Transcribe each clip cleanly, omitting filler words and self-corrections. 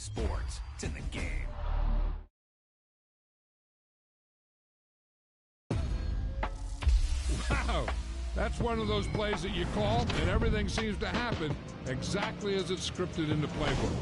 sports. It's in the game. Wow, that's one of those plays that you call and everything seems to happen exactly as it's scripted in the playbook.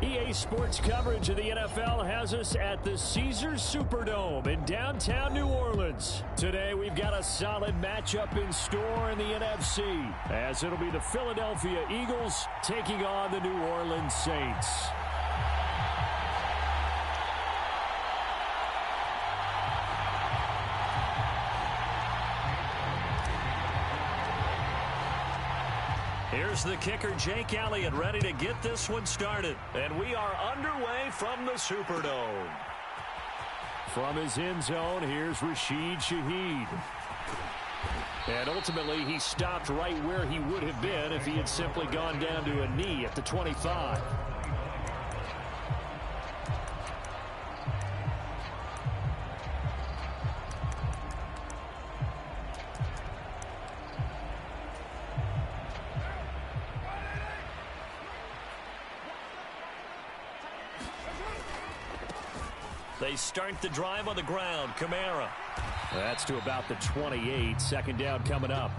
EA Sports coverage of the NFL has us at the Caesars Superdome in downtown New Orleans. Today we've got a solid matchup in store in the NFC, as it'll be the Philadelphia Eagles taking on the New Orleans Saints. Here's the kicker, Jake Elliott, ready to get this one started. And we are underway from the Superdome. From his end zone, here's Rashid Shaheed. And ultimately, he stopped right where he would have been if he had simply gone down to a knee at the 25. They start the drive on the ground. Kamara. That's to about the 28. Second down coming up.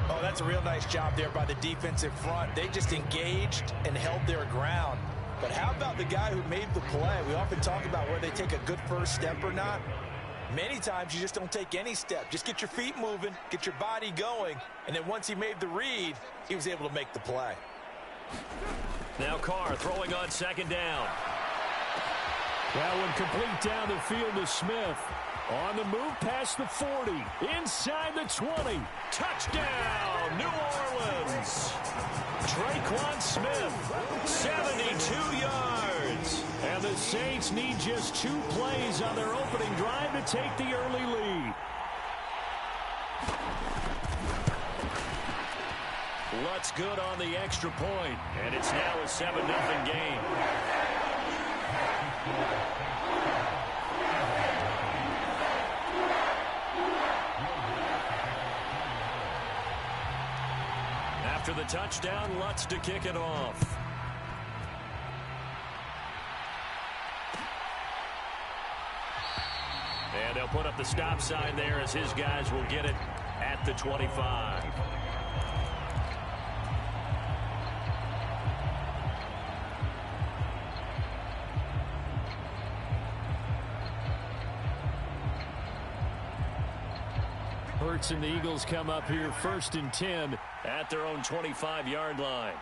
Oh, that's a real nice job there by the defensive front. They just engaged and held their ground. But how about the guy who made the play? We often talk about where they take a good first step or not. Many times you just don't take any step. Just get your feet moving, get your body going, and then once he made the read, he was able to make the play. Now Carr throwing on second down. That one complete down the field to Smith. On the move past the 40. Inside the 20. Touchdown, New Orleans. Traquan Smith, 72 yards. And the Saints need just 2 plays on their opening drive to take the early lead. Lutz good on the extra point, and it's now a 7-0 game. After the touchdown, Lutz to kick it off. And they'll put up the stop sign there as his guys will get it at the 25. Hurts and the Eagles come up here 1st and 10 at their own 25-yard line.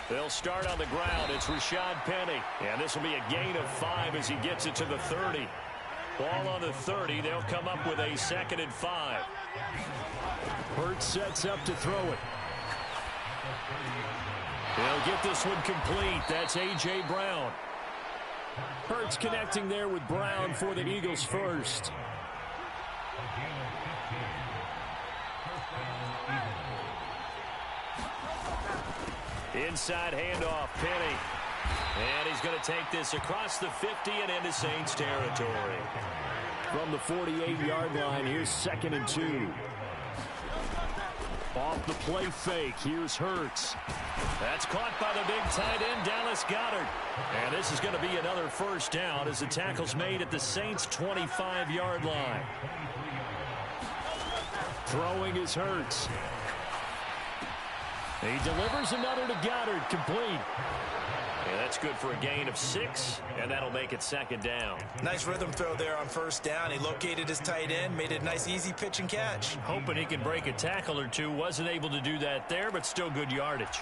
They'll start on the ground. It's Rashad Penny. And this will be a gain of 5 as he gets it to the 30. Ball on the 30. They'll come up with a 2nd and 5. Hurts sets up to throw it. They'll get this one complete. That's A.J. Brown. Hurts connecting there with Brown for the Eagles first. Inside handoff, Penny. And he's going to take this across the 50 and into Saints territory. From the 48-yard line, here's 2nd and 2. Off the play fake, here's Hurts. That's caught by the big tight end, Dallas Goedert. And this is going to be another first down as the tackle's made at the Saints' 25-yard line. Throwing is Hurts. He delivers another to Goedert, complete. Yeah, that's good for a gain of 6, and that'll make it 2nd down. Nice rhythm throw there on 1st down. He located his tight end, made a nice easy pitch and catch. Hoping he can break a tackle or two. Wasn't able to do that there, but still good yardage.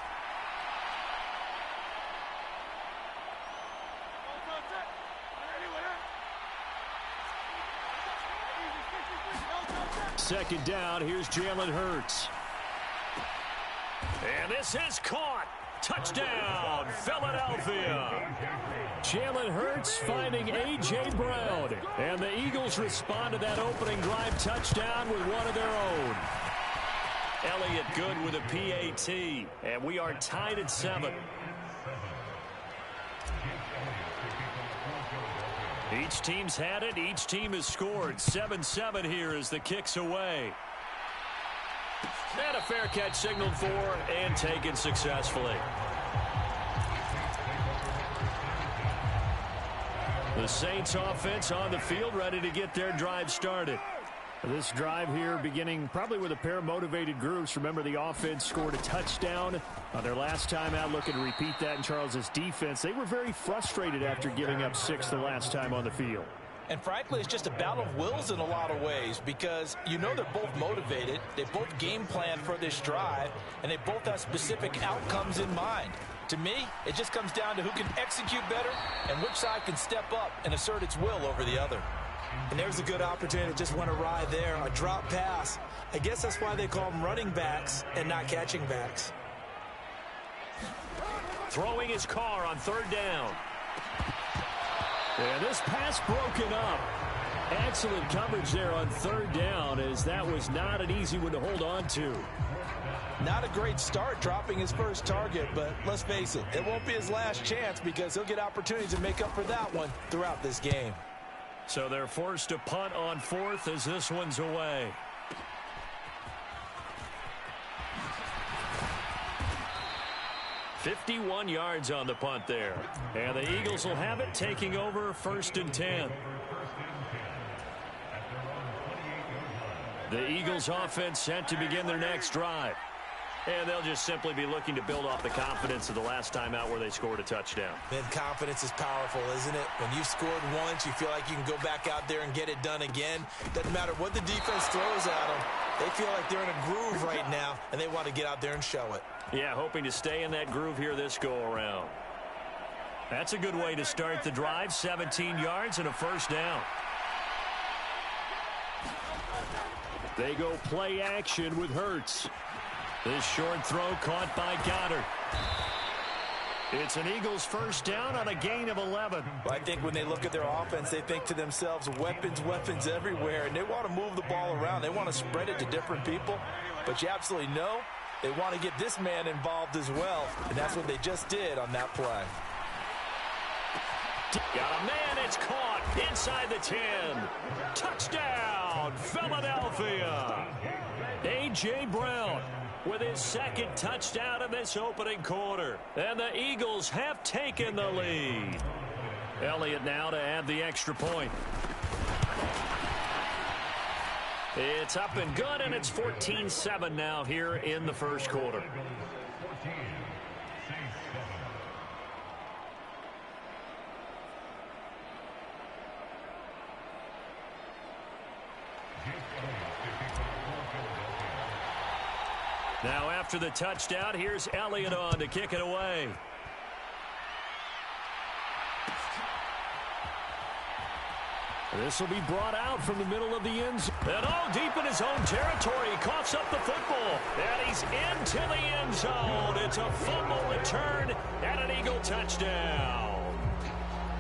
Second down, here's Jalen Hurts. And this is caught. Touchdown, Philadelphia. Jalen Hurts finding A.J. Brown. And the Eagles respond to that opening drive touchdown with one of their own. Elliott good with a PAT. And we are tied at 7. Each team's had it. Each team has scored. 7-7 here as the kick's away. And a fair catch signaled for and taken successfully. The Saints offense on the field ready to get their drive started. This drive here beginning probably with a pair of motivated groups. Remember, the offense scored a touchdown on their last time out. Looking to repeat that in Charles's defense. They were very frustrated after giving up 6 the last time on the field. And frankly, it's just a battle of wills in a lot of ways because you know they're both motivated. They both game plan for this drive, and they both have specific outcomes in mind. To me, it just comes down to who can execute better and which side can step up and assert its will over the other. And there's a good opportunity to just want to ride there, a drop pass. I guess that's why they call them running backs and not catching backs. Throwing his car on 3rd down. And this pass broken up. Excellent coverage there on 3rd down, as that was not an easy one to hold on to. Not a great start dropping his first target, but let's face it, it won't be his last chance because he'll get opportunities to make up for that one throughout this game. So they're forced to punt on 4th as this one's away. "51 yards on the punt there. And the Eagles will have it, taking over 1st and 10. The Eagles offense set to begin their next drive. And they'll just simply be looking to build off the confidence of the last time out where they scored a touchdown. Man, confidence is powerful, isn't it? When you've scored once, you feel like you can go back out there and get it done again. Doesn't matter what the defense throws at them. They feel like they're in a groove right now, and they want to get out there and show it. Yeah, hoping to stay in that groove here this go-around. That's a good way to start the drive. 17 yards and a 1st down. They go play action with Hurts. This short throw caught by Goedert. It's an Eagles 1st down on a gain of 11. Well, I think when they look at their offense, they think to themselves, weapons, weapons everywhere, and they want to move the ball around. They want to spread it to different people, but you absolutely know they want to get this man involved as well, and that's what they just did on that play. Got a man, it's caught inside the 10. Touchdown, Philadelphia. A.J. Brown with his 2nd touchdown in this opening quarter. And the Eagles have taken the lead. Elliott now to add the extra point. It's up and good, and it's 14-7 now here in the 1st quarter. Now after the touchdown, here's Elliott on to kick it away. This will be brought out from the middle of the end zone. And deep in his own territory, he coughs up the football. And he's into the end zone. It's a fumble return and an Eagle touchdown.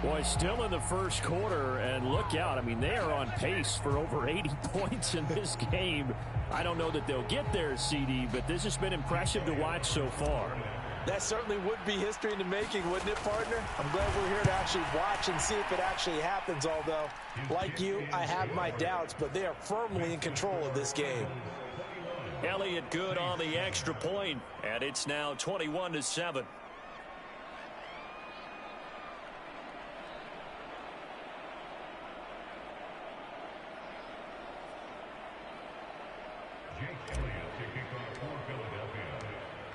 Boy, still in the 1st quarter, and look out. I mean, they are on pace for over 80 points in this game. I don't know that they'll get there, CD, but this has been impressive to watch so far. That certainly would be history in the making, wouldn't it, partner? I'm glad we're here to actually watch and see if it actually happens, although, like you, I have my doubts, but they are firmly in control of this game. Elliott good on the extra point, and it's now 21-7.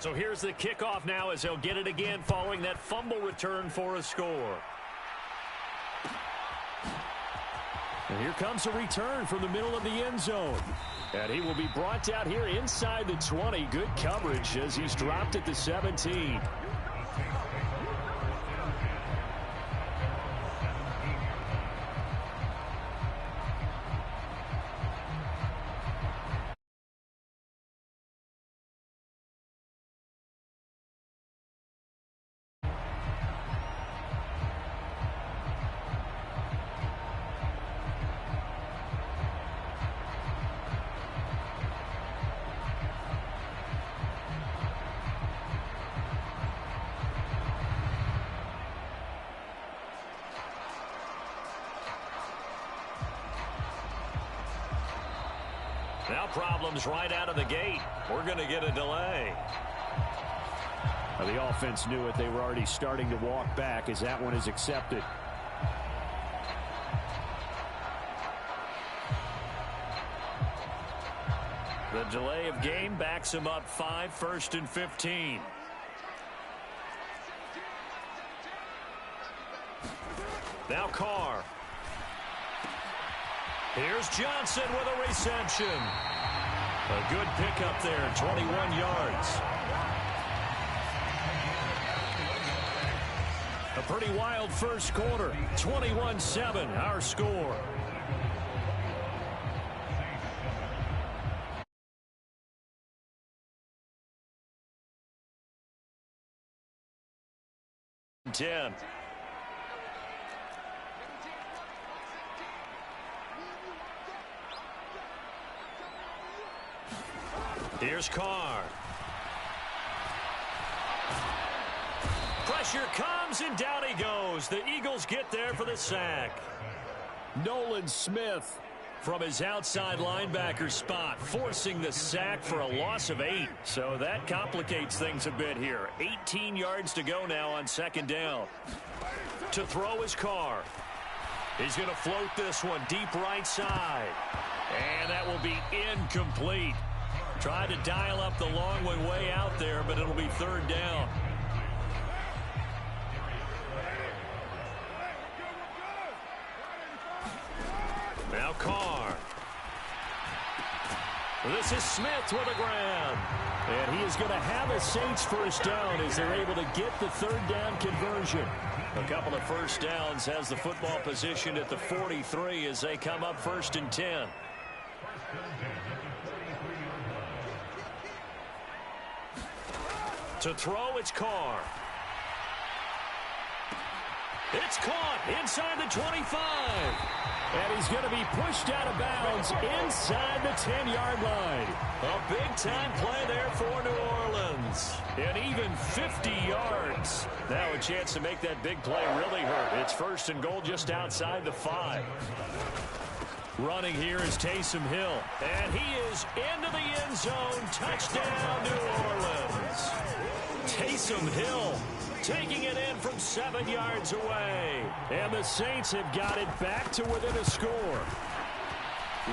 So here's the kickoff now as he'll get it again following that fumble return for a score. And here comes a return from the middle of the end zone. And he will be brought out here inside the 20. Good coverage as he's dropped at the 17. Now problems right out of the gate. We're going to get a delay. Now the offense knew it. They were already starting to walk back as that one is accepted. The delay of game backs him up 5, 1st and 15. Now Carr. Here's Johnson with a reception. A good pickup there, 21 yards. A pretty wild first quarter, 21-7, our score. Here's Carr. Pressure comes, and down he goes. The Eagles get there for the sack. Nolan Smith from his outside linebacker spot, forcing the sack for a loss of 8. So that complicates things a bit here. 18 yards to go now on 2nd down. To throw is Carr. He's going to float this one deep right side. And that will be incomplete. Tried to dial up the long one way out there, but it'll be 3rd down. Now Carr. This is Smith with a grab. And he is going to have a Saints first down as they're able to get the 3rd down conversion. A couple of first downs has the football position at the 43 as they come up 1st and 10. To throw, it's Carr. It's caught inside the 25. And he's going to be pushed out of bounds inside the 10-yard line. A big-time play there for New Orleans. And even 50 yards. Now a chance to make that big play really hurt. It's 1st and goal just outside the 5. Running here is Taysom Hill. And he is into the end zone. Touchdown, New Orleans. Taysom Hill taking it in from 7 yards away. And the Saints have got it back to within a score.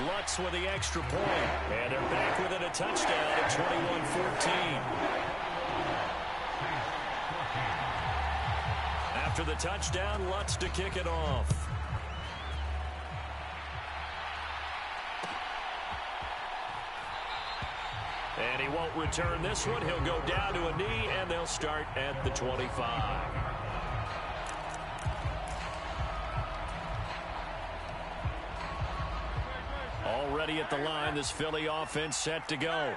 Lutz with the extra point. And they're back within a touchdown at 21-14. After the touchdown, Lutz to kick it off. And he won't return this one. He'll go down to a knee, and they'll start at the 25. Already at the line, this Philly offense set to go.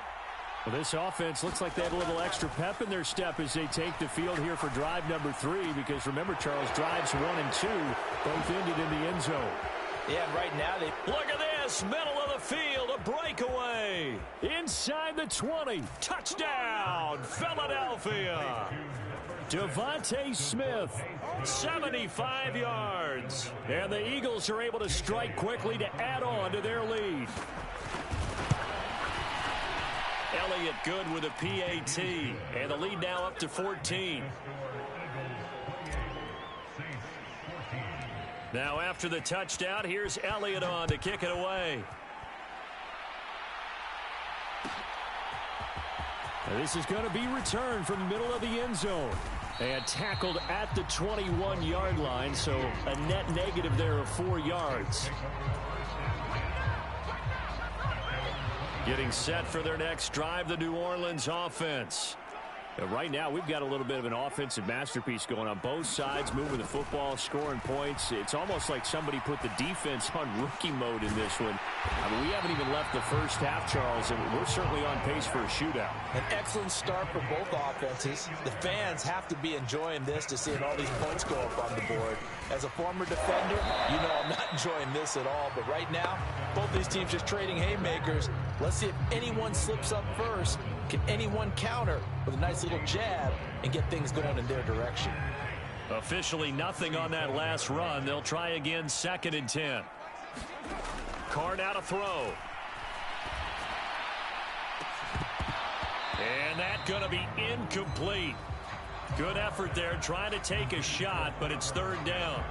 Well, this offense looks like they have a little extra pep in their step as they take the field here for drive number 3, because remember, Charles, drives 1 and 2 both ended in the end zone. Yeah, right now they... Look at this, middle of the field, a breakaway. Inside the 20. Touchdown, Philadelphia. Devontae Smith, 75 yards. And the Eagles are able to strike quickly to add on to their lead. Elliott good with a PAT. And the lead now up to 14. Now after the touchdown, here's Elliott on to kick it away. And this is going to be returned from the middle of the end zone. And tackled at the 21-yard line, so a net negative there of 4 yards. Getting set for their next drive, the New Orleans offense. Right now, we've got a little bit of an offensive masterpiece going on both sides, moving the football, scoring points. It's almost like somebody put the defense on rookie mode in this one. I mean, we haven't even left the first half, Charles, and we're certainly on pace for a shootout. An excellent start for both offenses. The fans have to be enjoying this to seeing all these points go up on the board. As a former defender, you know I'm not enjoying this at all. But right now, both these teams just trading haymakers. Let's see if anyone slips up first. Can anyone counter with a nice little jab and get things going in their direction? Officially nothing on that last run. They'll try again, 2nd and 10. Carr now to throw. And that's going to be incomplete. Good effort there trying to take a shot, but it's 3rd down.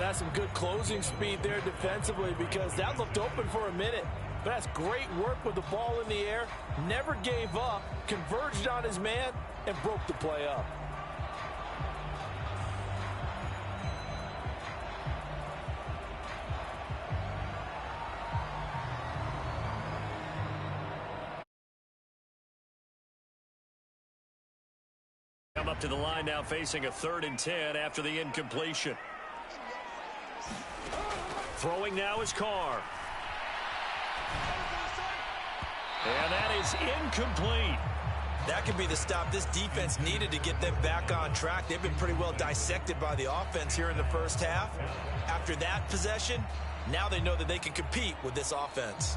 That's some good closing speed there defensively because that looked open for a minute. But that's great work with the ball in the air. Never gave up, converged on his man, and broke the play up. Come up to the line now facing a 3rd and 10 after the incompletion. Throwing now is Carr. And that is incomplete. That could be the stop this defense needed to get them back on track. They've been pretty well dissected by the offense here in the first half. After that possession, now they know that they can compete with this offense.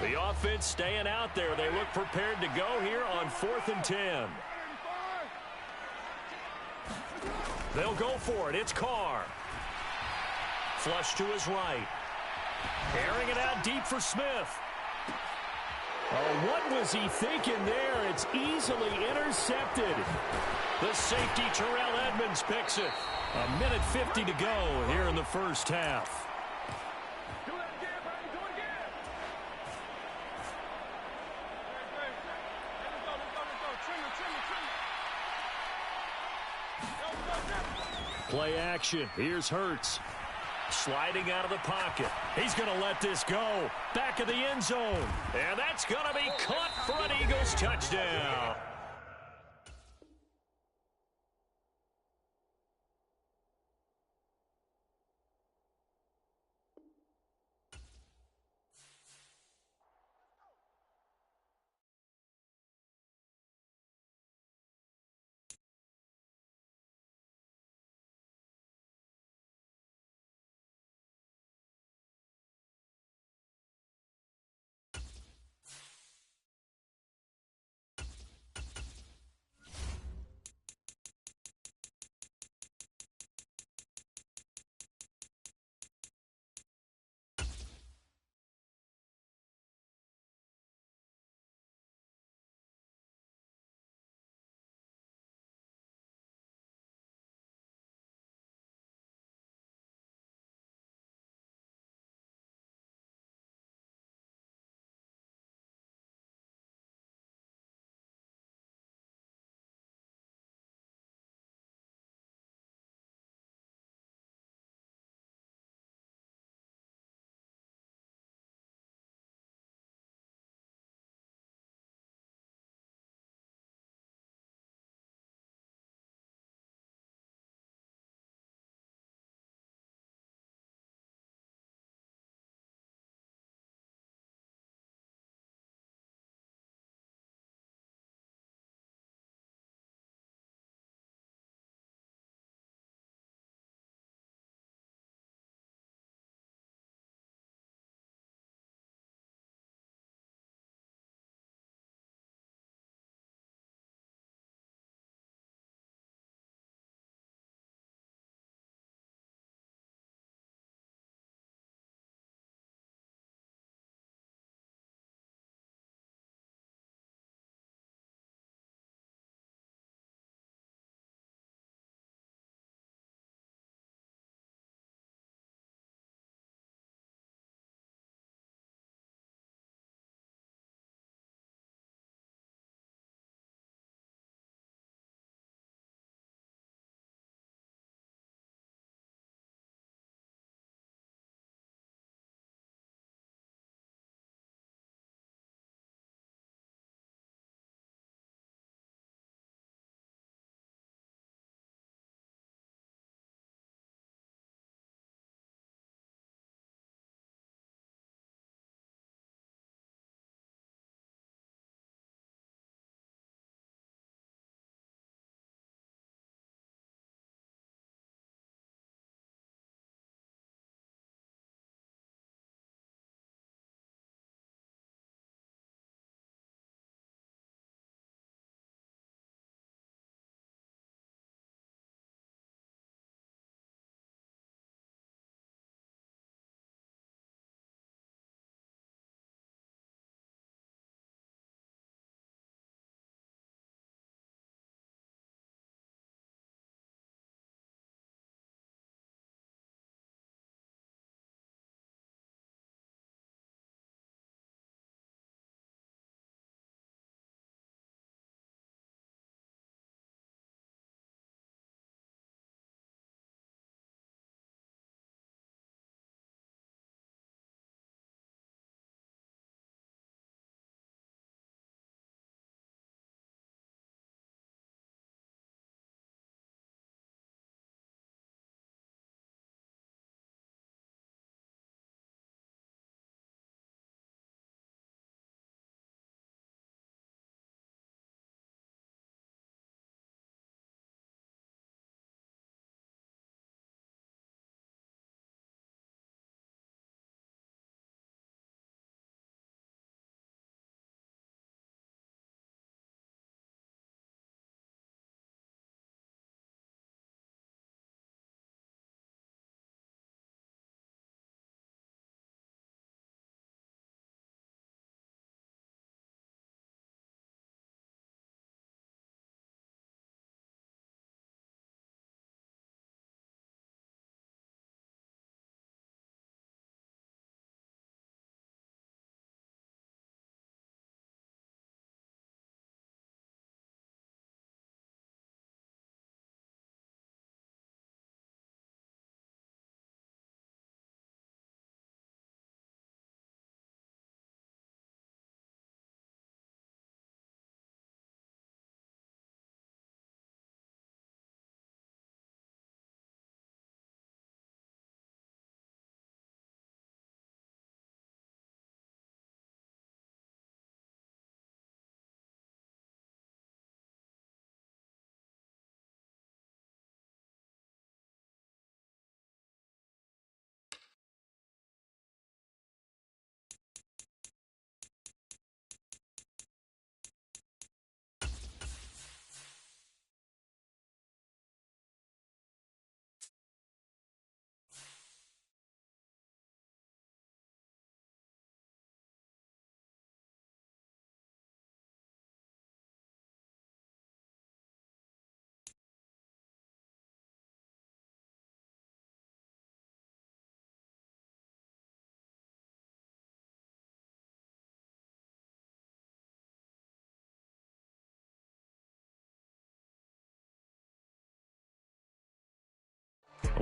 The offense staying out there. They look prepared to go here on 4th and 10. They'll go for it. It's Carr. Flush to his right. Airing it out deep for Smith. Oh, what was he thinking there? It's easily intercepted. The safety, Terrell Edmonds, picks it. 1:50 to go here in the first half. Play action. Here's Hurts. Sliding out of the pocket. He's going to let this go. Back of the end zone. And that's going to be caught for an Eagles touchdown.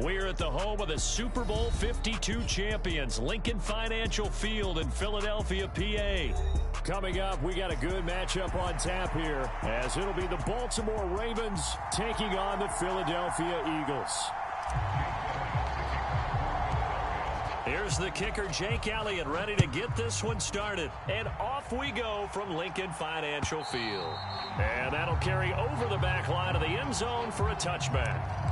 We're at the home of the Super Bowl 52 champions, Lincoln Financial Field in Philadelphia, PA. Coming up, we got a good matchup on tap here, as it'll be the Baltimore Ravens taking on the Philadelphia Eagles. Here's the kicker, Jake Elliott, ready to get this one started. And off we go from Lincoln Financial Field. And that'll carry over the back line of the end zone for a touchback.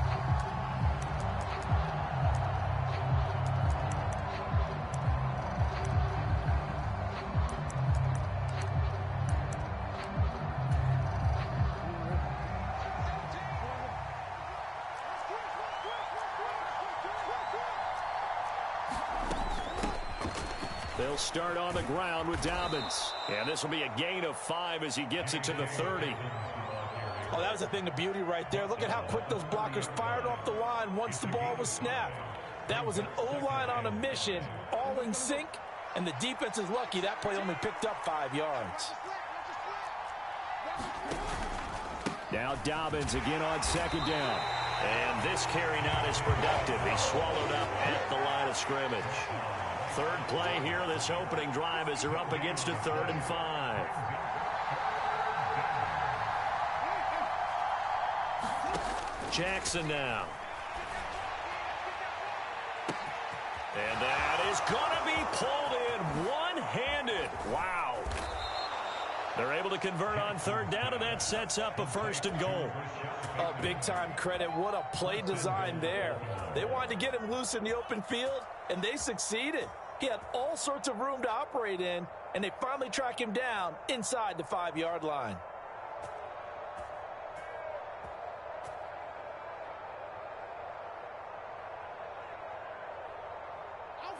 They'll start on the ground with Dobbins. And this will be a gain of 5 as he gets it to the 30. Oh, that was a thing of beauty right there. Look at how quick those blockers fired off the line once the ball was snapped. That was an O-line on a mission, all in sync, and the defense is lucky that play only picked up 5 yards. Now Dobbins again on second down. And this carry not as productive. He's swallowed up at the line of scrimmage. Third play here, this opening drive, as they're up against a 3rd and 5. Jackson now. And that is going to be pulled in one-handed. Wow. They're able to convert on 3rd down, and that sets up a 1st and goal. Oh, big-time credit. What a play design there. They wanted to get him loose in the open field, and they succeeded. He had all sorts of room to operate in, and they finally track him down inside the 5-yard line.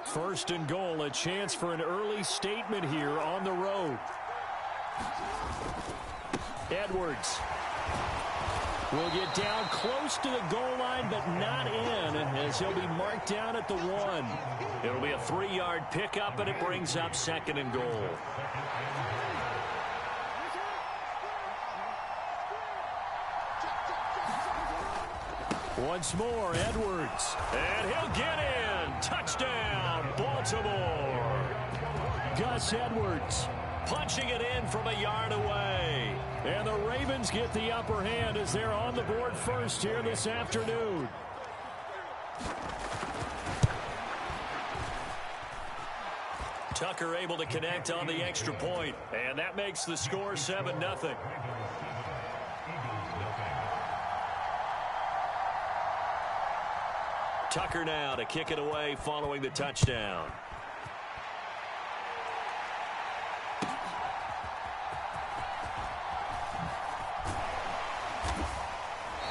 First and goal, a chance for an early statement here on the road. Edwards will get down close to the goal line, but not in, as he'll be marked down at the 1. It'll be a 3-yard pickup, and it brings up 2nd and goal. Once more, Edwards. And he'll get in. Touchdown, Baltimore. Gus Edwards punching it in from a yard away. And the Ravens get the upper hand as they're on the board first here this afternoon. Tucker able to connect on the extra point, and that makes the score 7-0. Tucker now to kick it away following the touchdown.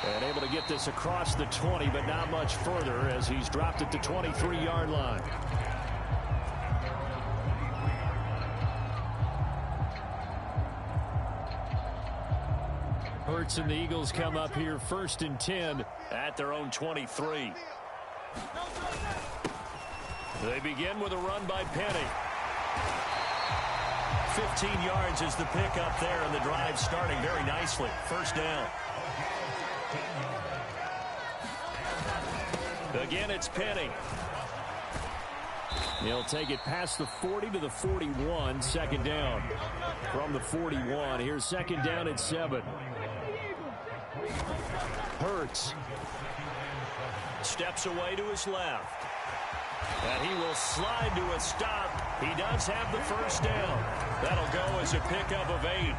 And able to get this across the 20, but not much further as he's dropped at the 23-yard line. Hurts and the Eagles come up here 1st and 10 at their own 23. They begin with a run by Penny. 15 yards is the pickup there, and the drive starting very nicely. 1st down. Again, it's Penny. He'll take it past the 40 to the 41. 2nd down from the 41. Here's 2nd down at 7. Hurts steps away to his left. And he will slide to a stop. He does have the 1st down. That'll go as a pickup of 8.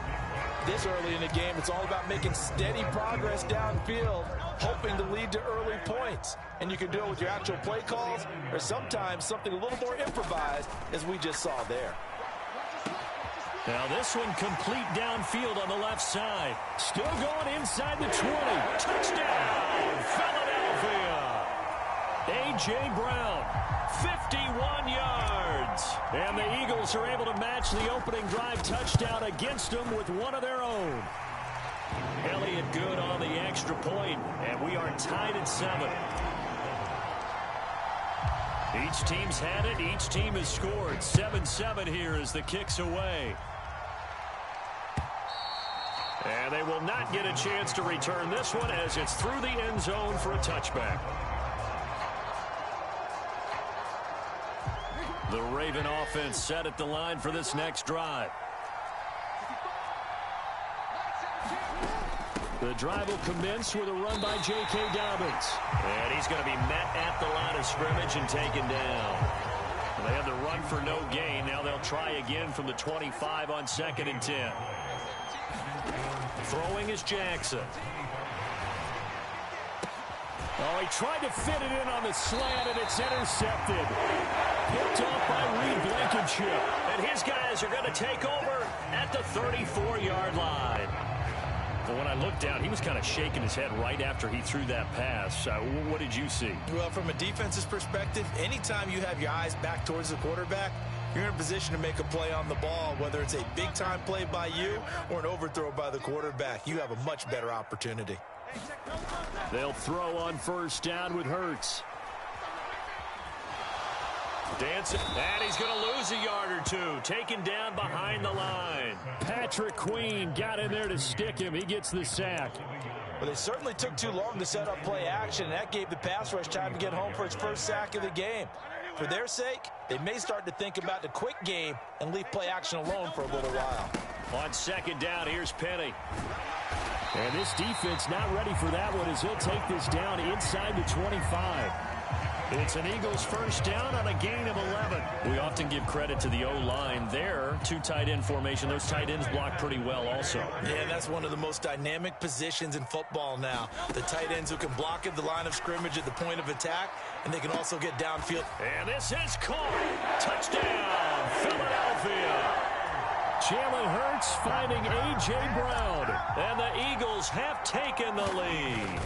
This early in the game, it's all about making steady progress downfield, hoping to lead to early points. And you can do it with your actual play calls, or sometimes something a little more improvised, as we just saw there. Now this one complete downfield on the left side. Still going inside the 20. Touchdown, Philadelphia. A.J. Brown, 51 yards. And the Eagles are able to match the opening drive touchdown against them with one of their own. Elliott good on the extra point, and we are tied at 7. Each team's had it. Each team has scored. 7-7 here as the kick's away. And they will not get a chance to return this one as it's through the end zone for a touchback. The Raven offense set at the line for this next drive. The drive will commence with a run by J.K. Dobbins. And he's going to be met at the line of scrimmage and taken down. They had the run for no gain. Now they'll try again from the 25 on 2nd and 10. Throwing is Jackson. Oh, he tried to fit it in on the slant, and it's intercepted. Picked off by Reed Blankenship. And his guys are going to take over at the 34-yard line. But when I looked down, he was kind of shaking his head right after he threw that pass. What did you see? Well, from a defense's perspective, anytime you have your eyes back towards the quarterback, you're in a position to make a play on the ball, whether it's a big-time play by you or an overthrow by the quarterback. You have a much better opportunity. They'll throw on 1st down with Hurts. Dancing, and he's going to lose a yard or two. Taken down behind the line. Patrick Queen got in there to stick him. He gets the sack. Well, they certainly took too long to set up play action. That gave the pass rush time to get home for its first sack of the game. For their sake, they may start to think about the quick game and leave play action alone for a little while. On 2nd down, here's Penny. And this defense not ready for that one as he'll take this down inside the 25. It's an Eagles 1st down on a gain of 11. We often give credit to the O-line there. 2 tight end formation. Those tight ends block pretty well also. Yeah, that's one of the most dynamic positions in football now. The tight ends who can block at the line of scrimmage at the point of attack, and they can also get downfield. And this is caught. Touchdown, Philadelphia. Jalen Hurts finding A.J. Brown. And the Eagles have taken the lead.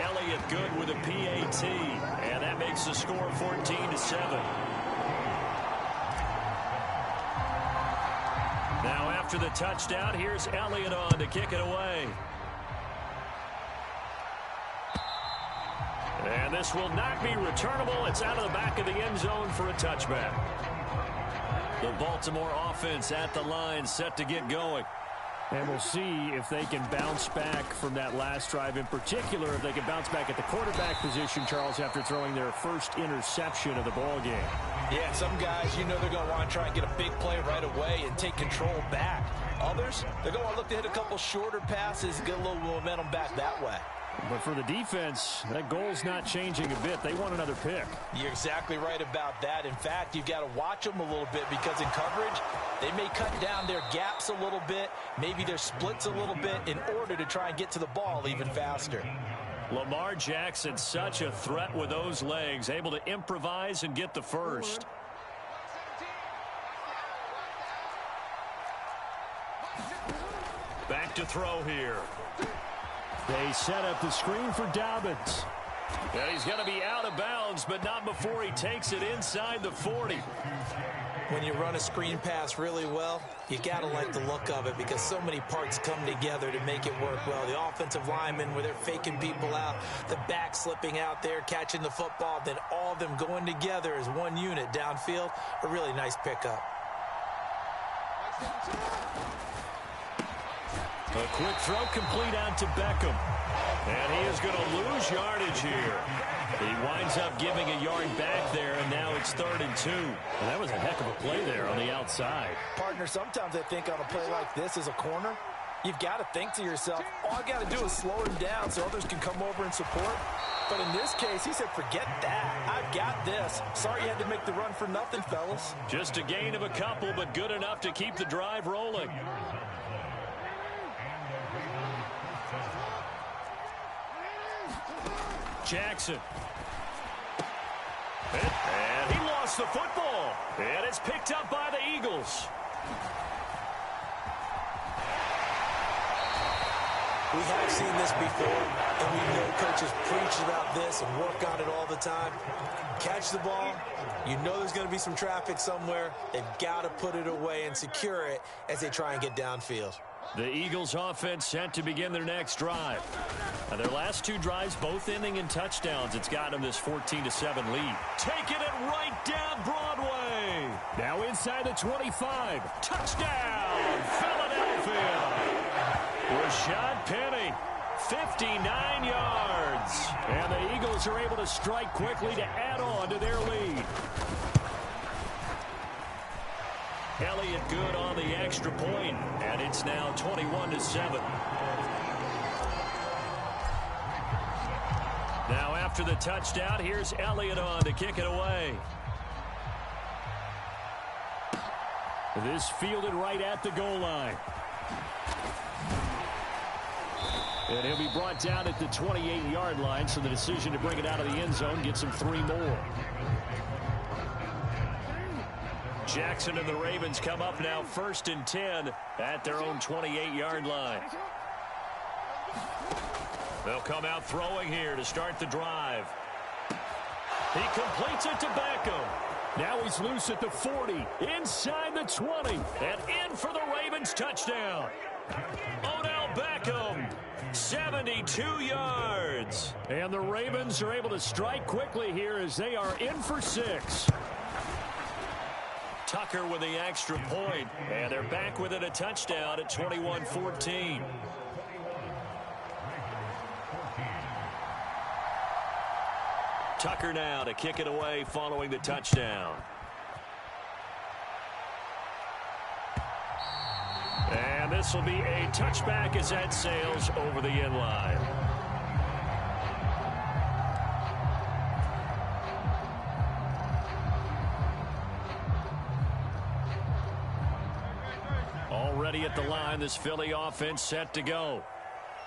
Elliott good with a PAT, and that makes the score 14-7. Now after the touchdown, here's Elliott on to kick it away. And this will not be returnable. It's out of the back of the end zone for a touchback. The Baltimore offense at the line set to get going. And we'll see if they can bounce back from that last drive. In particular, if they can bounce back at the quarterback position, Charles, after throwing their first interception of the ball game. Yeah, some guys, you know they're going to want to try and get a big play right away and take control back. Others, they're going to look to hit a couple shorter passes and get a little momentum back that way. But for the defense, that goal's not changing a bit. They want another pick. You're exactly right about that. In fact, you've got to watch them a little bit because in coverage, they may cut down their gaps a little bit, maybe their splits a little bit in order to try and get to the ball even faster. Lamar Jackson, such a threat with those legs, able to improvise and get the first. Back to throw here. They set up the screen for Dobbins. And he's going to be out of bounds, but not before he takes it inside the 40. When you run a screen pass really well, you got to like the look of it because so many parts come together to make it work well. The offensive linemen, where they're faking people out, the back slipping out there, catching the football, then all of them going together as one unit downfield. A really nice pickup. A quick throw complete out to Beckham. And he is going to lose yardage here. He winds up giving a yard back there, and now it's 3rd and 2. And that was a heck of a play there on the outside. Partner, sometimes I think on a play like this as a corner, you've got to think to yourself, all I got to do is slow him down so others can come over and support. But in this case, he said, forget that. I've got this. Sorry you had to make the run for nothing, fellas. Just a gain of a couple, but good enough to keep the drive rolling. Jackson. And he lost the football. And it's picked up by the Eagles. We have seen this before, and we know coaches preach about this and work on it all the time. Catch the ball. You know there's going to be some traffic somewhere. They've got to put it away and secure it as they try and get downfield. The Eagles offense set to begin their next drive. Now, their last 2 drives, both ending in touchdowns. It's got them this 14-7 lead. Taking it right down Broadway. Now inside the 25. Touchdown, Philadelphia. Rashad Penny 59 yards. And the Eagles are able to strike quickly to add on to their lead. Elliott good on the extra point, and it's now 21-7. Now after the touchdown, here's Elliott on to kick it away. This fielded right at the goal line. And he'll be brought down at the 28-yard line, so the decision to bring it out of the end zone gets him 3 more. Jackson and the Ravens come up now 1st and 10 at their own 28-yard line. They'll come out throwing here to start the drive. He completes it to Beckham. Now he's loose at the 40, inside the 20, and in for the Ravens touchdown. Odell Beckham, 72 yards. And the Ravens are able to strike quickly here as they are in for 6. Tucker with the extra point, and they're back within a touchdown at 21-14. Tucker now to kick it away following the touchdown. And this will be a touchback as that sails over the end line. Already at the line, this Philly offense set to go.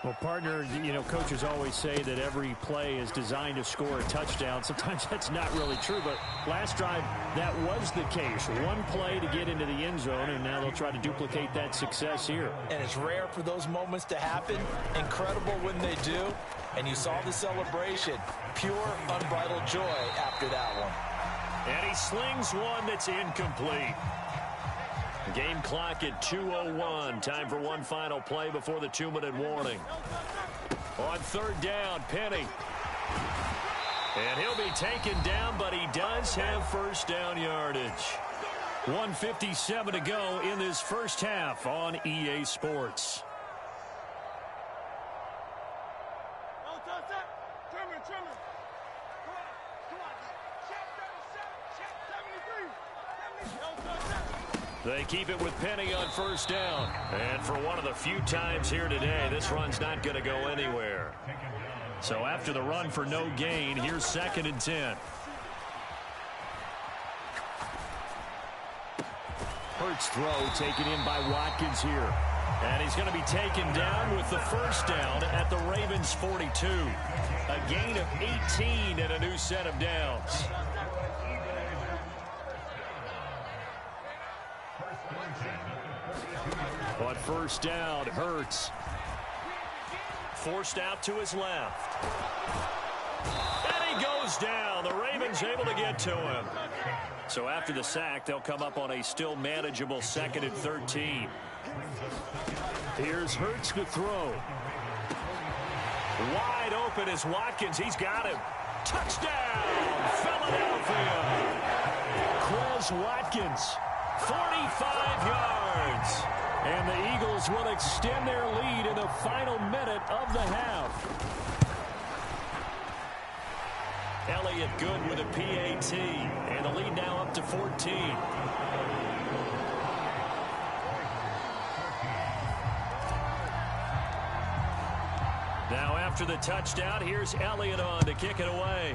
Well, partner, you know, coaches always say that every play is designed to score a touchdown. Sometimes that's not really true, but last drive, that was the case. One play to get into the end zone, and now they'll try to duplicate that success here. And it's rare for those moments to happen. Incredible when they do. And you saw the celebration. Pure, unbridled joy after that one. And he slings one that's incomplete. Game clock at 2:01. Time for one final play before the 2-minute warning. On 3rd down, Penny. And he'll be taken down, but he does have first down yardage. 1:57 to go in this first half on EA Sports. They keep it with Penny on 1st down. And for one of the few times here today, this run's not going to go anywhere. So after the run for no gain, here's 2nd and 10. Hurts throw taken in by Watkins here. And he's going to be taken down with the first down at the Ravens 42. A gain of 18 and a new set of downs. On 1st down, Hurts. Forced out to his left. And he goes down. The Ravens able to get to him. So after the sack, they'll come up on a still manageable 2nd and 13. Here's Hurts to throw. Wide open is Watkins. He's got him. Touchdown, Philadelphia. Quez Watkins. 45 yards. And the Eagles will extend their lead in the final minute of the half. Elliott good with a PAT. And the lead now up to 14. Now after the touchdown, here's Elliott on to kick it away.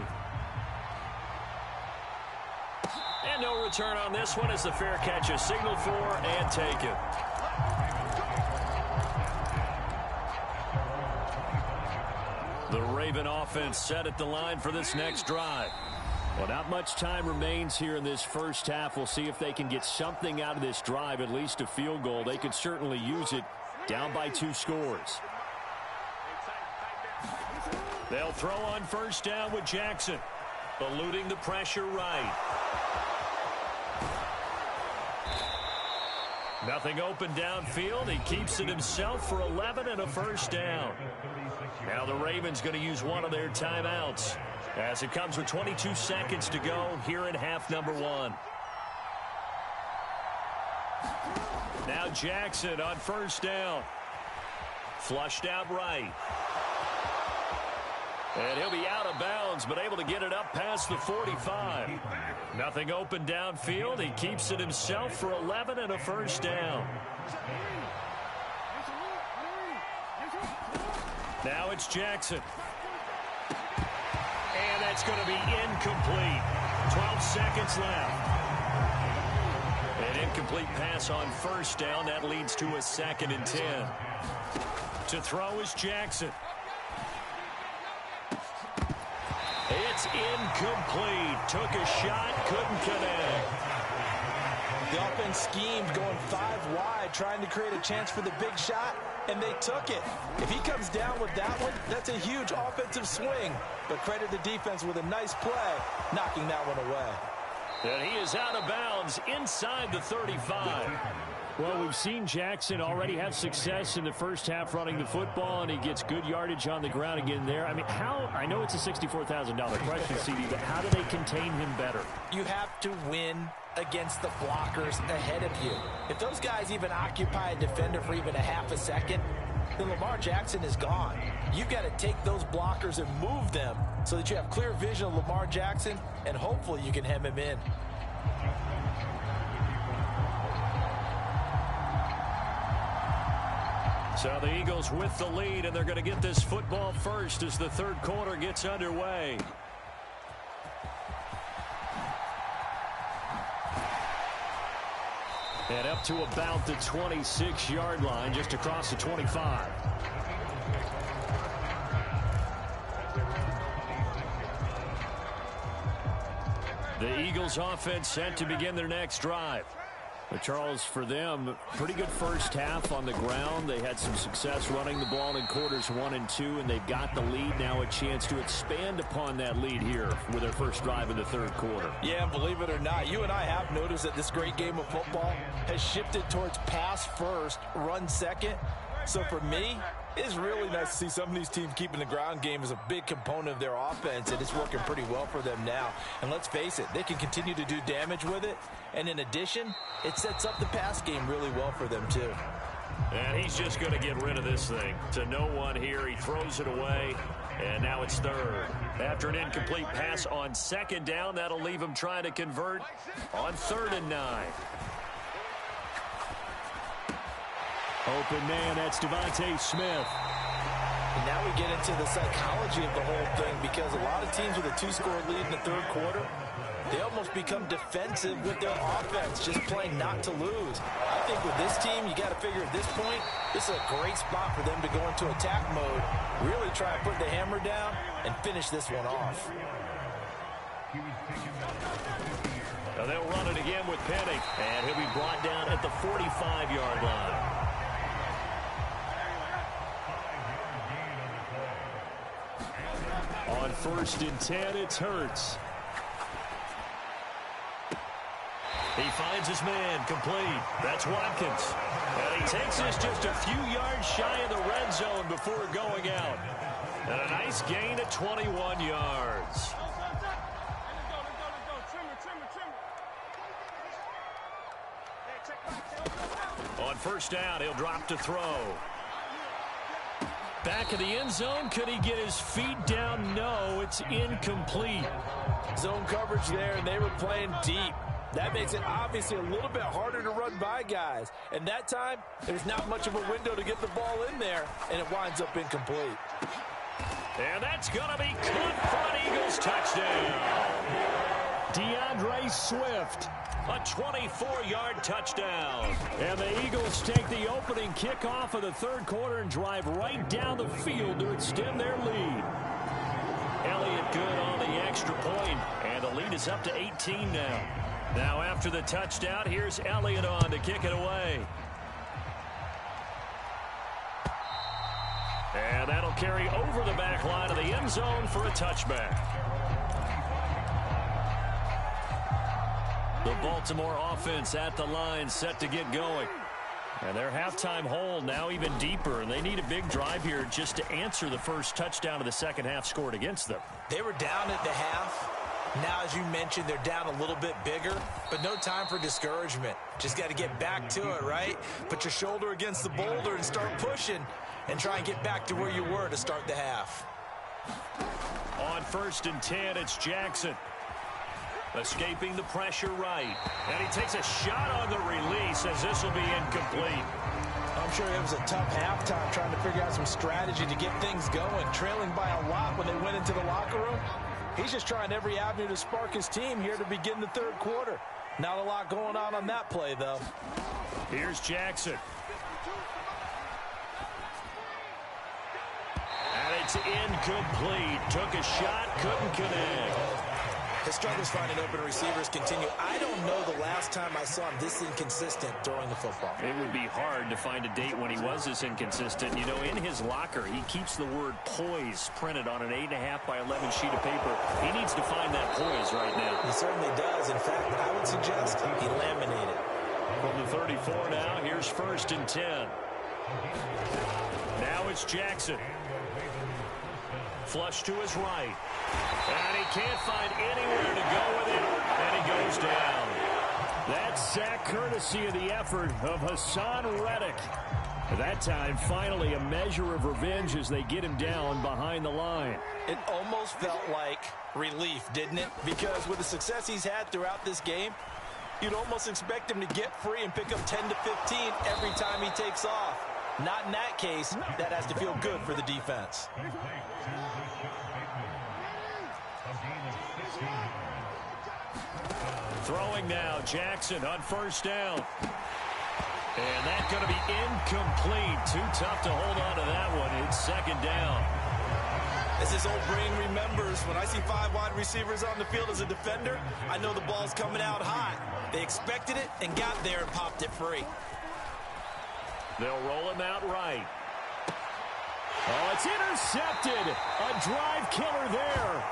And no return on this one as the fair catch is signaled for and taken. The Raven offense set at the line for this next drive. Well, not much time remains here in this first half. We'll see if they can get something out of this drive, at least a field goal. They could certainly use it, down by 2 scores. They'll throw on 1st down with Jackson, eluding the pressure right. Nothing open downfield. He keeps it himself for 11 and a first down. Now the Ravens going to use one of their timeouts as it comes with 22 seconds to go here in half number 1. Now Jackson on 1st down. Flushed out right. And he'll be out of bounds, but able to get it up past the 45. Nothing open downfield. He keeps it himself for 11 and a first down. Now it's Jackson. And that's going to be incomplete. 12 seconds left. An incomplete pass on first down. That leads to a 2nd and 10. To throw is Jackson. It's incomplete. Took a shot, couldn't connect. The offense schemed going 5 wide, trying to create a chance for the big shot, and they took it. If he comes down with that one, that's a huge offensive swing. But credit the defense with a nice play, knocking that one away. And he is out of bounds inside the 35. Well, we've seen Jackson already have success in the first half running the football, and he gets good yardage on the ground again there. I mean, I know it's a $64,000 question, CD, but how do they contain him better? You have to win against the blockers ahead of you. If those guys even occupy a defender for even a half a second, then Lamar Jackson is gone. You've got to take those blockers and move them so that you have clear vision of Lamar Jackson, and hopefully you can hem him in. So the Eagles with the lead, and they're going to get this football first as the third quarter gets underway. And up to about the 26-yard line, just across the 25. The Eagles offense set to begin their next drive. But Charles, for them, pretty good first half on the ground. They had some success running the ball in quarters 1 and 2, and they've got the lead now, a chance to expand upon that lead here with their first drive in the third quarter. Yeah, and believe it or not, you and I have noticed that this great game of football has shifted towards pass first, run second. So for me, it's really nice to see some of these teams keeping the ground game as a big component of their offense, and it's working pretty well for them now. And let's face it, they can continue to do damage with it. And in addition, it sets up the pass game really well for them too. And he's just going to get rid of this thing. To no one here, he throws it away, and now it's third. After an incomplete pass on second down, that'll leave him trying to convert on 3rd and 9. Open man, that's Devontae Smith. And now we get into the psychology of the whole thing, because a lot of teams with a 2-score lead in the third quarter, they almost become defensive with their offense, just playing not to lose. I think with this team, you got to figure at this point, this is a great spot for them to go into attack mode, really try and put the hammer down and finish this one off. Now they'll run it again with Penny, and he'll be brought down at the 45-yard line. On 1st and 10, it's Hurts. He finds his man, complete. That's Watkins. And he takes this just a few yards shy of the red zone before going out. And a nice gain of 21 yards. On 1st down, he'll drop to throw. Back of the end zone. Could he get his feet down? No, it's incomplete. Zone coverage there, and they were playing deep. That makes it obviously a little bit harder to run by guys. And that time, there's not much of a window to get the ball in there, and it winds up incomplete. And that's going to be caught for an Eagles touchdown. DeAndre Swift, a 24-yard touchdown. And the Eagles take the opening kickoff of the third quarter and drive right down the field to extend their lead. Elliott good on the extra point, and the lead is up to 18 now. Now after the touchdown, here's Elliott on to kick it away. And that'll carry over the back line of the end zone for a touchback. The Baltimore offense at the line set to get going. And their halftime hole now even deeper, and they need a big drive here just to answer the first touchdown of the second half scored against them. They were down at the half. Now, as you mentioned, they're down a little bit bigger, but no time for discouragement. Just got to get back to it, right? Put your shoulder against the boulder and start pushing and try and get back to where you were to start the half. On 1st and 10, it's Jackson. Escaping the pressure right. And he takes a shot on the release as this will be incomplete. I'm sure it was a tough halftime trying to figure out some strategy to get things going. Trailing by a lot when they went into the locker room. He's just trying every avenue to spark his team here to begin the 3rd quarter. Not a lot going on that play, though. Here's Jackson. And it's incomplete. Took a shot, couldn't connect. His struggles finding open receivers continue. I don't know the last time I saw him this inconsistent throwing the football. It would be hard to find a date when he was this inconsistent. You know, in his locker, he keeps the word poise printed on an 8.5 by 11 sheet of paper. He needs to find that poise right now. He certainly does. In fact, I would suggest he laminate it. From the 34 now, here's 1st and 10. Now it's Jackson. Flush to his right. And he can't find anywhere to go with it. And he goes down. That sack courtesy of the effort of Hassan Reddick. That time, finally, a measure of revenge as they get him down behind the line. It almost felt like relief, didn't it? Because with the success he's had throughout this game, you'd almost expect him to get free and pick up 10 to 15 every time he takes off. Not in that case. That has to feel good for the defense. Throwing now, Jackson on 1st down. And that's going to be incomplete. Too tough to hold on to that one. It's 2nd down. As his old brain remembers, when I see 5 wide receivers on the field as a defender, I know the ball's coming out hot. They expected it and got there and popped it free. They'll roll him out right. Oh, it's intercepted. A drive killer there.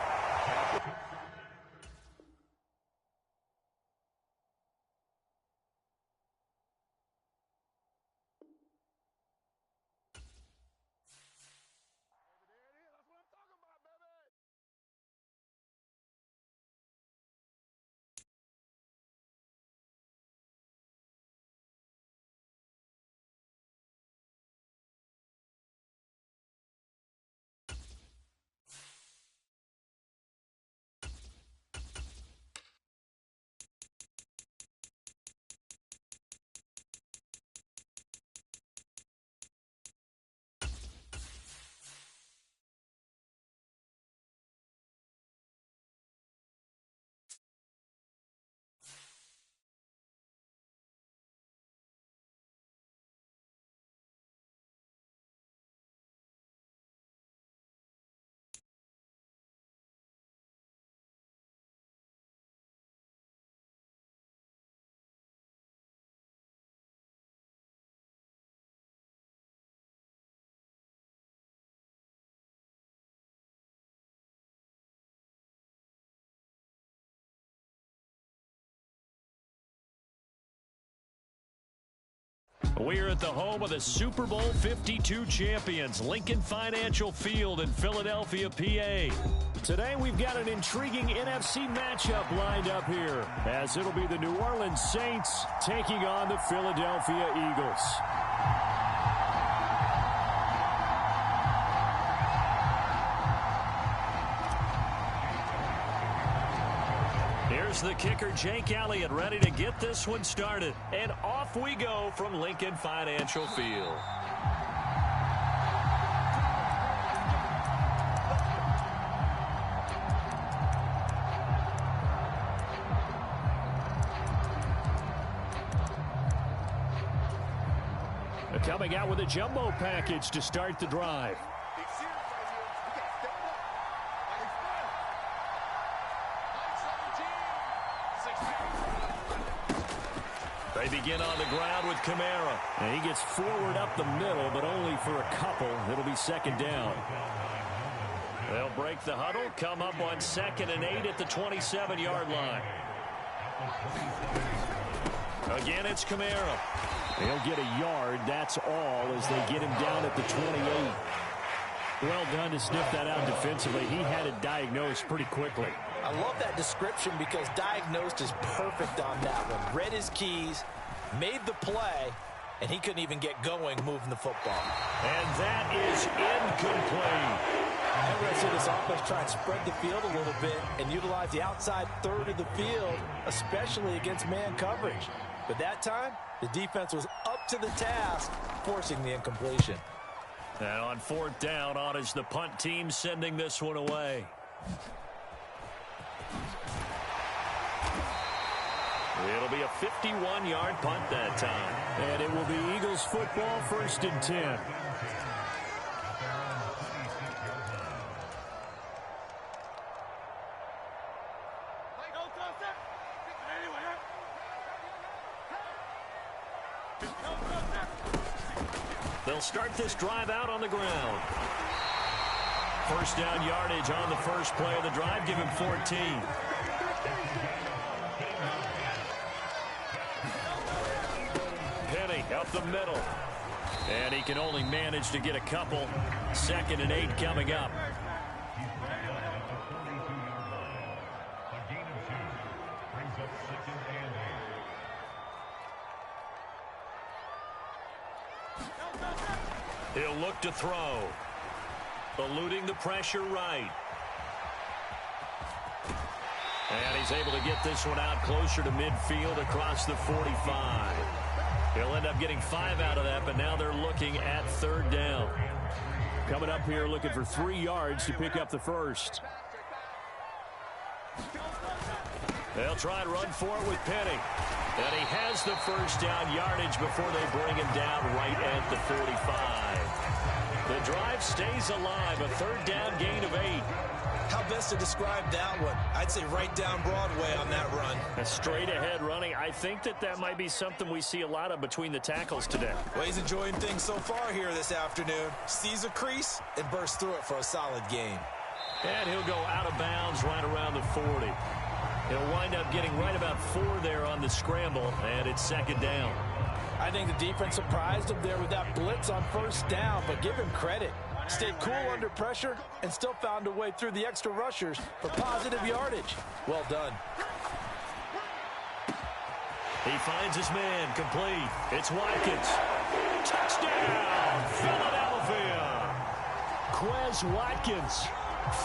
We're at the home of the Super Bowl 52 champions, Lincoln Financial Field in Philadelphia, PA. Today we've got an intriguing NFC matchup lined up here, as it'll be the New Orleans Saints taking on the Philadelphia Eagles. Here's the kicker, Jake Elliott, ready to get this one started. And off we go from Lincoln Financial Field. Coming out with a jumbo package to start the drive. They begin on the ground with Kamara. And he gets forward up the middle, but only for a couple. It'll be 2nd down. They'll break the huddle, come up on 2nd and 8 at the 27-yard line. Again, it's Kamara. They'll get a yard, that's all, as they get him down at the 28. Well done to sniff that out defensively. He had it diagnosed pretty quickly. I love that description because diagnosed is perfect on that one. Read his keys, made the play, and he couldn't even get going moving the football. And that is incomplete. And we're going to see this offense try and spread the field a little bit and utilize the outside third of the field, especially against man coverage. But that time, the defense was up to the task, forcing the incompletion. And on fourth down, on is the punt team sending this one away. It'll be a 51-yard punt that time. And it will be Eagles football, 1st and 10. They'll start this drive out on the ground. First down yardage on the first play of the drive. Give him 14. Penny up the middle. And he can only manage to get a couple. 2nd and 8 coming up. He'll look to throw. Eluding the pressure right. And he's able to get this one out closer to midfield across the 45. He'll end up getting 5 out of that, but now they're looking at 3rd down. Coming up here looking for 3 yards to pick up the first. They'll try and run for it with Penny. And he has the first down yardage before they bring him down right at the 45. The drive stays alive, a 3rd down gain of 8. How best to describe that one? I'd say right down Broadway on that run. A straight ahead running. I think that might be something we see a lot of between the tackles today. Well, he's enjoying things so far here this afternoon. Sees a crease and bursts through it for a solid gain. And he'll go out of bounds right around the 40. He'll wind up getting right about 4 there on the scramble, and it's 2nd down. I think the defense surprised him there with that blitz on 1st down, but give him credit. Stayed cool under pressure and still found a way through the extra rushers for positive yardage. Well done. He finds his man complete. It's Watkins. Touchdown, Philadelphia. Quez Watkins,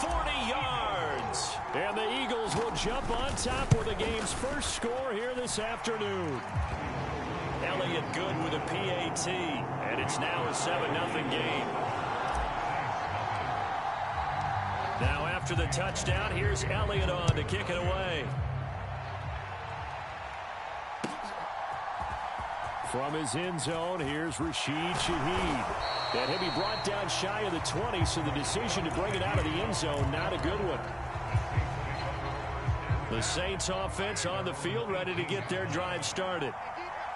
40 yards. And the Eagles will jump on top with the game's first score here this afternoon. Elliott good with a PAT, and it's now a 7-0 game. Now after the touchdown, here's Elliott on to kick it away. From his end zone, here's Rashid Shaheed. And he'll be brought down shy of the 20, so the decision to bring it out of the end zone, not a good one. The Saints offense on the field, ready to get their drive started.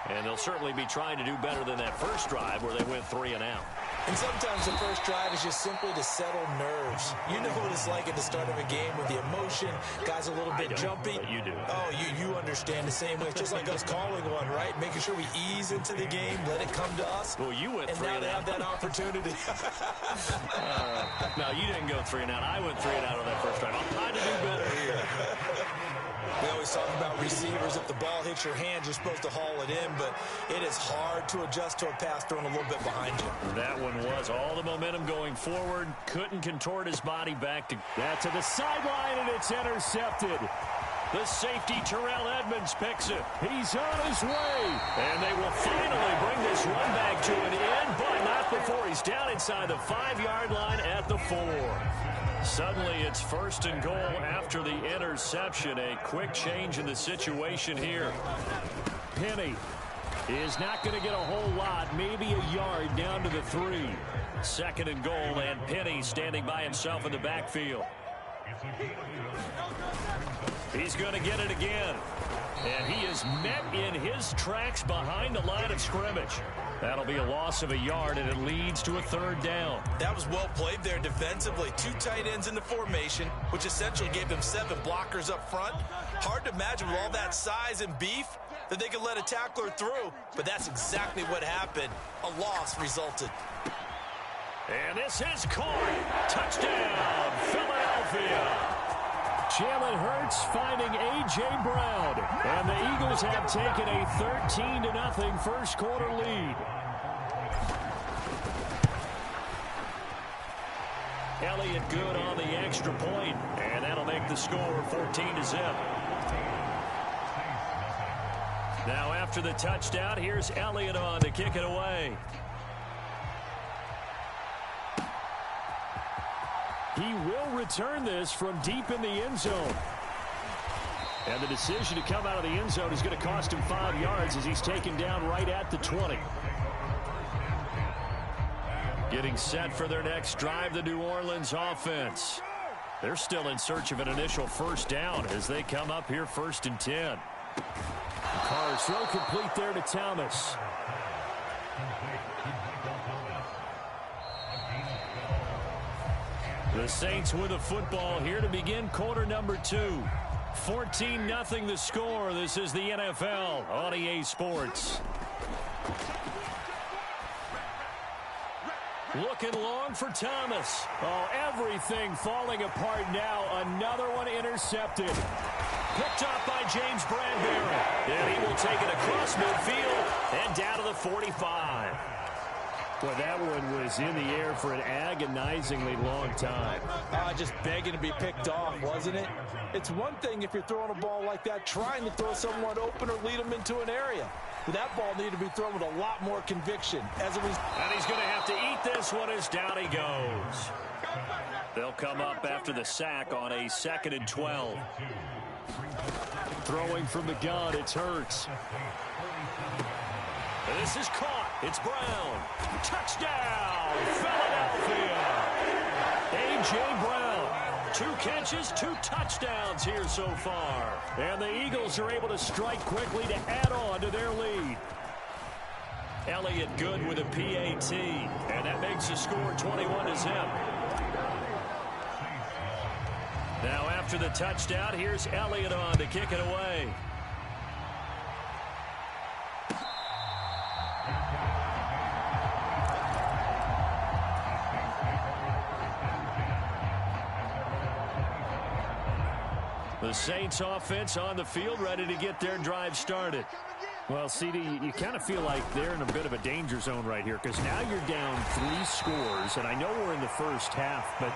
And they'll certainly be trying to do better than that first drive where they went 3 and out. And sometimes the first drive is just simply to settle nerves. You know what it's like at the start of a game with the emotion, guys a little bit jumpy. But you do. Oh, you understand the same way. It's just like us calling one, right? Making sure we ease into the game, let it come to us. Well, you went 3 and out. And now they have that opportunity. No, you didn't go 3 and out. I went 3 and out on that first drive. I'm trying to do better here. We always talk about receivers. If the ball hits your hand, you're supposed to haul it in, but it is hard to adjust to a pass thrown a little bit behind you. That one was all the momentum going forward. Couldn't contort his body back to that to the sideline, and it's intercepted. The safety, Terrell Edmonds, picks it. He's on his way. And they will finally bring this one back to an end, but not before he's down inside the 5-yard line at the 4. Suddenly it's 1st and goal after the interception. A quick change in the situation here. Penny is not going to get a whole lot, maybe a yard down to the 3. 2nd and goal, and Penny standing by himself in the backfield. He's going to get it again. And he is met in his tracks behind the line of scrimmage. That'll be a loss of a yard, and it leads to a 3rd down. That was well played there defensively. 2 tight ends in the formation, which essentially gave them 7 blockers up front. Hard to imagine with all that size and beef that they could let a tackler through, but that's exactly what happened. A loss resulted. And this is caught. Touchdown, Philadelphia. Jalen Hurts finding A.J. Brown. And the Eagles have taken a 13-0 first quarter lead. Elliott good on the extra point, and that'll make the score 14-0. Now after the touchdown, here's Elliott on to kick it away. He will return this from deep in the end zone. And the decision to come out of the end zone is going to cost him 5 yards as he's taken down right at the 20. Getting set for their next drive, the New Orleans offense. They're still in search of an initial first down as they come up here 1st and 10. Carr's throw complete there to Thomas. The Saints with a football here to begin quarter number 2. 14-0 the score. This is the NFL on EA Sports. Looking long for Thomas. Oh, everything falling apart now. Another one intercepted. Picked up by James Bradbury. And he will take it across midfield and down to the 45. Boy, that one was in the air for an agonizingly long time. Just begging to be picked off, wasn't it? It's one thing if you're throwing a ball like that, trying to throw someone open or lead them into an area. But that ball needed to be thrown with a lot more conviction. And he's going to have to eat this one as down he goes. They'll come up after the sack on a 2nd and 12. Throwing from the gun, it's Hurts. This is caught. It's Brown. Touchdown, Philadelphia. A.J. Brown. 2 catches, 2 touchdowns here so far. And the Eagles are able to strike quickly to add on to their lead. Elliott good with a PAT. And that makes the score 21-0. Now after the touchdown, here's Elliott on to kick it away. The Saints offense on the field ready to get their drive started. Well, CD, you kind of feel like they're in a bit of a danger zone right here because now you're down 3 scores, and I know we're in the first half, but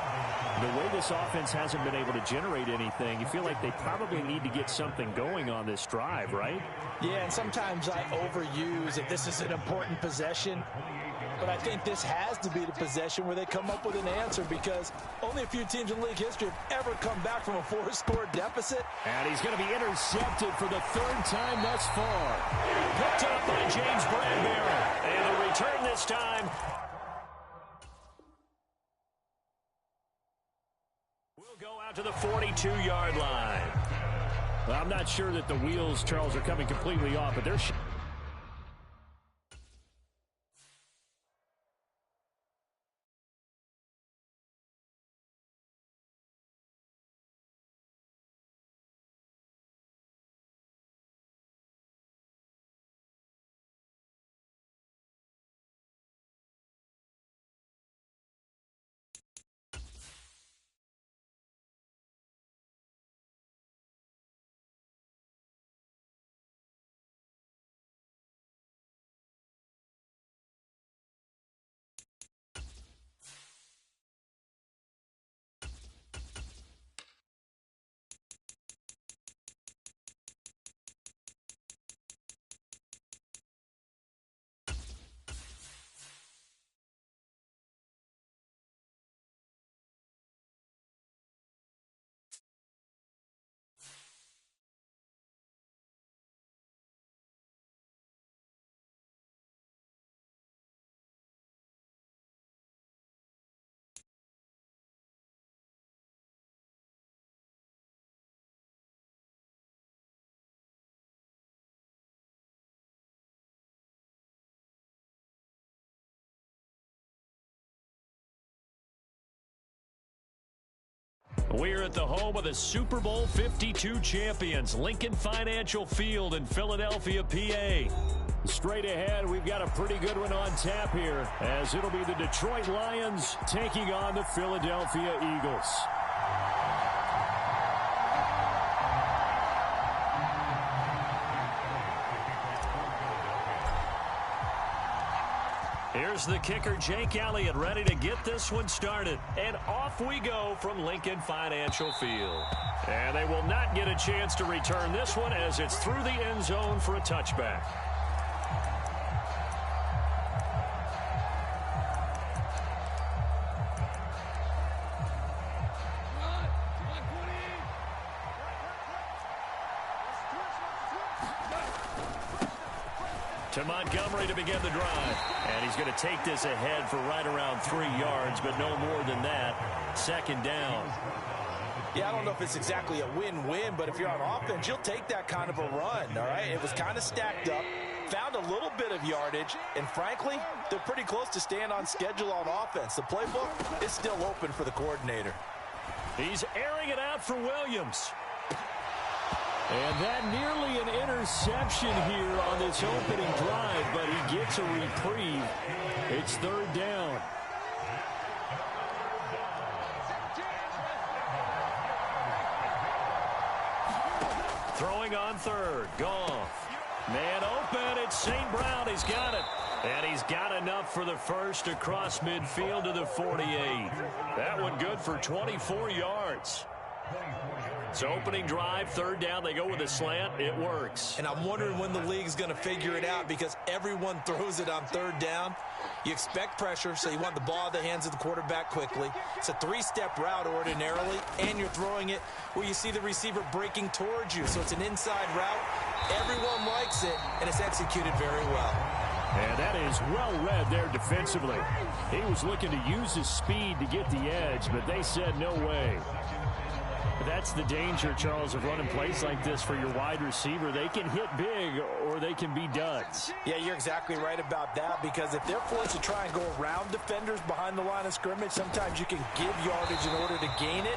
the way this offense hasn't been able to generate anything, you feel like they probably need to get something going on this drive, right? Yeah, and sometimes I overuse that this is an important possession. But I think this has to be the possession where they come up with an answer because only a few teams in league history have ever come back from a 4-score deficit. And he's going to be intercepted for the 3rd time thus far. Picked up by James Bradbury. And the return this time will go out to the 42-yard line. Well, I'm not sure that the wheels, Charles, are coming completely off, but they're... We're at the home of the Super Bowl 52 champions, Lincoln Financial Field in Philadelphia, PA. Straight ahead, we've got a pretty good one on tap here, as it'll be the Detroit Lions taking on the Philadelphia Eagles. Here's Here's the kicker, Jake Elliott, ready to get this one started. And off we go from Lincoln Financial Field. And they will not get a chance to return this one as it's through the end zone for a touchback. To Montgomery to begin the drive. And he's going to take this ahead for right around 3 yards, but no more than that. Second down. Yeah, I don't know if it's exactly a win-win, but if you're on offense, you'll take that kind of a run, all right? It was kind of stacked up, found a little bit of yardage, and frankly, they're pretty close to staying on schedule on offense. The playbook is still open for the coordinator. He's airing it out for Williams. And that nearly an interception here on this opening drive, but he gets a reprieve. It's third down. Throwing on third. Goff. Man open. It's St. Brown. He's got it. And he's got enough for the first across midfield to the 48. That one good for 24 yards. So opening drive, third down, they go with a slant. It works. And I'm wondering when the league's going to figure it out because everyone throws it on third down. You expect pressure, so you want the ball in the hands of the quarterback quickly. It's a three-step route ordinarily, and you're throwing it where you see the receiver breaking towards you. So it's an inside route. Everyone likes it, and it's executed very well. And that is well read there defensively. He was looking to use his speed to get the edge, but they said no way. That's the danger, Charles, of running plays like this for your wide receiver. They can hit big or they can be duds. Yeah, you're exactly right about that because if they're forced to try and go around defenders behind the line of scrimmage, sometimes you can give yardage in order to gain it.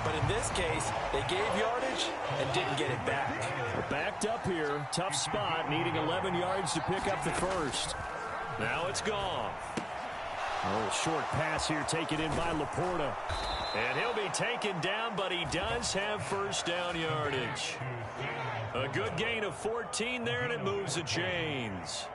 But in this case, they gave yardage and didn't get it back. Backed up here. Tough spot, needing 11 yards to pick up the first. Now it's gone. A little short pass here taken in by Laporta. And he'll be taken down, but he does have first down yardage. A good gain of 14 there, and it moves the chains.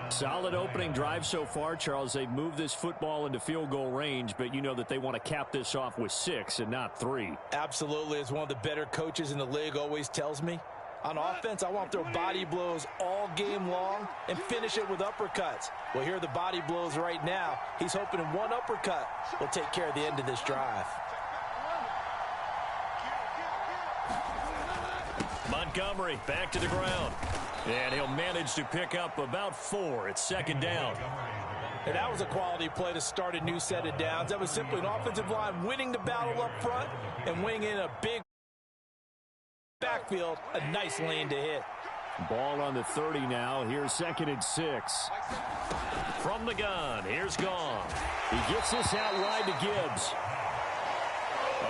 Solid opening drive so far, Charles. They've moved this football into field goal range, but you know that they want to cap this off with 6 and not 3. Absolutely. As one of the better coaches in the league always tells me, on offense, I want to throw body blows all game long and finish it with uppercuts. Well, here are the body blows right now. He's hoping in one uppercut will take care of the end of this drive. Montgomery back to the ground. And he'll manage to pick up about 4. It's second down. And that was a quality play to start a new set of downs. That was simply an offensive line winning the battle up front and winning in a big backfield, a nice lane to hit. Ball on the 30 now. Here's second and 6. From the gun, here's Goff. He gets this out wide to Gibbs.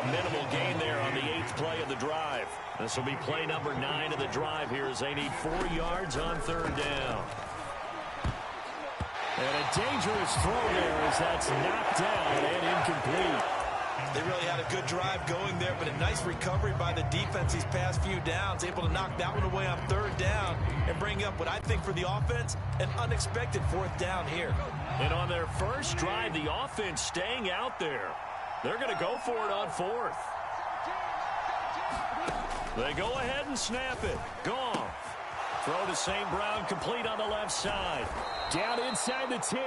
A minimal gain there on the 8th play of the drive. This will be play number 9 of the drive here as they need 4 yards on third down. And a dangerous throw there as that's knocked down and incomplete. They really had a good drive going there, but a nice recovery by the defense these past few downs, able to knock that one away on third down and bring up what I think for the offense, an unexpected 4th down here. And on their first drive, the offense staying out there. They're going to go for it on 4th. They go ahead and snap it. Goff. Throw to St. Brown, complete on the left side. Down inside the 10.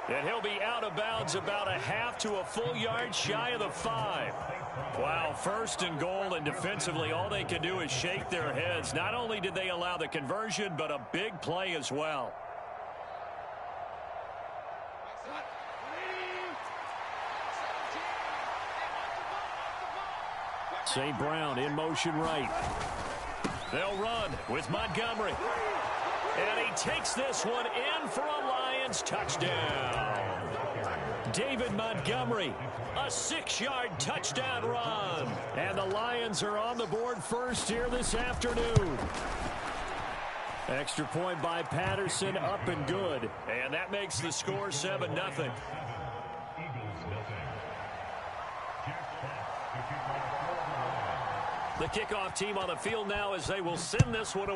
And he'll be out of bounds about a half to a full yard shy of the 5. Wow, first and goal, and defensively all they can do is shake their heads. Not only did they allow the conversion, but a big play as well. St. Brown in motion right. They'll run with Montgomery. And he takes this one in for a Lions touchdown. David Montgomery, a 6-yard touchdown run. And the Lions are on the board first here this afternoon. Extra point by Patterson, up and good. And that makes the score 7-0. The kickoff team on the field now as they will send this one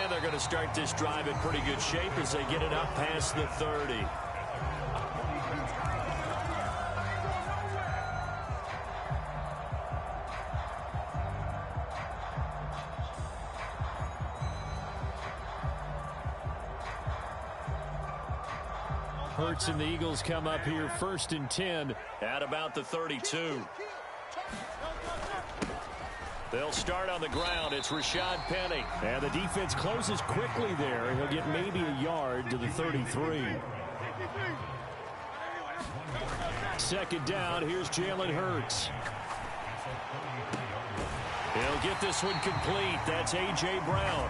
And they're going to start this drive in pretty good shape as they get it up past the 30. Hurts and the Eagles come up here 1st and 10 at about the 32. They'll start on the ground. It's Rashad Penny. And the defense closes quickly there. He'll get maybe a yard to the 33. 2nd down. Here's Jalen Hurts. He'll get this one complete. That's A.J. Brown.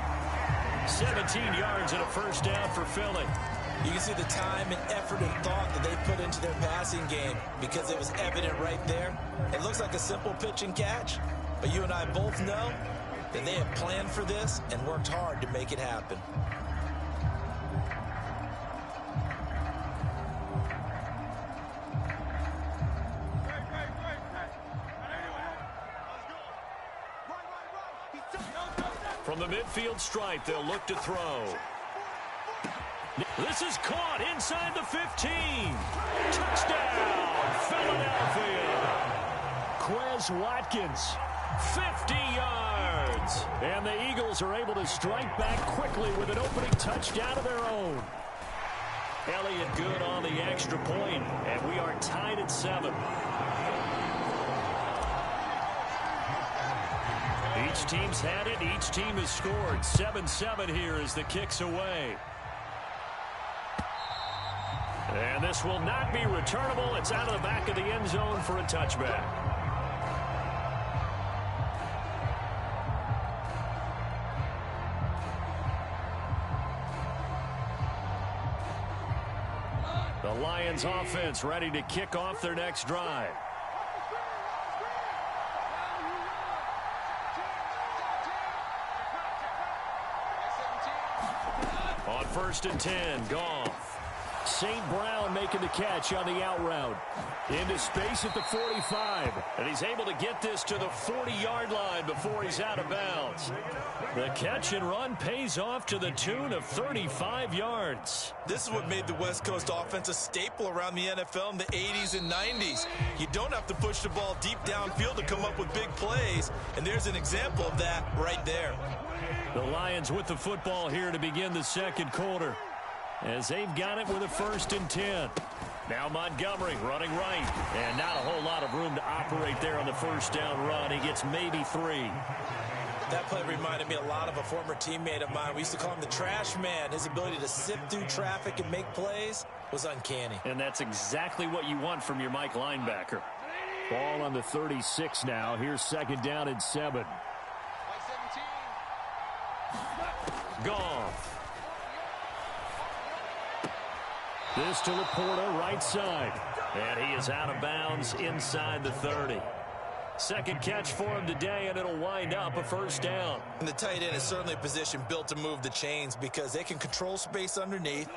17 yards and a 1st down for Philly. You can see the time and effort and thought that they put into their passing game because it was evident right there. It looks like a simple pitch and catch, but you and I both know that they have planned for this and worked hard to make it happen. From the midfield stripe, they'll look to throw. This is caught inside the 15. Touchdown, Philadelphia. Quez Watkins. 50 yards. And the Eagles are able to strike back quickly with an opening touchdown of their own. Elliott good on the extra point, and we are tied at 7. Each team's had it. Each team has scored. 7-7 here as the kick's away. And this will not be returnable. It's out of the back of the end zone for a touchback. The Lions offense ready to kick off their next drive. On 1st and 10, Goff. St. Brown making the catch on the out route. Into space at the 45. And he's able to get this to the 40-yard line before he's out of bounds. The catch and run pays off to the tune of 35 yards. This is what made the West Coast offense a staple around the NFL in the 80s and 90s. You don't have to push the ball deep downfield to come up with big plays, and there's an example of that right there. The Lions with the football here to begin the 2nd quarter, as they've got it with a 1st and 10. Now Montgomery running right, and not a whole lot of room to operate there on the 1st down run. He gets maybe 3. That play reminded me a lot of a former teammate of mine. We used to call him the trash man. His ability to sift through traffic and make plays was uncanny. And that's exactly what you want from your Mike linebacker. Ball on the 36 now. Here's 2nd down and 7. Goff. This to Laporta, right side. And he is out of bounds inside the 30. 2nd catch for him today, and it'll wind up a 1st down. And the tight end is certainly a position built to move the chains because they can control space underneath.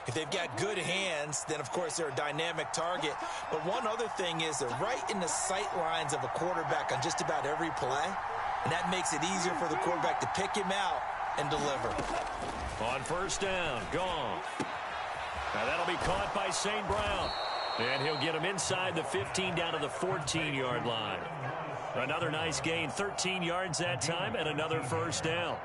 If they've got good hands, then, of course, they're a dynamic target. But one other thing is they're right in the sight lines of a quarterback on just about every play, and that makes it easier for the quarterback to pick him out and deliver. On 1st down, Goff. Now that'll be caught by St. Brown. And he'll get him inside the 15 down to the 14-yard line. Another nice gain, 13 yards that time, and another 1st down.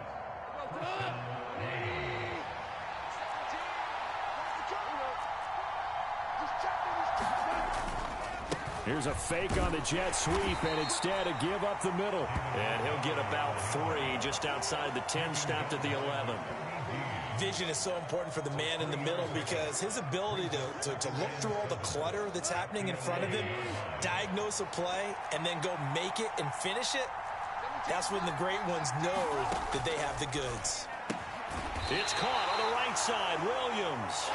Here's a fake on the jet sweep, and instead a give up the middle. And he'll get about 3 just outside the 10, stopped at the 11. Vision is so important for the man in the middle because his ability to look through all the clutter that's happening in front of him, diagnose a play, and then go make it and finish it, that's when the great ones know that they have the goods. It's caught on the right side, Williams.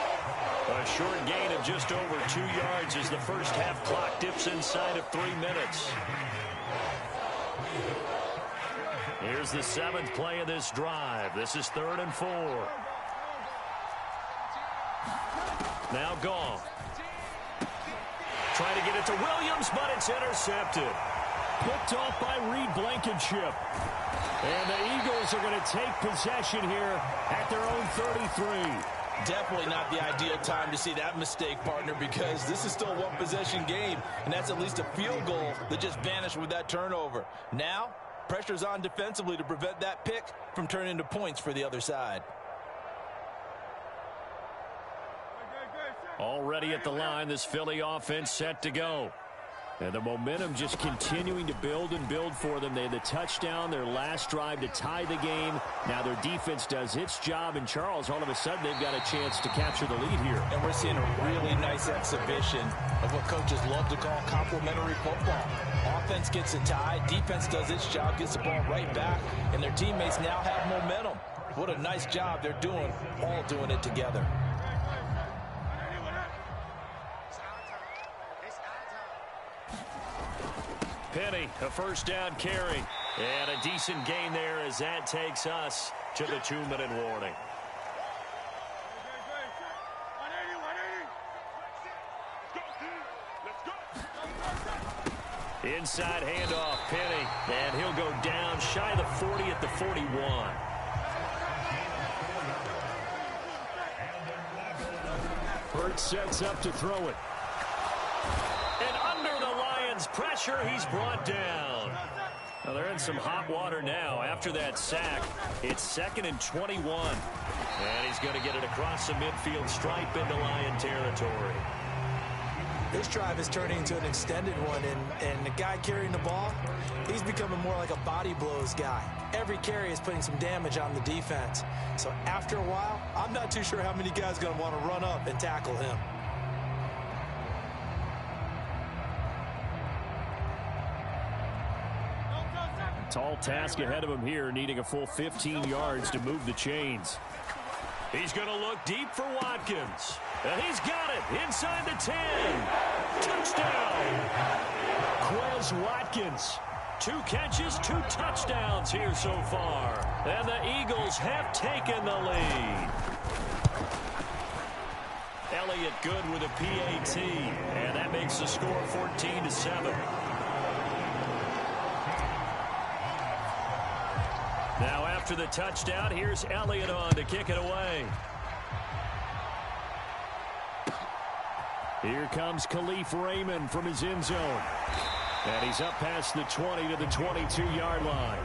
A short gain of just over 2 yards as the first half clock dips inside of 3 minutes. Here's the 7th play of this drive. This is 3rd and 4. Now Goff. Trying to get it to Williams, but it's intercepted. Picked off by Reed Blankenship. And the Eagles are going to take possession here at their own 33. Definitely not the ideal time to see that mistake, partner, because this is still a one-possession game, and that's at least a field goal that just vanished with that turnover. Now, pressure's on defensively to prevent that pick from turning into points for the other side. Already at the line, this Philly offense set to go. And the momentum just continuing to build and build for them. They had the touchdown, their last drive to tie the game. Now their defense does its job, and Charles, all of a sudden, they've got a chance to capture the lead here. And we're seeing a really nice exhibition of what coaches love to call complementary football. Offense gets a tie, defense does its job, gets the ball right back, and their teammates now have momentum. What a nice job they're doing, all doing it together. Penny, a first down carry. And a decent gain there as that takes us to the 2-minute warning. Inside handoff, Penny. And he'll go down shy of the 40 at the 41. Burt sets up to throw it. And under the Lions' pressure, he's brought down. Well, they're in some hot water now. After that sack, it's 2nd and 21. And he's going to get it across the midfield stripe into Lion territory. This drive is turning into an extended one, and the guy carrying the ball, he's becoming more like a body blows guy. Every carry is putting some damage on the defense. So after a while, I'm not too sure how many guys are going to want to run up and tackle him. Tall task ahead of him here, needing a full 15 yards to move the chains. He's going to look deep for Watkins. And he's got it inside the 10. Touchdown. Quez Watkins. 2 catches, 2 touchdowns here so far. And the Eagles have taken the lead. Elliott good with a PAT. And that makes the score 14-7. Now after the touchdown, here's Elliott on to kick it away. Here comes Khalif Raymond from his end zone. And he's up past the 20 to the 22-yard line.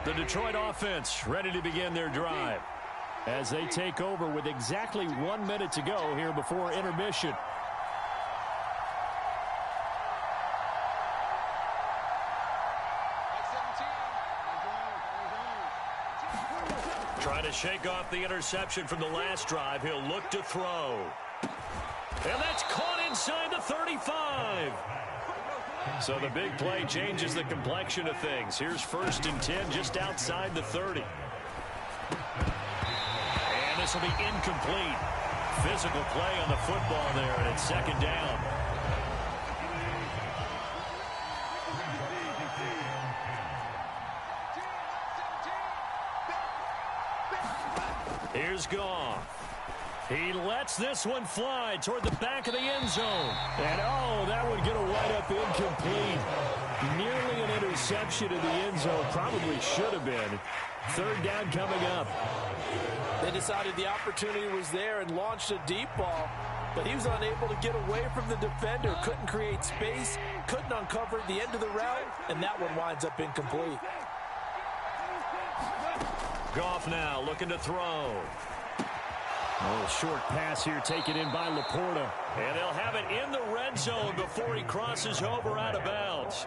The Detroit offense ready to begin their drive as they take over with exactly 1 minute to go here before intermission. Trying to shake off the interception from the last drive. He'll look to throw. And that's caught inside the 35. So the big play changes the complexion of things. Here's 1st and 10 just outside the 30. And this will be incomplete. Physical play on the football there, and it's 2nd down. Here's Goff. He lets this one fly toward the back of the end zone. And, oh, that would get a wide-up incomplete. Nearly an interception in the end zone. Probably should have been. 3rd down coming up. They decided the opportunity was there and launched a deep ball, but he was unable to get away from the defender. Couldn't create space, couldn't uncover the end of the route, and that one winds up incomplete. Goff now looking to throw. A little short pass here taken in by Laporta. And they'll have it in the red zone before he crosses over out of bounds.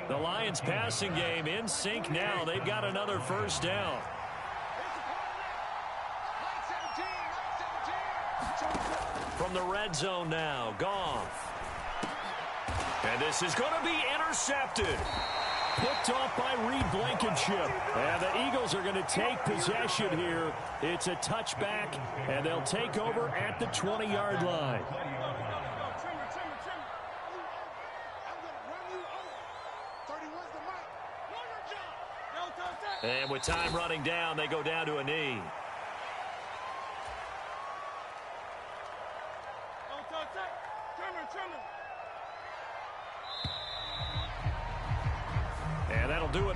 The Lions passing game in sync now. They've got another 1st down. From the red zone now, Goff. And this is going to be intercepted. Picked off by Reed Blankenship. And the Eagles are going to take possession here. It's a touchback, and they'll take over at the 20-yard line. And with time running down, they go down to a knee.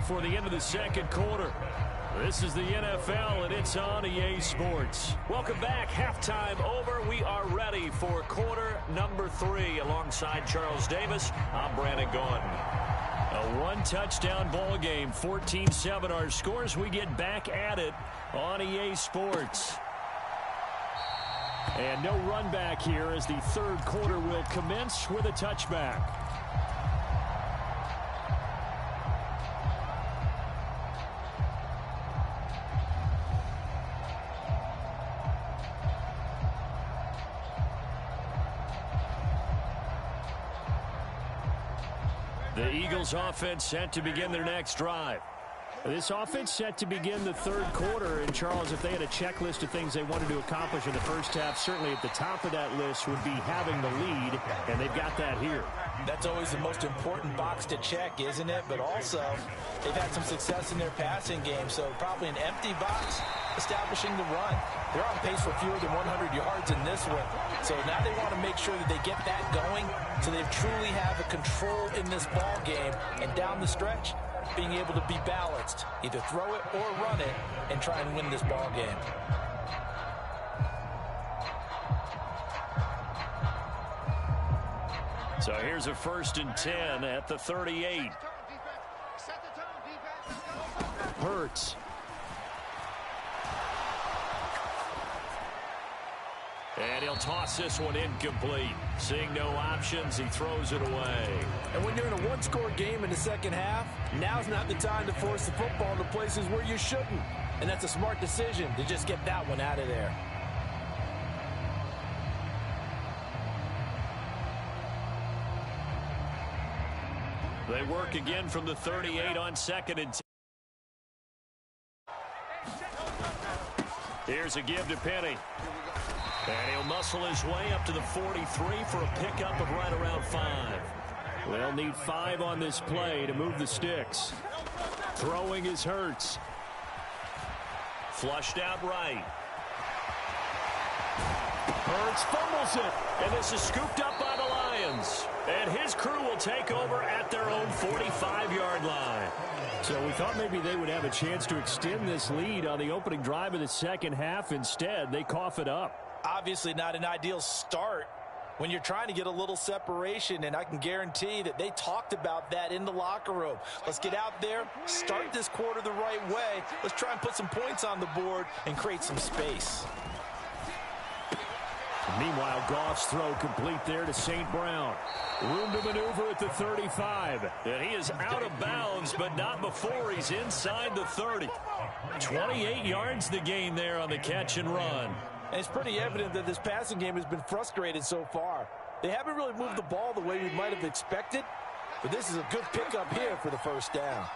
for the end of the second quarter. This is the NFL, and it's on EA Sports. Welcome back. Halftime over. We are ready for quarter number 3. Alongside Charles Davis, I'm Brandon Gaudin. A one-touchdown ball game, 14-7 our scores. We get back at it on EA Sports. And no run back here as the third quarter will commence with a touchback. The Eagles offense set to begin their next drive. This offense set to begin the third quarter. And, Charles, if they had a checklist of things they wanted to accomplish in the first half, certainly at the top of that list would be having the lead, and they've got that here. That's always the most important box to check, isn't it? But also, they've had some success in their passing game, so probably an empty box establishing the run. They're on pace for fewer than 100 yards in this one. So now they want to make sure that they get that going so they truly have a control in this ball game. And down the stretch, being able to be balanced, either throw it or run it, and try and win this ball game. So here's a 1st and 10 at the 38. Hurts. And he'll toss this one incomplete. Seeing no options, he throws it away. And when you're in a one-score game in the second half, now's not the time to force the football into places where you shouldn't. And that's a smart decision to just get that one out of there. They work again from the 38 on 2nd and 10. Here's a give to Penny. And he'll muscle his way up to the 43 for a pickup of right around 5. They'll need 5 on this play to move the sticks. Throwing is Hurts. Flushed out right. Hurts fumbles it. And this is scooped up by the Lions. And his crew will take over at their own 45-yard line. So we thought maybe they would have a chance to extend this lead on the opening drive of the second half. Instead, they cough it up. Obviously not an ideal start when you're trying to get a little separation, and I can guarantee that they talked about that in the locker room. Let's get out there, start this quarter the right way. Let's try and put some points on the board and create some space. Meanwhile, Goff's throw complete there to St. Brown. Room to maneuver at the 35. And he is out of bounds, but not before he's inside the 30. 28 yards the gain there on the catch and run. And it's pretty evident that this passing game has been frustrated so far. They haven't really moved the ball the way we might have expected, but this is a good pickup here for the first down.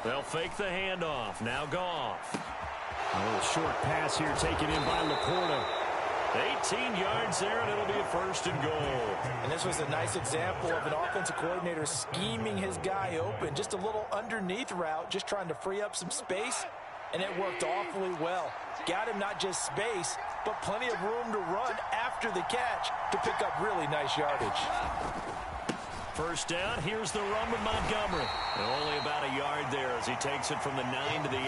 They'll fake the handoff. Now Goff. A little short pass here taken in by Laporta. 18 yards there, and it'll be a 1st and goal. And this was a nice example of an offensive coordinator scheming his guy open. Just a little underneath route, just trying to free up some space, and it worked awfully well. Got him not just space, but plenty of room to run after the catch to pick up really nice yardage. First down, here's the run with Montgomery. And only about a yard there as he takes it from the 9 to the 8.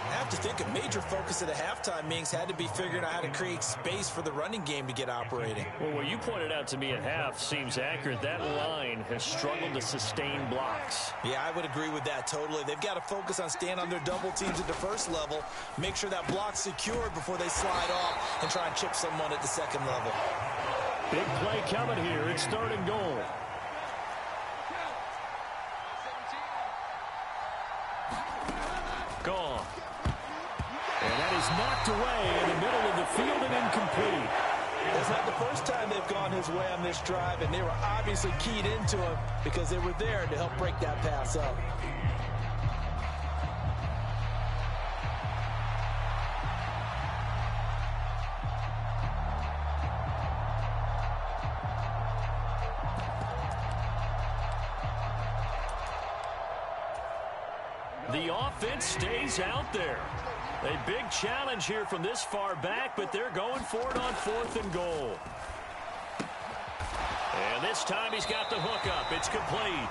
I have to think a major focus at the halftime meetings had to be figuring out how to create space for the running game to get operating. Well, what you pointed out to me at half seems accurate. That line has struggled to sustain blocks. Yeah, I would agree with that totally. They've got to focus on staying on their double teams at the first level, make sure that block's secured before they slide off and try and chip someone at the second level. Big play coming here. It's 3rd and goal. Gone. And that is knocked away in the middle of the field and incomplete. It's not the first time they've gone his way on this drive, and they were obviously keyed into him because they were there to help break that pass up. The offense stays out there. A big challenge here from this far back, but they're going for it on 4th and goal. And this time he's got the hookup. It's complete.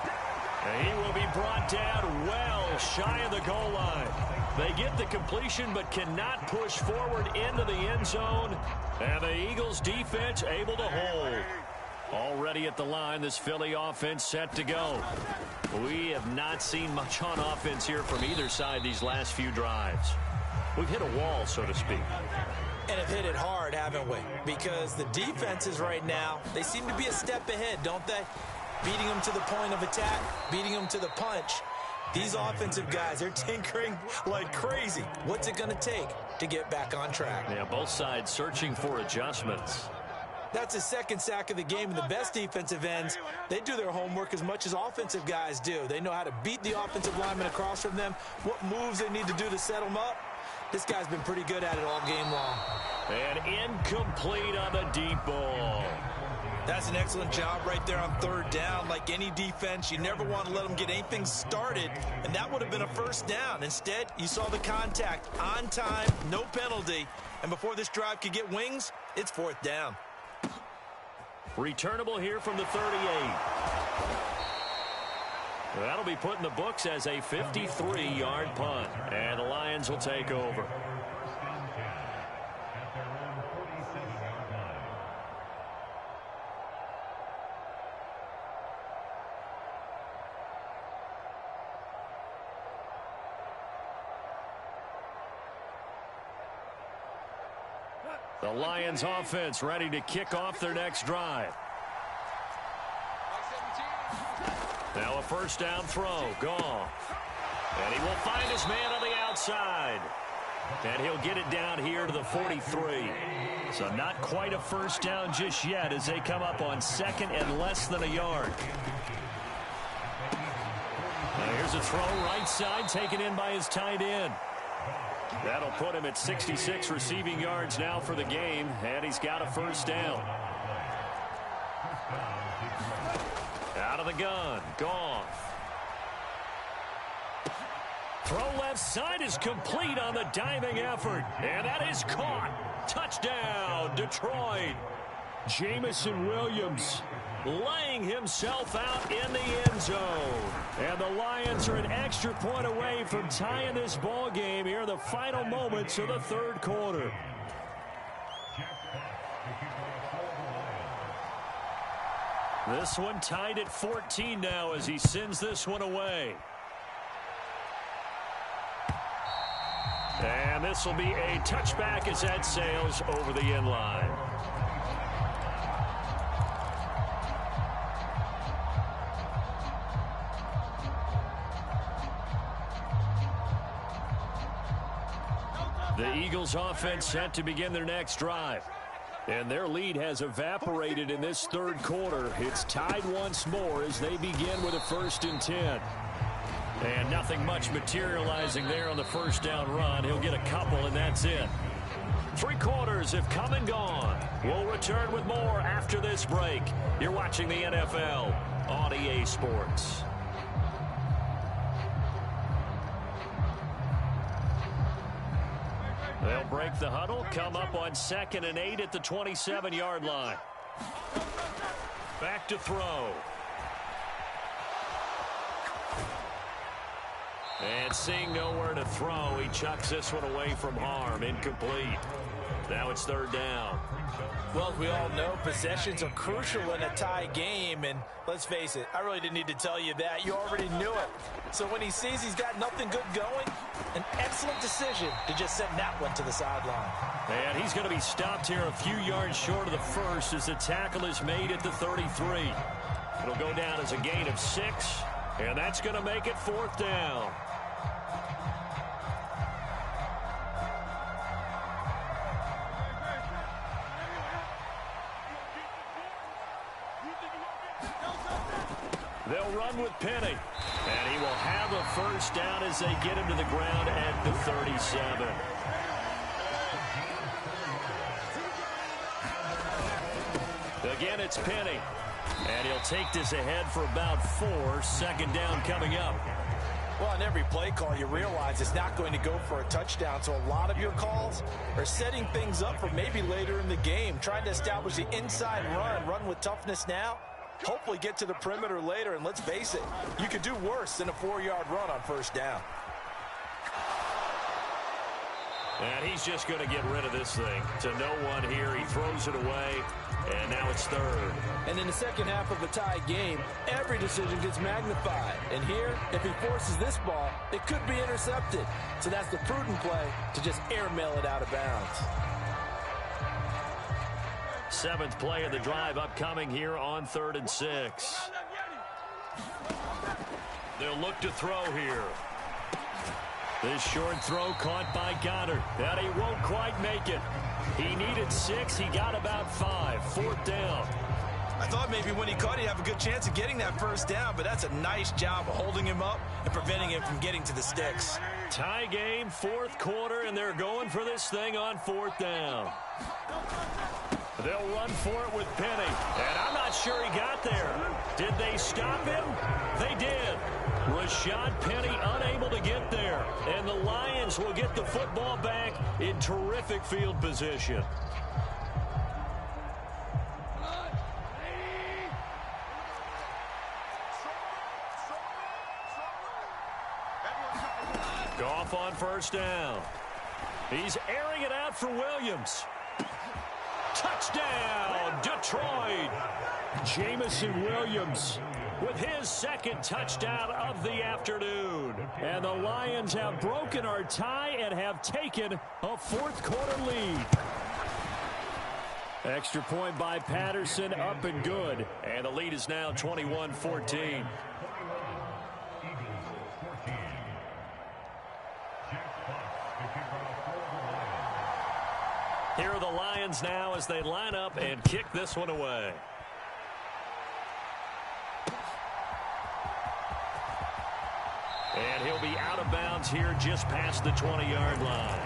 And he will be brought down well shy of the goal line. They get the completion but cannot push forward into the end zone. And the Eagles defense able to hold. Already at the line, this Philly offense set to go. We have not seen much on offense here from either side these last few drives. We've hit a wall, so to speak. And have hit it hard, haven't we? Because the defenses right now, they seem to be a step ahead, don't they? Beating them to the point of attack, beating them to the punch. These offensive guys, they're tinkering like crazy. What's it going to take to get back on track? Yeah, both sides searching for adjustments. That's his second sack of the game, and the best defensive ends, they do their homework as much as offensive guys do. They know how to beat the offensive lineman across from them, what moves they need to do to set them up. This guy's been pretty good at it all game long. And incomplete on the deep ball. That's an excellent job right there on third down. Like any defense, you never want to let them get anything started, and that would have been a first down. Instead, you saw the contact on time, no penalty, and before this drive could get wings, it's fourth down. Returnable here from the 38. That'll be put in the books as a 53-yard punt. And the Lions will take over. The Lions offense ready to kick off their next drive. Now a first down throw. Goff. And he will find his man on the outside. And he'll get it down here to the 43. So not quite a first down just yet as they come up on second and less than a yard. Now here's a throw right side taken in by his tight end. That'll put him at 66 receiving yards now for the game, and he's got a first down. Out of the gun, Goff. Throw left side is complete on the diving effort, and that is caught. Touchdown, Detroit. Jamison Williams laying himself out in the end zone. And the Lions are an extra point away from tying this ball game here in the final moments of the third quarter. This one tied at 14 now as he sends this one away. And this will be a touchback as that sails over the end line. The Eagles offense set to begin their next drive. And their lead has evaporated in this third quarter. It's tied once more as they begin with a 1st and 10. And nothing much materializing there on the first down run. He'll get a couple, and that's it. 3 quarters have come and gone. We'll return with more after this break. You're watching the NFL on EA Sports. They'll break the huddle, come up on 2nd and 8 at the 27-yard line. Back to throw. And seeing nowhere to throw, he chucks this one away from harm. Incomplete. Now it's 3rd down. Well, we all know possessions are crucial in a tie game, and let's face it, I really didn't need to tell you that. You already knew it. So when he sees he's got nothing good going, an excellent decision to just send that one to the sideline. And he's going to be stopped here a few yards short of the first as the tackle is made at the 33. It'll go down as a gain of 6, and that's going to make it 4th down. They'll run with Penny. And he will have a first down as they get him to the ground at the 37. Again, it's Penny. And he'll take this ahead for about 4. 2nd down coming up. Well, on every play call, you realize it's not going to go for a touchdown. So a lot of your calls are setting things up for maybe later in the game, trying to establish the inside run with toughness now. hopefully get to the perimeter later, and let's face it, you could do worse than a 4-yard run on first down. And he's just going to get rid of this thing to no one here. He throws it away, and now it's third. And in the second half of a tie game, every decision gets magnified. And here, if he forces this ball, it could be intercepted. So that's the prudent play to just airmail it out of bounds. 7th play of the drive upcoming here on 3rd and 6. They'll look to throw here. This short throw caught by Goddard. And he won't quite make it. He needed 6. He got about 5. 4th down. I thought maybe when he caught, he'd have a good chance of getting that first down, but that's a nice job of holding him up and preventing him from getting to the sticks. Tie game, 4th quarter, and they're going for this thing on 4th down. They'll run for it with Penny, and I'm not sure he got there. Did they stop him? They did. Rashad Penny unable to get there, and the Lions will get the football back in terrific field position. Goff on first down. He's airing it out for Williams. Touchdown, Detroit. Jamison Williams with his 2nd touchdown of the afternoon. And the Lions have broken our tie and have taken a 4th quarter lead. Extra point by Patterson, up and good. And the lead is now 21-14. Here are the Lions now as they line up and kick this one away. And he'll be out of bounds here just past the 20-yard line.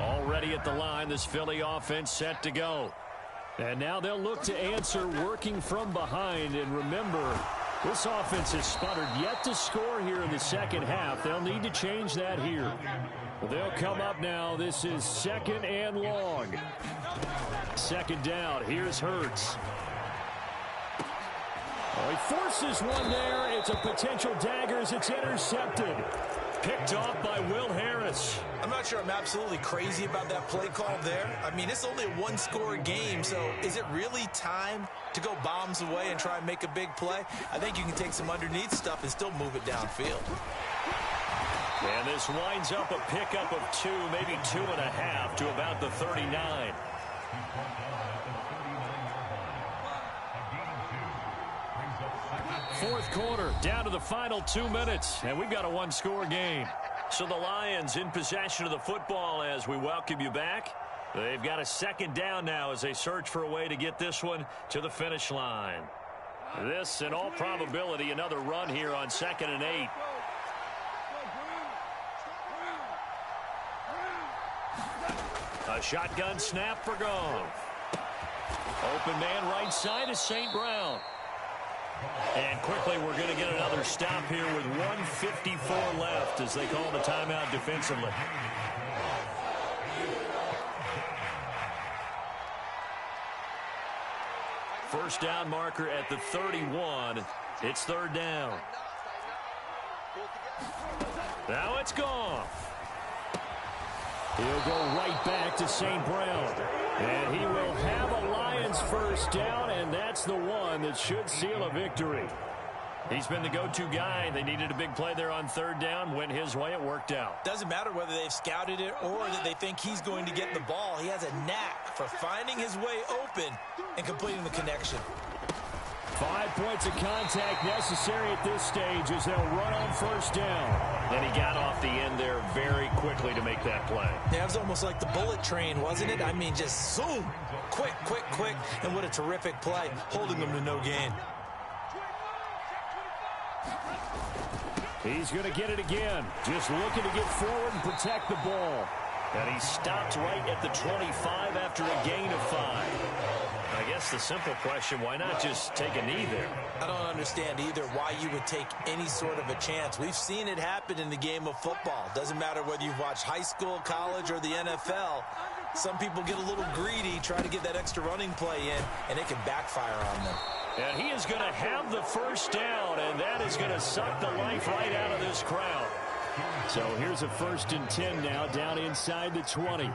Already at the line, this Philly offense set to go. And now they'll look to answer working from behind. And remember, this offense has sputtered yet to score here in the second half. They'll need to change that here. They'll come up now. This is 2nd and long. 2nd down. Here's Hurts. Oh, he forces one there. It's a potential dagger as it's intercepted. Picked off by Will Harris. I'm not sure I'm absolutely crazy about that play call there. I mean, it's only a 1-score game, so is it really time to go bombs away and try and make a big play? I think you can take some underneath stuff and still move it downfield. And this winds up a pickup of 2, maybe 2.5 to about the 39. Fourth quarter, down to the final 2 minutes, and we've got a 1-score game. So the Lions in possession of the football as we welcome you back. They've got a 2nd down now as they search for a way to get this one to the finish line. This, in all probability, another run here on 2nd and 8. A shotgun snap for Goff. Open man right side is St. Brown. And quickly we're going to get another stop here with 1:54 left as they call the timeout defensively. First down marker at the 31. It's 3rd down. Now it's Goff. He'll go right back to St. Brown. And he will have a Lions first down, and that's the one that should seal a victory. He's been the go-to guy. They needed a big play there on 3rd down. Went his way. It worked out. Doesn't matter whether they've scouted it or that they think he's going to get the ball. He has a knack for finding his way open and completing the connection. 5 points of contact necessary at this stage as they'll run on first down. And he got off the end there very quickly to make that play. Yeah, it was almost like the bullet train, wasn't it? I mean, just zoom. Quick, quick, quick. And what a terrific play, holding them to no gain. He's going to get it again. Just looking to get forward and protect the ball. And he stopped right at the 25 after a gain of 5. I guess the simple question, why not just take a knee there? I don't understand either why you would take any sort of a chance. We've seen it happen in the game of football. Doesn't matter whether you've watched high school, college, or the NFL. Some people get a little greedy, try to get that extra running play in, and it can backfire on them. And he is going to have the first down, and that is going to suck the life right out of this crowd. So here's a 1st and 10 now, down inside the 20.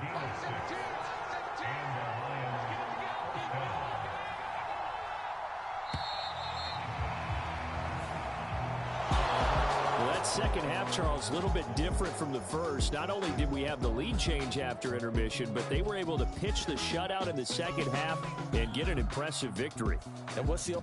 Second half, Charles, a little bit different from the first. Not only did we have the lead change after intermission, but they were able to pitch the shutout in the second half and get an impressive victory. And what's the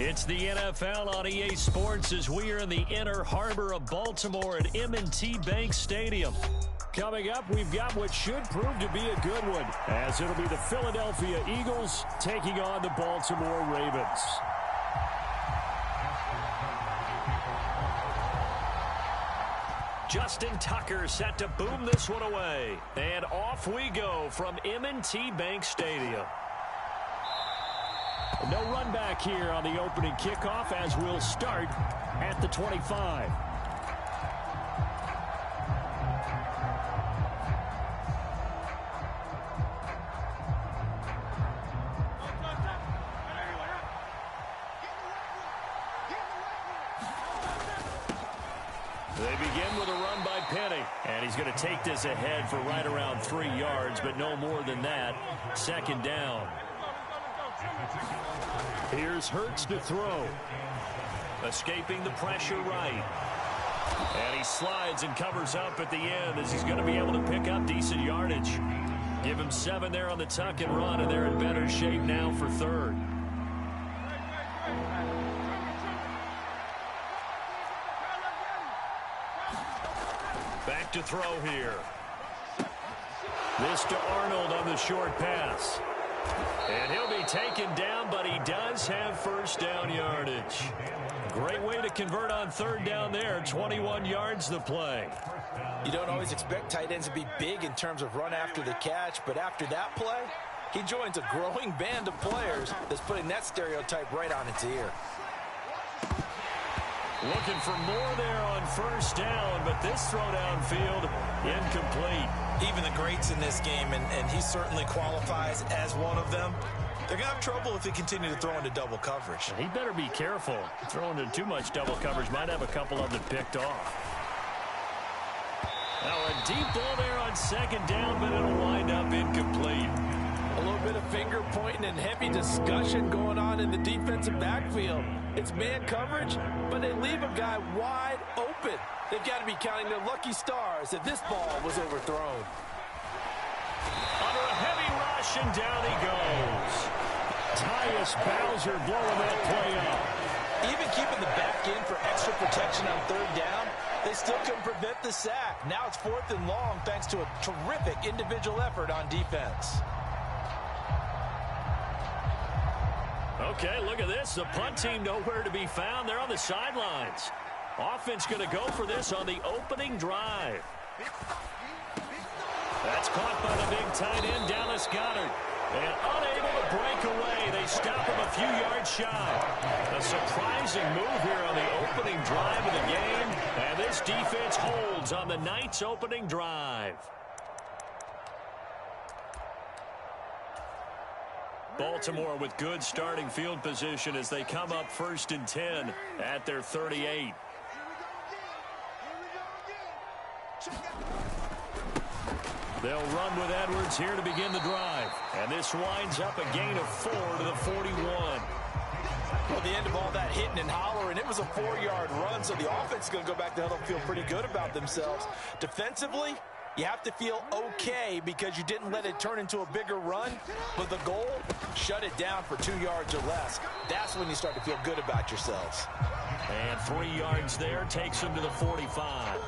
It's the NFL on EA Sports as we are in the inner harbor of Baltimore at M&T Bank Stadium. Coming up, we've got what should prove to be a good one, as it'll be the Philadelphia Eagles taking on the Baltimore Ravens. Justin Tucker set to boom this one away. And off we go from M&T Bank Stadium. No run back here on the opening kickoff as we'll start at the 25. They begin with a run by Penny. And he's going to take this ahead for right around 3 yards, but no more than that. Second down. Here's Hurts to throw. Escaping the pressure right. And he slides and covers up at the end as he's going to be able to pick up decent yardage. Give him 7 there on the tuck and run, and they're in better shape now for third. Back to throw here. This to Arnold on the short pass. And he'll be taken down, but he does have first down yardage. Great way to convert on third down there. 21 yards the play. You don't always expect tight ends to be big in terms of run after the catch, but after that play, he joins a growing band of players that's putting that stereotype right on its ear. Looking for more there on first down, but this throw downfield incomplete. Even the greats in this game, and he certainly qualifies as one of them, they're going to have trouble if they continue to throw into double coverage. He better be careful. Throwing into too much double coverage might have a couple of them picked off. Now a deep ball there on second down, but it'll wind up incomplete. A little bit of finger pointing and heavy discussion going on in the defensive backfield. It's man coverage, but they leave a guy wide open. They've got to be counting their lucky stars that this ball was overthrown. Under a heavy rush, and down he goes. Tyus Bowser blowing that play up. Even keeping the back in for extra protection on third down, they still couldn't prevent the sack. Now it's 4th and long thanks to a terrific individual effort on defense. Okay, look at this. The punt team nowhere to be found. They're on the sidelines. Offense going to go for this on the opening drive. That's caught by the big tight end, Dallas Goedert. And unable to break away. They stop him a few yards shy. A surprising move here on the opening drive of the game. And this defense holds on the night's opening drive. Baltimore with good starting field position as they come up 1st and 10 at their 38. They'll run with Edwards here to begin the drive. And this winds up a gain of 4 to the 41. Well, the end of all that hitting and hollering, it was a 4-yard run, so the offense is going to go back to huddle and feel pretty good about themselves. Defensively, you have to feel okay because you didn't let it turn into a bigger run. But the goal, shut it down for 2 yards or less. That's when you start to feel good about yourselves. And 3 yards there takes them to the 45.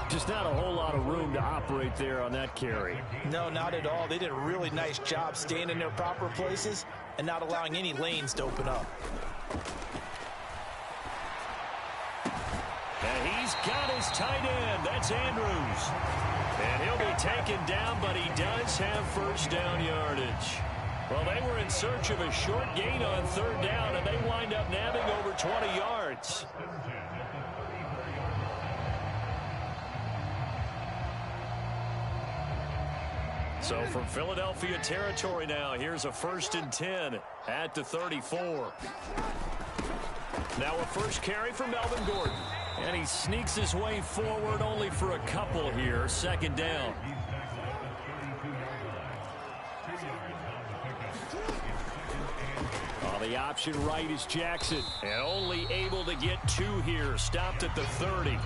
Just not a whole lot of room to operate there on that carry. No, not at all. They did a really nice job staying in their proper places and not allowing any lanes to open up. And he's got his tight end. That's Andrews. And he'll be taken down, but he does have first down yardage. Well, they were in search of a short gain on third down, and they wind up nabbing over 20 yards. So from Philadelphia territory now, here's a 1st and 10 at the 34. Now a first carry for Melvin Gordon. And he sneaks his way forward only for a couple here. 2nd down. On the option right is Jackson. And only able to get 2 here. Stopped at the 30.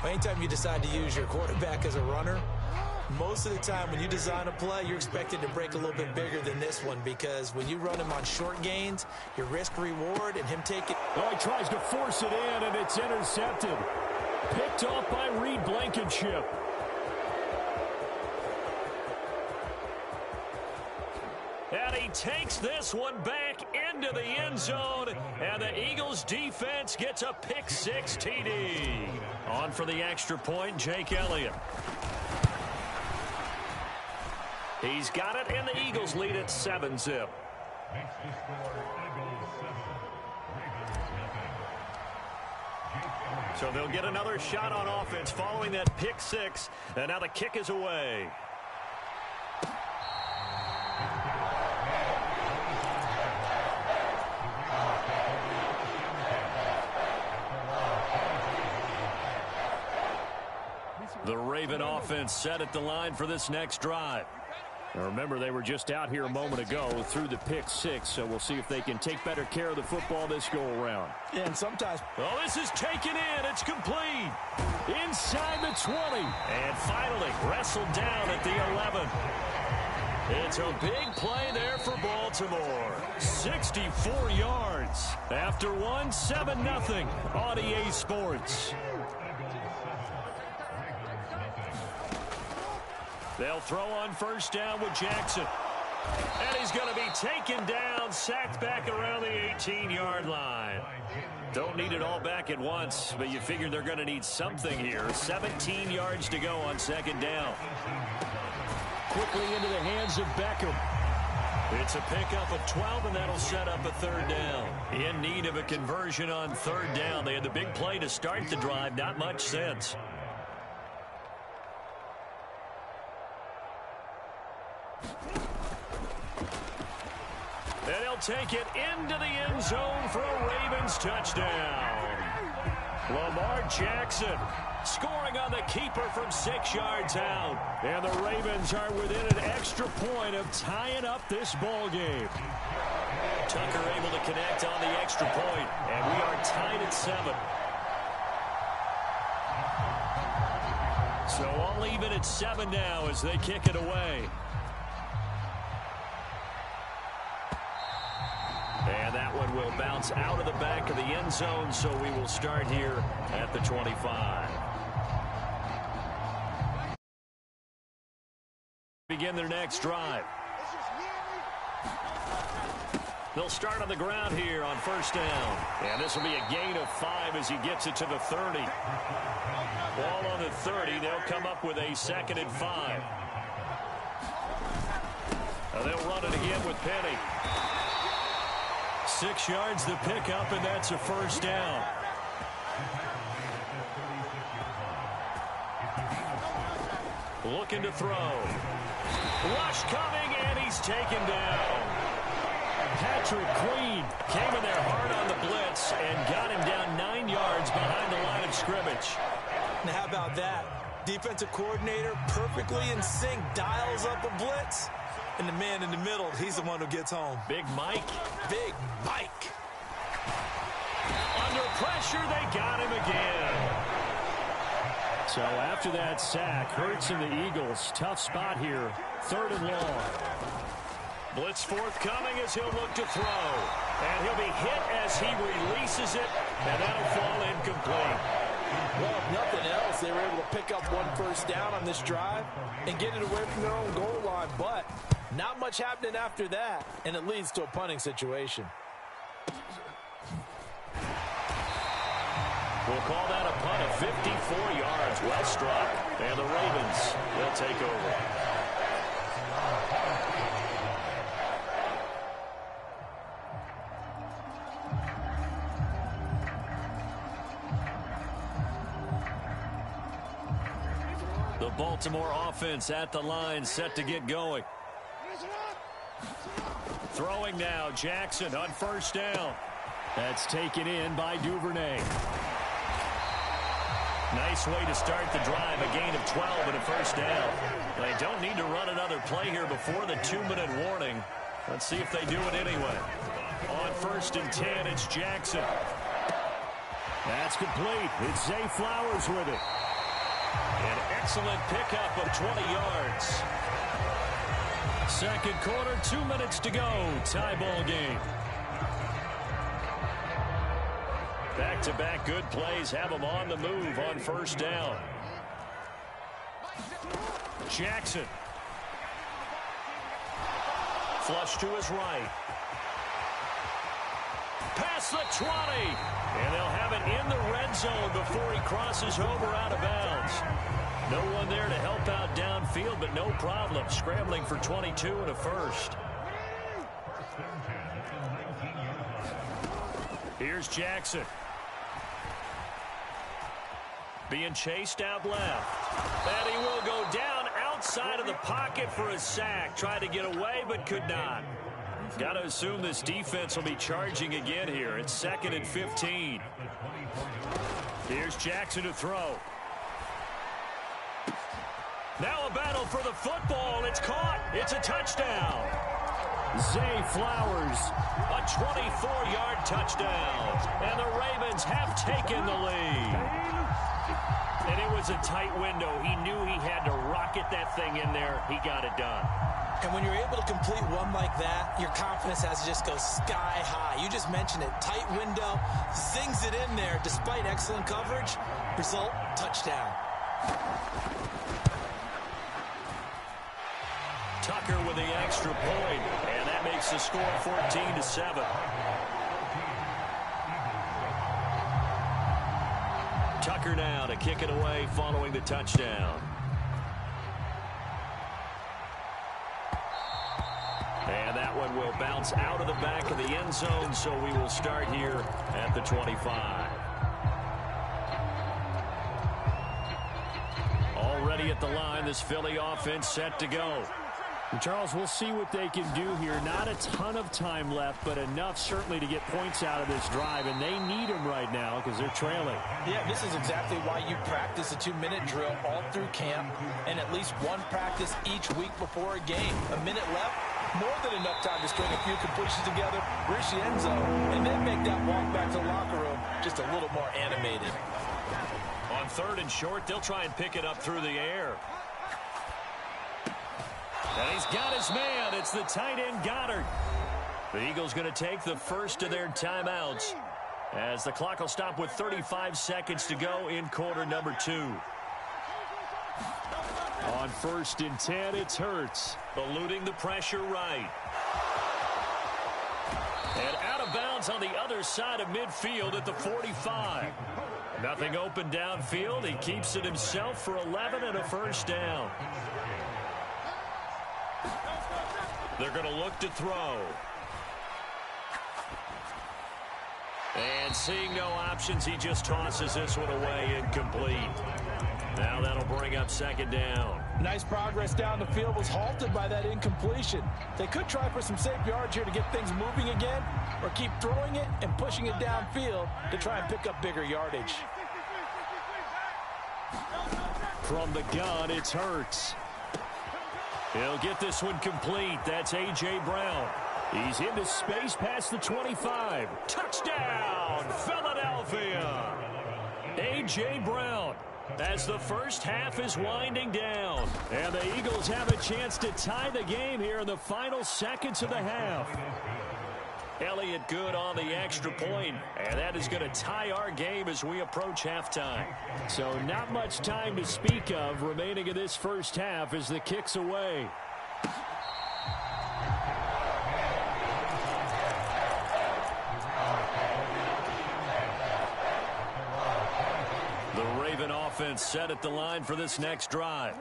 Anytime you decide to use your quarterback as a runner, Most of the time when you design a play, you're expected to break a little bit bigger than this one because when you run him on short gains, your risk-reward and him taking... Oh, he tries to force it in, and it's intercepted. Picked off by Reed Blankenship. And he takes this one back into the end zone, and the Eagles defense gets a pick-6 TD. On for the extra point, Jake Elliott. He's got it, and the Eagles lead at 7-zip. So they'll get another shot on offense following that pick-6, and now the kick is away. The Raven offense set at the line for this next drive. Now remember, they were just out here a moment ago through the pick-6, so we'll see if they can take better care of the football this go-around. Yeah, and sometimes... Oh, this is taken in. It's complete. Inside the 20. And finally wrestled down at the 11. It's a big play there for Baltimore. 64 yards. After one, 7-0 on EA Sports. They'll throw on first down with Jackson. And he's going to be taken down, sacked back around the 18-yard line. Don't need it all back at once, but you figure they're going to need something here. 17 yards to go on second down. Quickly into the hands of Beckham. It's a pickup of 12, and that'll set up a third down. In need of a conversion on third down. They had the big play to start the drive. Not much sense. And he'll take it into the end zone for a Ravens touchdown. Lamar Jackson scoring on the keeper from 6 yards out. And the Ravens are within an extra point of tying up this ball game. Tucker able to connect on the extra point, and we are tied at 7. So all even at 7 now as they kick it away. And that one will bounce out of the back of the end zone, so we will start here at the 25. Begin their next drive. They'll start on the ground here on first down. And this will be a gain of 5 as he gets it to the 30. Ball on the 30. They'll come up with a 2nd and 5. Now they'll run it again with Penny. 6 yards the pickup, and that's a first down. Looking to throw. Rush coming, and he's taken down. Patrick Queen came in there hard on the blitz and got him down 9 yards behind the line of scrimmage. Now how about that? Defensive coordinator perfectly in sync, dials up a blitz. And the man in the middle, he's the one who gets home. Big Mike. Big Mike. Under pressure, they got him again. So after that sack, Hurts and the Eagles, tough spot here. 3rd and long. Blitz forthcoming as he'll look to throw. And he'll be hit as he releases it, and that'll fall incomplete. Well, if nothing else, they were able to pick up 1 first down on this drive and get it away from their own goal line. But not much happening after that, and it leads to a punting situation. We'll call that a punt of 54 yards. Well struck. And the Ravens will take over. The Baltimore offense at the line, set to get going. Throwing now, Jackson on first down. That's taken in by Duvernay. Nice way to start the drive, a gain of 12 and a first down. They don't need to run another play here before the 2-minute warning. Let's see if they do it anyway. On 1st and 10, it's Jackson. That's complete. It's Zay Flowers with it. An excellent pickup of 20 yards. Second quarter, 2 minutes to go. Tie ball game. Back-to-back good plays have them on the move on first down. Jackson. Flush to his right. Past the 20. And they'll have it in the red zone before he crosses over out of bounds. No one there to help out downfield, but no problem. Scrambling for 22 and a first. Here's Jackson. Being chased out left. And he will go down outside of the pocket for a sack. Tried to get away, but could not. Got to assume this defense will be charging again here. It's 2nd and 15. Here's Jackson to throw. Now a battle for the football. It's caught. It's a touchdown. Zay Flowers, a 24-yard touchdown. And the Ravens have taken the lead. And it was a tight window. He knew he had to rocket that thing in there. He got it done. And when you're able to complete one like that, your confidence has to just go sky high. You just mentioned it. Tight window, zings it in there despite excellent coverage. Result, touchdown. Tucker with the extra point, and that makes the score 14-7. Tucker now to kick it away following the touchdown. And that one will bounce out of the back of the end zone, so we will start here at the 25. Already at the line, this Philly offense set to go. And Charles, we'll see what they can do here. Not a ton of time left, but enough certainly to get points out of this drive, and they need them right now because they're trailing. Yeah, this is exactly why you practice a 2-minute drill all through camp and at least one practice each week before a game. A minute left, more than enough time to string a few completions together, reach the end zone, and then make that walk back to the locker room just a little more animated. On 3rd and short, they'll try and pick it up through the air. And he's got his man. It's the tight end Goddard. The Eagles going to take the first of their timeouts as the clock will stop with 35 seconds to go in quarter number 2. On 1st and 10, it's Hurts. Eluding the pressure right. And out of bounds on the other side of midfield at the 45. Nothing open downfield. He keeps it himself for 11 and a first down. They're going to look to throw. And seeing no options, he just tosses this one away incomplete. Now that'll bring up 2nd down. Nice progress down the field was halted by that incompletion. They could try for some safe yards here to get things moving again, or keep throwing it and pushing it downfield to try and pick up bigger yardage. From the gun, it's Hurts. He'll get this one complete. That's A.J. Brown. He's into space past the 25. Touchdown, Philadelphia. A.J. Brown as the first half is winding down. And the Eagles have a chance to tie the game here in the final seconds of the half. Elliott good on the extra point, and that is going to tie our game as we approach halftime. So not much time to speak of remaining in this first half as the kick's away. The Raven offense set at the line for this next drive.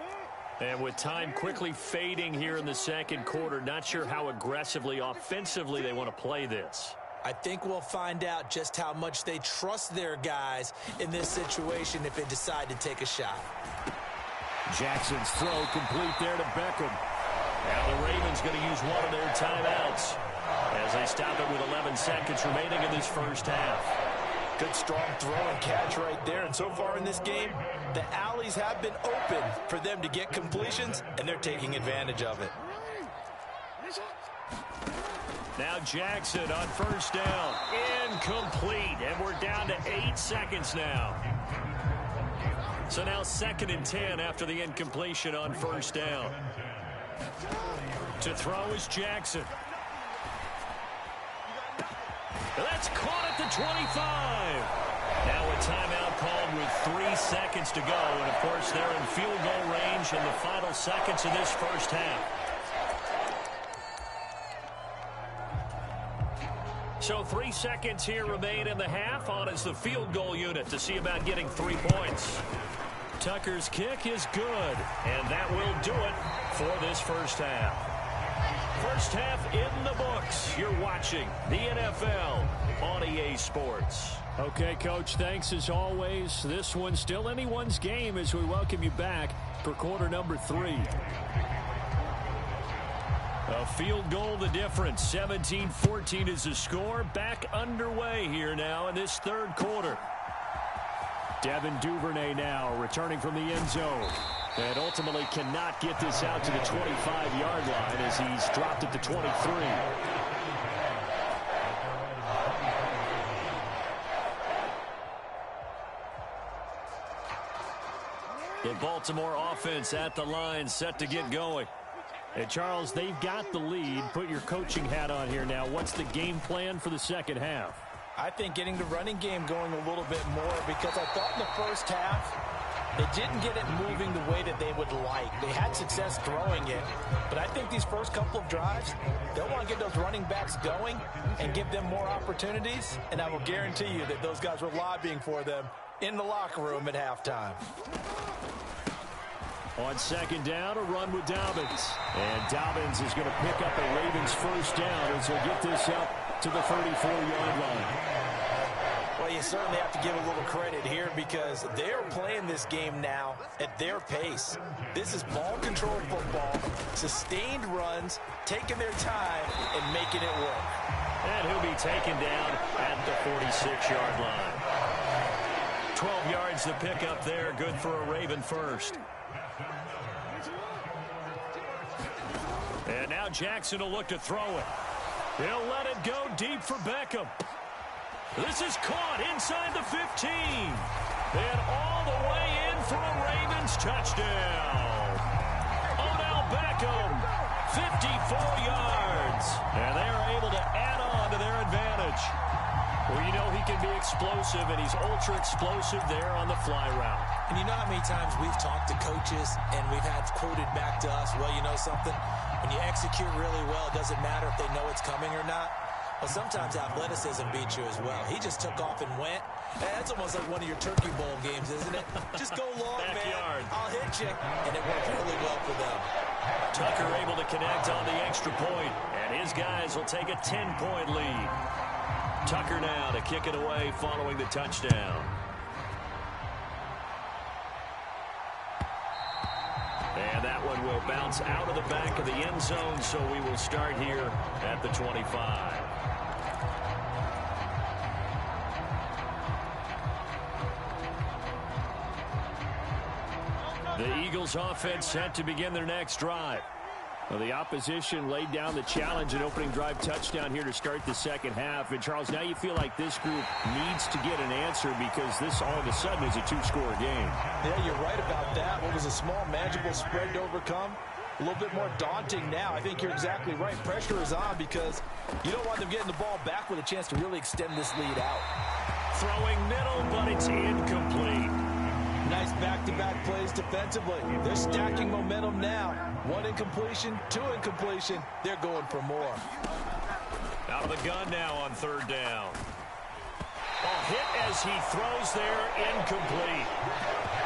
And with time quickly fading here in the second quarter, not sure how aggressively, offensively they want to play this. I think we'll find out just how much they trust their guys in this situation if they decide to take a shot. Jackson's throw complete there to Beckham. Now the Ravens going to use one of their timeouts as they stop it with 11 seconds remaining in this first half. Good strong throw and catch right there. And so far in this game, the alleys have been open for them to get completions, and they're taking advantage of it. Now Jackson on first down. Incomplete. And we're down to 8 seconds now. So now 2nd and 10 after the incompletion on first down. To throw is Jackson. That's caught at the 25. Now a timeout called with 3 seconds to go. And, of course, they're in field goal range in the final seconds of this first half. So 3 seconds here remain in the half. On is the field goal unit to see about getting 3 points. Tucker's kick is good, and that will do it for this first half. First half in the books. You're watching the NFL on EA Sports. Okay, Coach, thanks as always. This one's still anyone's game as we welcome you back for quarter number 3. A field goal the difference. 17-14 is the score. Back underway here now in this third quarter. Devin Duvernay now returning from the end zone. And ultimately cannot get this out to the 25-yard line as he's dropped at the 23. The Baltimore offense at the line set to get going. And Charles, they've got the lead. Put your coaching hat on here now. What's the game plan for the second half? I think getting the running game going a little bit more, because I thought in the first half they didn't get it moving the way that they would like. They had success throwing it, but I think these first couple of drives, they'll want to get those running backs going and give them more opportunities, and I will guarantee you that those guys were lobbying for them in the locker room at halftime. On second down, a run with Dobbins. And Dobbins is going to pick up a Ravens first down as he'll get this up to the 34-yard line. Well, you certainly have to give a little credit here because they're playing this game now at their pace. This is ball control football, sustained runs, taking their time and making it work. And he'll be taken down at the 46-yard line. 12 yards to pick up there, good for a Raven first. And now Jackson will look to throw it. He'll let it go deep for Beckham. This is caught inside the 15. And all the way in for a Ravens touchdown. Odell Beckham, 54 yards. And they are able to add on to their advantage. Well, you know he can be explosive, and he's ultra-explosive there on the fly route. And you know how many times we've talked to coaches and we've had quoted back to us, well, you know something? When you execute really well, it doesn't matter if they know it's coming or not. Well, sometimes athleticism beats you as well. He just took off and went. That's almost like one of your Turkey Bowl games, isn't it? Just go long, Backyard. man. I'll hit you. And it worked really well for them. Tucker able to connect on the extra point, and his guys will take a 10-point lead. Tucker now to kick it away following the touchdown. And that one will bounce out of the back of the end zone, so we will start here at the 25. The Eagles offense set to begin their next drive. Well, the opposition laid down the challenge and opening drive touchdown here to start the second half. And, Charles, now you feel like this group needs to get an answer because this all of a sudden is a two-score game. Yeah, you're right about that. What was a small, manageable spread to overcome? A little bit more daunting now. I think you're exactly right. Pressure is on because you don't want them getting the ball back with a chance to really extend this lead out. Throwing middle, but it's incomplete. Nice back-to-back plays defensively. They're stacking momentum now. One incompletion, two incompletion. They're going for more. Out of the gun now on third down. A hit as he throws there, incomplete.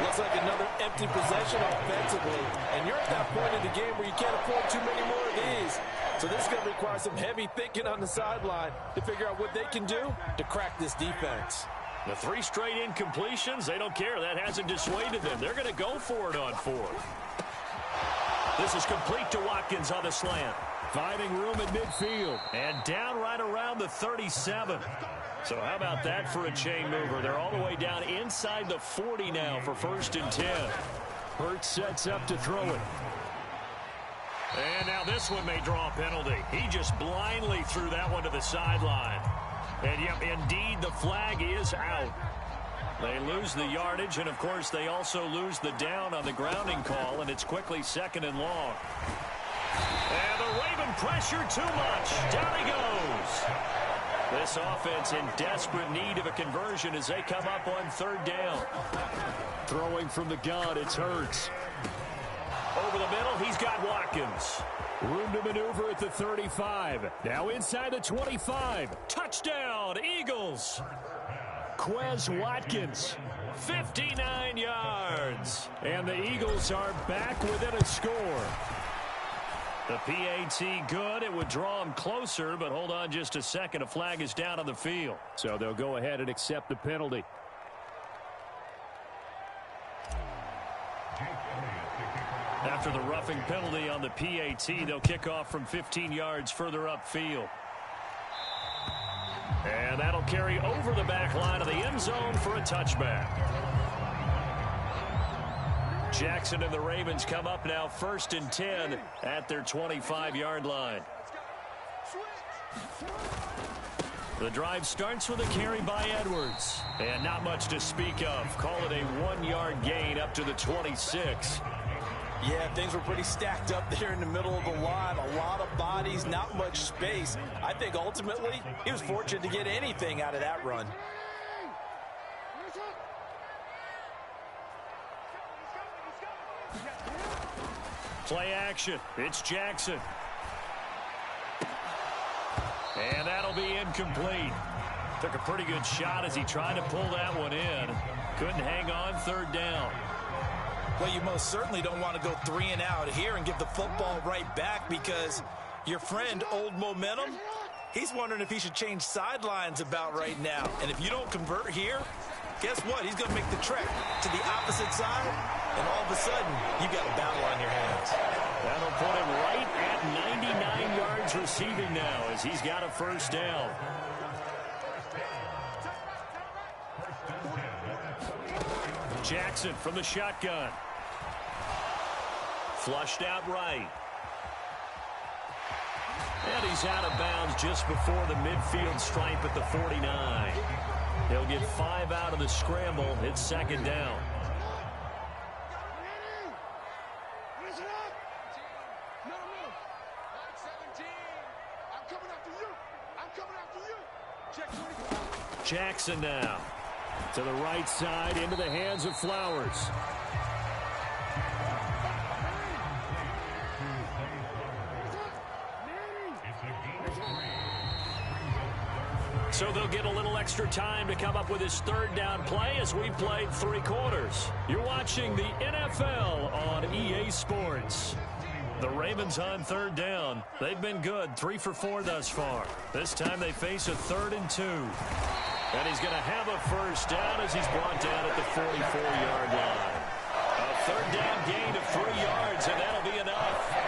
Looks like another empty possession offensively. And you're at that point in the game where you can't afford too many more of these. So this is going to require some heavy thinking on the sideline to figure out what they can do to crack this defense. The 3 straight incompletions, they don't care. That hasn't dissuaded them. They're going to go for it on fourth. This is complete to Watkins on the slant. Finding room at midfield. And down right around the 37. So how about that for a chain mover? They're all the way down inside the 40 now for 1st and 10. Hurts sets up to throw it. And now this one may draw a penalty. He just blindly threw that one to the sideline. And, yep, indeed, the flag is out. They lose the yardage, and, of course, they also lose the down on the grounding call, and it's quickly 2nd and long. And the Raven pressure too much. Down he goes. This offense in desperate need of a conversion as they come up on 3rd down. Throwing from the gun, it's Hurts. Over the middle, he's got Watkins. Room to maneuver at the 35. Now inside the 25. Touchdown, Eagles. Quez Watkins. 59 yards. And the Eagles are back within a score. The PAT good. It would draw them closer, but hold on just a second. A flag is down on the field. So they'll go ahead and accept the penalty. After the roughing penalty on the PAT, they'll kick off from 15 yards further upfield. And that'll carry over the back line of the end zone for a touchback. Jackson and the Ravens come up now 1st and 10 at their 25-yard line. The drive starts with a carry by Edwards. And not much to speak of. Call it a 1-yard gain up to the 26. Yeah, things were pretty stacked up there in the middle of the line. A lot of bodies, not much space. I think ultimately he was fortunate to get anything out of that run. Play action. It's Jackson. And that'll be incomplete. Took a pretty good shot as he tried to pull that one in. Couldn't hang on 3rd down. Well, you most certainly don't want to go 3 and out here and give the football right back because your friend, Old Momentum, he's wondering if he should change sidelines about right now. And if you don't convert here, guess what? He's going to make the trek to the opposite side, and all of a sudden, you've got a battle on your hands. That'll put him right at 99 yards receiving now as he's got a 1st down. Jackson from the shotgun. Flushed out right. And he's out of bounds just before the midfield stripe at the 49. He'll get 5 out of the scramble. It's 2nd down. Jackson now. To the right side, into the hands of Flowers. So they'll get a little extra time to come up with his 3rd down play as we played 3 quarters. You're watching the NFL on EA Sports. The Ravens on 3rd down. They've been good, 3 for 4 thus far. This time they face a 3rd and 2. And he's going to have a 1st down as he's brought down at the 44-yard line. A 3rd down gain of 3 yards, and that'll be enough.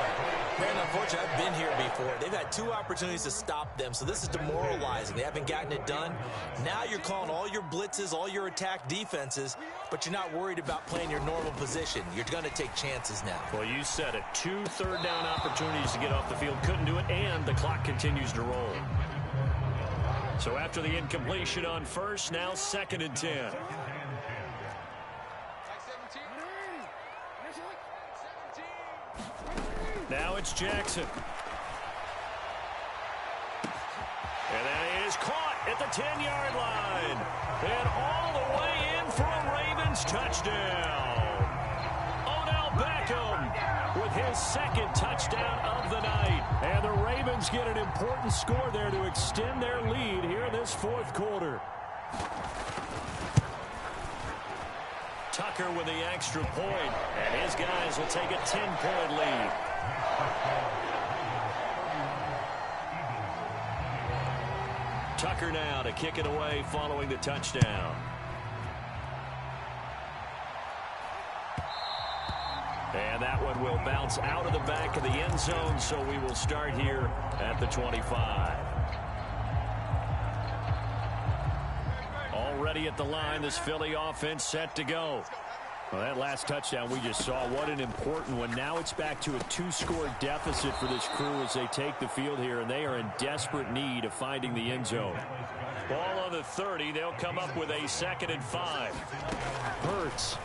Man, unfortunately, I've been here before. They've had 2 opportunities to stop them, so this is demoralizing. They haven't gotten it done. Now you're calling all your blitzes, all your attack defenses, but you're not worried about playing your normal position. You're going to take chances now. Well, you said it. 2 3rd down opportunities to get off the field. Couldn't do it, and the clock continues to roll. So after the incompletion on 1st, now 2nd and 10. Now it's Jackson. And that is caught at the 10-yard line. And all the way in for a Ravens touchdown. Odell Beckham with his 2nd touchdown of the night. And the Ravens get an important score there to extend their lead here in this 4th quarter. Tucker with the extra point, and his guys will take a 10-point lead. Tucker now to kick it away following the touchdown. And that one will bounce out of the back of the end zone, so we will start here at the 25. Already at the line, this Philly offense set to go. Well, that last touchdown we just saw, what an important one. Now it's back to a 2-score deficit for this crew as they take the field here, and they are in desperate need of finding the end zone. Ball on the 30. They'll come up with a 2nd and 5. Hurts.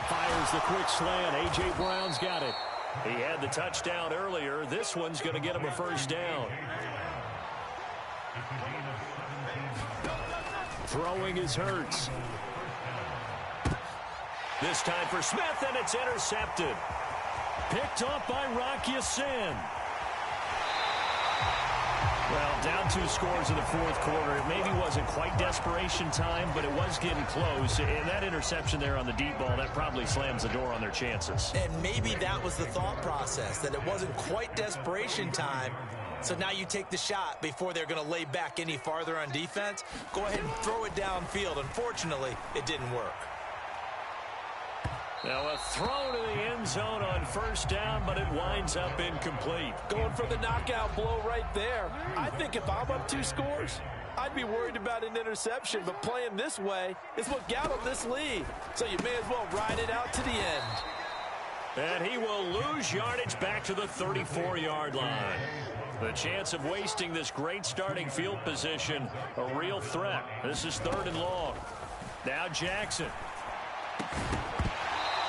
Fires the quick slant. A.J. Brown's got it. He had the touchdown earlier. This one's going to get him a 1st down. Throwing is Hurts. This time for Smith, and it's intercepted. Picked off by Rocky Sin. Well, down 2 scores in the 4th quarter. It maybe wasn't quite desperation time, but it was getting close. And that interception there on the deep ball, that probably slams the door on their chances. And maybe that was the thought process, that it wasn't quite desperation time. So now you take the shot before they're going to lay back any farther on defense. Go ahead and throw it downfield. Unfortunately, it didn't work. Now a throw to the end zone on 1st down, but it winds up incomplete. Going for the knockout blow right there. I think if I'm up 2 scores, I'd be worried about an interception, but playing this way is what got them this lead. So you may as well ride it out to the end. And he will lose yardage back to the 34-yard line. The chance of wasting this great starting field position, a real threat. This is 3rd and long. Now Jackson.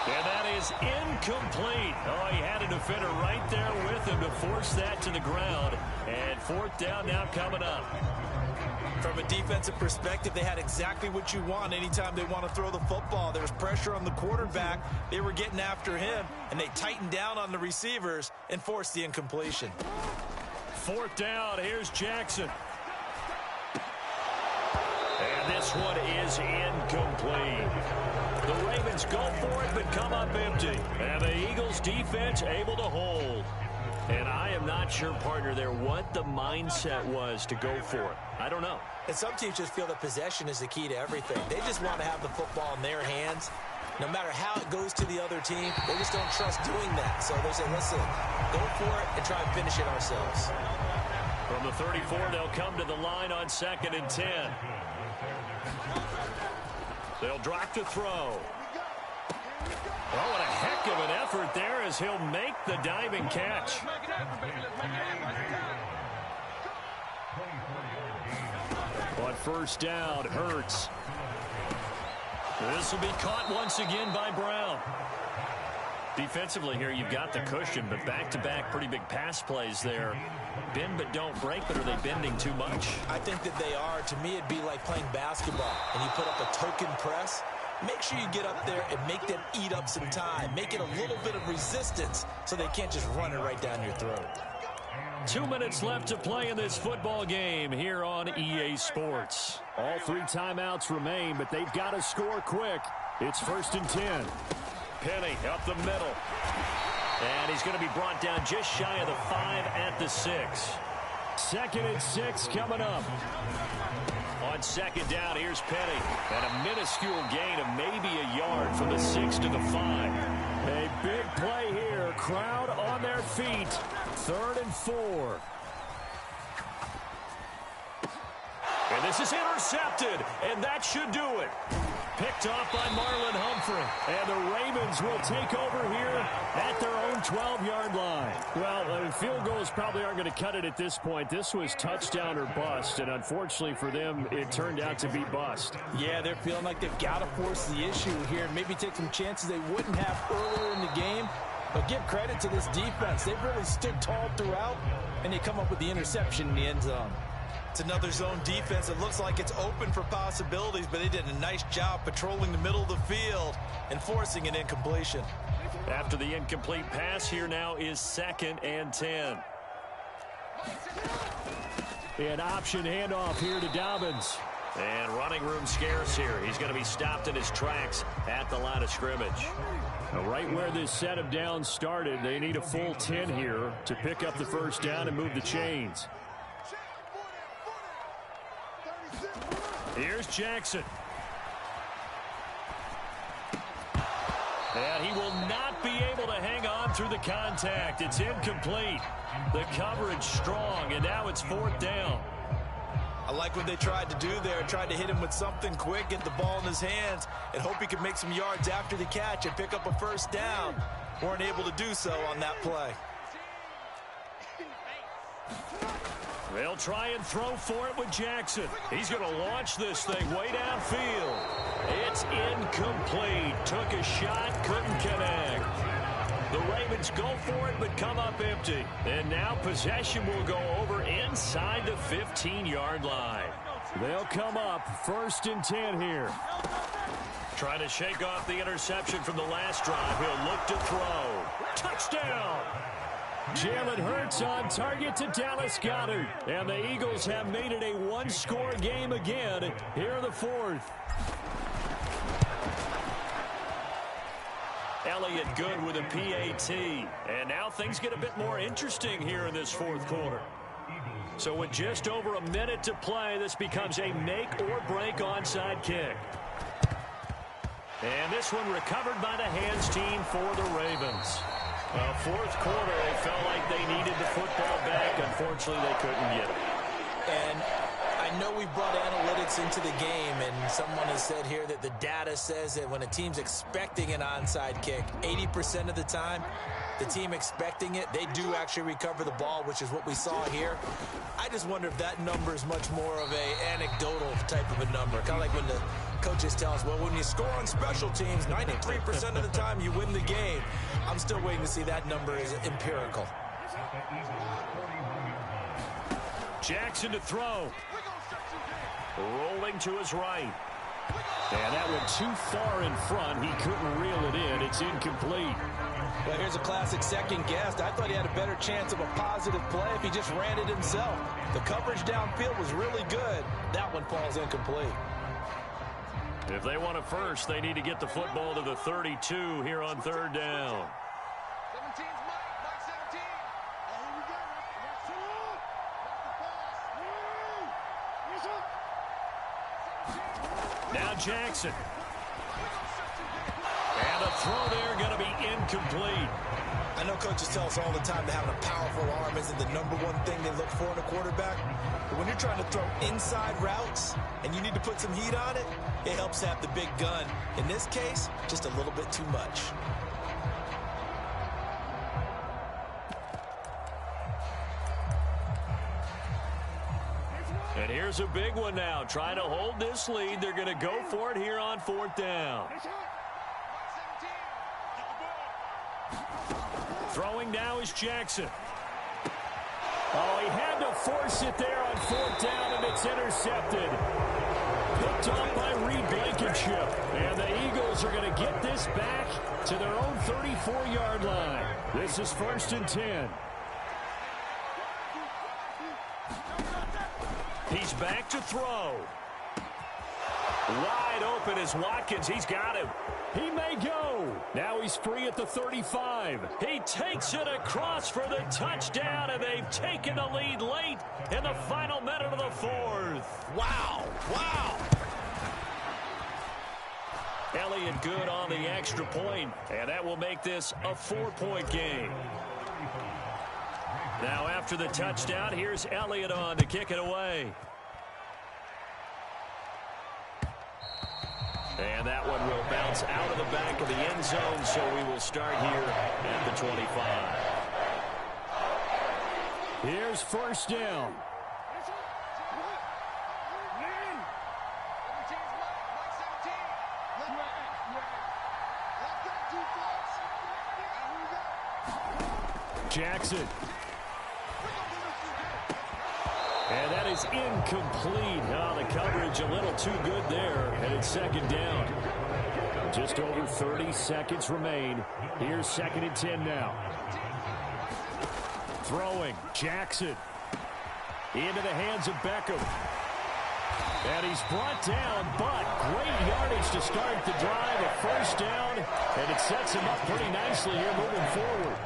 And that is incomplete. Oh, he had a defender right there with him to force that to the ground. And 4th down now coming up. From a defensive perspective, they had exactly what you want anytime they want to throw the football. There was pressure on the quarterback. They were getting after him, and they tightened down on the receivers and forced the incompletion. 4th down. Here's Jackson. And this one is incomplete. The Ravens go for it, but come up empty. And the Eagles defense able to hold. And I am not sure, partner, there what the mindset was to go for it. I don't know. And some teams just feel that possession is the key to everything. They just want to have the football in their hands. No matter how it goes to the other team, they just don't trust doing that. So they say, listen, go for it and try and finish it ourselves. From the 34, they'll come to the line on 2nd and 10. They'll drop to throw. Oh, what a heck of an effort there as he'll make the diving catch. On 1st down, Hurts. This will be caught once again by Brown. Defensively here, you've got the cushion, but back-to-back pretty big pass plays there. Bend but don't break, but are they bending too much? I think that they are. To me, it'd be like playing basketball, and you put up a token press. Make sure you get up there and make them eat up some time. Make it a little bit of resistance so they can't just run it right down your throat. 2 minutes left to play in this football game here on EA Sports. All 3 timeouts remain, but they've got to score quick. It's 1st and 10. Penny up the middle. And he's going to be brought down just shy of the 5 at the 6. 2nd and 6 coming up. On 2nd down, here's Penny. And a minuscule gain of maybe a yard from the 6 to the 5. A big play here. Crowd on their feet. 3rd and 4. And this is intercepted. And that should do it. Picked off by Marlon Humphrey. And the Ravens will take over here at their own 12-yard line. Well, field goals probably aren't going to cut it at this point. This was touchdown or bust, and unfortunately for them, it turned out to be bust. Yeah, they're feeling like they've got to force the issue here and maybe take some chances they wouldn't have earlier in the game. But give credit to this defense. They've really stood tall throughout, and they come up with the interception in the end zone. It's another zone defense. It looks like it's open for possibilities, but they did a nice job patrolling the middle of the field and forcing an incompletion. After the incomplete pass, here now is 2nd and 10. An option handoff here to Dobbins. And running room scarce here. He's going to be stopped in his tracks at the line of scrimmage. Right where this set of downs started, they need a full 10 here to pick up the 1st down and move the chains. Here's Jackson. And he will not be able to hang on through the contact. It's incomplete. The coverage strong, and now it's 4th down. I like what they tried to do there. Tried to hit him with something quick, get the ball in his hands, and hope he could make some yards after the catch and pick up a 1st down. Weren't able to do so on that play. They'll try and throw for it with Jackson. He's going to launch this thing way downfield. It's incomplete. Took a shot, couldn't connect. The Ravens go for it, but come up empty. And now possession will go over inside the 15-yard line. They'll come up 1st and 10 here. Trying to shake off the interception from the last drive. He'll look to throw. Touchdown! Jalen Hurts on target to Dallas Goedert. And the Eagles have made it a one-score game again here in the 4th. Elliott good with a PAT. And now things get a bit more interesting here in this 4th quarter. So with just over a minute to play, this becomes a make-or-break onside kick. And this one recovered by the hands team for the Ravens. 4th quarter, they felt like they needed the football back. Unfortunately, they couldn't get it. And I know we brought analytics into the game, and someone has said here that the data says that when a team's expecting an onside kick, 80% of the time, the team expecting it, they do actually recover the ball, which is what we saw here. I just wonder if that number is much more of a anecdotal type of a number. Kind of like when the coaches tell us, well, when you score on special teams, 93% of the time you win the game. I'm still waiting to see that number is empirical. Jackson to throw. Rolling to his right. And that went too far in front. He couldn't reel it in. It's incomplete. Well, here's a classic second guess. I thought he had a better chance of a positive play if he just ran it himself. The coverage downfield was really good. That one falls incomplete. If they want a first, they need to get the football to the 32 here on 3rd down. Now Jackson. And a throw there going to be incomplete. I know coaches tell us all the time that having a powerful arm isn't the number one thing they look for in a quarterback. But when you're trying to throw inside routes and you need to put some heat on it, it helps have the big gun. In this case, just a little bit too much. And here's a big one now. Trying to hold this lead. They're going to go for it here on 4th down. Throwing now is Jackson. Oh, he had to force it there on 4th down, and it's intercepted. Picked off by Reed Blankenship. And the Eagles are going to get this back to their own 34-yard line. This is 1st and 10. He's back to throw. Wide open is Watkins. He's got him. He may go. Now he's free at the 35. He takes it across for the touchdown, and they've taken the lead late in the final minute of the 4th. Wow. Wow. Elliott good on the extra point, and that will make this a 4-point game. Now after the touchdown, here's Elliott on to kick it away. And that one will bounce out of the back of the end zone, so we will start here at the 25. Here's 1st down. Jackson. And that is incomplete. Oh, the coverage a little too good there. And it's 2nd down. Just over 30 seconds remain. Here's 2nd and 10 now. Throwing. Jackson. Into the hands of Beckham. And he's brought down, but great yardage to start the drive. A 1st down. And it sets him up pretty nicely here moving forward.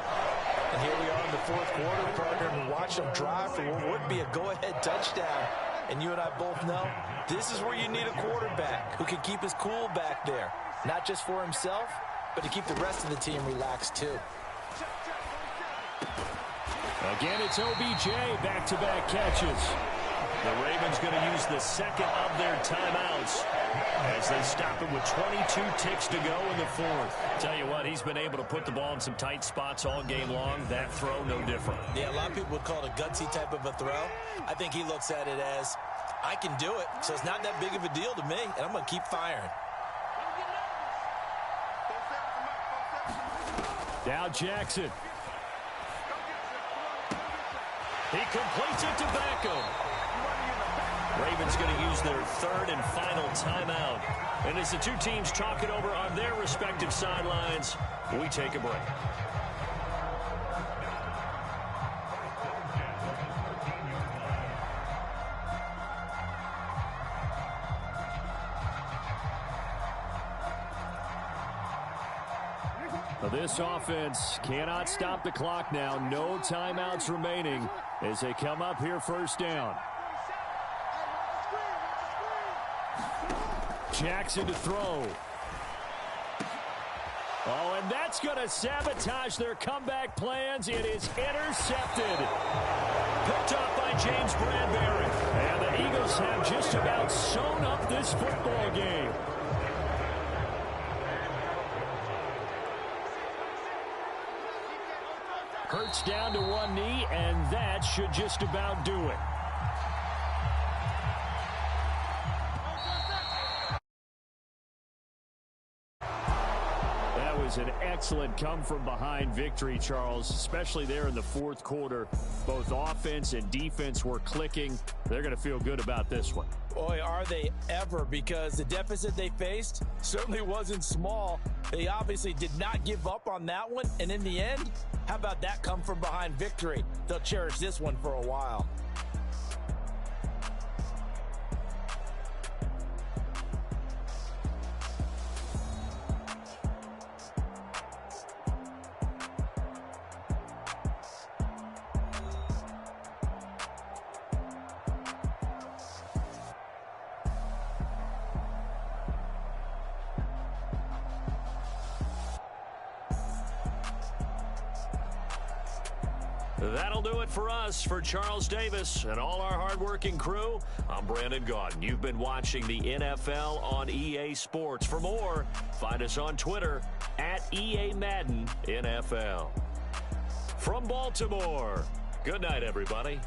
And here we are in the 4th quarter, partner, and watch them drive for what would be a go-ahead touchdown. And you and I both know this is where you need a quarterback who can keep his cool back there. Not just for himself, but to keep the rest of the team relaxed too. Again, it's OBJ, back-to-back catches. The Ravens going to use the second of their timeouts as they stop it with 22 ticks to go in the fourth. Tell you what, he's been able to put the ball in some tight spots all game long. That throw, no different. Yeah, a lot of people would call it a gutsy type of a throw. I think he looks at it as, I can do it, so it's not that big of a deal to me, and I'm going to keep firing. Now Jackson. He completes it to Beckham. Ravens going to use their third and final timeout. And as the two teams talk it over on their respective sidelines, we take a break. This offense cannot stop the clock now. No timeouts remaining as they come up here first down. Jackson to throw. Oh, and that's going to sabotage their comeback plans. It is intercepted. Picked off by James Bradbury. And the Eagles have just about sewn up this football game. Hurts down to one knee, and that should just about do it. That was an excellent come-from-behind victory, Charles, especially there in the fourth quarter. Both offense and defense were clicking. They're going to feel good about this one. Boy, are they ever, because the deficit they faced certainly wasn't small. They obviously did not give up on that one, and in the end, how about that come-from-behind victory? They'll cherish this one for a while. That'll do it for us. For Charles Davis and all our hardworking crew, I'm Brandon Gaudin. You've been watching the NFL on EA Sports. For more, find us on Twitter at EA Madden NFL. From Baltimore, good night, everybody.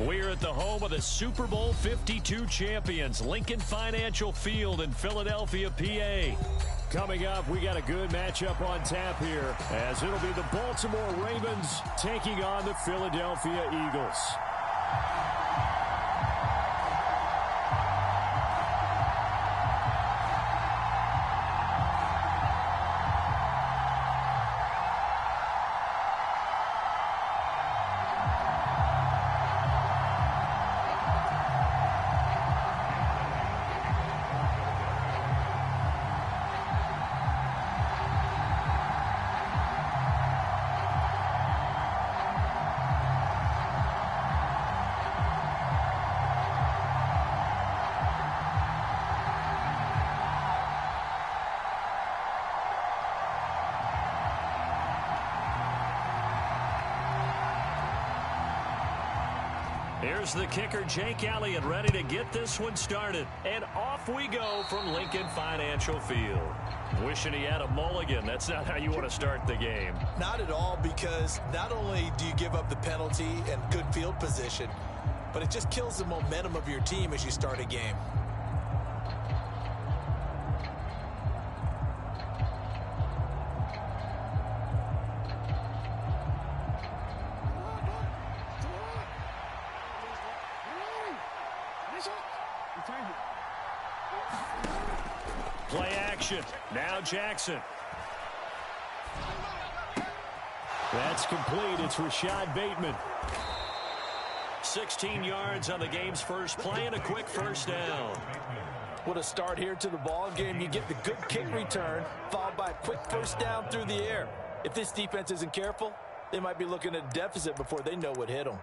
We're at the home of the Super Bowl 52 champions, Lincoln Financial Field in Philadelphia, PA. Coming up, we got a good matchup on tap here, as it'll be the Baltimore Ravens taking on the Philadelphia Eagles. Here's the kicker, Jake Elliott, ready to get this one started. And off we go from Lincoln Financial Field. Wishing he had a mulligan. That's not how you want to start the game. Not at all, because not only do you give up the penalty and good field position, but it just kills the momentum of your team as you start a game. Play action. Now Jackson. That's complete. It's Rashad Bateman. 16 yards on the game's first play and a quick first down. What a start here to the ball game. You get the good kick return, followed by a quick first down through the air. If this defense isn't careful, they might be looking at a deficit before they know what hit them.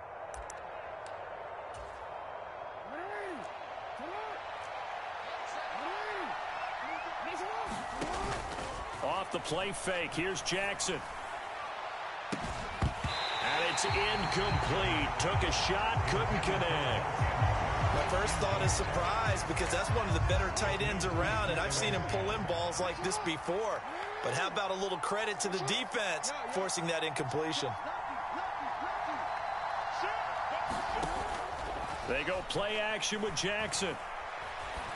Off the play fake. Here's Jackson. And it's incomplete. Took a shot, couldn't connect. My first thought is surprise, because that's one of the better tight ends around, and I've seen him pull in balls like this before. But how about a little credit to the defense forcing that incompletion? They go play action with Jackson.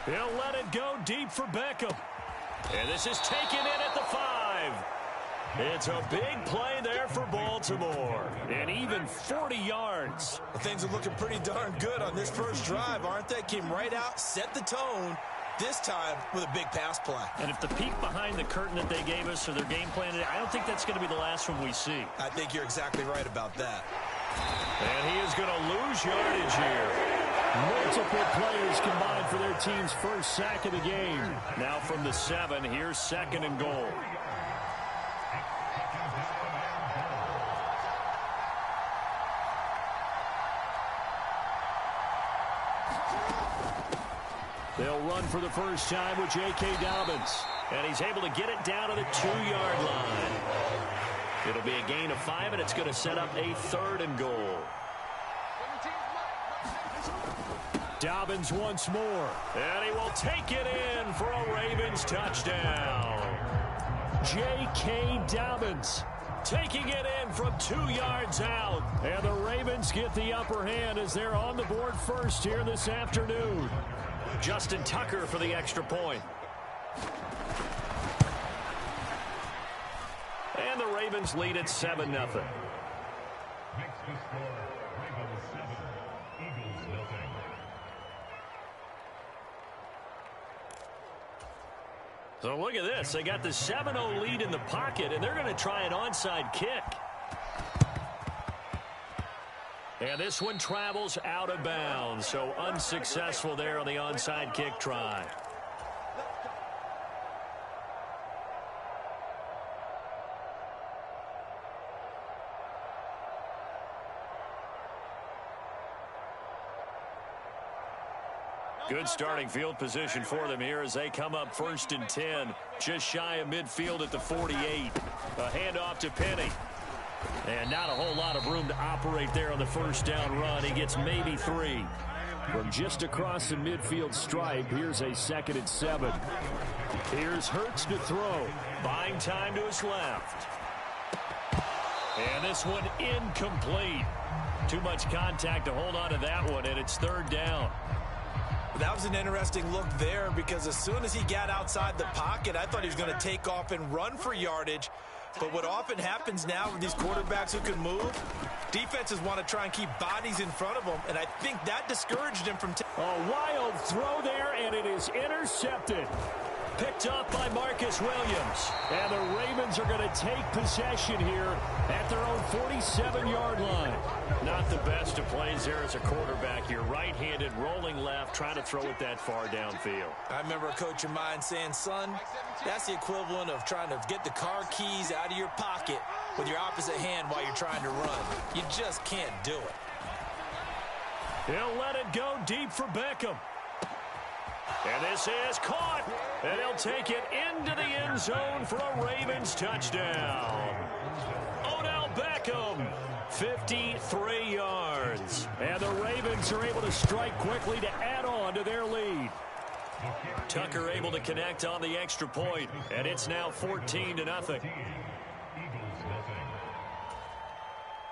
He'll let it go deep for Beckham. And this is taken in at the 5. It's a big play there for Baltimore. And even 40 yards. Well, things are looking pretty darn good on this first drive, aren't they? Came right out, set the tone, this time with a big pass play. And if the peek behind the curtain that they gave us or their game plan, I don't think that's going to be the last one we see. I think you're exactly right about that. And he is going to lose yardage here. Multiple players combined for their team's first sack of the game. Now from the 7, here's 2nd and goal. They'll run for the first time with J.K. Dobbins. And he's able to get it down to the 2-yard line. It'll be a gain of 5, and it's going to set up a 3rd and goal. Dobbins once more. And he will take it in for a Ravens touchdown. J.K. Dobbins taking it in from 2 yards out. And the Ravens get the upper hand as they're on the board first here this afternoon. Justin Tucker for the extra point. And the Ravens lead at 7-0. So look at this. They got the 7-0 lead in the pocket, and they're going to try an onside kick. And this one travels out of bounds, so unsuccessful there on the onside kick try. Good starting field position for them here as they come up 1st and 10. Just shy of midfield at the 48. A handoff to Penny. And not a whole lot of room to operate there on the first down run. He gets maybe 3. From just across the midfield stripe, here's a 2nd and 7. Here's Hurts to throw. Buying time to his left. And this one incomplete. Too much contact to hold on to that one, and it's third down. That was an interesting look there because as soon as he got outside the pocket, I thought he was going to take off and run for yardage. But what often happens now with these quarterbacks who can move, defenses want to try and keep bodies in front of them, and I think that discouraged him from a wild throw there, and it is intercepted. Picked up by Marcus Williams. And the Ravens are going to take possession here at their own 47-yard line. Not the best of plays there as a quarterback. You're right-handed, rolling left, trying to throw it that far downfield. I remember a coach of mine saying, son, that's the equivalent of trying to get the car keys out of your pocket with your opposite hand while you're trying to run. You just can't do it. He'll let it go deep for Beckham. And this is caught. And he'll take it into the end zone for a Ravens touchdown. Odell Beckham, 53 yards. And the Ravens are able to strike quickly to add on to their lead. Tucker able to connect on the extra point, and it's now 14-0.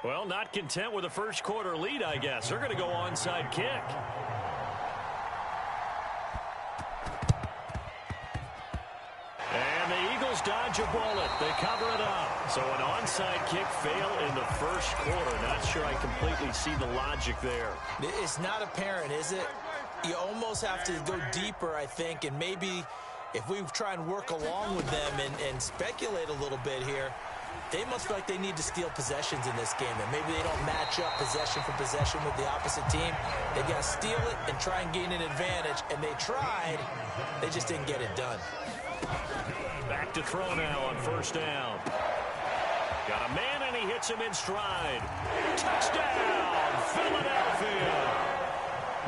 Well, not content with a first quarter lead, I guess. They're going to go onside kick. And the Eagles dodge a bullet. They cover it up. So an onside kick fail in the first quarter. Not sure I completely see the logic there. It's not apparent, is it? You almost have to go deeper, I think, and maybe if we try and work along with them and speculate a little bit here, they must feel like they need to steal possessions in this game, and maybe they don't match up possession for possession with the opposite team. They got to steal it and try and gain an advantage, and they tried. They just didn't get it done. Back to throw now on first down. Got a man, and he hits him in stride. Touchdown, Philadelphia.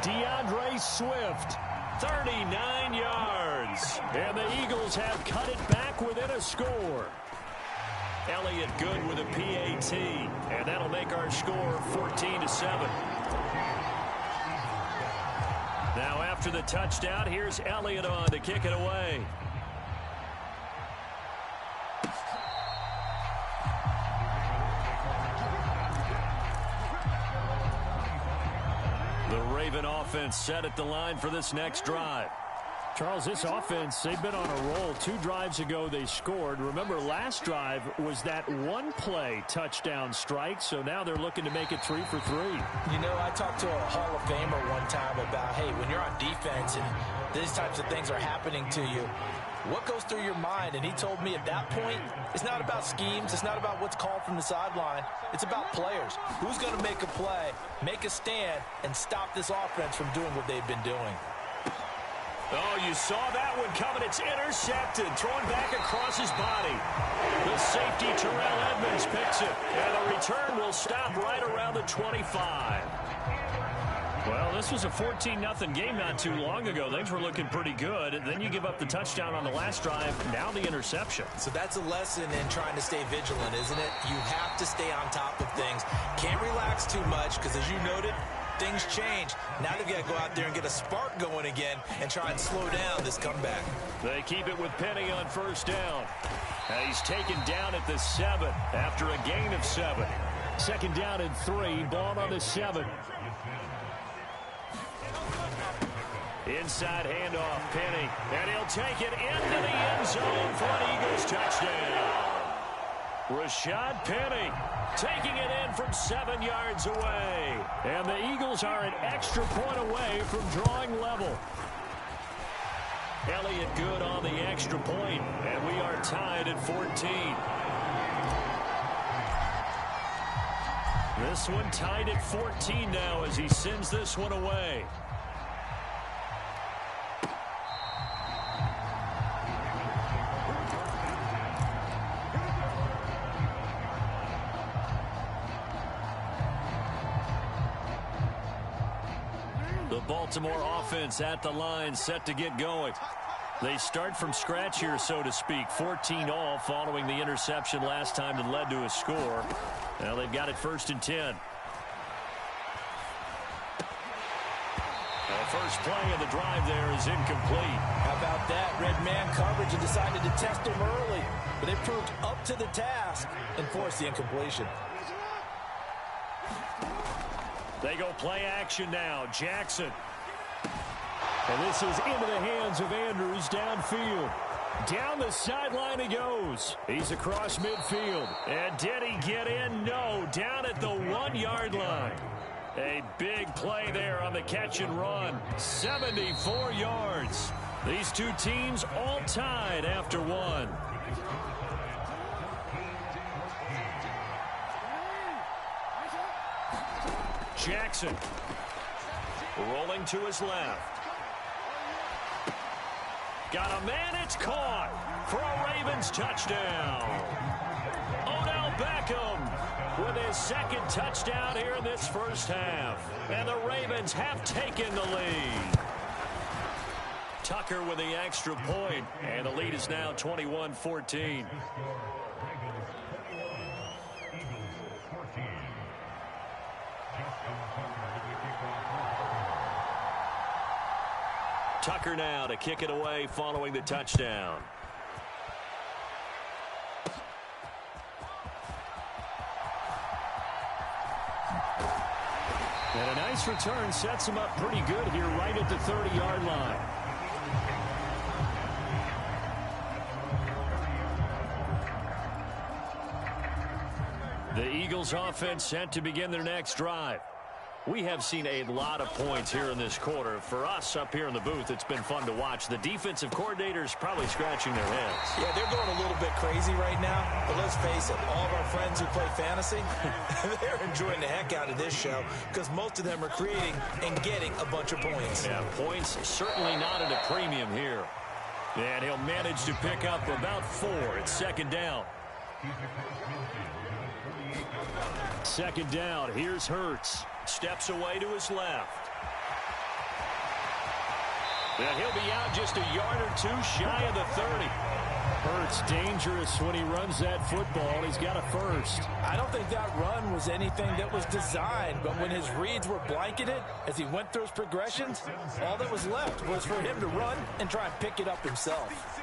DeAndre Swift, 39 yards. And the Eagles have cut it back within a score. Elliott good with a PAT. And that'll make our score 14-7. Now after the touchdown, here's Elliott on to kick it away. The Raven offense set at the line for this next drive. Charles, this offense, they've been on a roll. 2 drives ago, they scored. Remember, last drive was that one-play touchdown strike, so now they're looking to make it 3 for 3. You know, I talked to a Hall of Famer one time about, hey, when you're on defense and these types of things are happening to you, what goes through your mind? And he told me at that point, it's not about schemes. It's not about what's called from the sideline. It's about players. Who's going to make a play, make a stand, and stop this offense from doing what they've been doing? Oh, you saw that one coming. It's intercepted. Thrown back across his body. The safety, Terrell Edmonds, picks it. And the return will stop right around the 25. Well, this was a 14-0 game not too long ago. Things were looking pretty good. Then you give up the touchdown on the last drive. Now the interception. So that's a lesson in trying to stay vigilant, isn't it? You have to stay on top of things. Can't relax too much because, as you noted, things change. Now they've got to go out there and get a spark going again and try and slow down this comeback. They keep it with Penny on first down. And he's taken down at the 7 after a gain of 7. Second down and 3. Ball on the 7. Inside handoff, Penny. And he'll take it into the end zone for an Eagles touchdown. Rashad Penny taking it in from 7 yards away. And the Eagles are an extra point away from drawing level. Elliott good on the extra point, and we are tied at 14. This one tied at 14 now as he sends this one away. The Baltimore offense at the line, set to get going. They start from scratch here, so to speak. 14 all following the interception last time that led to a score. Now they've got it 1st and 10. The first play of the drive there is incomplete. How about that? Red man coverage and decided to test him early. But they proved up to the task and forced the incompletion. They go play action now. Jackson. And this is into the hands of Andrews downfield. Down the sideline he goes. He's across midfield. And did he get in? No. Down at the 1-yard line. A big play there on the catch and run. 74 yards. These two teams all tied after one. Jackson rolling to his left. Got a man, it's caught for a Ravens touchdown. Odell Beckham with his second touchdown here in this first half. And the Ravens have taken the lead. Tucker with the extra point, and the lead is now 21-14. Tucker now to kick it away following the touchdown. And a nice return sets him up pretty good here right at the 30-yard line. The Eagles offense set to begin their next drive. We have seen a lot of points here in this quarter. For us up here in the booth, it's been fun to watch. The defensive coordinators probably scratching their heads. Yeah, they're going a little bit crazy right now. But let's face it, all of our friends who play fantasy, they're enjoying the heck out of this show because most of them are creating and getting a bunch of points. Yeah, points certainly not at a premium here. And he'll manage to pick up about 4 at second down. Second down, here's Hurts. Steps away to his left. And he'll be out just a yard or two shy of the 30. Hurts dangerous when he runs that football. He's got a first. I don't think that run was anything that was designed, but when his reads were blanketed, as he went through his progressions, all that was left was for him to run and try and pick it up himself.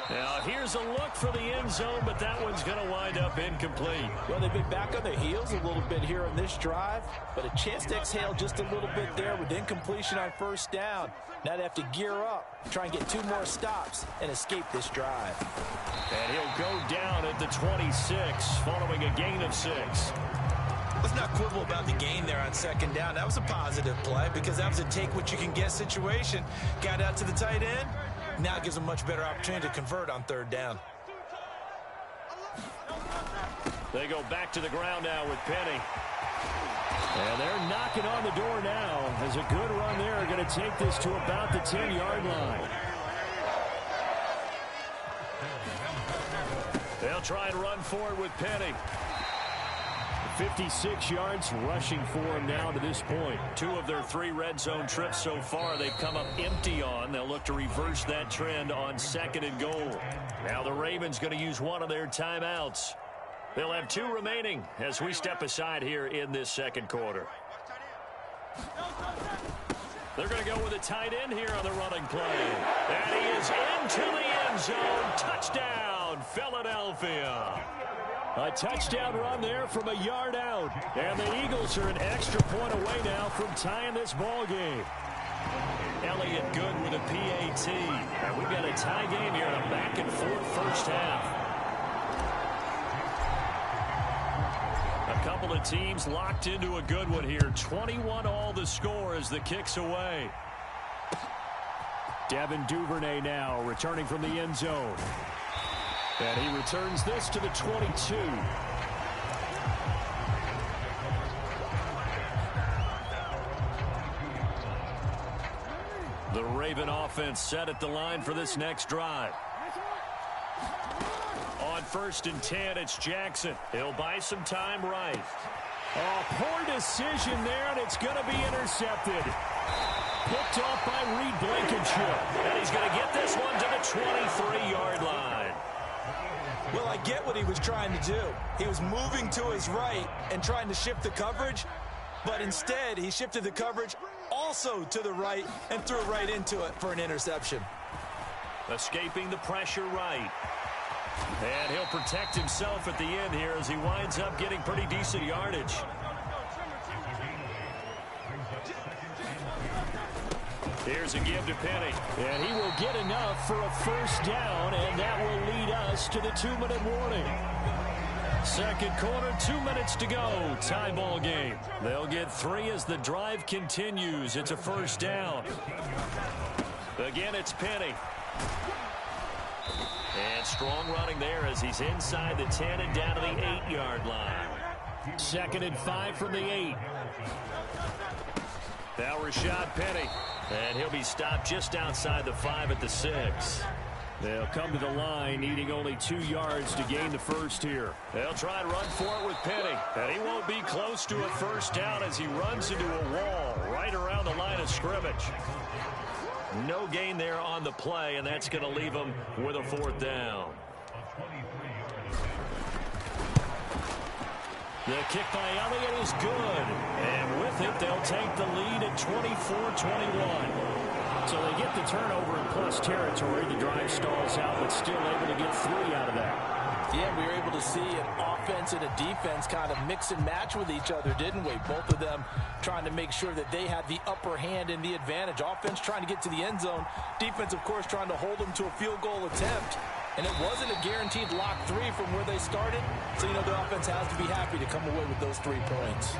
Now, here's a look for the end zone, but that one's going to wind up incomplete. Well, they've been back on their heels a little bit here on this drive, but a chance to exhale just a little bit there with incompletion on first down. Now they have to gear up, try and get 2 more stops, and escape this drive. And he'll go down at the 26, following a gain of 6. Let's not quibble about the gain there on second down. That was a positive play because that was a take-what-you-can-get situation. Got out to the tight end. Now it gives them a much better opportunity to convert on third down. They go back to the ground now with Penny. And they're knocking on the door now. As a good run there, going to take this to about the 10-yard line. They'll try and run forward with Penny. 56 yards rushing for him now to this point. 2 of their 3 red zone trips so far they've come up empty on. They'll look to reverse that trend on second and goal. Now the Ravens going to use one of their timeouts. They'll have 2 remaining as we step aside here in this second quarter. They're going to go with a tight end here on the running play. And he is into the end zone. Touchdown, Philadelphia. A touchdown run there from a yard out. And the Eagles are an extra point away now from tying this ball game. Elliott good with a PAT. And we've got a tie game here in a back-and-forth first half. A couple of teams locked into a good one here. 21-all the score as the kick's away. Devin Duvernay now returning from the end zone. And he returns this to the 22. The Raven offense set at the line for this next drive. On 1st and 10, it's Jackson. He'll buy some time right. Oh, poor decision there, and it's going to be intercepted. Picked off by Reed Blankenship. And he's going to get this one to the 23-yard line. Well, I get what he was trying to do. He was moving to his right and trying to shift the coverage, but instead he shifted the coverage also to the right and threw right into it for an interception. Escaping the pressure right. And he'll protect himself at the end here as he winds up getting pretty decent yardage. Here's a give to Penny. And he will get enough for a first down, and that will lead us to the 2-minute warning. Second quarter, 2 minutes to go. Tie ball game. They'll get 3 as the drive continues. It's a first down. Again, it's Penny. And strong running there as he's inside the 10 and down to the 8-yard line. 2nd and 5 from the 8. Now Rashad Penny. And he'll be stopped just outside the 5 at the 6. They'll come to the line needing only 2 yards to gain the first here. They'll try and run for it with Penny. And he won't be close to a first down as he runs into a wall right around the line of scrimmage. No gain there on the play, and that's going to leave him with a 4th down. The kick by Elliott is good. And with it, they'll take the lead at 24-21. So they get the turnover in plus territory. The drive stalls out, but still able to get 3 out of that. Yeah, we were able to see an offense and a defense kind of mix and match with each other, didn't we? Both of them trying to make sure that they had the upper hand and the advantage. Offense trying to get to the end zone. Defense, of course, trying to hold them to a field goal attempt. And it wasn't a guaranteed lock 3 from where they started. So, you know, the offense has to be happy to come away with those 3 points.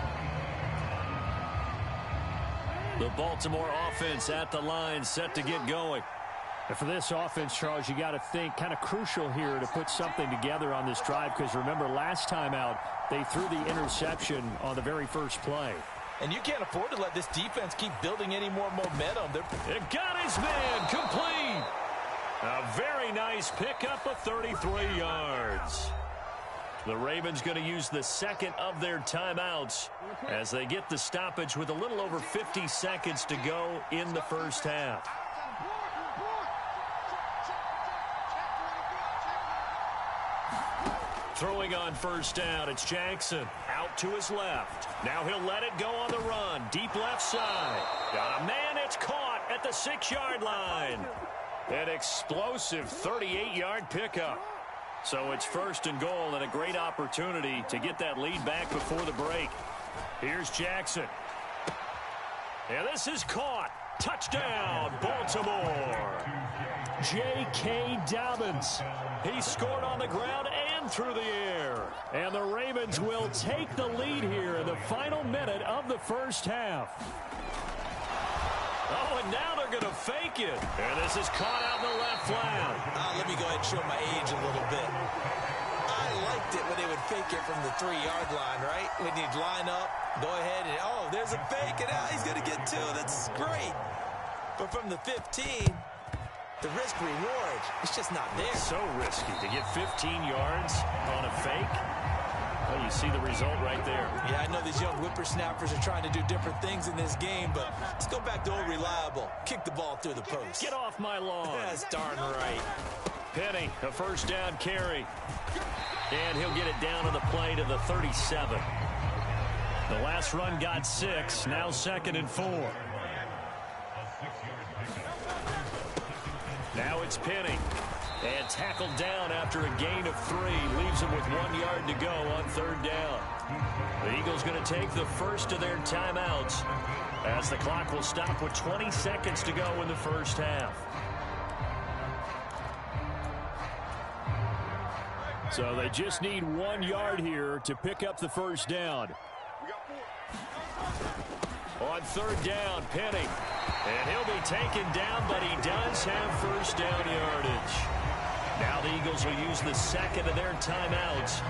The Baltimore offense at the line, set to get going. And for this offense, Charles, you got to think kind of crucial here to put something together on this drive, because remember, last time out, they threw the interception on the very first play. And you can't afford to let this defense keep building any more momentum. It got his man complete. A very nice pickup of 33 yards. The Ravens going to use the 2nd of their timeouts as they get the stoppage with a little over 50 seconds to go in the first half. Throwing on first down, it's Jackson out to his left. Now he'll let it go on the run. Deep left side. Got a man, it's caught at the 6-yard line. An explosive 38-yard pickup. So it's 1st and goal and a great opportunity to get that lead back before the break. Here's Jackson. And this is caught. Touchdown, Baltimore. J.K. Dobbins. He scored on the ground and through the air. And the Ravens will take the lead here in the final minute of the first half. Oh, and now they're going to fake it. And this is caught out in the left flat. Let me go ahead and show my age a little bit. I liked it when they would fake it from the 3-yard line, right? When you'd line up, go ahead and, oh, there's a fake, and he's going to get 2. That's great. But from the 15, the risk-reward, it's just not there. It's so risky to get 15 yards on a fake. Well, you see the result right there. Yeah, I know these young whippersnappers are trying to do different things in this game, but let's go back to old reliable. Kick the ball through the post. Get off my lawn. That's darn right. Penny, a first down carry. And he'll get it down to the play to the 37. The last run got 6, now 2nd and 4. Now it's Penny. And tackled down after a gain of 3. Leaves him with 1 yard to go on 3rd down. The Eagles going to take the first of their timeouts as the clock will stop with 20 seconds to go in the first half. So they just need 1 yard here to pick up the first down. On 3rd down, Penny. And he'll be taken down, but he does have first down yardage. Now the Eagles will use the 2nd of their timeouts.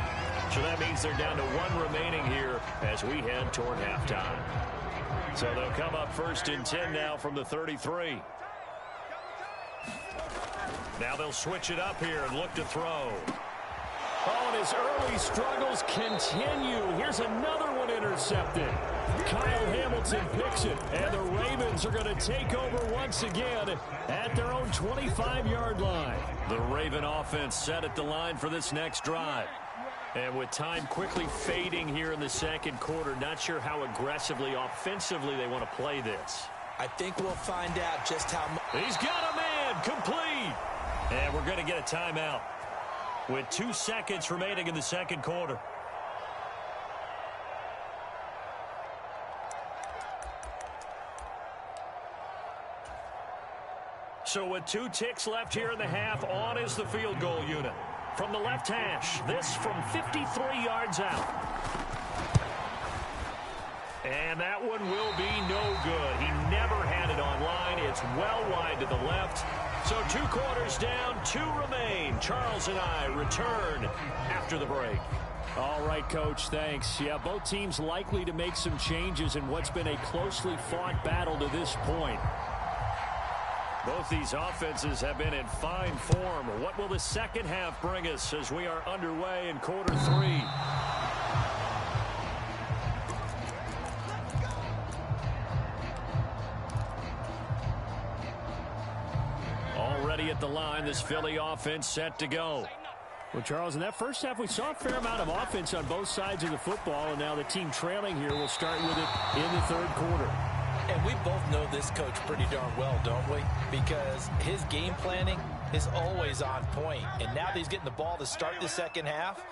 So that means they're down to 1 remaining here as we head toward halftime. So they'll come up 1st and 10 now from the 33. Now they'll switch it up here and look to throw. Oh, and his early struggles continue. Here's another one intercepted. Kyle Hamilton picks it, and the Ravens are going to take over once again at their own 25-yard line. The Raven offense set at the line for this next drive. And with time quickly fading here in the 2nd quarter, not sure how aggressively, offensively they want to play this. I think we'll find out just how much. He's got a man, complete. And we're going to get a timeout with 2 seconds remaining in the 2nd quarter. So with 2 ticks left here in the half, on is the field goal unit. From the left hash, this from 53 yards out. And that one will be no good. He never had it on line. It's well wide to the left. So 2 quarters down, 2 remain. Charles and I return after the break. All right, Coach, thanks. Yeah, both teams likely to make some changes in what's been a closely fought battle to this point. Both these offenses have been in fine form. What will the second half bring us as we are underway in quarter 3? Already at the line, this Philly offense set to go. Well, Charles, in that first half, we saw a fair amount of offense on both sides of the football, and now the team trailing here will start with it in the third quarter. And we both know this coach pretty darn well, don't we? Because his game planning is always on point. And now that he's getting the ball to start the second half,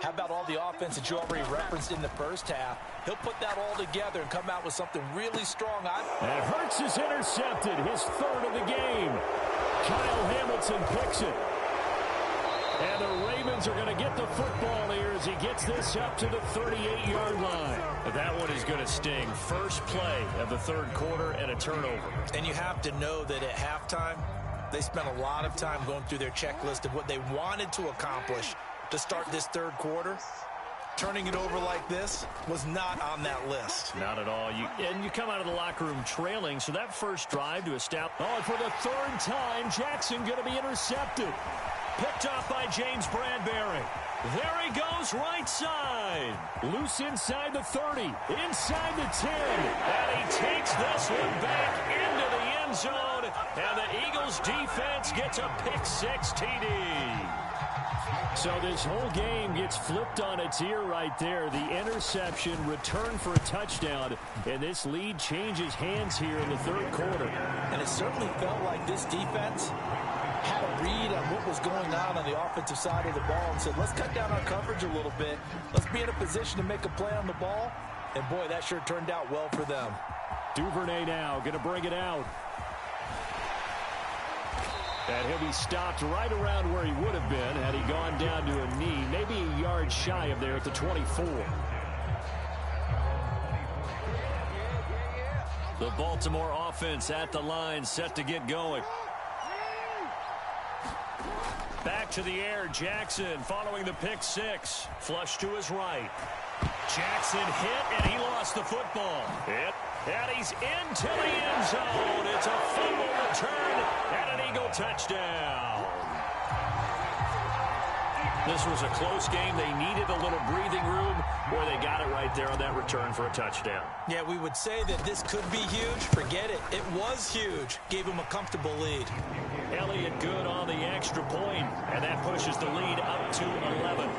how about all the offense that you already referenced in the first half? He'll put that all together and come out with something really strong. And Hurts is intercepted, his third of the game. Kyle Hamilton picks it. And the Ravens are going to get the football here as he gets this up to the 38-yard line. But that one is going to sting. First play of the third quarter and a turnover. And you have to know that at halftime, they spent a lot of time going through their checklist of what they wanted to accomplish to start this third quarter. Turning it over like this was not on that list. Not at all. You come out of the locker room trailing, so that first drive to establish. Oh, and for the third time, Jackson going to be intercepted. Picked off by James Bradbury. There he goes, right side. Loose inside the 30, inside the 10. And he takes this one back into the end zone. And the Eagles defense gets a pick-6 TD. So this whole game gets flipped on its ear right there. The interception, return for a touchdown, and this lead changes hands here in the third quarter. And it certainly felt like this defense had a read on what was going on the offensive side of the ball and said, let's cut down our coverage a little bit. Let's be in a position to make a play on the ball. And, boy, that sure turned out well for them. Duvernay now going to bring it out. And he'll be stopped right around where he would have been had he gone down to a knee, maybe a yard shy of there at the 24. The Baltimore offense at the line, set to get going. Back to the air, Jackson following the pick-6. Flush to his right. Jackson hit, and he lost the football. And he's into the end zone. It's a fumble return and an Eagle touchdown. This was a close game. They needed a little breathing room, where they got it right there on that return for a touchdown. Yeah, we would say that this could be huge. Forget it. It was huge. Gave him a comfortable lead. Elliott good on the extra point, and that pushes the lead up to 11.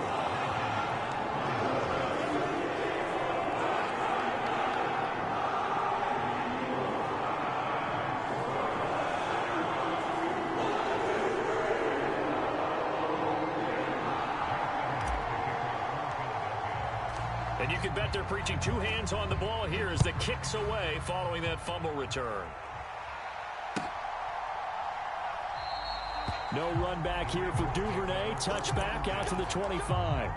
And you can bet they're preaching 2 hands on the ball here as the kick's away following that fumble return. No run back here for Duvernay. Touchback out to the 25.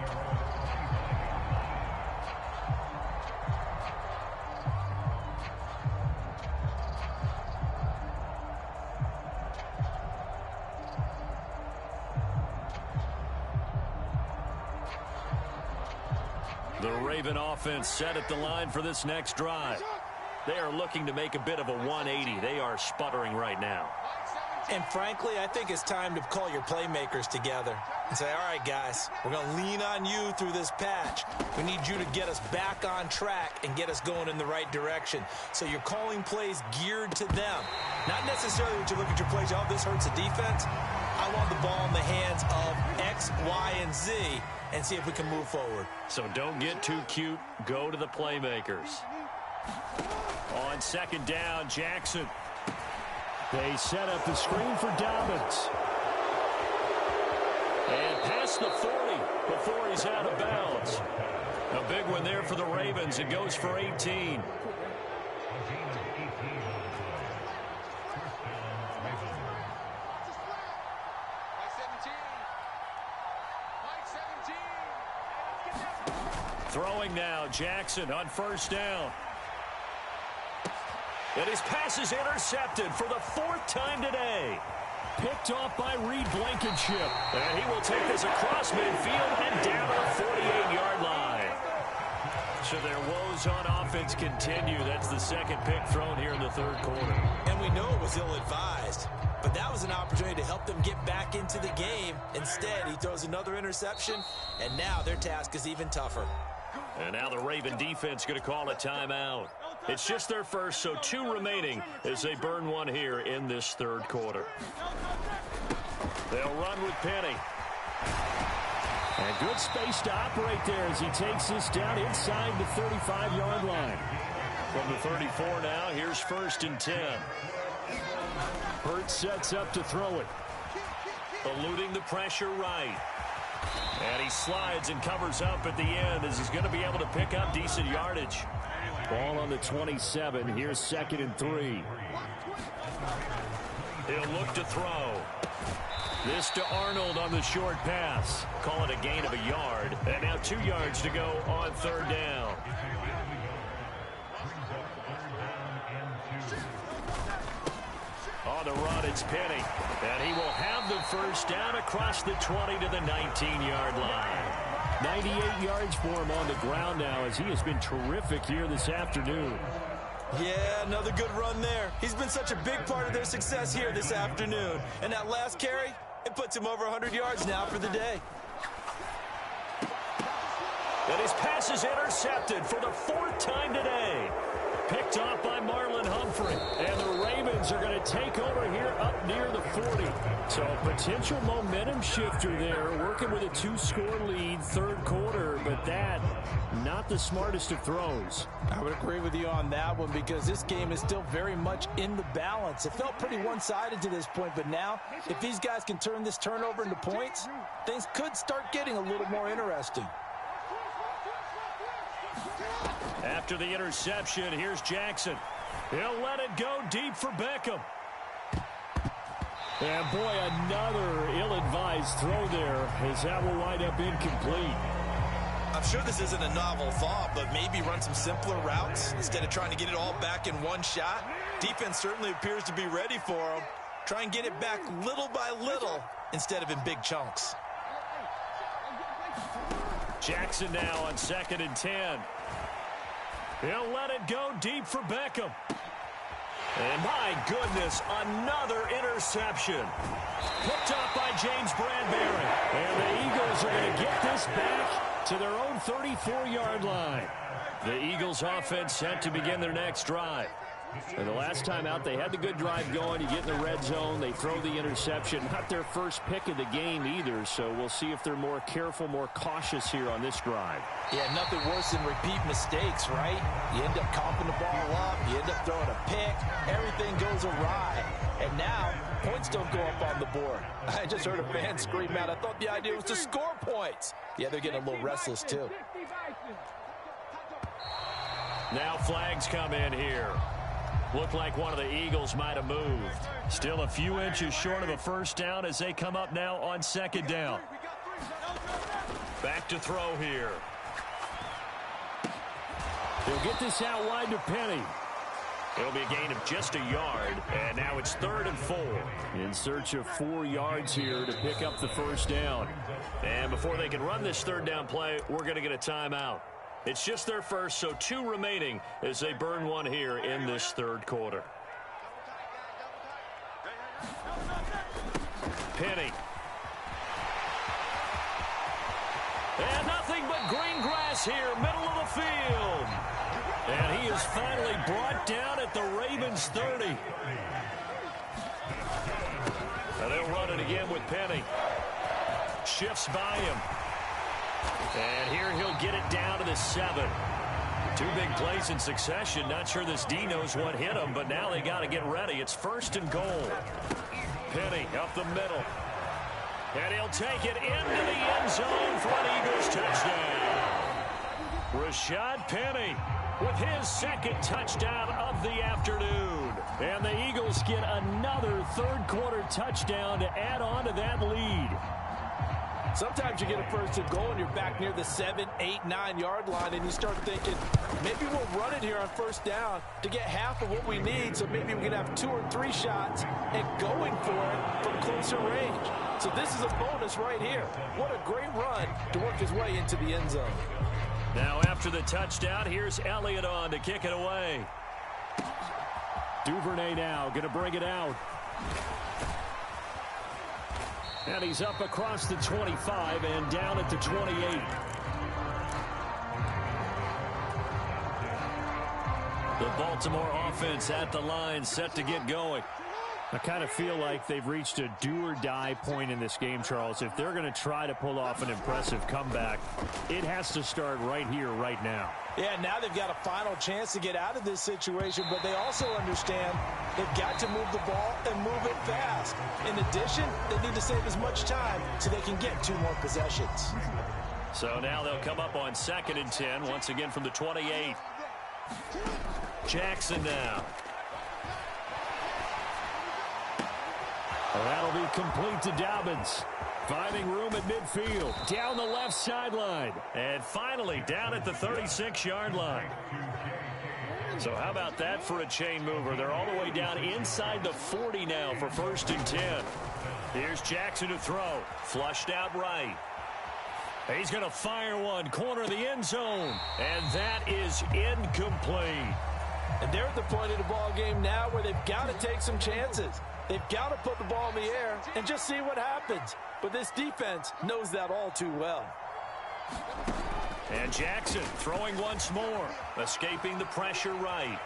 The Raven offense set at the line for this next drive. They are looking to make a bit of a 180. They are sputtering right now. And frankly, I think it's time to call your playmakers together and say, all right, guys, we're going to lean on you through this patch. We need you to get us back on track and get us going in the right direction. So you're calling plays geared to them. Not necessarily that you look at your plays, oh, this hurts the defense. I want the ball in the hands of X, Y, and Z and see if we can move forward. So don't get too cute. Go to the playmakers. On second down, Jackson. They set up the screen for Dobbins. And past the 40 before he's out of bounds. A big one there for the Ravens. It goes for 18. Throwing now, Jackson on first down. And his pass is intercepted for the 4th time today. Picked off by Reed Blankenship. And he will take this across midfield and down to the 48-yard line. So their woes on offense continue. That's the second pick thrown here in the third quarter. And we know it was ill-advised, but that was an opportunity to help them get back into the game. Instead, he throws another interception, and now their task is even tougher. And now the Raven defense going to call a timeout. It's just their first, so 2 remaining as they burn one here in this third quarter. They'll run with Penny. And good space to operate there as he takes this down inside the 35-yard line. From the 34 now, here's 1st and 10. Hurts sets up to throw it. Eluding the pressure right. And he slides and covers up at the end as he's going to be able to pick up decent yardage. Ball on the 27. Here's 2nd and 3. He'll look to throw. This to Arnold on the short pass. Call it a gain of a yard. And now 2 yards to go on 3rd down. On the run, it's Penny. And he will have the first down across the 20 to the 19-yard line. 98 yards for him on the ground now as he has been terrific here this afternoon. Yeah, another good run there. He's been such a big part of their success here this afternoon. And that last carry, it puts him over 100 yards now for the day. And his pass is intercepted for the 4th time today. Picked off by Marlon Humphrey. And the Ravens are going to take over here up near the 40. So a potential momentum shifter there, working with a 2-score lead, third quarter, but that, not the smartest of throws. I would agree with you on that one because this game is still very much in the balance. It felt pretty one-sided to this point, but now, if these guys can turn this turnover into points, things could start getting a little more interesting. After the interception, here's Jackson. He'll let it go deep for Beckham. And boy, another ill-advised throw there as that will wind up incomplete. I'm sure this isn't a novel thought, but maybe run some simpler routes instead of trying to get it all back in one shot. Defense certainly appears to be ready for him. Try and get it back little by little instead of in big chunks. Jackson now on 2nd and 10. He'll let it go deep for Beckham. And my goodness, another interception. Picked up by James Bradbury. And the Eagles are going to get this back to their own 34-yard line. The Eagles offense set to begin their next drive. And the last time out, they had the good drive going. You get in the red zone, they throw the interception. Not their first pick of the game either, so we'll see if they're more careful, more cautious here on this drive. Yeah, nothing worse than repeat mistakes, right? You end up coughing the ball up, you end up throwing a pick, everything goes awry. And now, points don't go up on the board. I just heard a fan scream out, I thought the idea was to score points. Yeah, they're getting a little restless too. Now flags come in here. Looked like one of the Eagles might have moved. Still a few inches short of a first down as they come up now on 2nd down. Back to throw here. They'll get this out wide to Penny. It'll be a gain of just a yard, and now it's 3rd and 4. In search of 4 yards here to pick up the first down. And before they can run this 3rd down play, we're going to get a timeout. It's just their first, so 2 remaining as they burn one here in this third quarter. Penny. And nothing but green grass here, middle of the field. And he is finally brought down at the Ravens 30. And they'll run it again with Penny. Shifts by him. And here he'll get it down to the 7. 2 big plays in succession. Not sure this D knows what hit him, but now they got to get ready. It's 1st and goal. Penny up the middle. And he'll take it into the end zone for an Eagles touchdown. Rashad Penny with his 2nd touchdown of the afternoon. And the Eagles get another third quarter touchdown to add on to that lead. Sometimes you get a first and goal and you're back near the 7, 8, 9-yard line, and you start thinking, maybe we'll run it here on first down to get half of what we need, so maybe we can have 2 or 3 shots and going for it from closer range. So this is a bonus right here. What a great run to work his way into the end zone. Now after the touchdown, here's Elliott on to kick it away. Duvernay now going to bring it out. And he's up across the 25 and down at the 28. The Baltimore offense at the line, set to get going. I kind of feel like they've reached a do-or-die point in this game, Charles. If they're going to try to pull off an impressive comeback, it has to start right here, right now. Yeah, now they've got a final chance to get out of this situation, but they also understand they've got to move the ball and move it fast. In addition, they need to save as much time so they can get 2 more possessions. So now they'll come up on 2nd and 10, once again from the 28. Jackson now. Well, that'll be complete to Dobbins. Finding room at midfield. Down the left sideline. And finally down at the 36-yard line. So how about that for a chain mover? They're all the way down inside the 40 now for 1st and 10. Here's Jackson to throw. Flushed out right. He's going to fire one. Corner of the end zone. And that is incomplete. And they're at the point of the ball game now where they've got to take some chances. They've got to put the ball in the air and just see what happens. But this defense knows that all too well. And Jackson throwing once more, escaping the pressure right.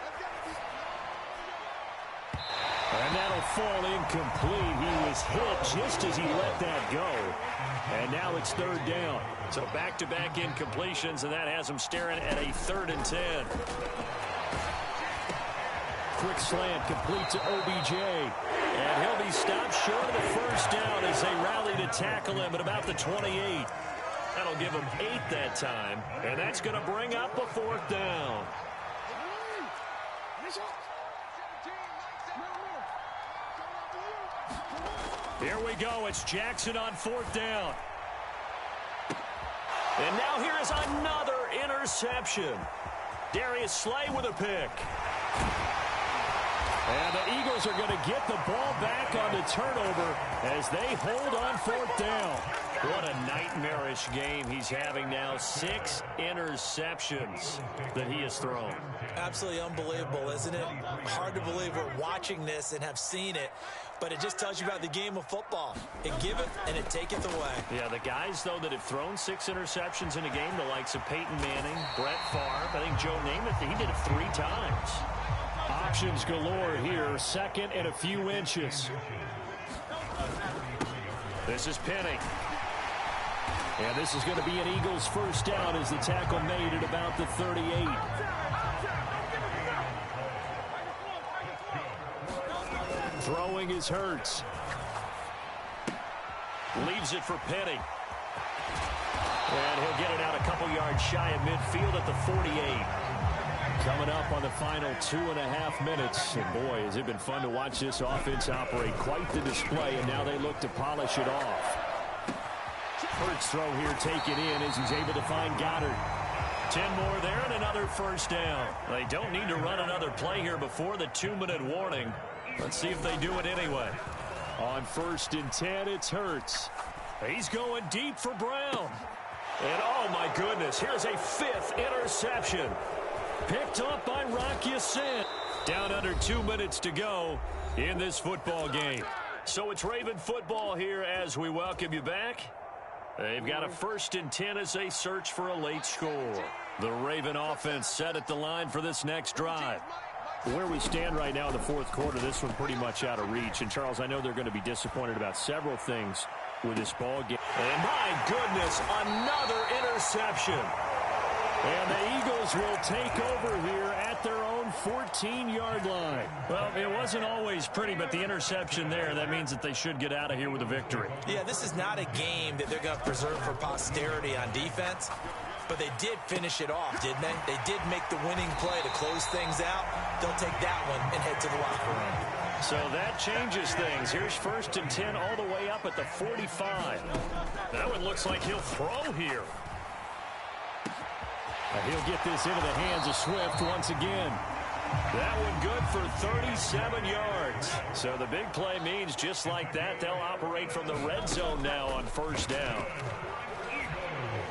And that'll fall incomplete. He was hit just as he let that go. And now it's 3rd down. So back-to-back incompletions, and that has him staring at a 3rd and 10. Quick slant complete to OBJ. And he'll be stopped short of the 1st down as they rally to tackle him at about the 28. That'll give him 8 that time, and that's going to bring up a 4th down. Here we go. It's Jackson on 4th down. And now here is another interception. Darius Slay with a pick. And the Eagles are going to get the ball back on the turnover as they hold on 4th down. What a nightmarish game he's having now. 6 interceptions that he has thrown. Absolutely unbelievable, isn't it? Hard to believe we're watching this and have seen it, but it just tells you about the game of football. It giveth and it taketh away. Yeah, the guys, though, that have thrown 6 interceptions in a game, the likes of Peyton Manning, Brett Favre, I think Joe Namath, he did it 3 times. Options galore here. 2nd and a few inches. This is Penny. And this is going to be an Eagles 1st down as the tackle made at about the 38. Throwing is Hurts. Leaves it for Penny. And he'll get it out a couple yards shy of midfield at the 48. Coming up on the final 2.5 minutes. And boy, has it been fun to watch this offense operate. Quite the display, and now they look to polish it off. Hurts throw here taken in as he's able to find Goddard. 10 more there and another 1st down. They don't need to run another play here before the 2-minute warning. Let's see if they do it anyway. On 1st and 10, it's Hurts. He's going deep for Brown. And oh my goodness, here's a 5th interception. Picked up by Rock Ya-Sin. Down under 2 minutes to go in this football game. So it's Raven football here as we welcome you back. They've got a 1st and 10 as they search for a late score. The Raven offense set at the line for this next drive. Where we stand right now in the 4th quarter, this one pretty much out of reach. And, Charles, I know they're going to be disappointed about several things with this ball game. And my goodness, another interception. And the Eagles will take over here at their own 14-yard line. Well, it wasn't always pretty, but the interception there, that means that they should get out of here with a victory. Yeah, this is not a game that they're going to preserve for posterity on defense, but they did finish it off, didn't they? They did make the winning play to close things out. They'll take that one and head to the locker room. So that changes things. Here's 1st and 10 all the way up at the 45. That one looks like he'll throw here. He'll get this into the hands of Swift once again. That one good for 37 yards. So the big play means just like that, they'll operate from the red zone now on 1st down.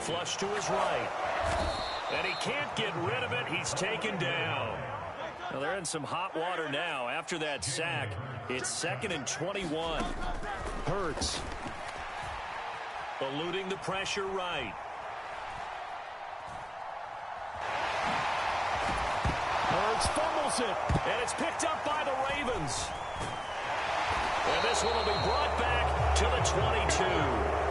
Flush to his right. And he can't get rid of it. He's taken down. Well, they're in some hot water now. After that sack, it's 2nd and 21. Hurts. Eluding the pressure right. Hurts fumbles it. And it's picked up by the Ravens. And this one will be brought back to the 22.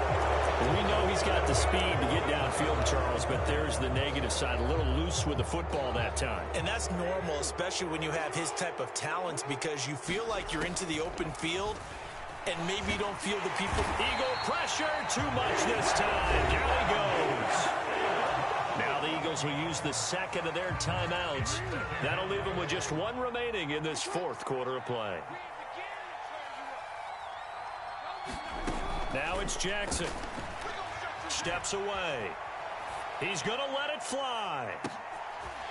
We know he's got the speed to get downfield, Charles, but there's the negative side. A little loose with the football that time. And that's normal, especially when you have his type of talents, because you feel like you're into the open field and maybe you don't feel the people. Eagle pressure, too much this time. Down he goes. Now the Eagles will use the 2nd of their timeouts. That'll leave them with just 1 remaining in this 4th quarter of play. Now it's Jackson. Steps away. He's going to let it fly.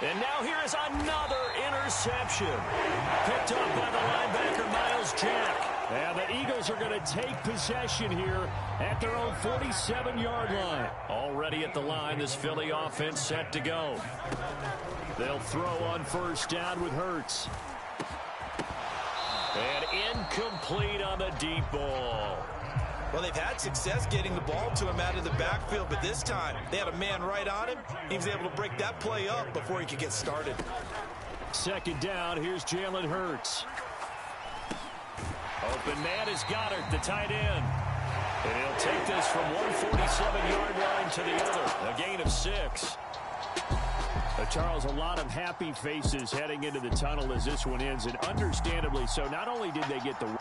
And now here is another interception. Picked up by the linebacker, Miles Jack. And the Eagles are going to take possession here at their own 47-yard line. Already at the line, this Philly offense set to go. They'll throw on 1st down with Hurts. And incomplete on the deep ball. Well, they've had success getting the ball to him out of the backfield, but this time they had a man right on him. He was able to break that play up before he could get started. 2nd down, here's Jalen Hurts. Open man is Goddard, the tight end. And he'll take this from one 47-yard line to the other. A gain of 6. Charles, a lot of happy faces heading into the tunnel as this one ends, and understandably so. Not only did they get the...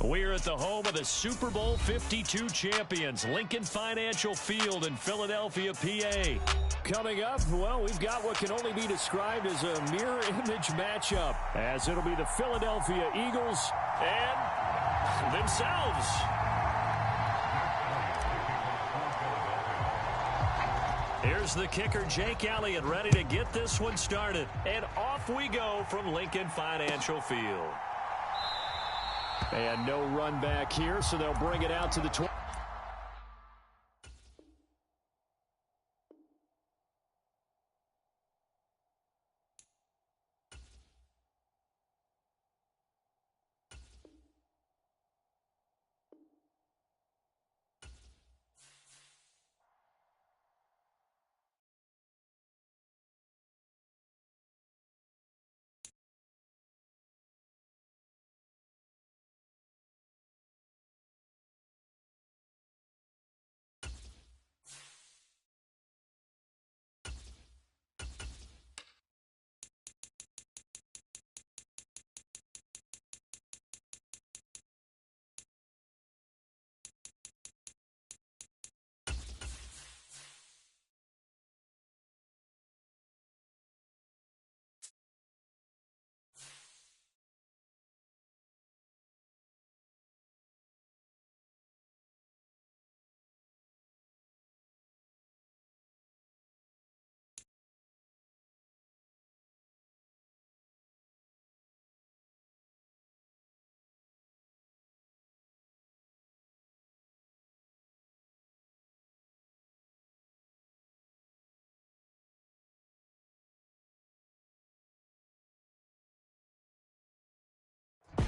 We're at the home of the Super Bowl 52 champions, Lincoln Financial Field in Philadelphia, PA. Coming up, well, we've got what can only be described as a mirror image matchup, as it'll be the Philadelphia Eagles and themselves. Here's the kicker, Jake Elliott, ready to get this one started. And off we go from Lincoln Financial Field. And no run back here, so they'll bring it out to the 20.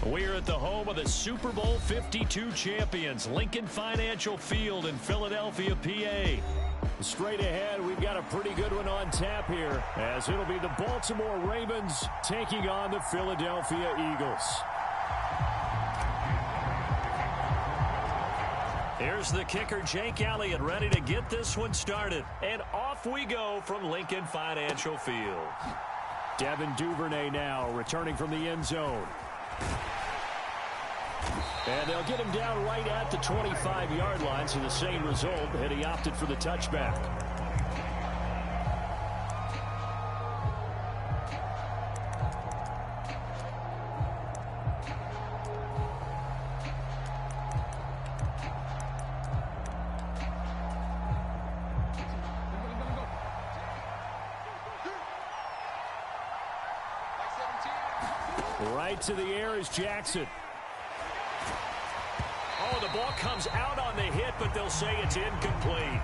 We're at the home of the Super Bowl 52 champions, Lincoln Financial Field in Philadelphia, PA. Straight ahead, we've got a pretty good one on tap here, as it'll be the Baltimore Ravens taking on the Philadelphia Eagles. Here's the kicker, Jake Elliott, ready to get this one started. And off we go from Lincoln Financial Field. Devin Duvernay now returning from the end zone. And they'll get him down right at the 25-yard line, so the same result, and he opted for the touchback. Right to the air is Jackson. Oh, the ball comes out on the hit, but they'll say it's incomplete.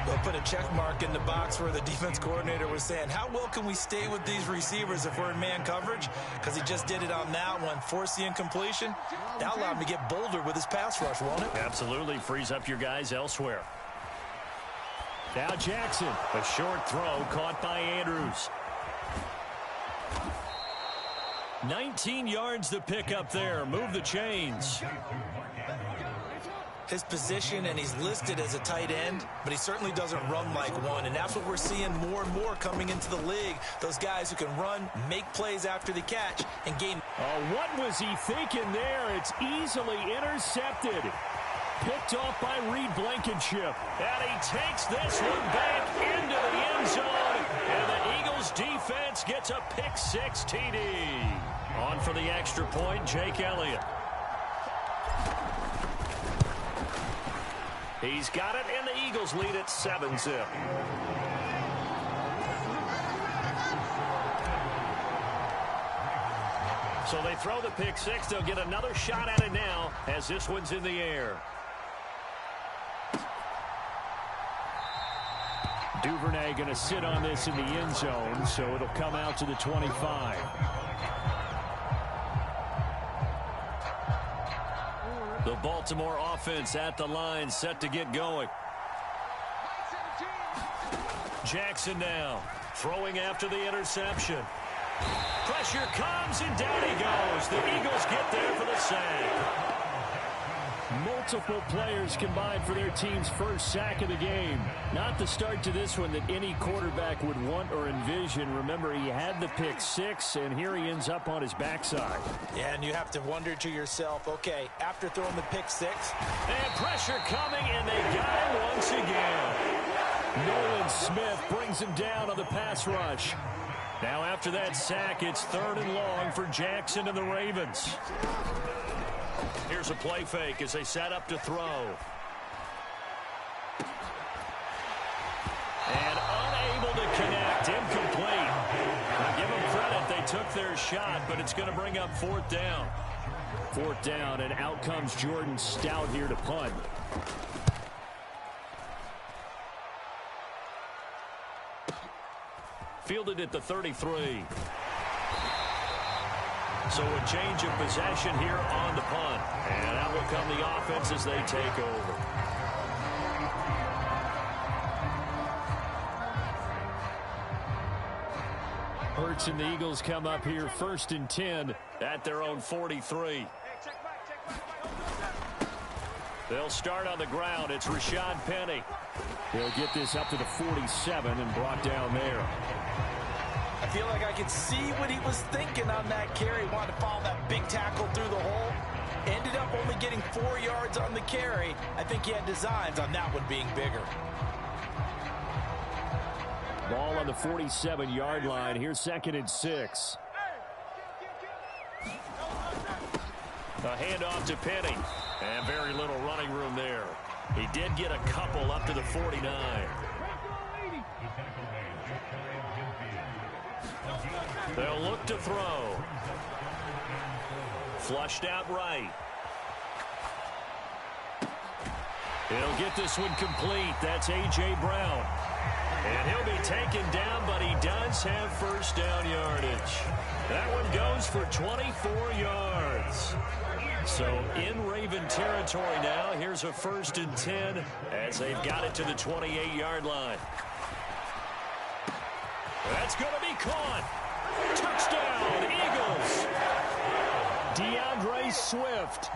They'll put a check mark in the box where the defense coordinator was saying, how well can we stay with these receivers if we're in man coverage? Because he just did it on that one, forced the incompletion. That'll allow him to get bolder with his pass rush, won't it? Absolutely. Frees up your guys elsewhere. Now Jackson. A short throw caught by Andrews. 19 yards to pick up there. Move the chains. His position, and he's listed as a tight end, but he certainly doesn't run like one, and that's what we're seeing more and more coming into the league. Those guys who can run, make plays after the catch, and gain. What was he thinking there? It's easily intercepted. Picked off by Reed Blankenship. And he takes this one back into the end zone, and the Eagles defense gets a pick-6 TD. On for the extra point, Jake Elliott. He's got it, and the Eagles lead at 7-zip. So they throw the pick-6. They'll get another shot at it now as this one's in the air. Duvernay going to sit on this in the end zone, so it'll come out to the 25. The Baltimore offense at the line, set to get going. Jackson now, throwing after the interception. Pressure comes, and down he goes. The Eagles get there for the sack. Multiple players combined for their team's first sack of the game. Not the start to this one that any quarterback would want or envision. Remember, he had the pick-6, and here he ends up on his backside. Yeah, and you have to wonder to yourself, okay, after throwing the pick-6. And pressure coming, and they got him once again. Nolan Smith brings him down on the pass rush. Now after that sack, it's 3rd and long for Jackson and the Ravens. Here's a play fake as they set up to throw. And unable to connect. Incomplete. Now give them credit. They took their shot, but it's going to bring up 4th down. 4th down, and out comes Jordan Stout here to punt. Fielded at the 33. So a change of possession here on the punt. And out will come the offense as they take over. Hurts and the Eagles come up here 1st and 10 at their own 43. They'll start on the ground. It's Rashad Penny. They'll get this up to the 47 and brought down there. I feel like I could see what he was thinking on that carry. Wanted to follow that big tackle through the hole. Ended up only getting 4 yards on the carry. I think he had designs on that one being bigger. Ball on the 47-yard line. Here's 2nd and 6. A handoff to Penny. And very little running room there. He did get a couple up to the 49. They'll look to throw. Flushed out right. He'll get this one complete. That's A.J. Brown. And he'll be taken down, but he does Eagles have first down yardage. That one goes for 24 yards. So in Raven territory now, here's a 1st and 10 as they've got it to the 28-yard line. That's going to be caught. Touchdown, Eagles. DeAndre Swift,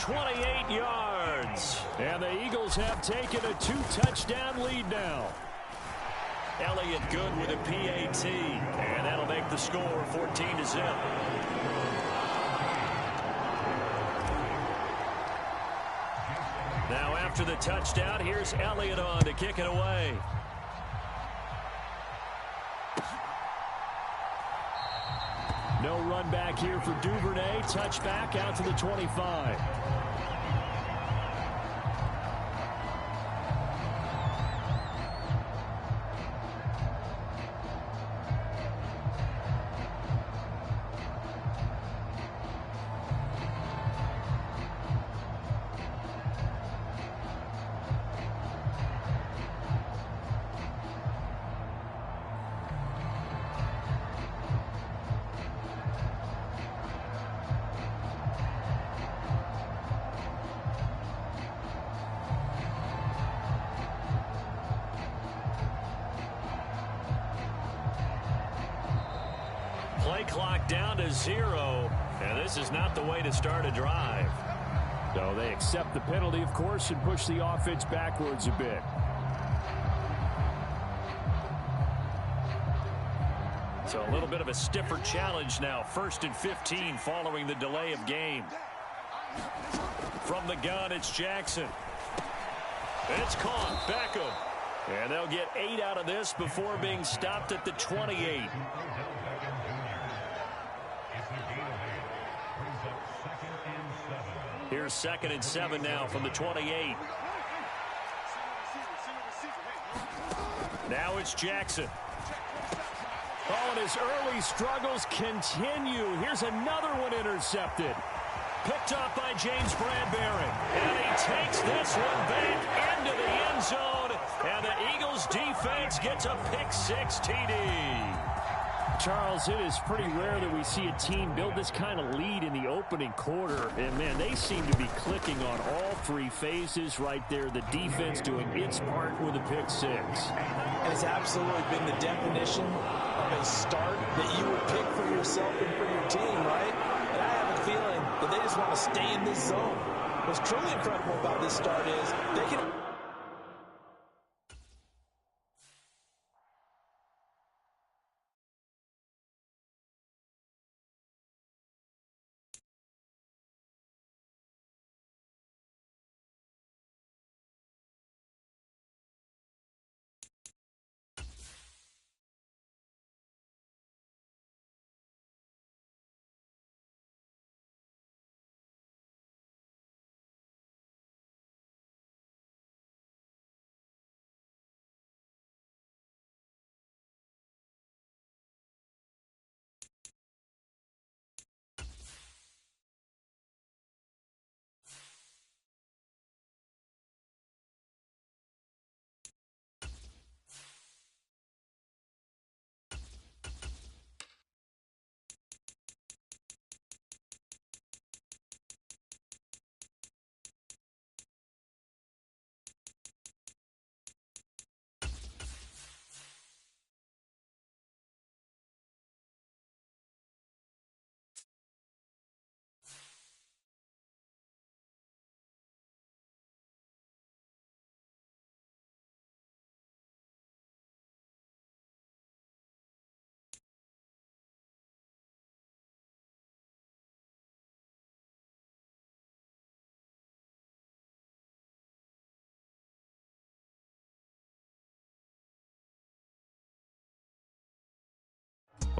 28 yards. And the Eagles have taken a 2-touchdown lead now. Elliott good with a PAT, and that'll make the score 14-0. Now after the touchdown, here's Elliott on to kick it away. No run back here for Duvernay. Touchback out to the 25. Play clock down to 0, and this is not the way to start a drive. So they accept the penalty, of course, and push the offense backwards a bit. So a little bit of a stiffer challenge now. 1st and 15 following the delay of game. From the gun, it's Jackson. It's caught. Beckham. And they'll get 8 out of this before being stopped at the 28. Here's 2nd and 7 now from the 28. Now it's Jackson. Oh, and his early struggles continue. Here's another one intercepted. Picked up by James Bradbury. And he takes this one back into the end zone. And the Eagles defense gets a pick-6 TD. Charles, it is pretty rare that we see a team build this kind of lead in the opening quarter. And, man, they seem to be clicking on all 3 phases right there. The defense doing its part with a pick-6. And it's absolutely been the definition of a start that you would pick for yourself and for your team, right? And I have a feeling that they just want to stay in this zone. What's truly incredible about this start is they can...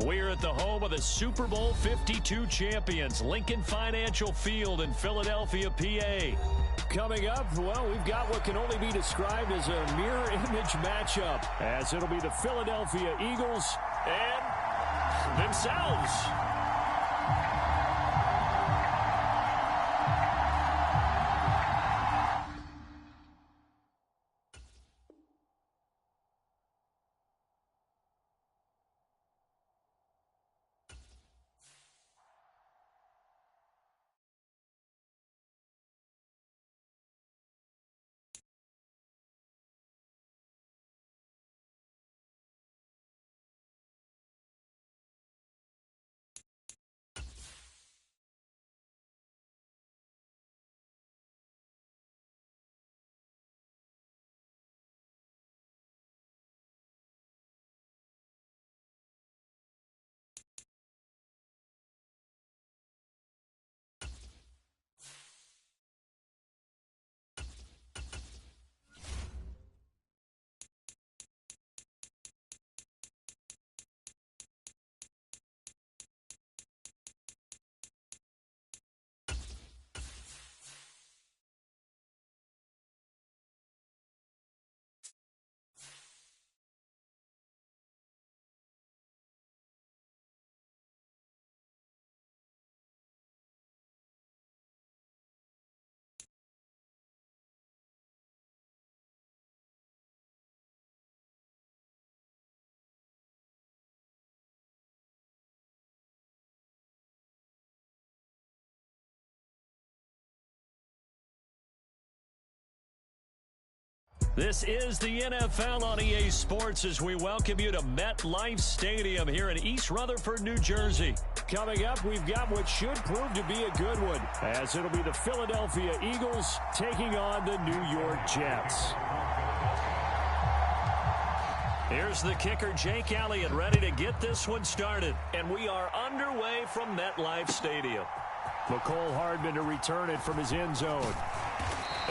We're at the home of the Super Bowl 52 champions, Lincoln Financial Field in Philadelphia, PA. Coming up, well, we've got what can only be described as a mirror image matchup, as it'll be the Philadelphia Eagles And themselves. This is the NFL on EA Sports as we welcome you to MetLife Stadium here in East Rutherford, New Jersey. Coming up, we've got what should prove to be a good one, as it'll be the Philadelphia Eagles taking on the New York Jets. Here's the kicker, Jake Elliott, ready to get this one started. And we are underway from MetLife Stadium. McCole Hardman to return it from his end zone.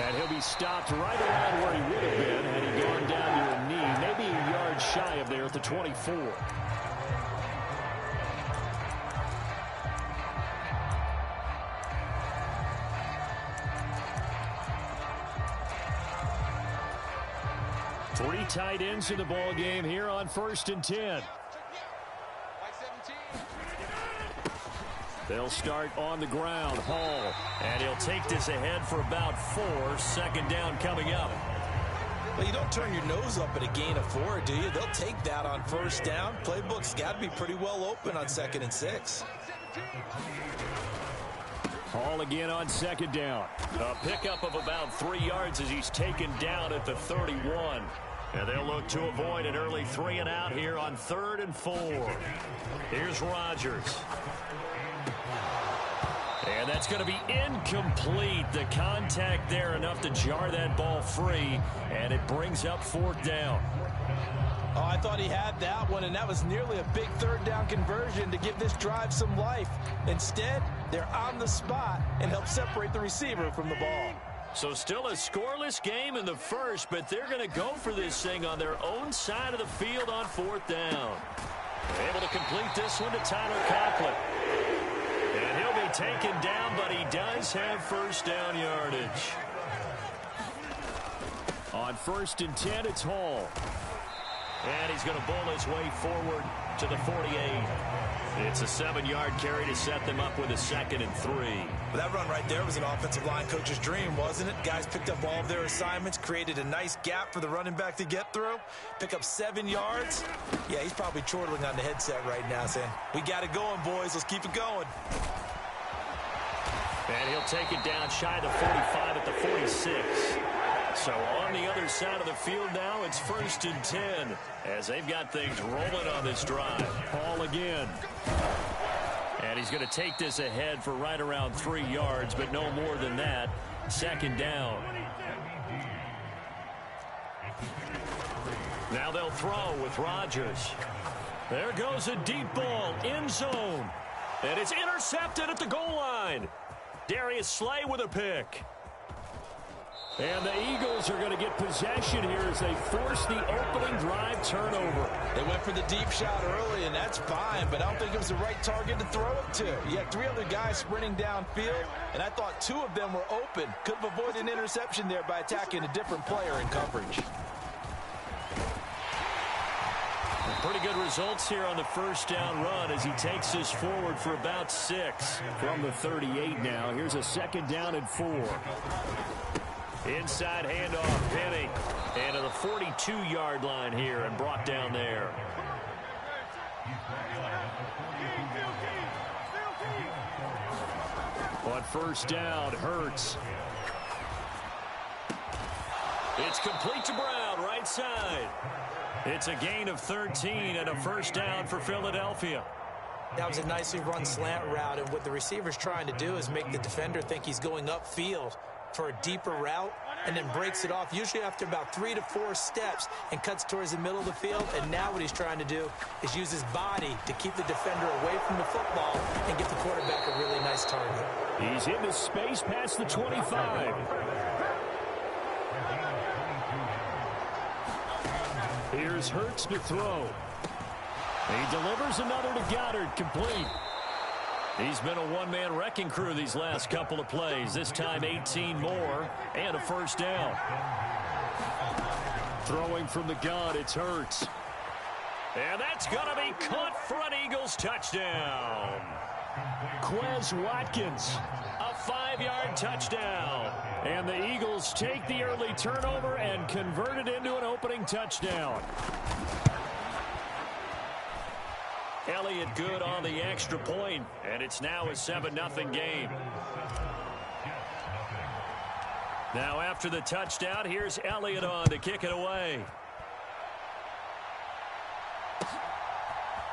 And he'll be stopped right around where he would have been had he gone down to a knee, maybe a yard shy of there at the 24. Three tight ends in the ball game here on 1st and 10. They'll start on the ground. Hall. And he'll take this ahead for about 4. 2nd down coming up. Well, you don't turn your nose up at a gain of 4, do you? They'll take that on 1st down. Playbook's got to be pretty well open on 2nd and 6. Hall again on 2nd down. A pickup of about 3 yards as he's taken down at the 31. And they'll look to avoid an early 3 and out here on 3rd and 4. Here's Rodgers. And that's going to be incomplete. The contact there enough to jar that ball free, and it brings up 4th down. Oh, I thought he had that one, and that was nearly a big 3rd down conversion to give this drive some life. Instead, they're on the spot and help separate the receiver from the ball. So still a scoreless game in the first, but they're going to go for this thing on their own side of the field on 4th down. Able to complete this one to Tyler Conklin. And he'll be taken down, but he does have 1st down yardage. On 1st and 10, it's Hall. And he's going to bowl his way forward to the 48. It's a 7-yard carry to set them up with a 2nd and 3. Well, that run right there was an offensive line coach's dream, wasn't it? Guys picked up all of their assignments, created a nice gap for the running back to get through, pick up 7 yards. Yeah, he's probably chortling on the headset right now saying, we got it going, boys. Let's keep it going. And he'll take it down shy of the 45 at the 46. So on the other side of the field now, it's 1st and 10 as they've got things rolling on this drive. Hall again. And he's going to take this ahead for right around 3 yards, but no more than that. 2nd down. Now they'll throw with Rodgers. There goes a deep ball, end zone. And it's intercepted at the goal line. Darius Slay with a pick. And the Eagles are going to get possession here as they force the opening drive turnover. They went for the deep shot early, and that's fine, but I don't think it was the right target to throw it to. You had 3 other guys sprinting downfield, and I thought 2 of them were open. Could have avoided an interception there by attacking a different player in coverage. Pretty good results here on the 1st down run as he takes this forward for about 6. From the 38 now, here's a 2nd down and 4. Inside handoff, Penny. And to the 42-yard line here and brought down there. On 1st down, Hurts. It's complete to Brown, right side. It's a gain of 13 and a 1st down for Philadelphia. That was a nicely run slant route, and what the receiver's trying to do is make the defender think he's going upfield for a deeper route, and then breaks it off, usually after about 3 to 4 steps, and cuts towards the middle of the field. And now what he's trying to do is use his body to keep the defender away from the football and give the quarterback a really nice target. He's in the space past the 25. Here's Hurts to throw. He delivers another to Goddard, complete. He's been a one-man wrecking crew these last couple of plays. This time 18 more and a 1st down. Throwing from the gun, it's Hurts. And that's going to be caught for an Eagles touchdown. Quez Watkins. A 5-yard touchdown. And the Eagles take the early turnover and convert it into an opening touchdown. Elliott good on the extra point, and it's now a 7-0 game. Now after the touchdown, here's Elliott on to kick it away.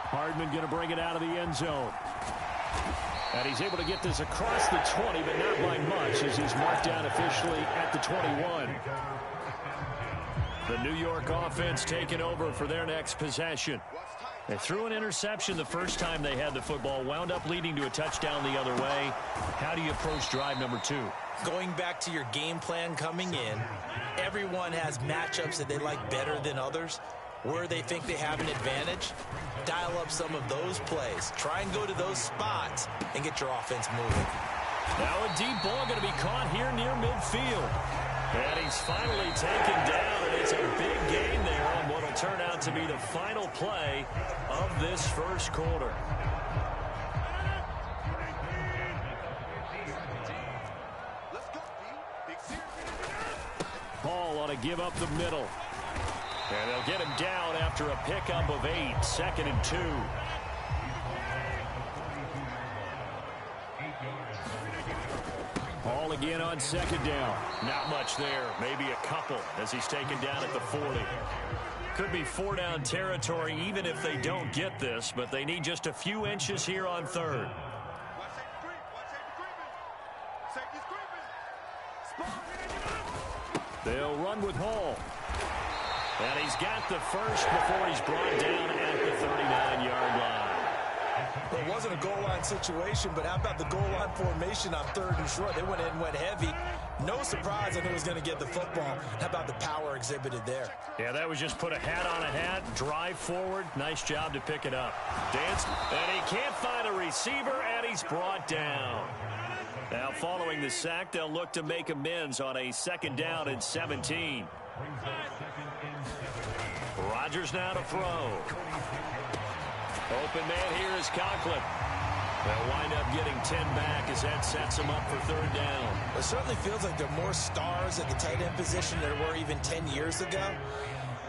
Hardman going to bring it out of the end zone. And he's able to get this across the 20, but not by much as he's marked down officially at the 21. The New York offense taking over for their next possession. They threw an interception the first time they had the football, wound up leading to a touchdown the other way. How do you approach drive number 2? Going back to your game plan coming in, everyone has matchups that they like better than others. Where they think they have an advantage, dial up some of those plays. Try and go to those spots and get your offense moving. Now a deep ball going to be caught here near midfield. And he's finally taken down, and it's a big gain there on what will turn out to be the final play of this first quarter. Ball on a give up the middle. And they'll get him down after a pickup of 8, 2nd and 2. Ball again on 2nd down. Not much there, maybe a couple as he's taken down at the 40. Could be 4-down territory even if they don't get this, but they need just a few inches here on 3rd. They'll run with Hall. And he's got the first before he's brought down at the 39-yard line. Well, it wasn't a goal line situation, but how about the goal line formation on 3rd and short? They went in, went heavy. No surprise on who was going to get the football. How about the power exhibited there? Yeah, that was just put a hat on a hat, drive forward. Nice job to pick it up. Dance, and he can't find a receiver, and he's brought down. Now, following the sack, they'll look to make amends on a 2nd down and 17. Rodgers now to throw. Open man here is Conklin. They'll wind up getting 10 back as that sets them up for 3rd down. It certainly feels like there are more stars at the tight end position than there were even 10 years ago.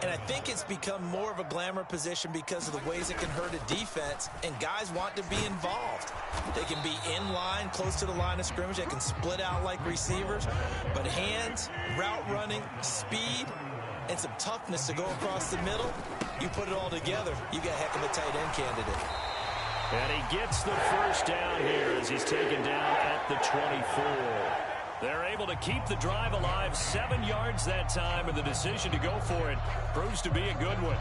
And I think it's become more of a glamour position because of the ways it can hurt a defense, and guys want to be involved. They can be in line, close to the line of scrimmage. They can split out like receivers. But hands, route running, speed, and some toughness to go across the middle, you put it all together, you got a heck of a tight end candidate. And he gets the first down here as he's taken down at the 24. They're able to keep the drive alive, 7 yards that time, and the decision to go for it proves to be a good one.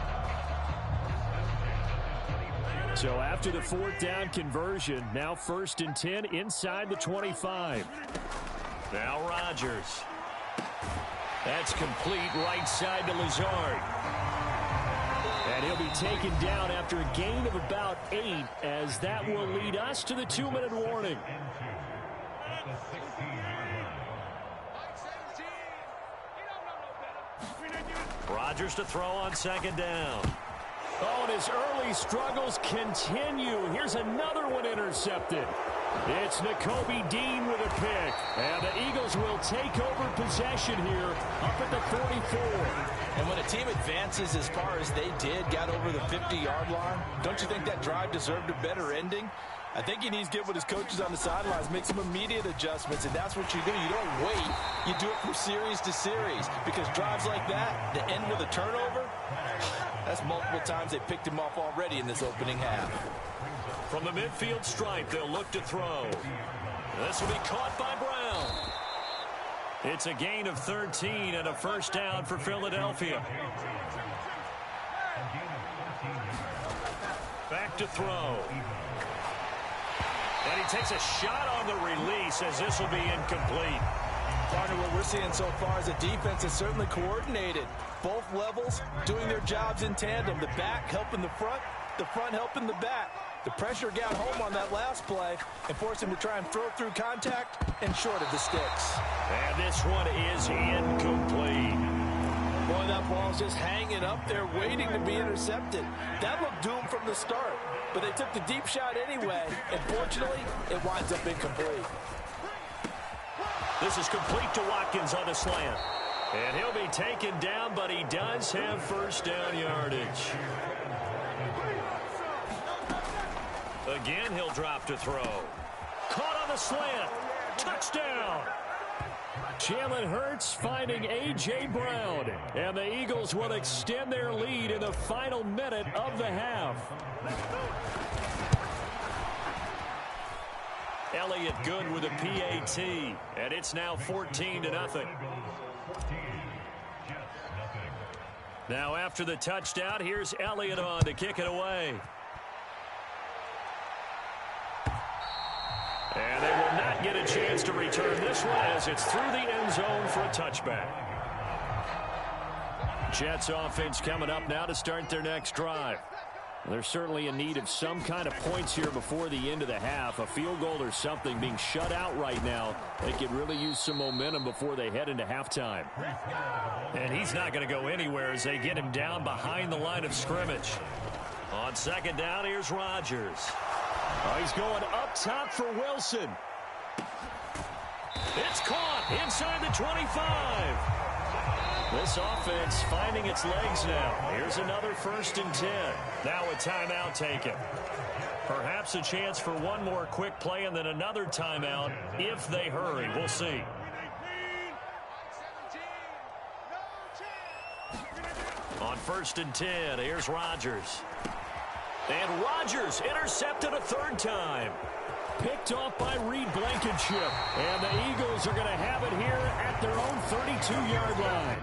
So after the 4th down conversion, now 1st and 10 inside the 25. Now Rodgers. That's complete right side to Lazard. And he'll be taken down after a gain of about 8, as that will lead us to the 2-minute warning. Rodgers to throw on 2nd down. Oh, and his early struggles continue. Here's another one intercepted. It's Nakobe Dean with a pick. And the Eagles will take over possession here up at the 44. And when a team advances as far as they did, got over the 50-yard line, don't you think that drive deserved a better ending? I think he needs to get with his coaches on the sidelines, make some immediate adjustments, and that's what you do. You don't wait. You do it from series to series, because drives like that, to end with a turnover, that's multiple times they picked him off already in this opening half. From the midfield stripe, they'll look to throw. This will be caught by Brown. It's a gain of 13 and a 1st down for Philadelphia. Back to throw. And he takes a shot on the release as this will be incomplete. Partner, what we're seeing so far is the defense is certainly coordinated. Both levels doing their jobs in tandem. The back helping the front helping the back. The pressure got home on that last play and forced him to try and throw through contact and short of the sticks. And this one is incomplete. Boy, that ball's just hanging up there waiting to be intercepted. That looked doomed from the start, but they took the deep shot anyway, and fortunately, it winds up incomplete. This is complete to Watkins on the slant. And he'll be taken down, but he does have 1st down yardage. Again, he'll drop to throw. Caught on the slant. Touchdown. Jalen Hurts finding A.J. Brown. And the Eagles will extend their lead in the final minute of the half. Elliott good with a PAT. And it's now 14-0. Now after the touchdown, here's Elliott on to kick it away. And they will not get a chance to return this one as it's through the end zone for a touchback. Jets offense coming up now to start their next drive. They're certainly in need of some kind of points here before the end of the half. A field goal or something being shut out right now. They could really use some momentum before they head into halftime. And he's not going to go anywhere as they get him down behind the line of scrimmage. On second down, here's Rodgers. Oh, he's going up top for Wilson. It's caught inside the 25. This offense finding its legs now. Here's another 1st and 10. Now a timeout taken. Perhaps a chance for one more quick play and then another timeout if they hurry. We'll see. On 1st and 10, here's Rodgers. And Rodgers intercepted a 3rd time. Picked off by Reed Blankenship. And the Eagles are going to have it here at their own 32-yard line.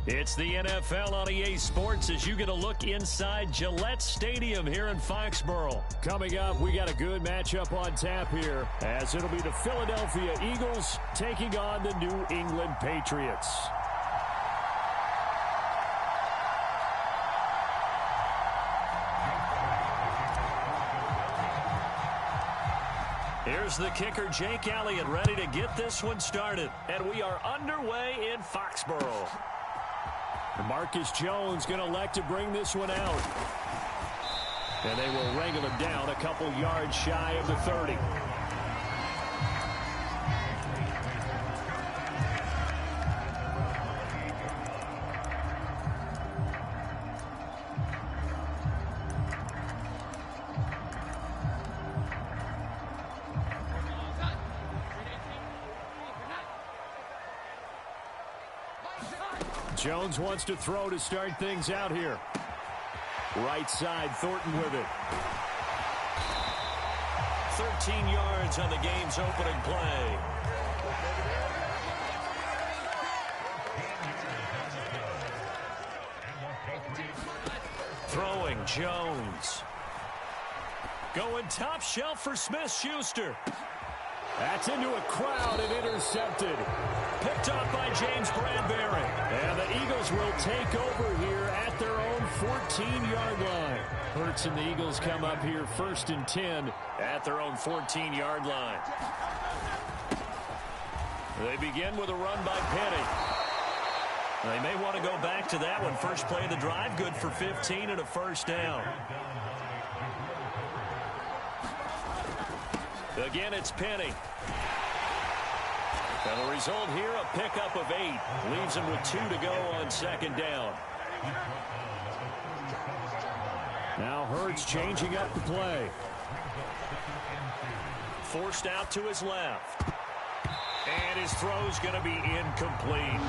It's the NFL on EA Sports as you get a look inside Gillette Stadium here in Foxborough. Coming up, we got a good matchup on tap here as it'll be the Philadelphia Eagles taking on the New England Patriots. Here's the kicker, Jake Elliott, ready to get this one started. And we are underway in Foxborough. Marcus Jones going to elect to bring this one out. And they will wrangle him down a couple yards shy of the 30. Jones wants to throw to start things out here. Right side, Thornton with it. 13 yards on the game's opening play. Throwing, Jones. Going top shelf for Smith-Schuster. That's into a crowd and intercepted. Picked off by James Bradbury. And the Eagles will take over here at their own 14-yard line. Hurts and the Eagles come up here 1st and 10 at their own 14-yard line. They begin with a run by Penny. They may want to go back to that one. First play of the drive, good for 15 and a first down. Again, it's Penny. And the result here, a pickup of 8. Leaves him with 2 to go on second down. Now Hurts changing up the play. Forced out to his left. And his throw's going to be incomplete.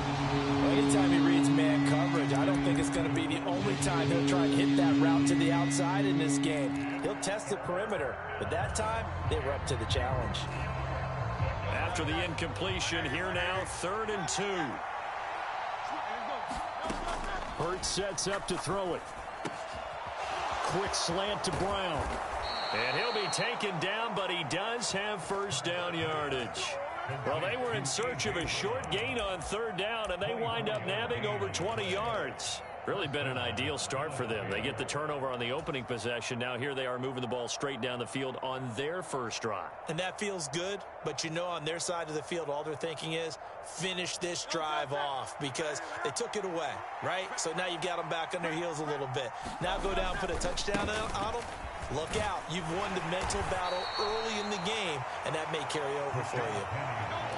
Anytime he reads man coverage, I don't think it's going to be the only time he'll try and hit that route to the outside in this game. He'll test the perimeter, but that time they were up to the challenge. After the incompletion, here now, 3rd and 2. Hurts sets up to throw it. Quick slant to Brown. And he'll be taken down, but he does have first down yardage. Well, they were in search of a short gain on 3rd down, and they wind up nabbing over 20 yards. Really been an ideal start for them. They get the turnover on the opening possession. Now here they are moving the ball straight down the field on their first drive. And that feels good, but you know on their side of the field, all they're thinking is finish this drive off because they took it away, right? So now you've got them back on their heels a little bit. Now go down, put a touchdown on them. Look out. You've won the mental battle early in the game, and that may carry over for you.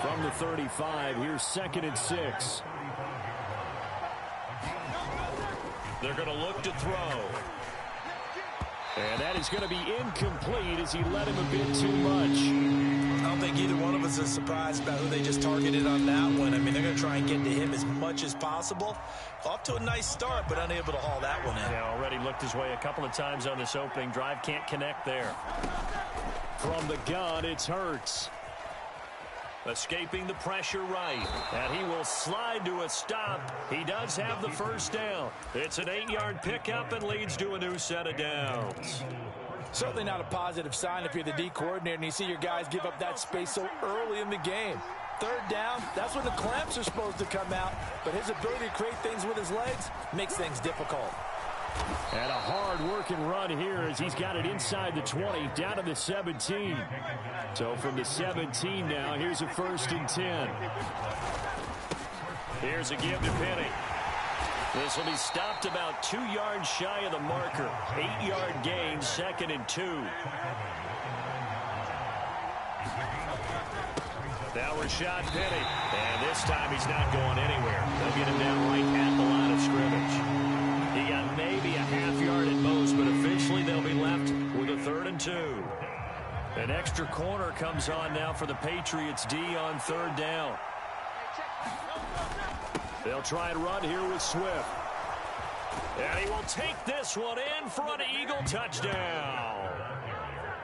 From the 35, here's 2nd and 6. They're going to look to throw. And that is going to be incomplete as he led him a bit too much. I don't think either one of us is surprised about who they just targeted on that one. I mean, they're going to try and get to him as much as possible. Off to a nice start, but unable to haul that one in. Yeah, already looked his way a couple of times on this opening drive. Can't connect there. From the gun, it's Hurts. Escaping the pressure right. And he will slide to a stop. He does have the first down. It's an 8-yard pickup and leads to a new set of downs. Certainly not a positive sign if you're the D coordinator and you see your guys give up that space so early in the game. 3rd down, that's when the clamps are supposed to come out, but his ability to create things with his legs makes things difficult. And a hard-working run here as he's got it inside the 20, down to the 17. So from the 17 now, here's a 1st and 10. Here's a give to Penny. This will be stopped about 2 yards shy of the marker. 8-yard gain, 2nd and 2. Now Rashad Penny. And this time he's not going anywhere. They'll get him down right at the line of scrimmage. He got maybe a half yard at most, but officially they'll be left with a 3rd and 2. An extra corner comes on now for the Patriots D on 3rd down. They'll try and run here with Swift. And he will take this one in for an Eagle touchdown.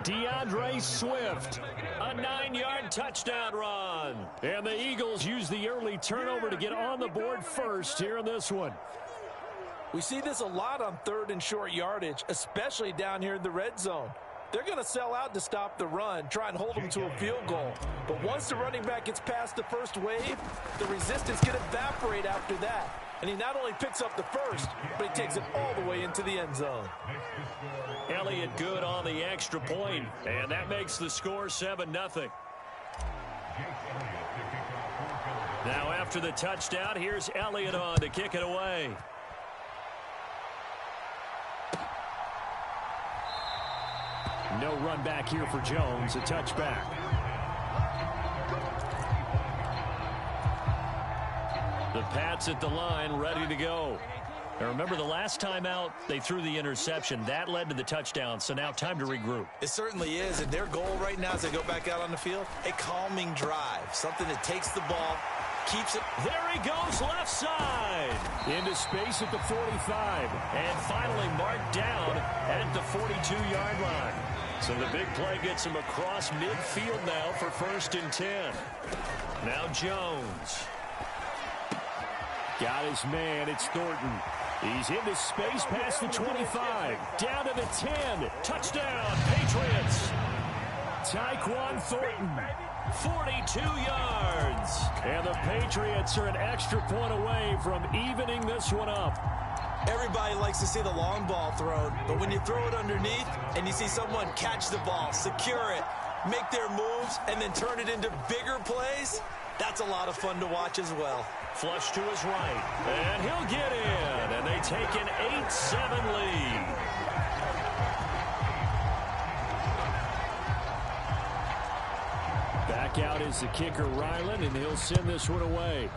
DeAndre Swift. A 9-yard touchdown run. And the Eagles use the early turnover to get on the board first here in this one. We see this a lot on 3rd and short yardage, especially down here in the red zone. They're going to sell out to stop the run, try and hold them to a field goal. But once the running back gets past the first wave, the resistance can evaporate after that. And he not only picks up the first, but he takes it all the way into the end zone. Elliott good on the extra point, and that makes the score 7-0. Now after the touchdown, here's Elliott on to kick it away. No run back here for Jones, a touchback. The Pats at the line, ready to go. Now remember, the last time out, they threw the interception. That led to the touchdown, so now time to regroup. It certainly is, and their goal right now as they go back out on the field, a calming drive, something that takes the ball, keeps it. There he goes, left side. Into space at the 45. And finally marked down at the 42-yard line. So the big play gets him across midfield now for 1st and 10. Now Jones. Got his man, it's Thornton. He's into space past the 25. Down to the 10. Touchdown, Patriots. Tyquan Thornton. 42 yards. And the Patriots are an extra point away from evening this one up. Everybody likes to see the long ball thrown, but when you throw it underneath and you see someone catch the ball, secure it, make their moves, and then turn it into bigger plays, that's a lot of fun to watch as well. Flush to his right, and he'll get in, and they take an 8-7 lead. Back Back out is the kicker, Ryland, and he'll send this one away.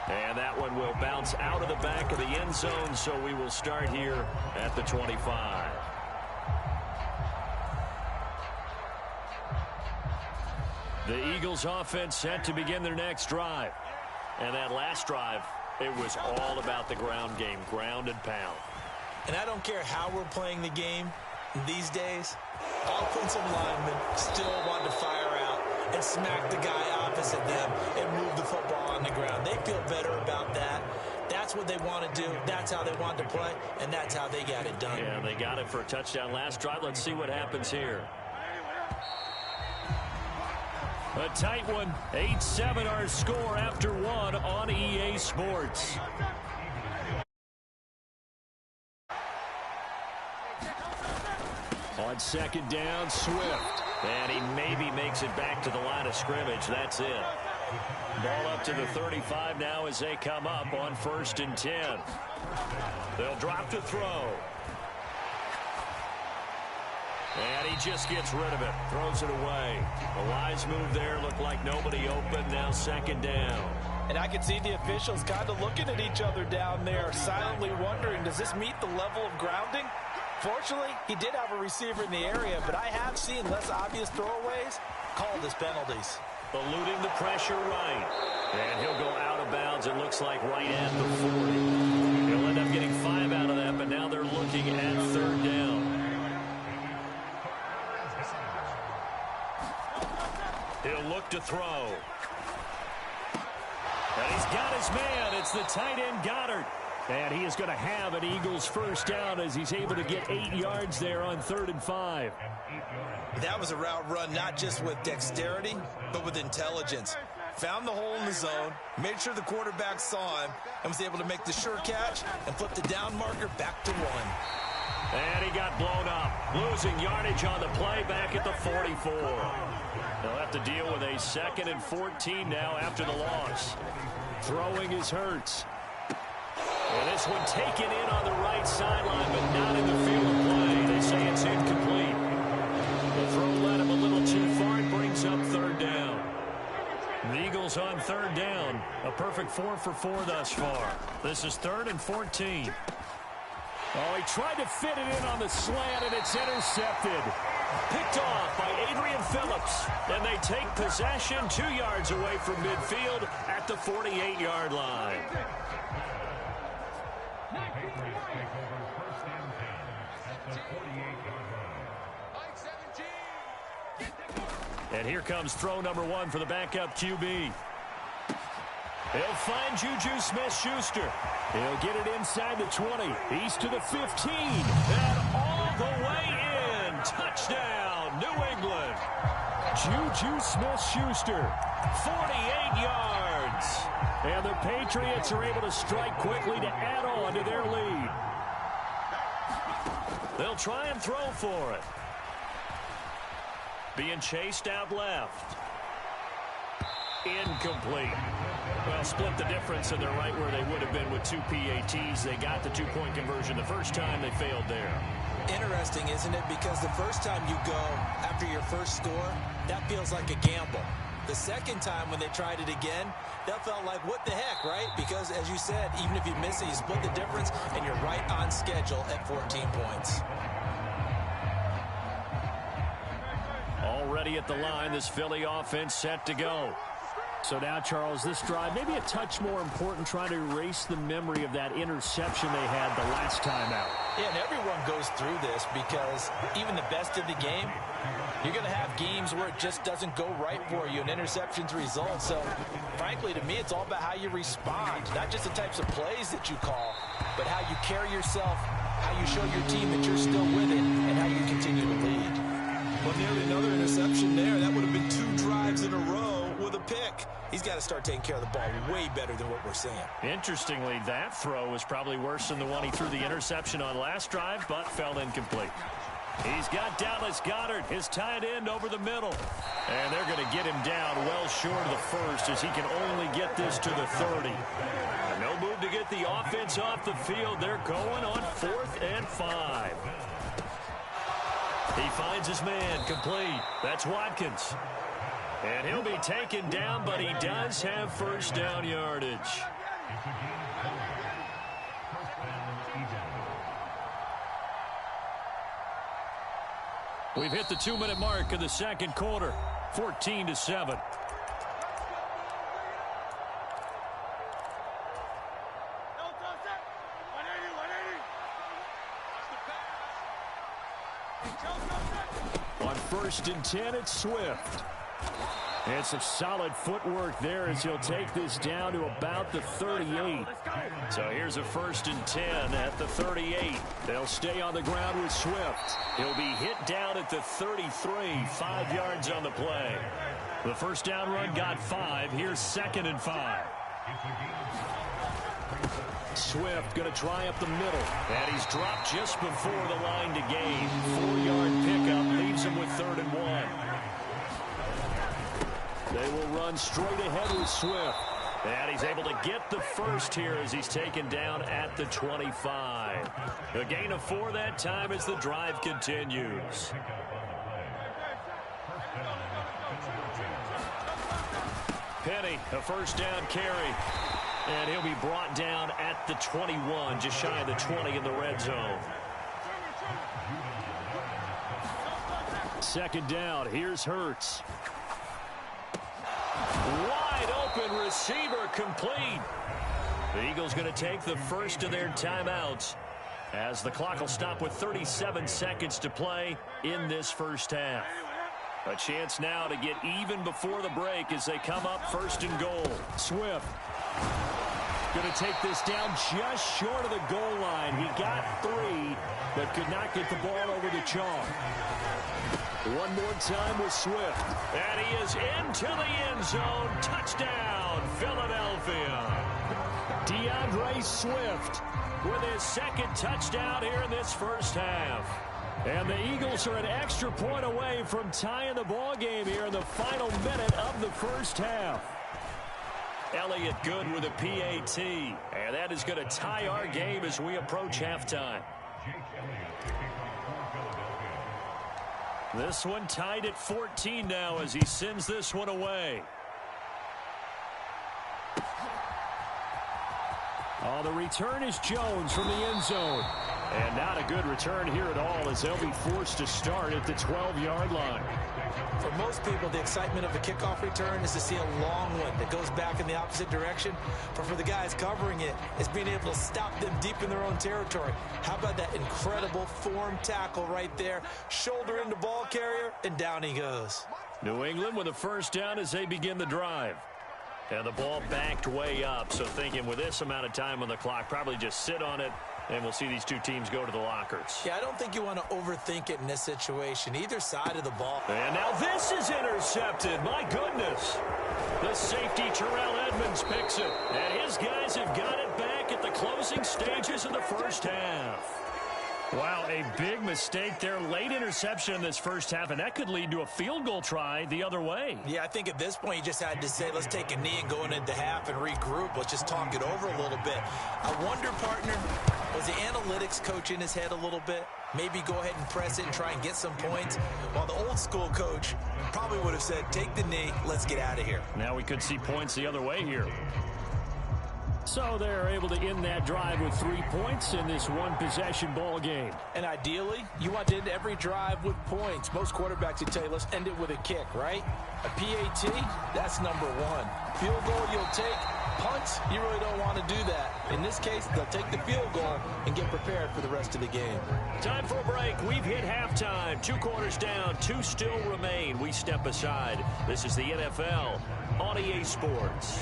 And that one will bounce out of the back of the end zone, so we will start here at the 25. The Eagles offense set to begin their next drive. And that last drive, it was all about the ground game, ground and pound. And I don't care how we're playing the game these days, offensive linemen still want to fire out and smack the guy opposite them and move the football on the ground. They feel better about that. That's what they want to do. That's how they want to play, and that's how they got it done. Yeah, they got it for a touchdown last drive. Let's see what happens here. A tight one. 8-7 our score after one on EA Sports. On second down, Swift. And he maybe makes it back to the line of scrimmage. That's it. Ball up to the 35 now as they come up on 1st and 10. They'll drop to throw. And he just gets rid of it. Throws it away. A wise move there. Looked like nobody open. Now 2nd down. And I can see the officials kind of looking at each other down there, silently wondering, does this meet the level of grounding? Fortunately, he did have a receiver in the area, but I have seen less obvious throwaways called as penalties. Eluding the pressure right. And he'll go out of bounds, it looks like, right at the 40. He'll end up getting 5 out of that, but now they're looking at 3rd down. He'll look to throw. And he's got his man. It's the tight end, Goddard. And he is going to have an Eagles 1st down as he's able to get 8 yards there on 3rd and 5. That was a route run not just with dexterity, but with intelligence. Found the hole in the zone, made sure the quarterback saw him, and was able to make the sure catch and flip the down marker back to 1. And he got blown up, losing yardage on the play back at the 44. They'll have to deal with a 2nd and 14 now after the loss. Throwing is Hurts. And this one taken in on the right sideline, but not in the field of play. They say it's incomplete. The throw led him a little too far. It brings up 3rd down. The Eagles on 3rd down. A perfect 4 for 4 thus far. This is 3rd and 14. Oh, he tried to fit it in on the slant, and it's intercepted. Picked off by Adrian Phillips. And they take possession 2 yards away from midfield at the 48-yard line. And here comes throw number 1 for the backup QB. He'll find Juju Smith-Schuster. He'll get it inside the 20. He's to the 15. And all the way in. Touchdown, New England. Juju Smith-Schuster, 48 yards. And the Patriots are able to strike quickly to add on to their lead. They'll try and throw for it. Being chased out left. Incomplete. Well, split the difference, and they're right where they would have been with 2 PATs. They got the 2-point conversion the first time. They failed there. Interesting, isn't it? Because the first time you go after your first score, that feels like a gamble. The second time when they tried it again, that felt like, what the heck, right? Because, as you said, even if you miss it, you split the difference, and you're right on schedule at 14 points. Already at the line, this Philly offense set to go. So now, Charles, this drive maybe a touch more important, trying to erase the memory of that interception they had the last time out. Yeah, and everyone goes through this because even the best of the game, you're going to have games where it just doesn't go right for you and interceptions result. So, frankly, to me, it's all about how you respond, not just the types of plays that you call, but how you carry yourself, how you show your team that you're still with it, and how you continue to lead. Well, nearly another interception there. That would have been 2 drives in a row with a pick. He's got to start taking care of the ball way better than what we're seeing. Interestingly, that throw was probably worse than the one he threw the interception on last drive, but fell incomplete. He's got Dallas Goedert, his tight end, over the middle. And they're going to get him down well short of the first as he can only get this to the 30. No move to get the offense off the field. They're going on 4th and 5. He finds his man, complete. That's Watkins. And he'll be taken down, but he does have first down yardage. We've hit the 2-minute mark of the second quarter, 14-7. On 1st and 10, it's Swift. And some solid footwork there as he'll take this down to about the 38. So here's a 1st and 10 at the 38. They'll stay on the ground with Swift. He'll be hit down at the 33, 5 yards on the play. The first down run got 5. Here's 2nd and 5. Swift going to try up the middle. And he's dropped just before the line to gain. 4-yard pickup leaves him with 3rd and 1. They will run straight ahead with Swift. And he's able to get the first here as he's taken down at the 25. A gain of 4 that time as the drive continues. Penny, a first down carry. And he'll be brought down at the 21, just shy of the 20 in the red zone. 2nd down, here's Hurts. Wide open receiver, complete. The Eagles going to take the first of their timeouts as the clock will stop with 37 seconds to play in this first half. A chance now to get even before the break as they come up 1st and goal. Swift going to take this down just short of the goal line. He got 3, but could not get the ball over the chalk. One more time with Swift. And he is into the end zone. Touchdown, Philadelphia. DeAndre Swift with his 2nd touchdown here in this first half. And the Eagles are an extra point away from tying the ball game here in the final minute of the first half. Elliott good with a PAT. And that is going to tie our game as we approach halftime. This one tied at 14 now as he sends this one away. Oh, the return is Jones from the end zone. And not a good return here at all as they'll be forced to start at the 12-yard line. For most people, the excitement of a kickoff return is to see a long one that goes back in the opposite direction. But for the guys covering it, it's being able to stop them deep in their own territory. How about that incredible form tackle right there? Shoulder into ball carrier, and down he goes. New England with a first down as they begin the drive. And the ball backed way up, so thinking with this amount of time on the clock, probably just sit on it, and we'll see these two teams go to the lockers. Yeah, I don't think you want to overthink it in this situation, either side of the ball. And now this is intercepted. My goodness. The safety, Terrell Edmonds, picks it. And his guys have got it back at the closing stages of the first half. Wow, a big mistake there. Late interception in this first half, and that could lead to a field goal try the other way. Yeah, I think at this point you just had to say, let's take a knee and go into half and regroup. Let's just talk it over a little bit. I wonder, partner, was the analytics coach in his head a little bit? Maybe go ahead and press it and try and get some points. While the old school coach probably would have said, take the knee, let's get out of here. Now we could see points the other way here. So they're able to end that drive with 3 points in this one-possession ball game. And ideally, you want to end every drive with points. Most quarterbacks would tell you, let's end it with a kick, right? A PAT, that's number 1. Field goal you'll take. Punts, you really don't want to do that. In this case, they'll take the field goal and get prepared for the rest of the game. Time for a break. We've hit halftime. 2 quarters down, 2 still remain. We step aside. This is the NFL on EA Sports.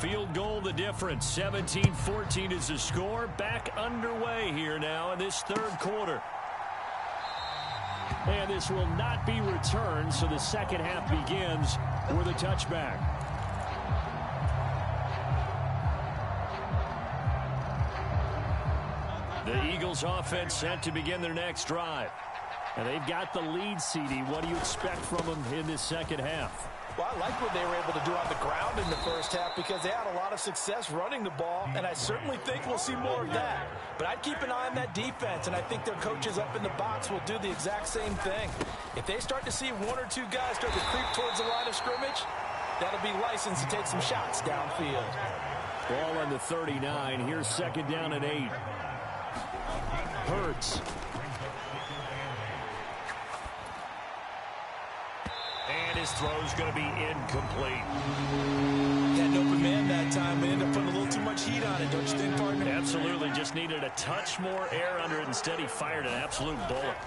Field goal the difference. 17-14 is the score. Back underway here now in this third quarter. And this will not be returned, so the second half begins with a touchback. The Eagles offense set to begin their next drive. And they've got the lead, CD. What do you expect from them in this second half? Well, I like what they were able to do on the ground in the first half because they had a lot of success running the ball, and I certainly think we'll see more of that. But I'd keep an eye on that defense, and I think their coaches up in the box will do the exact same thing. If they start to see one or two guys start to creep towards the line of scrimmage, that'll be licensed to take some shots downfield. Ball on the 39. Here's second down and 8. Hurts. And his throw's going to be incomplete. Had an open man that time. They ended up putting a little too much heat on it, don't you think, partner? Absolutely. Just needed a touch more air under it. Instead, he fired an absolute bullet.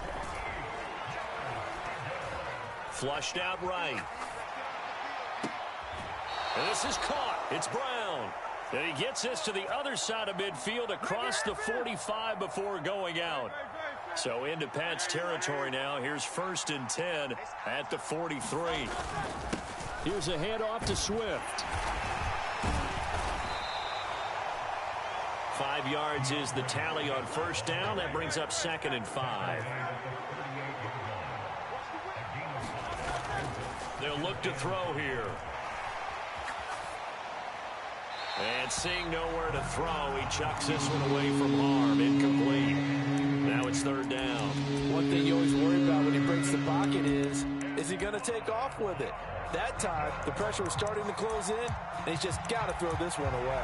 Flushed out right. And this is caught. It's Brown. And he gets this to the other side of midfield across the 45 before going out. So into Pat's territory now. Here's 1st and 10 at the 43. Here's a handoff to Swift. 5 yards is the tally on first down. That brings up 2nd and 5. They'll look to throw here. And seeing nowhere to throw, he chucks this one away from harm. Incomplete. Now it's 3rd down. One thing you always worry about when he breaks the pocket is he going to take off with it? That time, the pressure was starting to close in, and he's just got to throw this one away.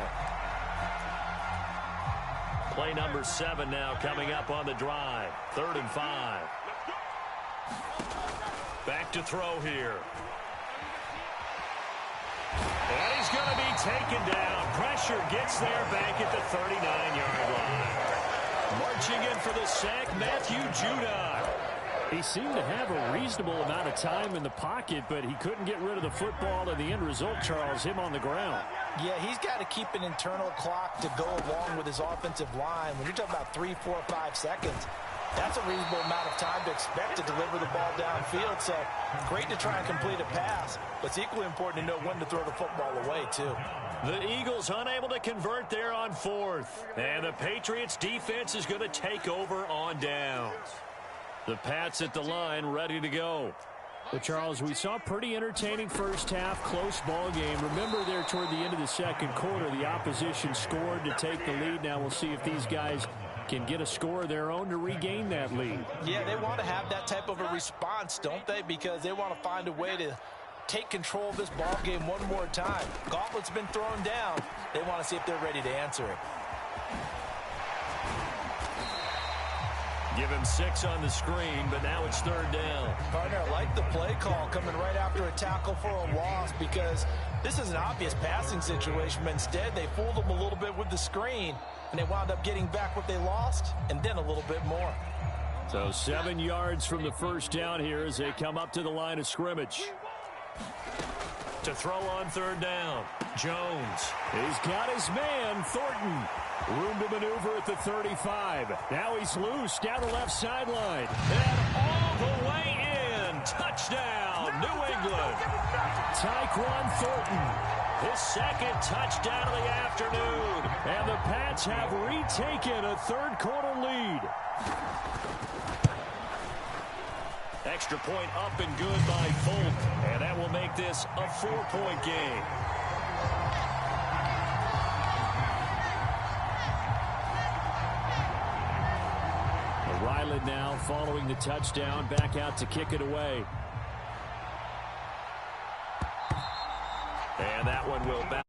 Play number 7 now coming up on the drive. 3rd and 5. Back to throw here. And he's going to be taken down. Pressure gets there back at the 39-yard line. Marching in for the sack, Matthew Judon. He seemed to have a reasonable amount of time in the pocket, but he couldn't get rid of the football, and the end result, Charles, him on the ground. Yeah, he's got to keep an internal clock to go along with his offensive line. When you're talking about 3, 4, 5 seconds, that's a reasonable amount of time to expect to deliver the ball downfield. So great to try and complete a pass, but it's equally important to know when to throw the football away, too. The Eagles unable to convert there on 4th. And the Patriots defense is going to take over on downs. The Pats at the line ready to go. Well, Charles, we saw pretty entertaining first half, close ball game. Remember there toward the end of the second quarter, the opposition scored to take the lead. Now we'll see if these guys can get a score of their own to regain that lead. Yeah, they want to have that type of a response, don't they? Because they want to find a way to take control of this ball game one more time. Gauntlet's been thrown down. They want to see if they're ready to answer it. Give him 6 on the screen, but now it's 3rd down. Partner, I like the play call coming right after a tackle for a loss because this is an obvious passing situation, but instead they fooled them a little bit with the screen, and they wound up getting back what they lost and then a little bit more. So 7 yards from the first down here as they come up to the line of scrimmage. To throw on 3rd down, Jones. He's got his man, Thornton. Room to maneuver at the 35. Now he's loose down the left sideline. And all the way in. Touchdown, New England. Tyquan Thornton. His 2nd touchdown of the afternoon. And the Pats have retaken a third-quarter lead. Extra point up and good by Fulton. And that will make this a 4-point game. Ryland now following the touchdown, back out to kick it away. And that one will bounce.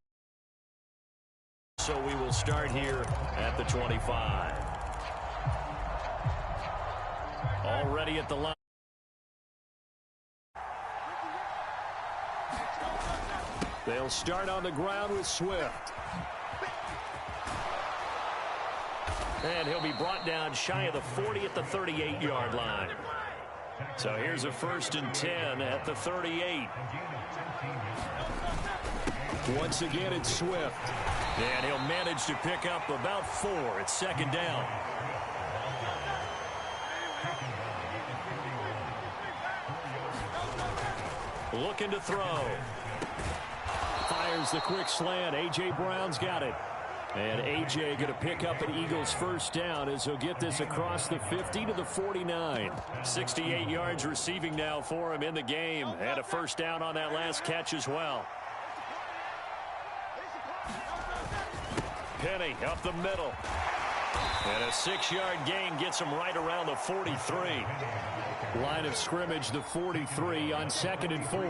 So we will start here at the 25. Already at the line. They'll start on the ground with Swift. And he'll be brought down shy of the 40 at the 38-yard line. So here's a 1st and 10 at the 38. Once again, it's Swift. And he'll manage to pick up about 4. It's 2nd down. Looking to throw. Fires the quick slant. A.J. Brown's got it. And A.J. going to pick up an Eagles first down as he'll get this across the 50 to the 49. 68 yards receiving now for him in the game. And a first down on that last catch as well. Penny up the middle. And a 6-yard gain gets him right around the 43. Line of scrimmage, the 43 on 2nd and 4.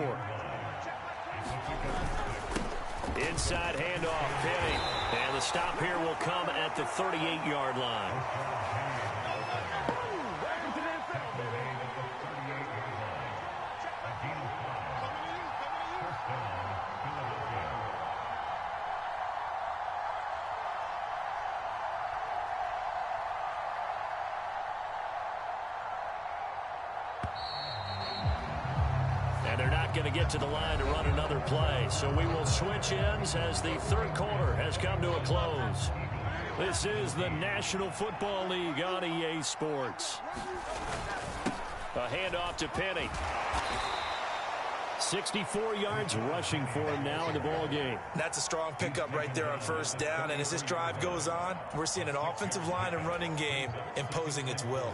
Inside handoff, Penny. And the stop here will come at the 38-yard line. And they're not going to get to the line to run another play. So we will switch ends as the third quarter has come to a close. This is the National Football League on EA Sports. A handoff to Penny. 64 yards rushing for him now in the ball game. That's a strong pickup right there on first down. And as this drive goes on, we're seeing an offensive line and running game imposing its will.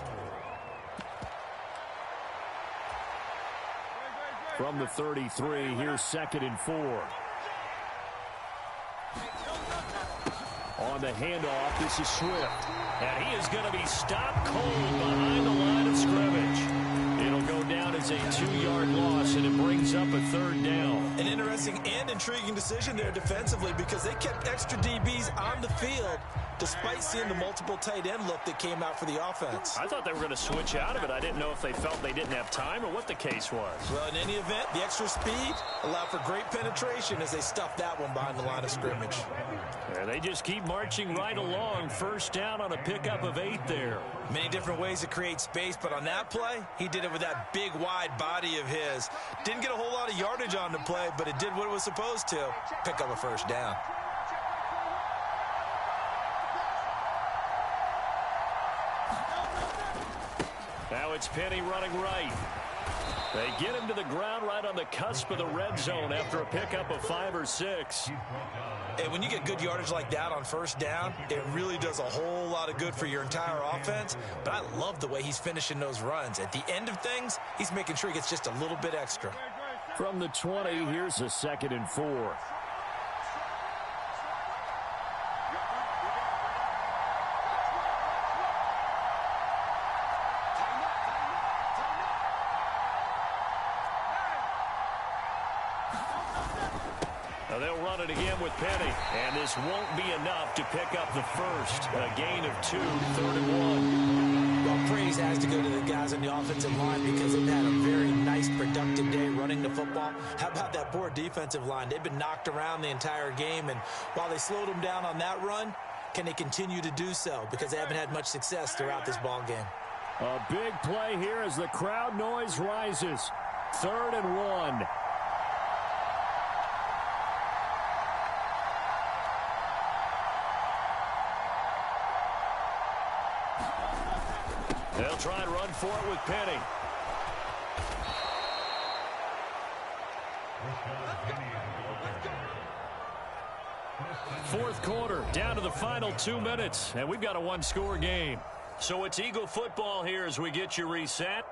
From the 33, here's 2nd and 4. On the handoff, this is Swift. And he is going to be stopped cold behind the line of scrimmage. It'll go down as a 2-yard loss, and it brings up a third down. An interesting and intriguing decision there defensively because they kept extra DBs on the field despite seeing the multiple tight end look that came out for the offense. I thought they were going to switch out of it. I didn't know if they felt they didn't have time or what the case was. Well, in any event, the extra speed allowed for great penetration as they stuffed that one behind the line of scrimmage. And they just keep marching right along. First down on a pickup of 8 there. Many different ways to create space, but on that play, he did it with that big, wide body of his. Didn't get a whole lot of yardage on the play, but it did what it was supposed to. Pick up a first down. Now it's Penny running right. They get him to the ground right on the cusp of the red zone after a pickup of 5 or 6. And when you get good yardage like that on first down, it really does a whole lot of good for your entire offense. But I love the way he's finishing those runs. At the end of things, he's making sure he gets just a little bit extra. From the 20, here's a 2nd and 4. They'll run it again with Penny, and this won't be enough to pick up the first. A gain of 2, 3rd and 1. Well, praise has to go to the guys on the offensive line because they've had a very nice, productive day running the football. How about that poor defensive line? They've been knocked around the entire game, and while they slowed them down on that run, can they continue to do so? Because they haven't had much success throughout this ball game. A big play here as the crowd noise rises. 3rd and 1. They'll try and run for it with Penny. Fourth quarter, down to the final 2 minutes, and we've got a 1-score game. So it's Eagle football here as we get you reset.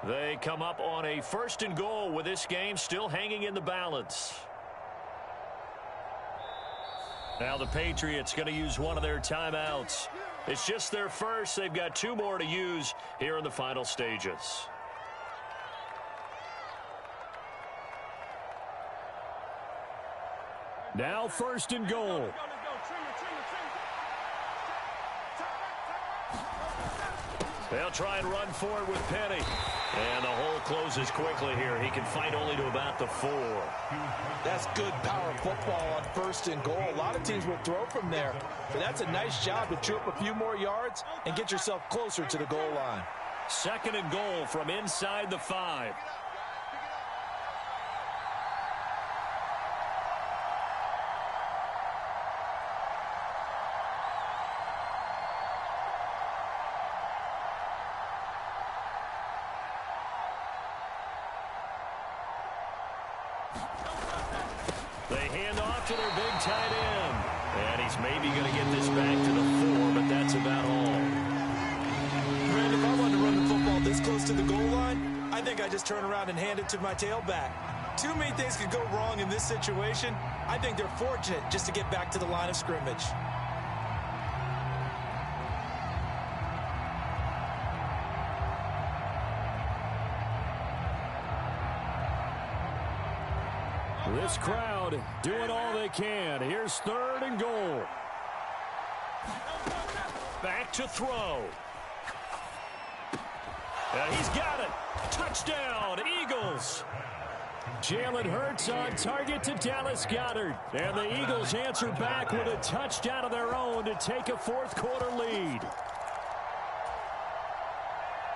They come up on a 1st and goal with this game still hanging in the balance. Now the Patriots going to use one of their timeouts. It's just their first. They've got 2 more to use here in the final stages. Now 1st and goal. They'll try and run for it with Penny. And the hole closes quickly here. He can fight only to about the 4. That's good power football on 1st and goal. A lot of teams will throw from there. But that's a nice job to chew up a few more yards and get yourself closer to the goal line. 2nd and goal from inside the 5. They hand off to their big tight end. And he's maybe going to get this back to the 4, but that's about all. Brandon, if I wanted to run the football this close to the goal line, I think I just turn around and hand it to my tailback. Too many things could go wrong in this situation. I think they're fortunate just to get back to the line of scrimmage. This crowd doing all they can. Here's 3rd and goal. Back to throw. And he's got it. Touchdown, Eagles. Jalen Hurts on target to Dallas Goedert. And the Eagles answer back with a touchdown of their own to take a 4th quarter lead.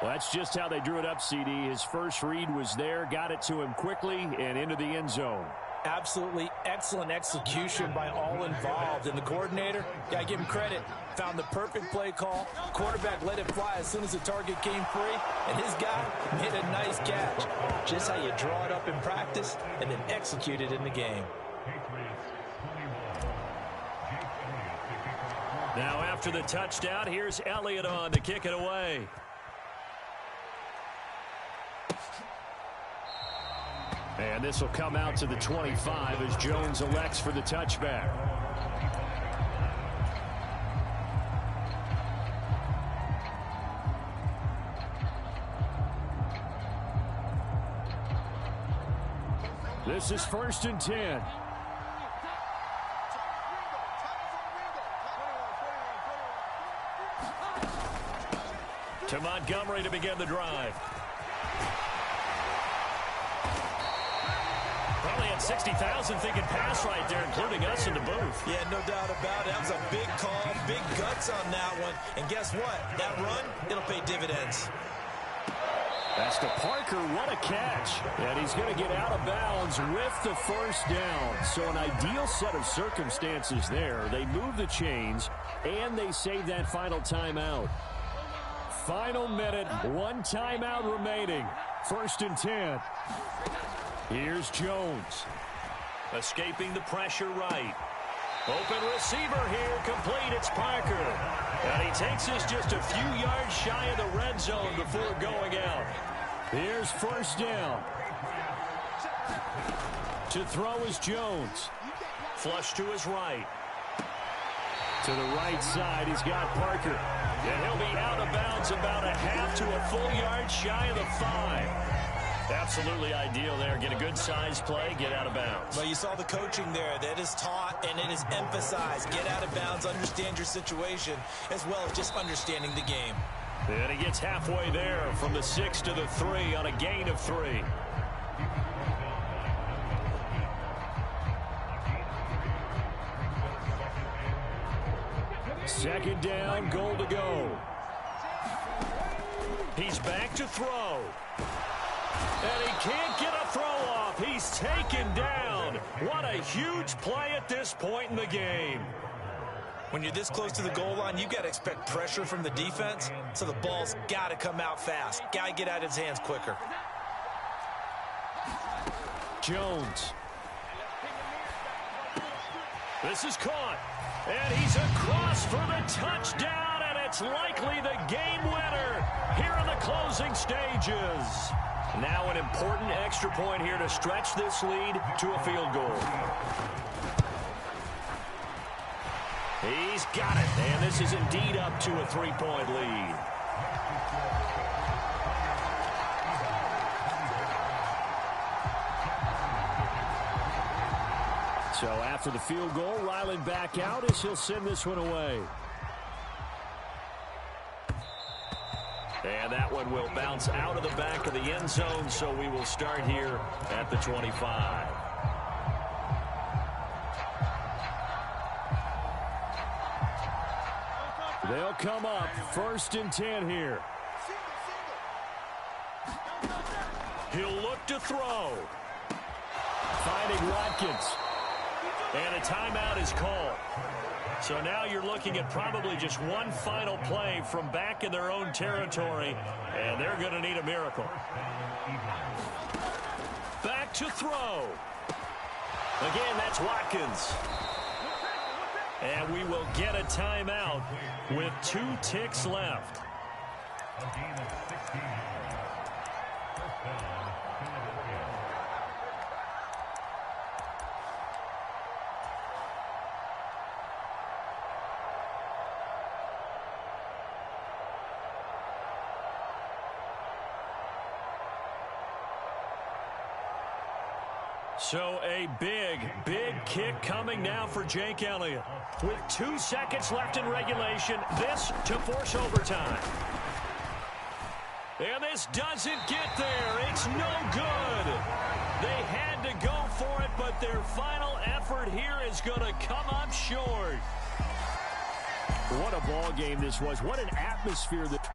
Well, that's just how they drew it up, CD. His first read was there, got it to him quickly, and into the end zone. Absolutely excellent execution by all involved. And the coordinator, got to give him credit, found the perfect play call. Quarterback let it fly as soon as the target came free. And his guy made a nice catch. Just how you draw it up in practice and then execute it in the game. Now after the touchdown, here's Elliott on to kick it away. And this will come out to the 25 as Jones elects for the touchback. This is 1st and 10. To Montgomery to begin the drive. Probably had 60,000 thinking pass right there, including us in the booth. Yeah, no doubt about it. That was a big call, big guts on that one. And guess what? That run, it'll pay dividends. That's to Parker. What a catch. And he's going to get out of bounds with the 1st down. So an ideal set of circumstances there. They move the chains, and they save that final timeout. Final minute, 1 timeout remaining. 1st and 10. Here's Jones. Escaping the pressure right. Open receiver here, complete. It's Parker. And he takes us just a few yards shy of the red zone before going out. Here's 1st down. To throw is Jones. Flush to his right. To the right side, he's got Parker. And he'll be out of bounds about a half to a full yard shy of the 5. Absolutely ideal there. Get a good size play, get out of bounds. Well, you saw the coaching there. That is taught and it is emphasized. Get out of bounds, understand your situation, as well as just understanding the game. And he gets halfway there from the 6 to the 3 on a gain of 3. Second down, goal to go. He's back to throw. And he can't get a throw off. He's taken down. What a huge play at this point in the game. When you're this close to the goal line, you've got to expect pressure from the defense, so the ball's got to come out fast. Got to get out of his hands quicker. Jones. This is caught. And he's across for the touchdown, and it's likely the game winner here in the closing stages. Now an important extra point here to stretch this lead to a field goal. He's got it, and this is indeed up to a 3-point lead. So after the field goal, Ryland back out as he'll send this one away. And that one will bounce out of the back of the end zone, so we will start here at the 25. They'll come up 1st and 10 here. He'll look to throw. Finding Watkins. And a timeout is called. So now you're looking at probably just one final play from back in their own territory, and they're going to need a miracle. Back to throw. Again, that's Watkins. And we will get a timeout with 2 ticks left. A game of 16 yards. First down, Philadelphia. So a big, big kick coming now for Jake Elliott. With 2 seconds left in regulation, this to force overtime. And this doesn't get there. It's no good. They had to go for it, but their final effort here is going to come up short. What a ball game this was. What an atmosphere that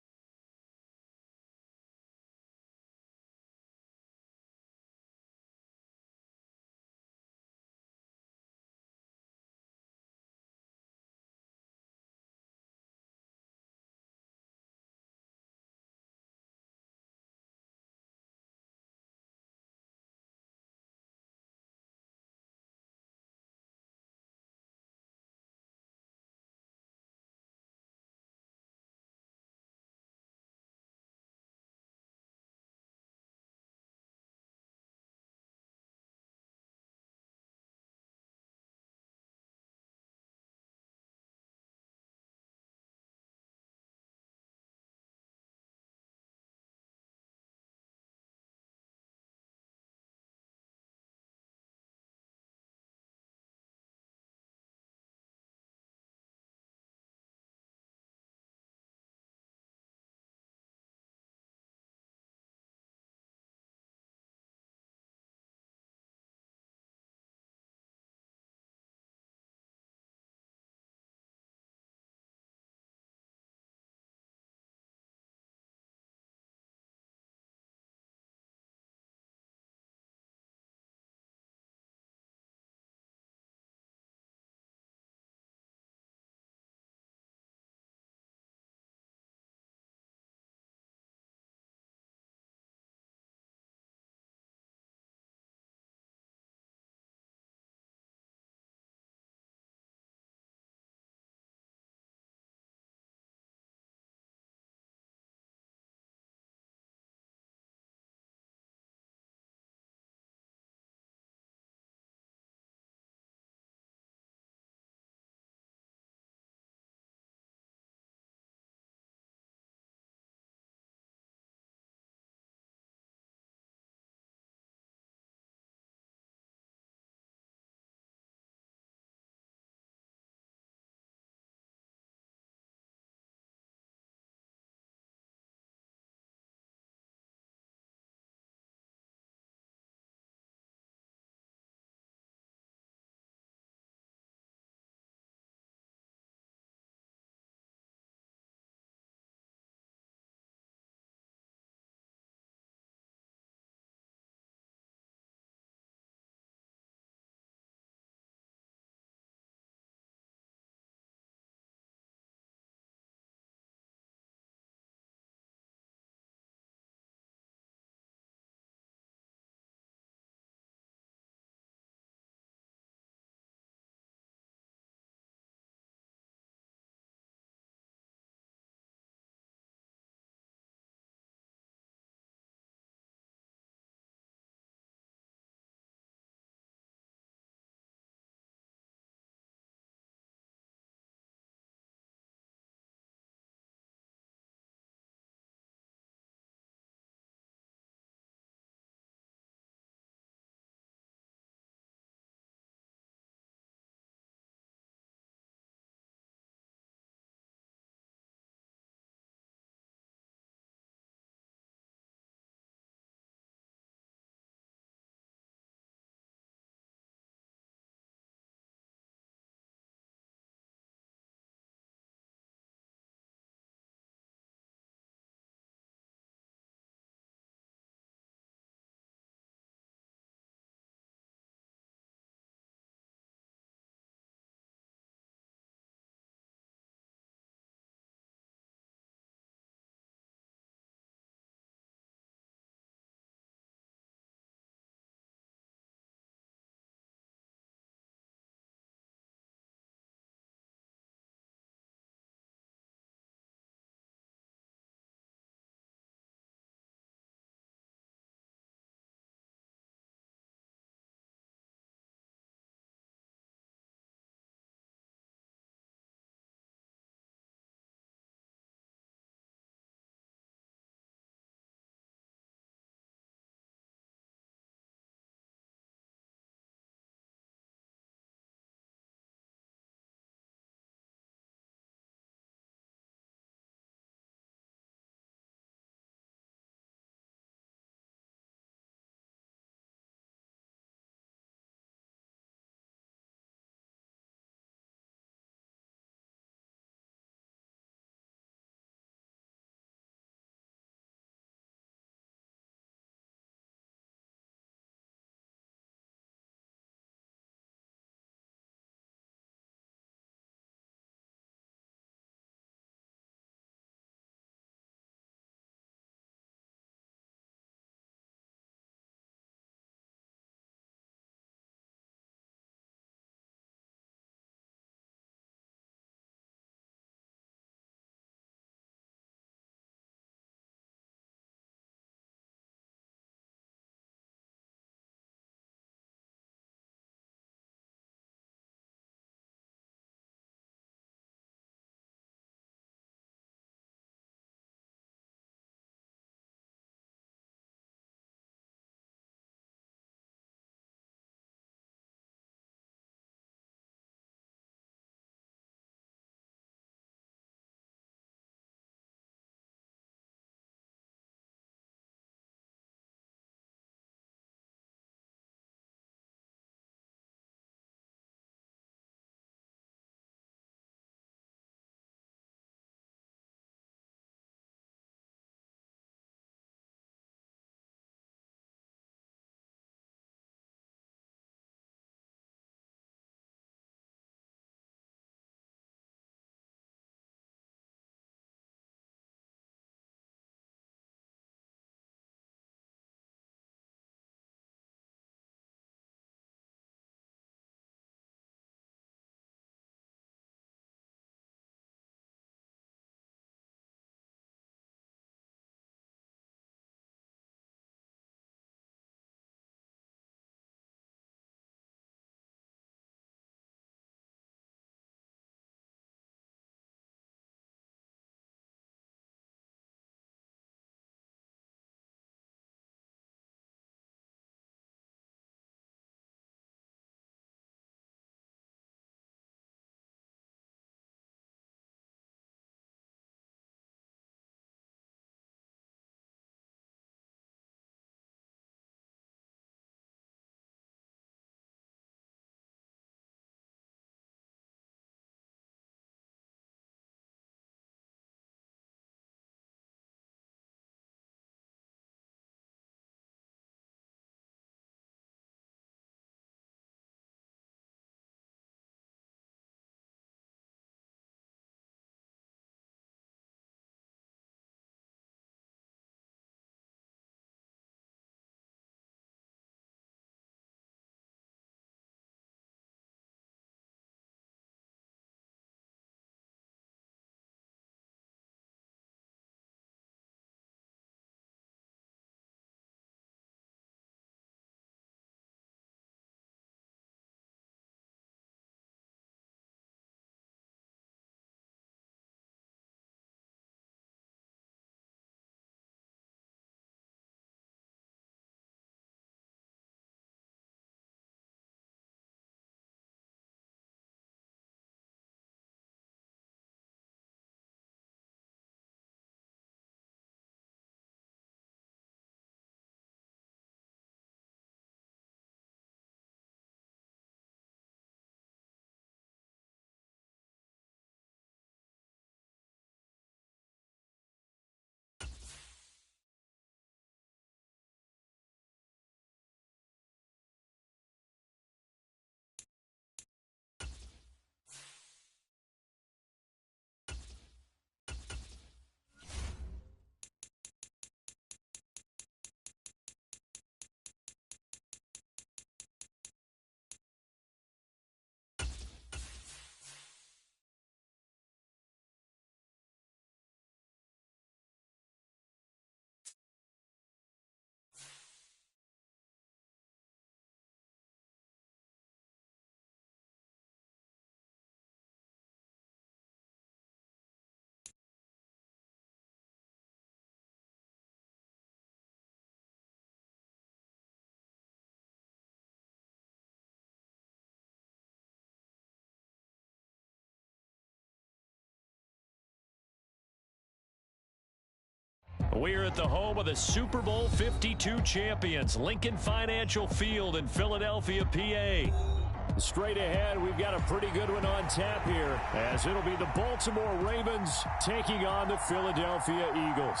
We're at the home of the Super Bowl 52 champions, Lincoln Financial Field in Philadelphia, PA. Straight ahead, we've got a pretty good one on tap here, as it'll be the Baltimore Ravens taking on the Philadelphia Eagles.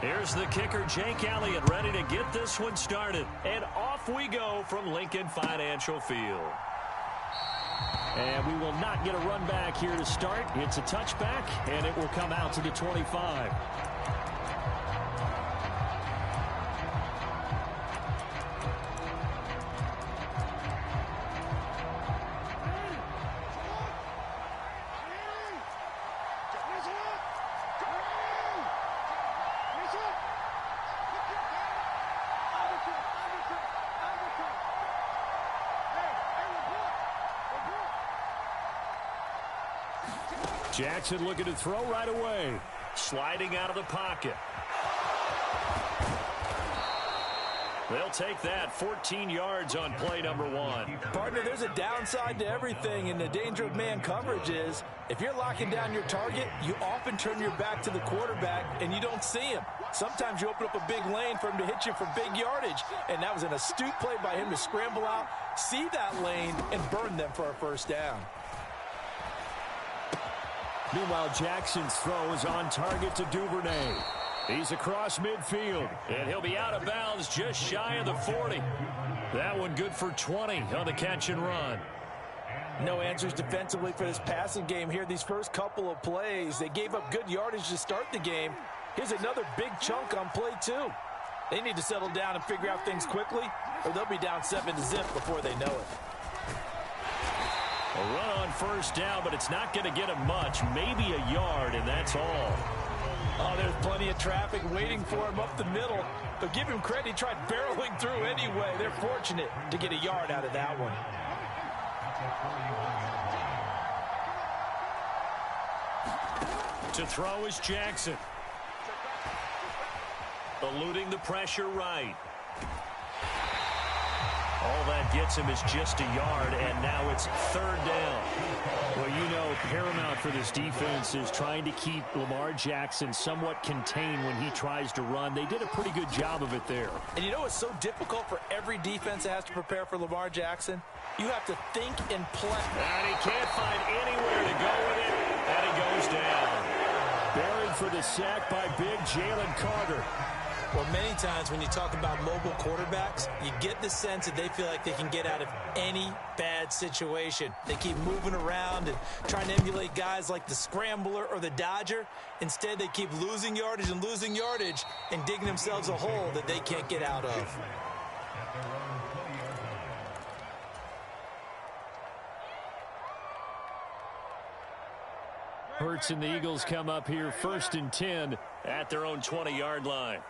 Here's the kicker, Jake Elliott, ready to get this one started. And off we go from Lincoln Financial Field. And we will not get a run back here to start. It's a touchback, and it will come out to the 25. Jackson looking to throw right away. Sliding out of the pocket. They'll take that. 14 yards on play number 1. Partner, there's a downside to everything, and the danger of man coverage is if you're locking down your target, you often turn your back to the quarterback and you don't see him. Sometimes you open up a big lane for him to hit you for big yardage, and that was an astute play by him to scramble out, see that lane, and burn them for a first down. Meanwhile, Jackson's throw is on target to Duvernay. He's across midfield. And he'll be out of bounds just shy of the 40. That one good for 20 on the catch and run. No answers defensively for this passing game here. These first couple of plays, they gave up good yardage to start the game. Here's another big chunk on play 2. They need to settle down and figure out things quickly, or they'll be down 7-0 before they know it. A run on first down, but it's not going to get him much. Maybe a yard, and that's all. Oh, there's plenty of traffic waiting for him up the middle. But give him credit, he tried barreling through anyway. They're fortunate to get a yard out of that one. To throw is Jackson. Eluding the pressure right. All that gets him is just a yard, and now it's third down. Well, you know, paramount for this defense is trying to keep Lamar Jackson somewhat contained when he tries to run. They did a pretty good job of it there. And you know it's so difficult for every defense that has to prepare for Lamar Jackson? You have to think and play. And he can't find anywhere to go with it, and he goes down. Buried for the sack by big Jalen Carter. Well, many times when you talk about mobile quarterbacks, you get the sense that they feel like they can get out of any bad situation. They keep moving around and trying to emulate guys like the Scrambler or the Dodger. Instead, they keep losing yardage and digging themselves a hole that they can't get out of. Hurts and the Eagles come up here 1st and 10 at their own 20-yard line.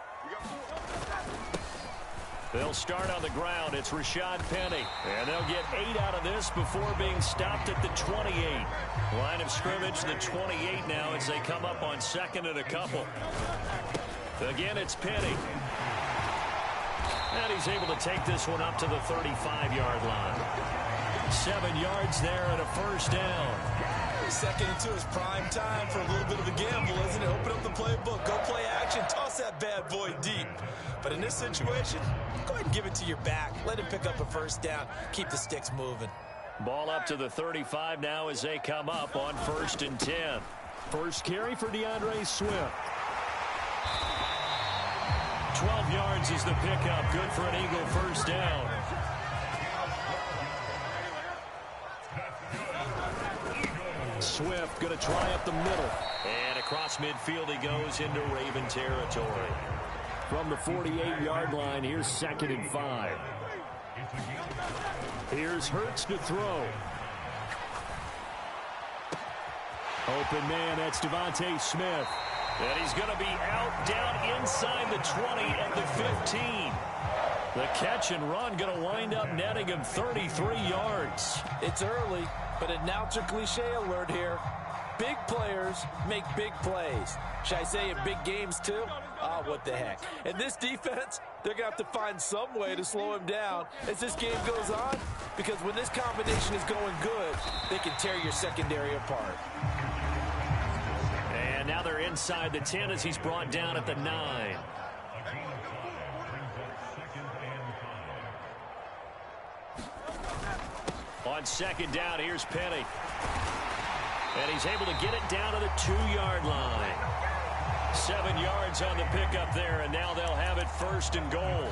They'll start on the ground. It's Rashad Penny. And they'll get 8 out of this before being stopped at the 28. Line of scrimmage, the 28 now as they come up on 2nd and a couple. Again, it's Penny. And he's able to take this one up to the 35-yard line. 7 yards there and a first down. 2nd and 2 is prime time for a little bit of a gamble, isn't it? Open up the playbook, go play action, toss that bad boy deep. But in this situation, go ahead and give it to your back. Let him pick up a first down. Keep the sticks moving. Ball up to the 35 now as they come up on 1st and 10. First carry for DeAndre Swift. 12 yards is the pickup. Good for an Eagle first down. Swift going to try up the middle. And across midfield he goes into Raven territory. From the 48-yard line, here's 2nd and 5. Here's Hurts to throw. Open man, that's Devontae Smith. And he's going to be out down inside the 20 at the 15. The catch and run going to wind up netting him 33 yards. It's early, but announcer cliche alert here. Big players make big plays. Should I say in big games too? Ah, what the heck. And this defense, they're going to have to find some way to slow him down as this game goes on, because when this combination is going good, they can tear your secondary apart. Now they're inside the 10 as he's brought down at the 9. A gain of 5 brings up 2nd and 5. On 2nd down, here's Penny. And he's able to get it down to the 2-yard line. 7 yards on the pickup there, and now they'll have it 1st and goal.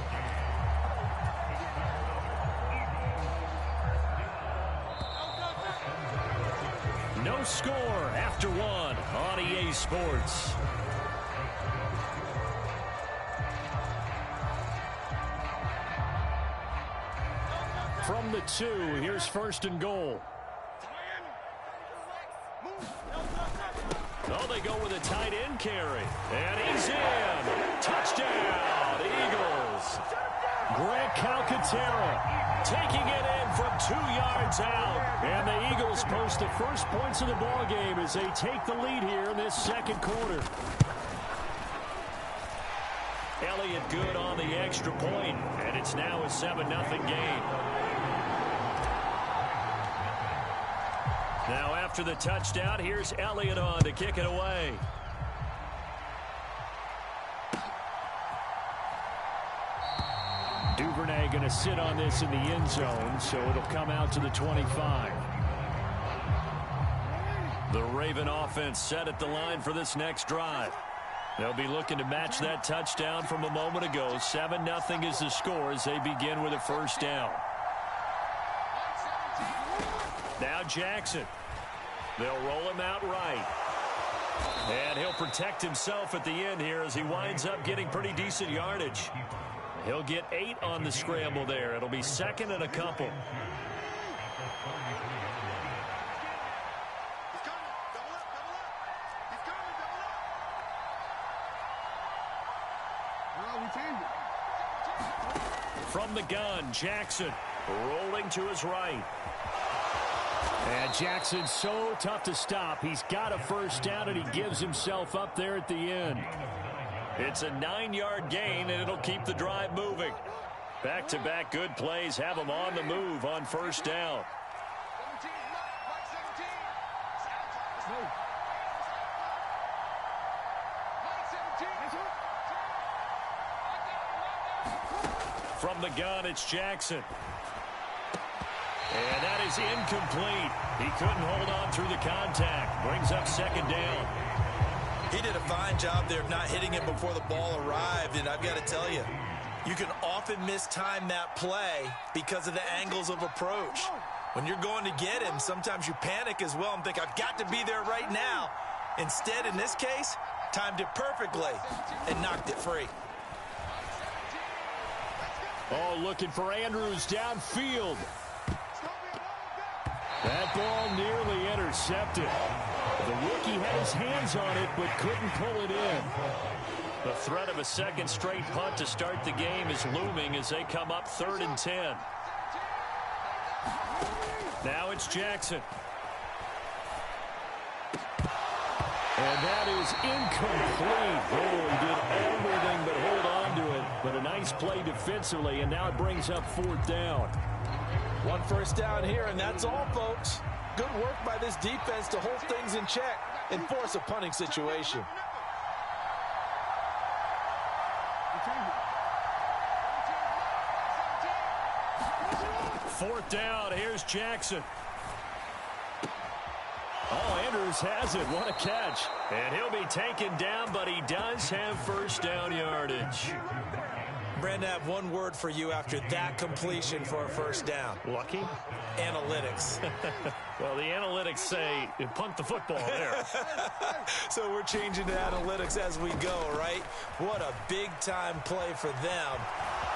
No score after 1 on EA Sports. From the 2, here's 1st and goal. Oh, they go with a tight end carry. And he's in. Touchdown, Eagles. Greg Calcaterra taking it in from 2 yards out. And the Eagles post the first points of the ball game as they take the lead here in this 2nd quarter. Elliott good on the extra point, and it's now a 7-0 game. Now after the touchdown, here's Elliott on to kick it away. Duvernay going to sit on this in the end zone, so it'll come out to the 25. The Raven offense set at the line for this next drive. They'll be looking to match that touchdown from a moment ago. 7-0 is the score as they begin with a 1st down. Now Jackson. They'll roll him out right. And he'll protect himself at the end here as he winds up getting pretty decent yardage. He'll get 8 on the scramble there. It'll be 2nd and a couple. From the gun, Jackson rolling to his right. And Jackson's so tough to stop. He's got a 1st down, and he gives himself up there at the end. It's a 9-yard gain, and it'll keep the drive moving. Back-to-back good plays have him on the move on 1st down. From the gun, it's Jackson. And that is incomplete. He couldn't hold on through the contact. Brings up 2nd down. He did a fine job there of not hitting him before the ball arrived, and I've got to tell you, you can often mistime that play because of the angles of approach. When you're going to get him, sometimes you panic as well and think, I've got to be there right now. Instead, in this case, timed it perfectly and knocked it free. Oh, looking for Andrews downfield. That ball nearly intercepted. The rookie had his hands on it, but couldn't pull it in. The threat of a 2nd straight punt to start the game is looming as they come up 3rd and 10. Now it's Jackson. And that is incomplete. Oh, he did everything but hold on to it. But a nice play defensively, and now it brings up 4th down. 1 1st down here, and that's all, folks. Good work by this defense to hold things in check and force a punting situation. Fourth down, here's Jackson. Oh, Andrews has it. What a catch. And he'll be taken down, but he does have 1st down yardage. Brandon, I have one word for you after that completion for a 1st down. Lucky? Analytics. Well, the analytics say punt the football there. So we're changing to analytics as we go, right? What a big-time play for them,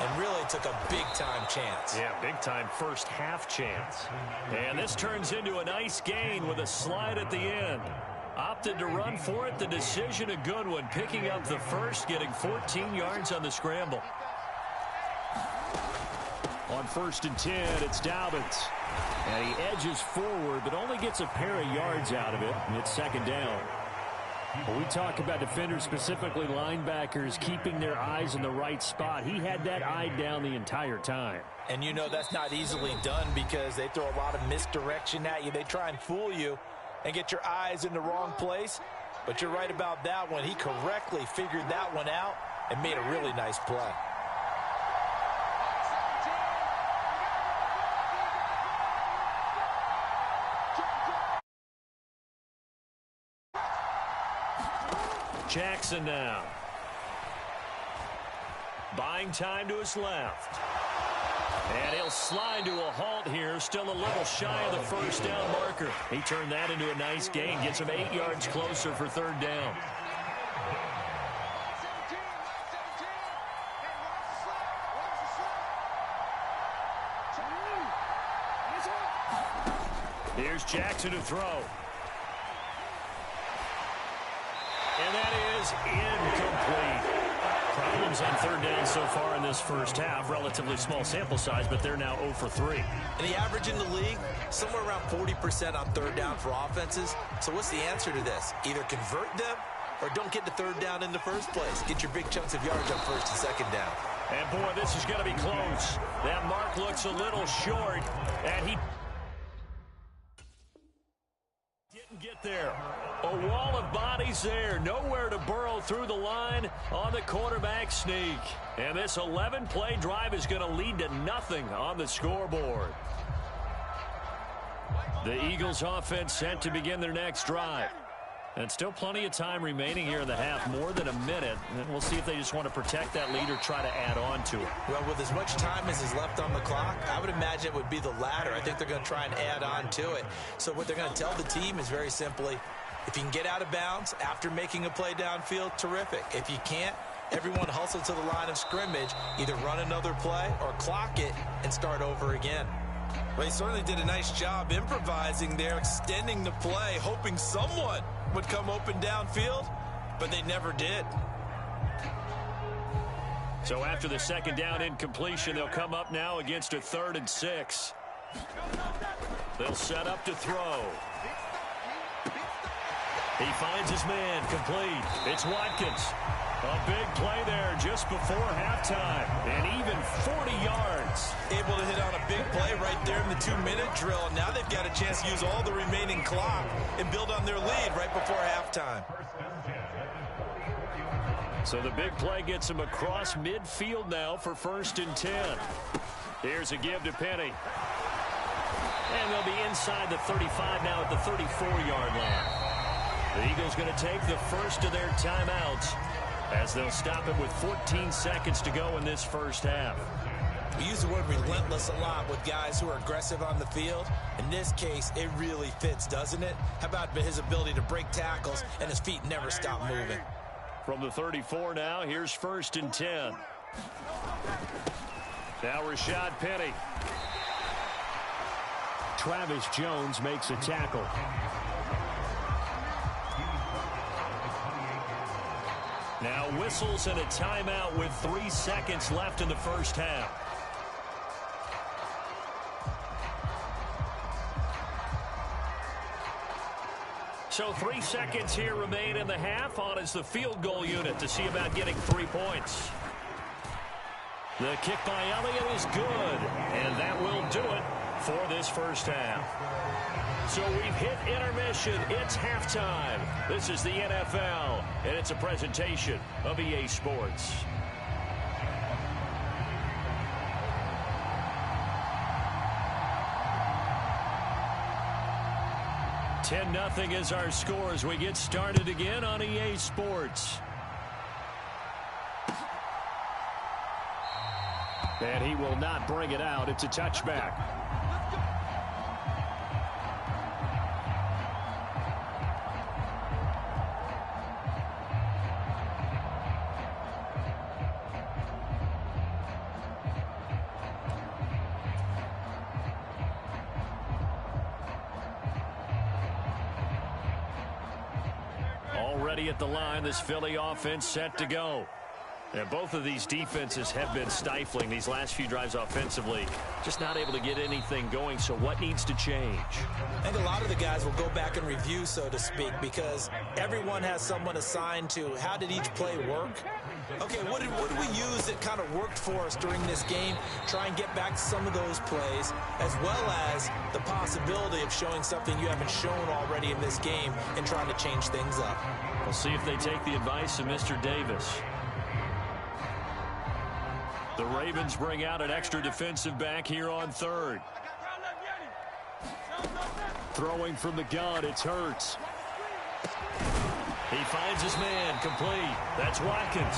and really took a big-time chance. Yeah, big-time first half chance. And this turns into a nice gain with a slide at the end. Opted to run for it. The decision a good one. Picking up the 1st, getting 14 yards on the scramble. On 1st and 10, it's Dobbins. And he edges forward, but only gets a pair of yards out of it. And it's 2nd down. When we talk about defenders, specifically linebackers, keeping their eyes in the right spot, he had that eye down the entire time. And you know that's not easily done because they throw a lot of misdirection at you. They try and fool you and get your eyes in the wrong place. But you're right about that one. He correctly figured that one out and made a really nice play. Jackson now. Buying time to his left. And he'll slide to a halt here. Still a little shy of the first down marker. He turned that into a nice gain. Gets him 8 yards closer for third down. Here's Jackson to throw. And that is incomplete. Problems on third down so far in this first half. Relatively small sample size, but they're now 0 for 3. And the average in the league, somewhere around 40% on third down for offenses. So what's the answer to this? Either convert them or don't get to third down in the first place. Get your big chunks of yards on first and second down. And, boy, this is going to be close. That mark looks a little short, and he didn't get there. A wall of bodies there. Nowhere to burrow through the line on the quarterback sneak. And this 11-play drive is going to lead to nothing on the scoreboard. The Eagles offense set to begin their next drive. And still plenty of time remaining here in the half, more than a minute. And we'll see if they just want to protect that lead or try to add on to it. Well, with as much time as is left on the clock, I would imagine it would be the latter. I think they're going to try and add on to it. So what they're going to tell the team is very simply, if you can get out of bounds after making a play downfield, terrific. If you can't, everyone hustle to the line of scrimmage, either run another play or clock it and start over again. Well, he certainly did a nice job improvising there, extending the play, hoping someone would come open downfield, but they never did. So after the second down incompletion, they'll come up now against a 3rd and 6. They'll set up to throw. He finds his man, complete. It's Watkins. A big play there just before halftime, and even 40 yards. Able to hit on a big play right there in the 2-minute drill. Now they've got a chance to use all the remaining clock and build on their lead right before halftime. So the big play gets him across midfield now for 1st and 10. Here's a give to Penny. And they'll be inside the 35 now at the 34-yard line. The Eagles going to take the first of their timeouts as they'll stop it with 14 seconds to go in this first half. We use the word relentless a lot with guys who are aggressive on the field. In this case, it really fits, doesn't it? How about his ability to break tackles and his feet never stop moving? From the 34 now, here's 1st and 10. Now Rashad Penny. Travis Jones makes a tackle. Now whistles and a timeout with 3 seconds left in the first half. So 3 seconds here remain in the half. On is the field goal unit to see about getting 3 points. The kick by Elliott is good, and that will do it for this first half. So we've hit intermission. It's halftime. This is the NFL, and it's a presentation of EA Sports. $10-0 is our score as we get started again on EA Sports. And he will not bring it out. It's a touchback. Already at the line, this Philly offense set to go. And both of these defenses have been stifling these last few drives offensively. Just not able to get anything going, so what needs to change? I think a lot of the guys will go back and review, so to speak, because everyone has someone assigned to how did each play work. Okay, what did we use that kind of worked for us during this game? Try and get back to some of those plays, as well as the possibility of showing something you haven't shown already in this game and trying to change things up. We'll see if they take the advice of Mr. Davis. The Ravens bring out an extra defensive back here on third. Throwing from the gun, it's Hurts. He finds his man, complete. That's Watkins.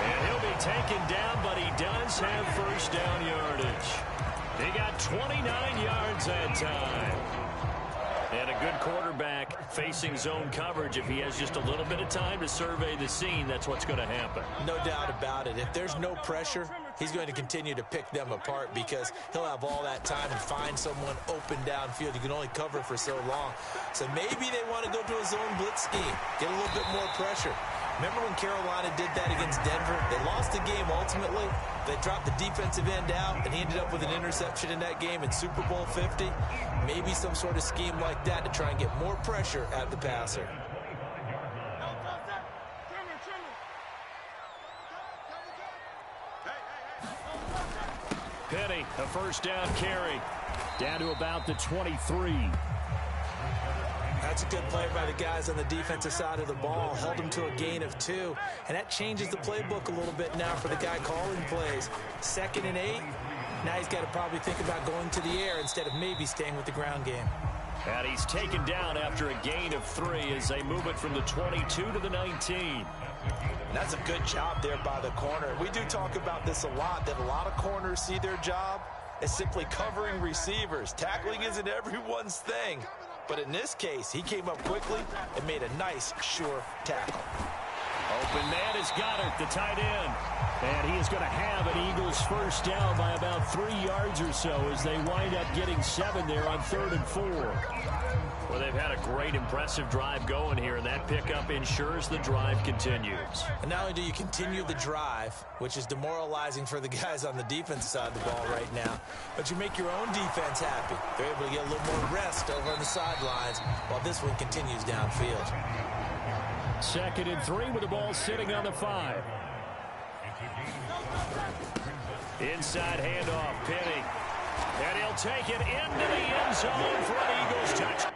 And he'll be taken down, but he does have first down yardage. He got 29 yards that time. And a good quarterback facing zone coverage. If he has just a little bit of time to survey the scene, that's what's going to happen. No doubt about it. If there's no pressure, he's going to continue to pick them apart because he'll have all that time to find someone open downfield. You can only cover for so long. So maybe they want to go to a zone blitz scheme, get a little bit more pressure. Remember when Carolina did that against Denver? They lost the game ultimately. They dropped the defensive end out, and he ended up with an interception in that game in Super Bowl 50. Maybe some sort of scheme like that to try and get more pressure at the passer. Penny, a first down carry. Down to about the 23. That's a good play by the guys on the defensive side of the ball. Held them to a gain of 2. And that changes the playbook a little bit now for the guy calling plays. 2nd and 8. Now he's got to probably think about going to the air instead of maybe staying with the ground game. And he's taken down after a gain of 3 as they move it from the 22 to the 19. That's a good job there by the corner. We do talk about this a lot, that a lot of corners see their job as simply covering receivers. Tackling isn't everyone's thing. But in this case, he came up quickly and made a nice, sure tackle. Open man is Goddard, the tight end. And he is going to have an Eagles first down by about 3 yards or so as they wind up getting 7 there on 3rd and 4. Well, they've had a great, impressive drive going here, and that pickup ensures the drive continues. And not only do you continue the drive, which is demoralizing for the guys on the defensive side of the ball right now, but you make your own defense happy. They're able to get a little more rest over on the sidelines while this one continues downfield. 2nd and 3 with the ball sitting on the 5. Inside handoff, Penny. And he'll take it into the end zone for an Eagles touchdown.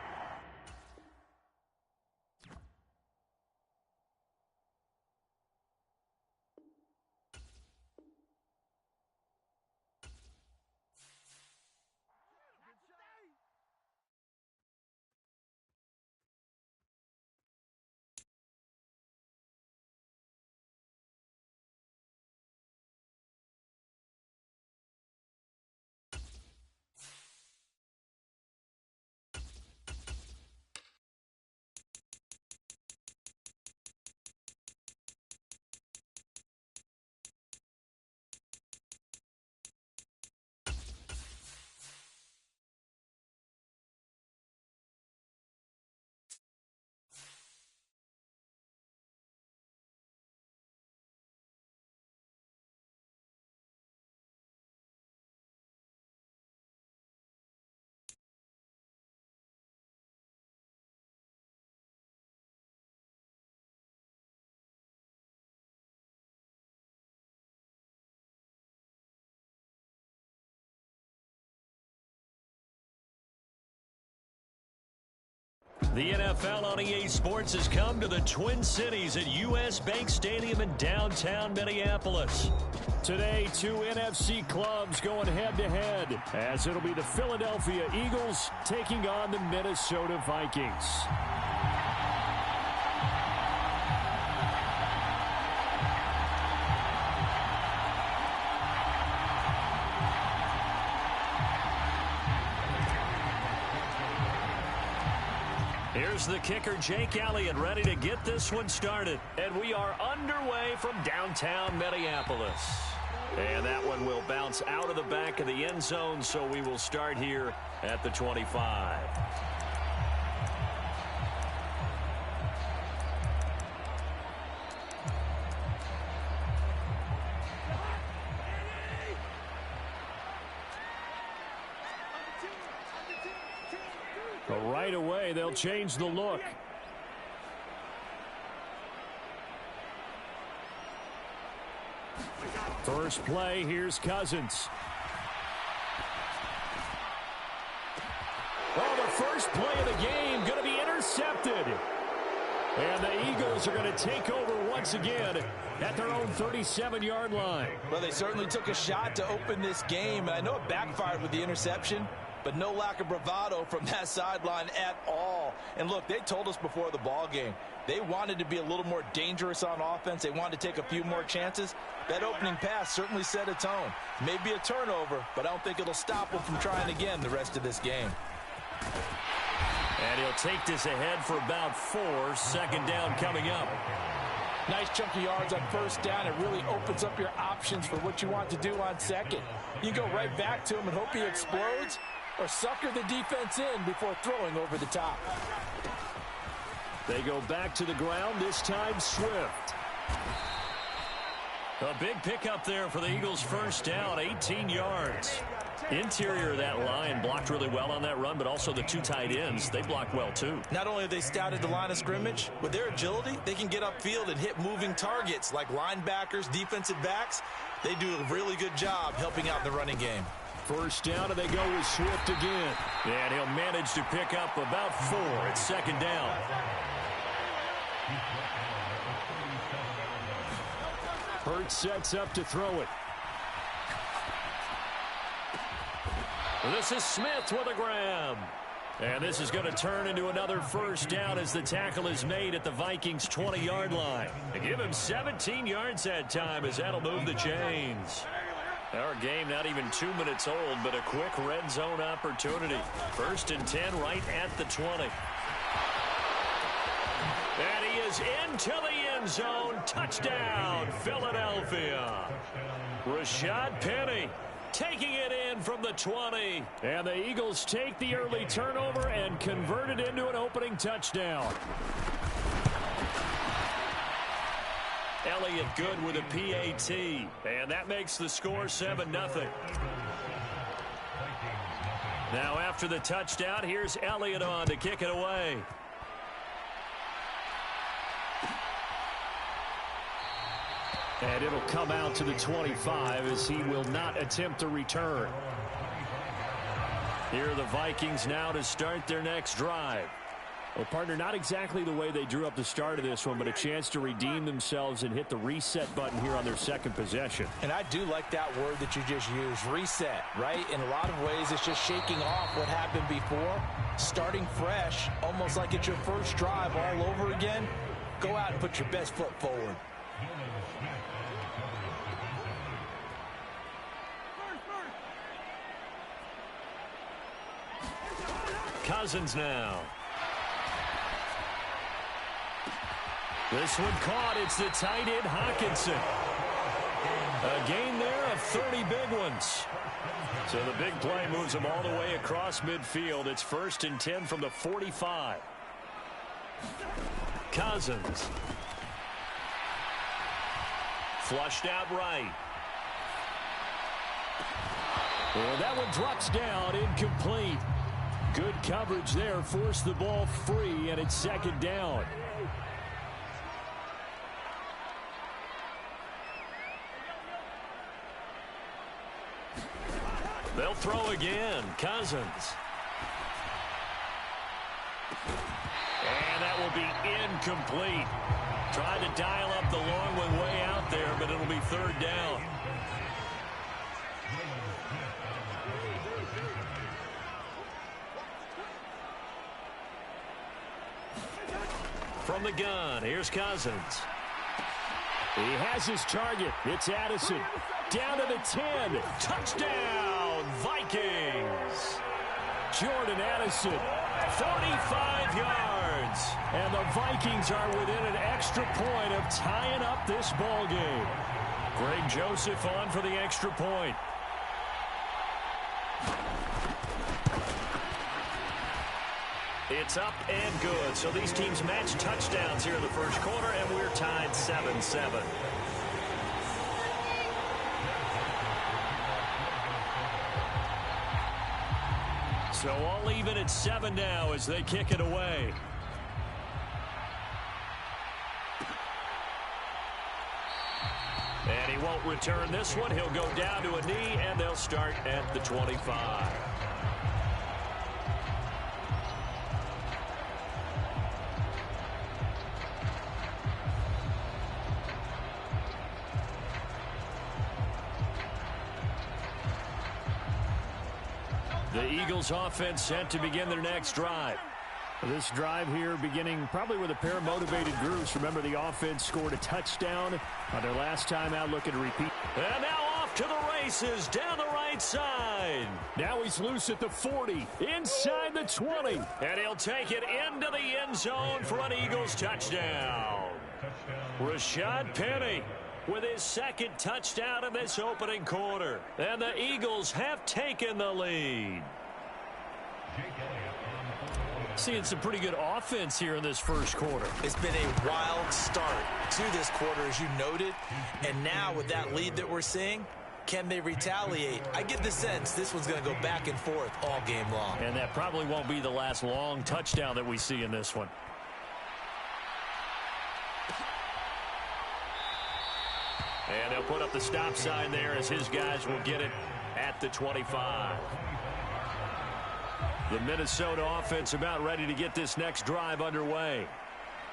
The NFL on EA Sports has come to the Twin Cities at U.S. Bank Stadium in downtown Minneapolis. Today, 2 NFC clubs going head-to-head, as it'll be the Philadelphia Eagles taking on the Minnesota Vikings. Here's the kicker, Jake Elliott, ready to get this one started. And we are underway from downtown Minneapolis. And that one will bounce out of the back of the end zone, so we will start here at the 25. But right away, they'll change the look. First play, here's Cousins. Oh, the first play of the game going to be intercepted. And the Eagles are going to take over once again at their own 37-yard line. Well, they certainly took a shot to open this game. I know it backfired with the interception, but no lack of bravado from that sideline at all. And look, they told us before the ball game, they wanted to be a little more dangerous on offense. They wanted to take a few more chances. That opening pass certainly set a tone. Maybe a turnover, but I don't think it'll stop them from trying again the rest of this game. And he'll take this ahead for about 4. Second down coming up. Nice chunk of yards on first down. It really opens up your options for what you want to do on second. You can go right back to him and hope he explodes, or sucker the defense in before throwing over the top. They go back to the ground, this time Swift. A big pickup there for the Eagles' first down, 18 yards. Interior of that line blocked really well on that run, but also the 2 tight ends, they blocked well too. Not only have they scouted the line of scrimmage, with their agility, they can get upfield and hit moving targets like linebackers, defensive backs. They do a really good job helping out in the running game. First down, and they go with Swift again. And he'll manage to pick up about 4 at second down. Hurts sets up to throw it. This is Smith with a grab. And this is going to turn into another first down as the tackle is made at the Vikings' 20-yard line. They give him 17 yards that time as that'll move the chains. Our game not even 2 minutes old, but a quick red zone opportunity. 1st and 10 right at the 20. And he is into the end zone. Touchdown, Philadelphia. Rashad Penny taking it in from the 20. And the Eagles take the early turnover and convert it into an opening touchdown. Elliott good with a PAT. And that makes the score 7-0. Now after the touchdown, here's Elliott on to kick it away. And it'll come out to the 25 as he will not attempt a return. Here are the Vikings now to start their next drive. Well, partner, not exactly the way they drew up the start of this one, but a chance to redeem themselves and hit the reset button here on their second possession. And I do like that word that you just used, reset, right? In a lot of ways, it's just shaking off what happened before, starting fresh, almost like it's your first drive all over again. Go out and put your best foot forward. Cousins now. This one caught. It's the tight end, Hawkinson. A gain there of 30 big ones. So the big play moves them all the way across midfield. It's 1st and 10 from the 45. Cousins. Flushed out right. Well, that one drops down, incomplete. Good coverage there, forced the ball free, and it's 2nd down. They'll throw again. Cousins. And that will be incomplete. Tried to dial up the long one way out there, but it'll be 3rd down. From the gun, here's Cousins. He has his target. It's Addison. Down to the 10. Touchdown, Vikings. Jordan Addison, 45 yards. And the Vikings are within an extra point of tying up this ball game. Greg Joseph on for the extra point. It's up and good. So these teams match touchdowns here in the first quarter, and we're tied 7-7. So all even at 7 now as they kick it away. And he won't return this one. He'll go down to a knee, and they'll start at the 25. The Eagles offense set to begin their next drive. This drive here beginning probably with a pair of motivated groups. Remember, the offense scored a touchdown on their last time out, looking to repeat. And now off to the races down the right side. Now he's loose at the 40, inside the 20. And he'll take it into the end zone for an Eagles touchdown. Rashad Penny with his second touchdown in this opening quarter. And the Eagles have taken the lead. Seeing some pretty good offense here in this first quarter. It's been a wild start to this quarter, as you noted. And now with that lead that we're seeing, can they retaliate? I get the sense this one's going to go back and forth all game long. And that probably won't be the last long touchdown that we see in this one. And they'll put up the stop sign there as his guys will get it at the 25. The Minnesota offense about ready to get this next drive underway.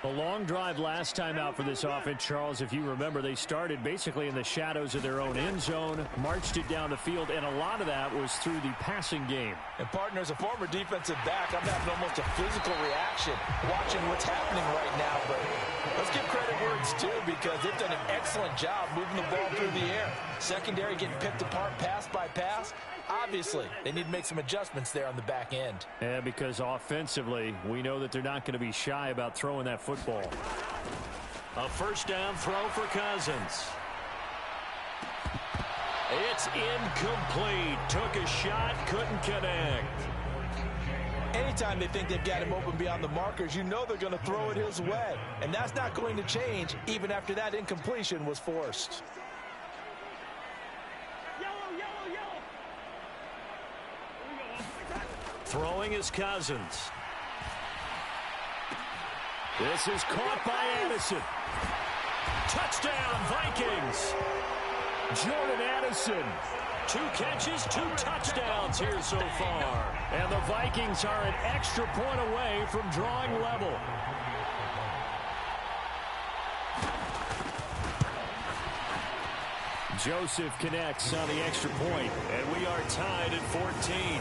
A long drive last time out for this offense, Charles. If you remember, they started basically in the shadows of their own end zone, marched it down the field, and a lot of that was through the passing game. And, partner, as a former defensive back, I'm having almost a physical reaction watching what's happening right now. But let's give credit where it's due, because they've done an excellent job moving the ball through the air. Secondary getting picked apart pass by pass. Obviously, they need to make some adjustments there on the back end. Yeah, because offensively, we know that they're not going to be shy about throwing that football. A first down throw for Cousins. It's incomplete. Took a shot, couldn't connect. Anytime they think they've got him open beyond the markers, you know they're going to throw it his way. And that's not going to change even after that incompletion was forced. Throwing is Cousins. This is caught by Addison. Touchdown, Vikings. Jordan Addison. 2 catches, 2 touchdowns here so far. And the Vikings are an extra point away from drawing level. Joseph connects on the extra point. And we are tied at 14.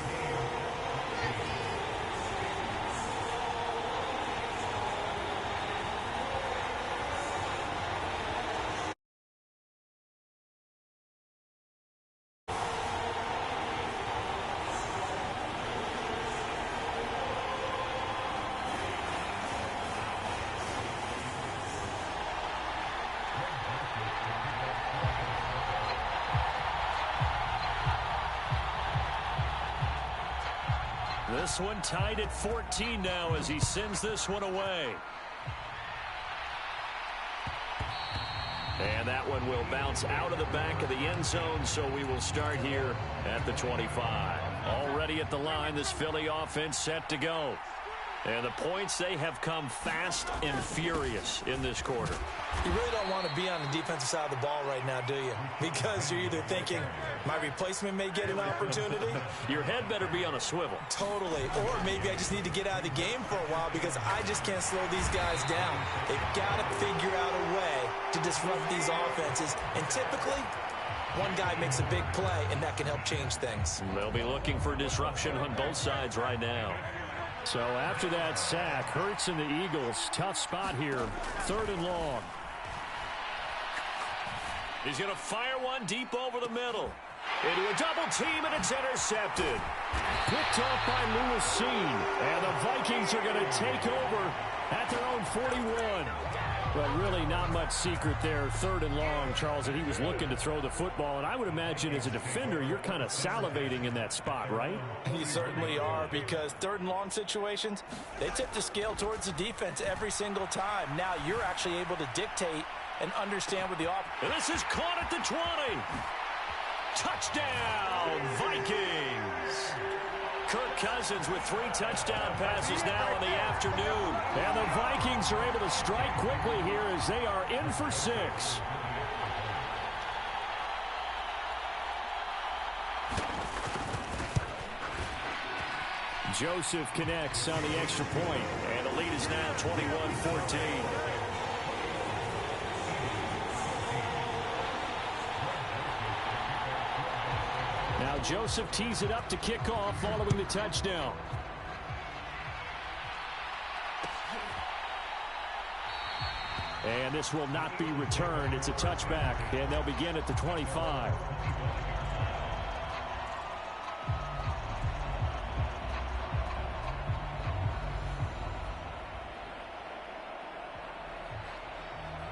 This one tied at 14 now as he sends this one away. And that one will bounce out of the back of the end zone, so we will start here at the 25. Already at the line, this Philly offense set to go. And the points, they have come fast and furious in this quarter. You really don't want to be on the defensive side of the ball right now, do you? Because you're either thinking, my replacement may get an opportunity. Your head better be on a swivel. Totally. Or maybe I just need to get out of the game for a while because I just can't slow these guys down. They've got to figure out a way to disrupt these offenses. And typically, one guy makes a big play, and that can help change things. They'll be looking for disruption on both sides right now. So after that sack, Hurts and the Eagles, tough spot here, 3rd and long. He's going to fire one deep over the middle. Into a double team, and it's intercepted. Picked off by Lewis Seen, and the Vikings are going to take over at their own 41. But really not much secret there, 3rd and long, Charles, that he was looking to throw the football. And I would imagine as a defender, you're kind of salivating in that spot, right? You certainly are, because 3rd and long situations, they tip the scale towards the defense every single time. Now you're actually able to dictate and understand what the offense. And this is caught at the 20. Touchdown, Vikings. Kirk Cousins with 3 touchdown passes now in the afternoon. And the Vikings are able to strike quickly here as they are in for 6. Joseph connects on the extra point, and the lead is now 21-14. Now Joseph tees it up to kick off following the touchdown. And this will not be returned. It's a touchback, and they'll begin at the 25.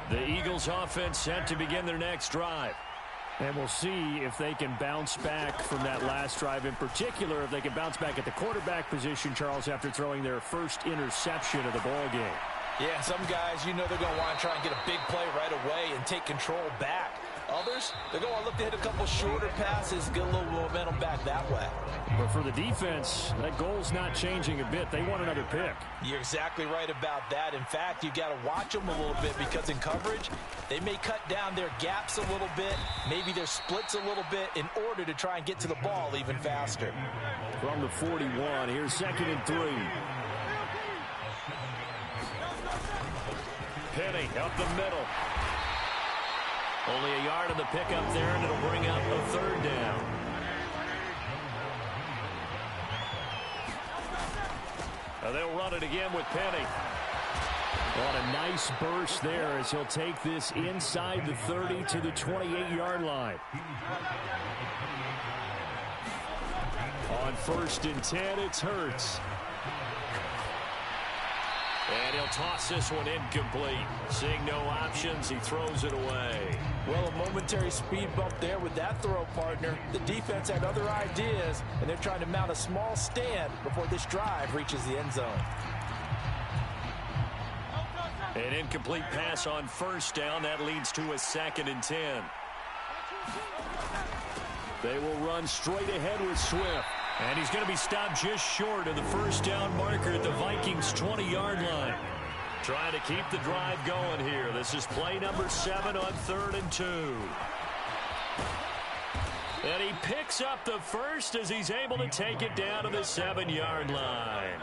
The Eagles offense set to begin their next drive. And we'll see if they can bounce back from that last drive. In particular, if they can bounce back at the quarterback position, Charles, after throwing their first interception of the ball game. Yeah, some guys, you know they're going to want to try and get a big play right away and take control back. Others, they're going to look to hit a couple shorter passes, get a little momentum back that way. But for the defense, that goal's not changing a bit. They want another pick. You're exactly right about that. In fact, you got to watch them a little bit because in coverage, they may cut down their gaps a little bit, maybe their splits a little bit in order to try and get to the ball even faster. From the 41, here's 2nd and 3. Penny up the middle. Only a yard on the pickup there, and it'll bring up a 3rd down. Now they'll run it again with Penny. On a nice burst there as he'll take this inside the 30 to the 28-yard line. On 1st and 10, it's Hurts. And he'll toss this one incomplete. Seeing no options, he throws it away. Well, a momentary speed bump there with that throw, partner. The defense had other ideas, and they're trying to mount a small stand before this drive reaches the end zone. An incomplete pass on 1st down. That leads to a 2nd and 10. They will run straight ahead with Swift. And he's going to be stopped just short of the 1st down marker at the Vikings' 20-yard line. Trying to keep the drive going here. This is play number 7 on 3rd and 2. And he picks up the first as he's able to take it down to the 7-yard line.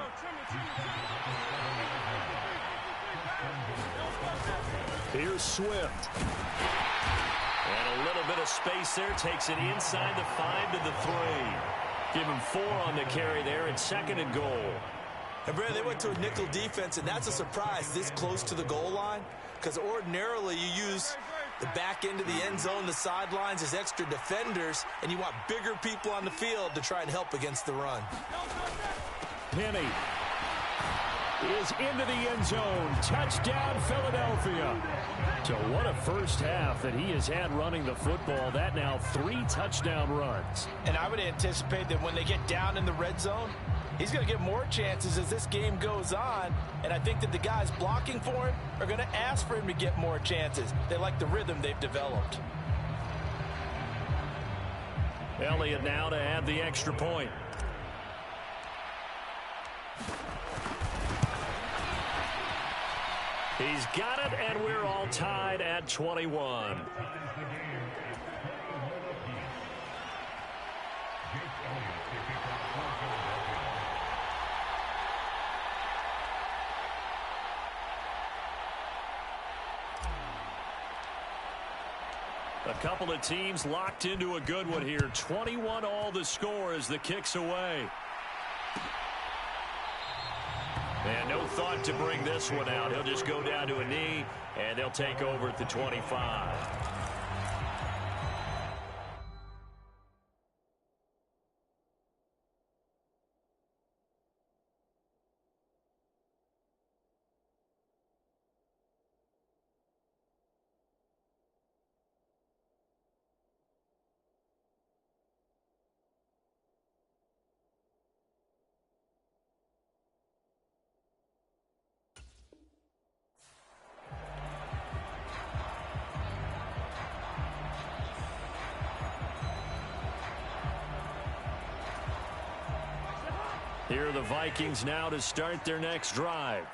Here's Swift. And a little bit of space there. Takes it inside the 5 to the 3. Give him 4 on the carry there, and 2nd and goal. And Brad, they went to a nickel defense, and that's a surprise this close to the goal line, because ordinarily you use the back end of the end zone, the sidelines as extra defenders, and you want bigger people on the field to try and help against the run. Penny is into the end zone. Touchdown, Philadelphia. So what a first half that he has had running the football. That now 3 touchdown runs. And I would anticipate that when they get down in the red zone, he's going to get more chances as this game goes on. And I think that the guys blocking for him are going to ask for him to get more chances. They like the rhythm they've developed. Elliott now to add the extra point. He's got it, and we're all tied at 21. A couple of teams locked into a good one here. 21 all the score as the kick's away. And no thought to bring this one out. He'll just go down to a knee, and they'll take over at the 25. Here are the Vikings now to start their next drive.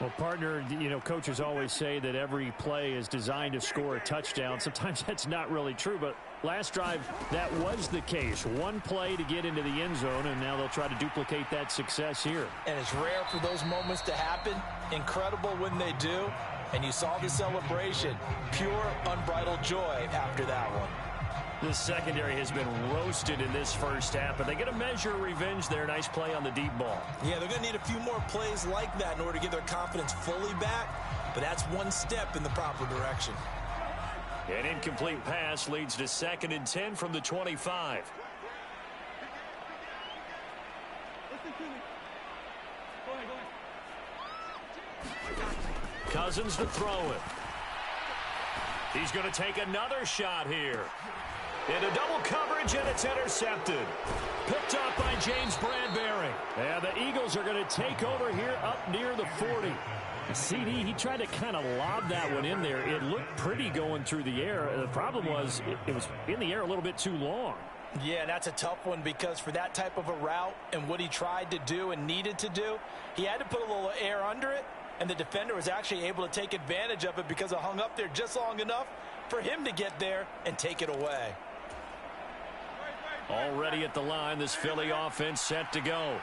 Well, partner, coaches always say that every play is designed to score a touchdown. Sometimes that's not really true, but last drive, that was the case. One play to get into the end zone, and now they'll try to duplicate that success here. And it's rare for those moments to happen. Incredible when they do. And you saw the celebration. Pure, unbridled joy after that one. The secondary has been roasted in this first half, but they get a measure of revenge there. Nice play on the deep ball. Yeah, they're going to need a few more plays like that in order to get their confidence fully back, but that's one step in the proper direction. An incomplete pass leads to 2nd and 10 from the 25. Cousins to throw it. He's going to take another shot here. Into double coverage, and it's intercepted. Picked up by James Bradbury. And the Eagles are going to take over here up near the 40. CD, he tried to kind of lob that one in there. It looked pretty going through the air. The problem was it was in the air a little bit too long. Yeah, that's a tough one because for that type of a route and what he tried to do and needed to do, he had to put a little air under it, and the defender was actually able to take advantage of it because it hung up there just long enough for him to get there and take it away. Already at the line, this Philly offense set to go.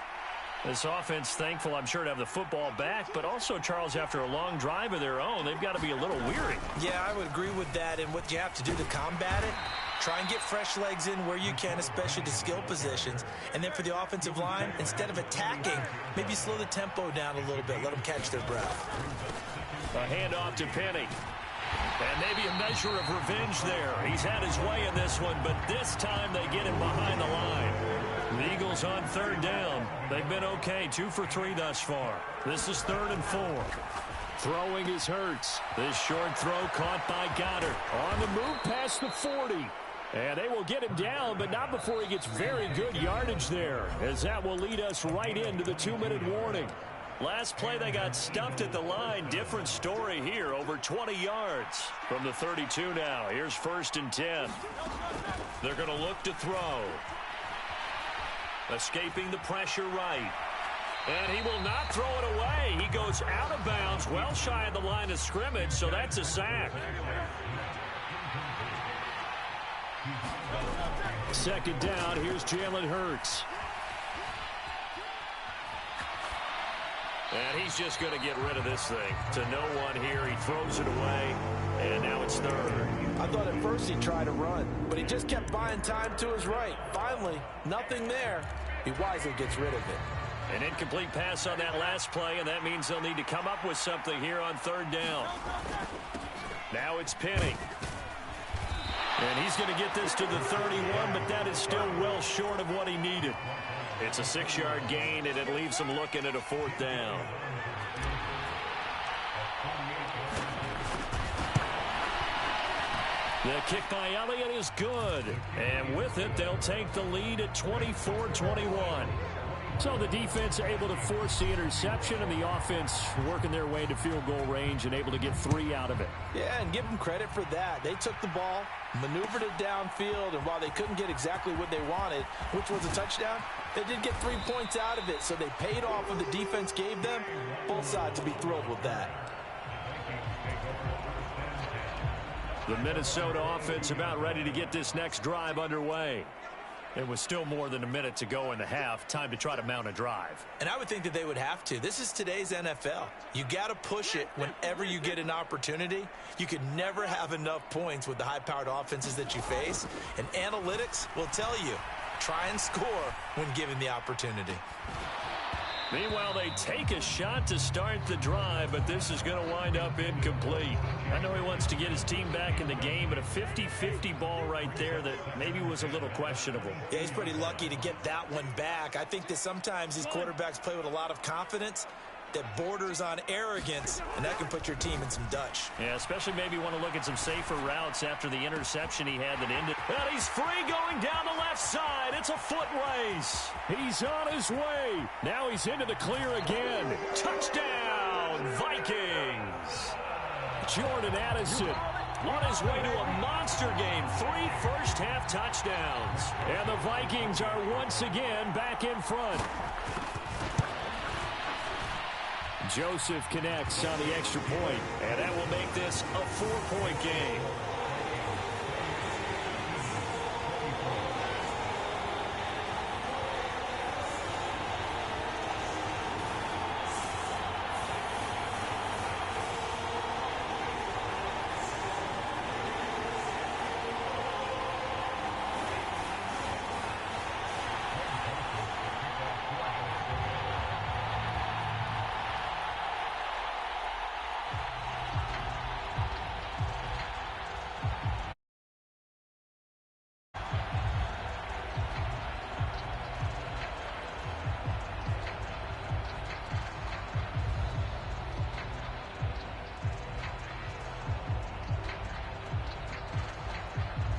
This offense thankful, I'm sure, to have the football back, but also, Charles, after a long drive of their own, they've got to be a little weary. Yeah, I would agree with that, and what you have to do to combat it, try and get fresh legs in where you can, especially to skill positions. And then for the offensive line, instead of attacking, maybe slow the tempo down a little bit, let them catch their breath. A handoff to Penny. And maybe a measure of revenge there. He's had his way in this one, but this time they get him behind the line. The Eagles on 3rd down. They've been okay, 2 for 3 thus far. This is 3rd and 4. Throwing is Hurts. This short throw caught by Goddard. On the move past the 40. And they will get him down, but not before he gets very good yardage there, as that will lead us right into the 2-minute warning. Last play, they got stuffed at the line. Different story here, over 20 yards from the 32 now. Here's 1st and 10. They're going to look to throw. Escaping the pressure right. And he will not throw it away. He goes out of bounds, well shy of the line of scrimmage, so that's a sack. 2nd down, here's Jalen Hurts. And he's just going to get rid of this thing. To no one here, he throws it away, and now it's 3rd. I thought at first he'd try to run, but he just kept buying time to his right. Finally, nothing there. He wisely gets rid of it. An incomplete pass on that last play, and that means they'll need to come up with something here on 3rd down. Now it's Penny. And he's going to get this to the 31, but that is still well short of what he needed. It's a 6-yard gain, and it leaves him looking at a 4th down. The kick by Elliott is good. And with it, they'll take the lead at 24-21. So the defense able to force the interception, and the offense working their way to field goal range and able to get 3 out of it. Yeah, and give them credit for that. They took the ball, maneuvered it downfield, and while they couldn't get exactly what they wanted, which was a touchdown, they did get 3 points out of it, so they paid off what the defense gave them. Both sides will be thrilled with that. The Minnesota offense about ready to get this next drive underway. There was still more than a minute to go in the half. Time to try to mount a drive. And I would think that they would have to. This is today's NFL. You got to push it whenever you get an opportunity. You could never have enough points with the high-powered offenses that you face. And analytics will tell you, try and score when given the opportunity. Meanwhile, they take a shot to start the drive, but this is going to wind up incomplete. I know he wants to get his team back in the game, but a 50-50 ball right there that maybe was a little questionable. Yeah, he's pretty lucky to get that one back. I think that sometimes these quarterbacks play with a lot of confidence that borders on arrogance, and that can put your team in some Dutch. Yeah, especially maybe want to look at some safer routes after the interception he had that ended. And he's free going down the left side. It's a foot race. He's on his way. Now he's into the clear again. Touchdown, Vikings. Jordan Addison on his way to a monster game. 3 first-half touchdowns. And the Vikings are once again back in front. Joseph connects on the extra point, and that will make this a 4-point game.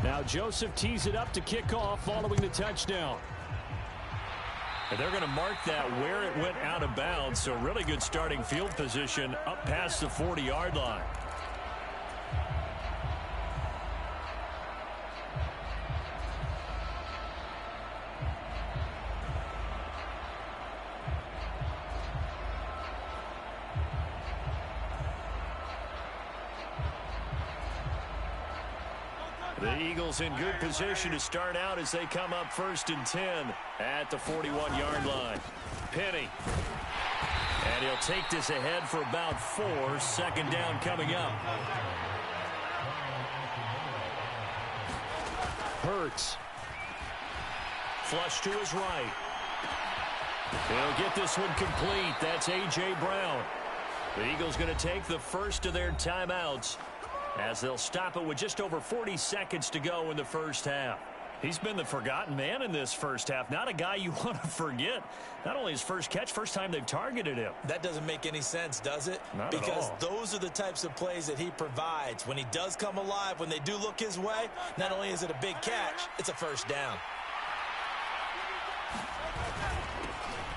Now Joseph tees it up to kick off following the touchdown. And they're going to mark that where it went out of bounds, so really good starting field position up past the 40-yard line. The Eagles in good position to start out as they come up 1st and 10 at the 41-yard line. Penny. And he'll take this ahead for about 4. 2nd down coming up. Hurts. Flush to his right. He'll get this one complete. That's A.J. Brown. The Eagles going to take the first of their timeouts, as they'll stop it with just over 40 seconds to go in the first half. He's been the forgotten man in this first half. Not a guy you want to forget. Not only his first catch, first time they've targeted him. That doesn't make any sense, does it? Not at all. Because those are the types of plays that he provides. When he does come alive, when they do look his way, not only is it a big catch, it's a first down.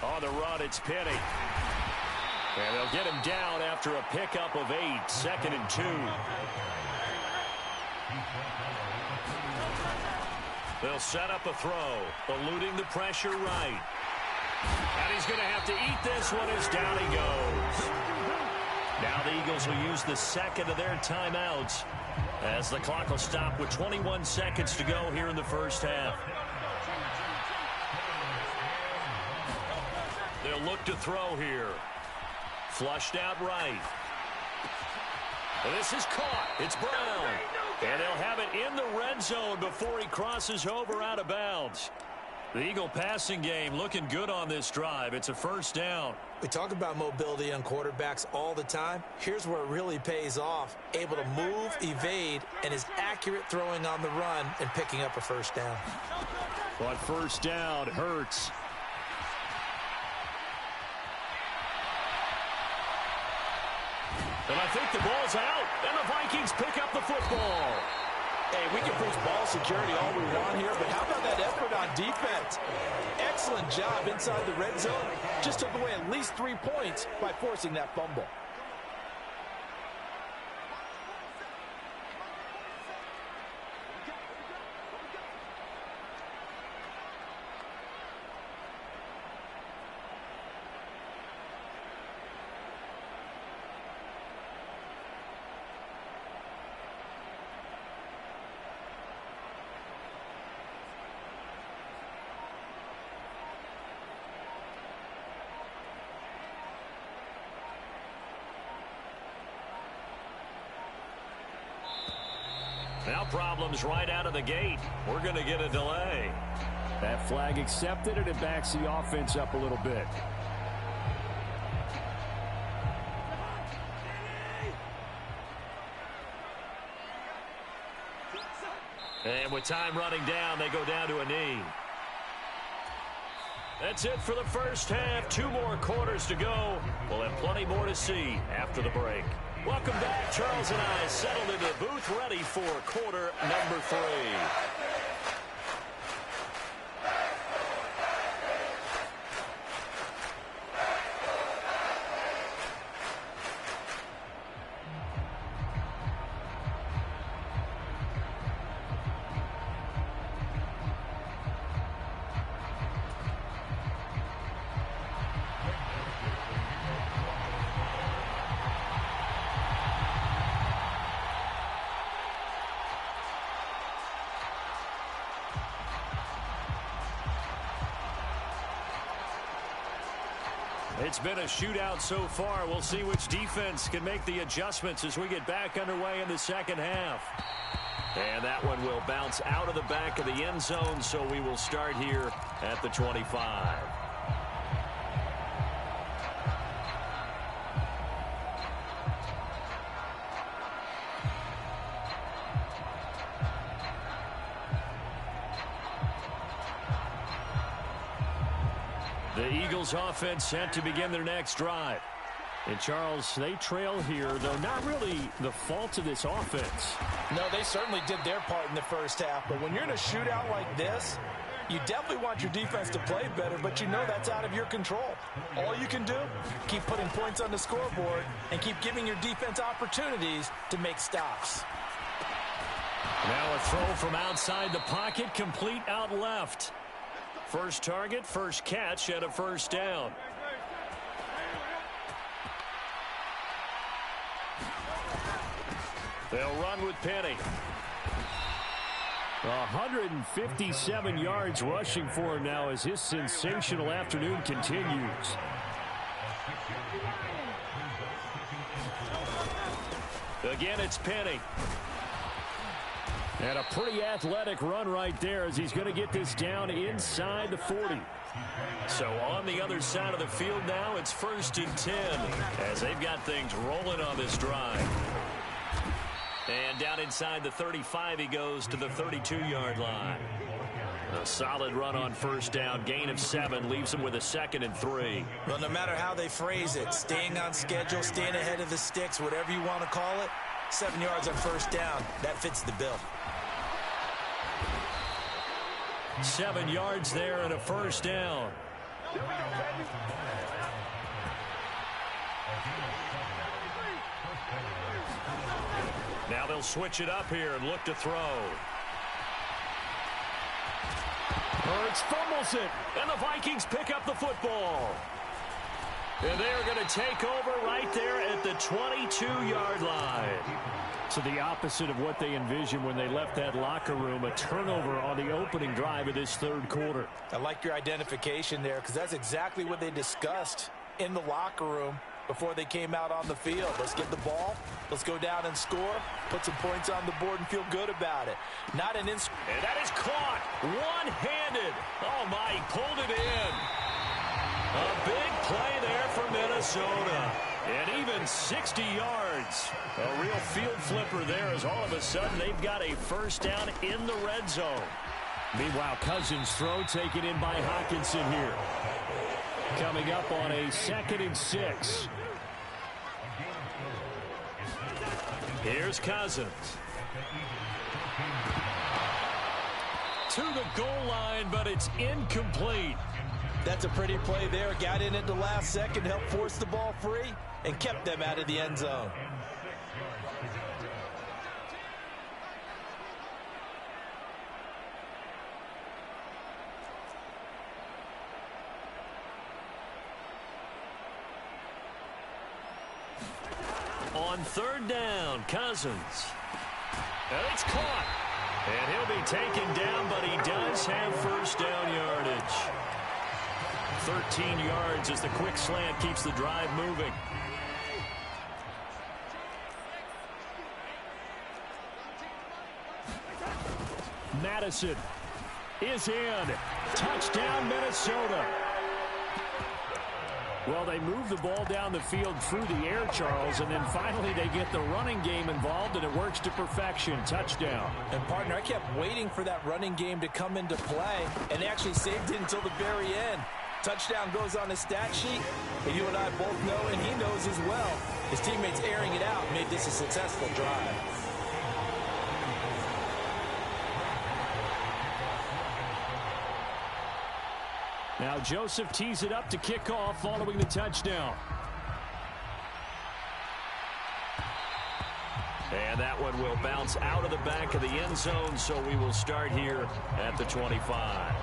On the run, it's Penny. And they'll get him down after a pickup of 8. 2nd and 2. They'll set up a throw, eluding the pressure right. And he's going to have to eat this one as down he goes. Now the Eagles will use the second of their timeouts, as the clock will stop with 21 seconds to go here in the first half. They'll look to throw here. Flushed out right. And this is caught. It's Brown. And they'll have it in the red zone before he crosses over out of bounds. The Eagle passing game looking good on this drive. It's a first down. We talk about mobility on quarterbacks all the time. Here's where it really pays off. Able to move, evade, and is accurate throwing on the run and picking up a first down. But first down, Hurts. And I think the ball's out, and the Vikings pick up the football. Hey, we can preach ball security all we want here, but how about that effort on defense? Excellent job inside the red zone. Just took away at least 3 points by forcing that fumble. Now problems right out of the gate. We're going to get a delay. That flag accepted, and it backs the offense up a little bit. And with time running down, they go down to a knee. That's it for the first half. 2 more quarters to go. We'll have plenty more to see after the break. Welcome back. Charles and I settled into the booth, ready for quarter number 3. It's been a shootout so far. We'll see which defense can make the adjustments as we get back underway in the second half. And that one will bounce out of the back of the end zone, so we will start here at the 25. The Eagles offense set to begin their next drive. And, Charles, they trail here, though not really the fault of this offense. No, they certainly did their part in the first half. But when you're in a shootout like this, you definitely want your defense to play better, but you know that's out of your control. All you can do, keep putting points on the scoreboard and keep giving your defense opportunities to make stops. Now a throw from outside the pocket, complete out left. First target, first catch, and a first down. They'll run with Penny. 157 yards rushing for him now as his sensational afternoon continues. Again, it's Penny. And a pretty athletic run right there as he's going to get this down inside the 40. So on the other side of the field now, it's 1st and 10 as they've got things rolling on this drive. And down inside the 35, he goes to the 32-yard line. A solid run on first down, gain of 7, leaves him with a 2nd and 3. Well, no matter how they phrase it, staying on schedule, staying ahead of the sticks, whatever you want to call it, 7 yards on first down, that fits the bill. 7 yards there and a first down. Now they'll switch it up here and look to throw. Hurts fumbles it, and the Vikings pick up the football. And they're going to take over right there at the 22-yard line. So the opposite of what they envisioned when they left that locker room, a turnover on the opening drive of this third quarter. I like your identification there because that's exactly what they discussed in the locker room before they came out on the field. Let's get the ball. Let's go down and score. Put some points on the board and feel good about it. Not an instant. And that is caught one-handed. Oh, my, he pulled it in. A big play there for Minnesota. And even 60 yards. A real field flipper there as all of a sudden they've got a first down in the red zone. Meanwhile, Cousins' throw taken in by Hockenson here. Coming up on a 2nd and 6. Here's Cousins. To the goal line, but it's incomplete. That's a pretty play there. Got in at the last second, helped force the ball free, and kept them out of the end zone. On third down, Cousins. And it's caught. And he'll be taken down, but he does have first down yardage. 13 yards as the quick slant keeps the drive moving. Madison is in. Touchdown, Minnesota. Well, they move the ball down the field through the air, Charles, and then finally they get the running game involved, and it works to perfection. Touchdown. And, partner, I kept waiting for that running game to come into play, and they actually saved it until the very end. Touchdown goes on the stat sheet, and you and I both know, and he knows as well, his teammates airing it out made this a successful drive. Now Joseph tees it up to kick off following the touchdown. And that one will bounce out of the back of the end zone, so we will start here at the 25.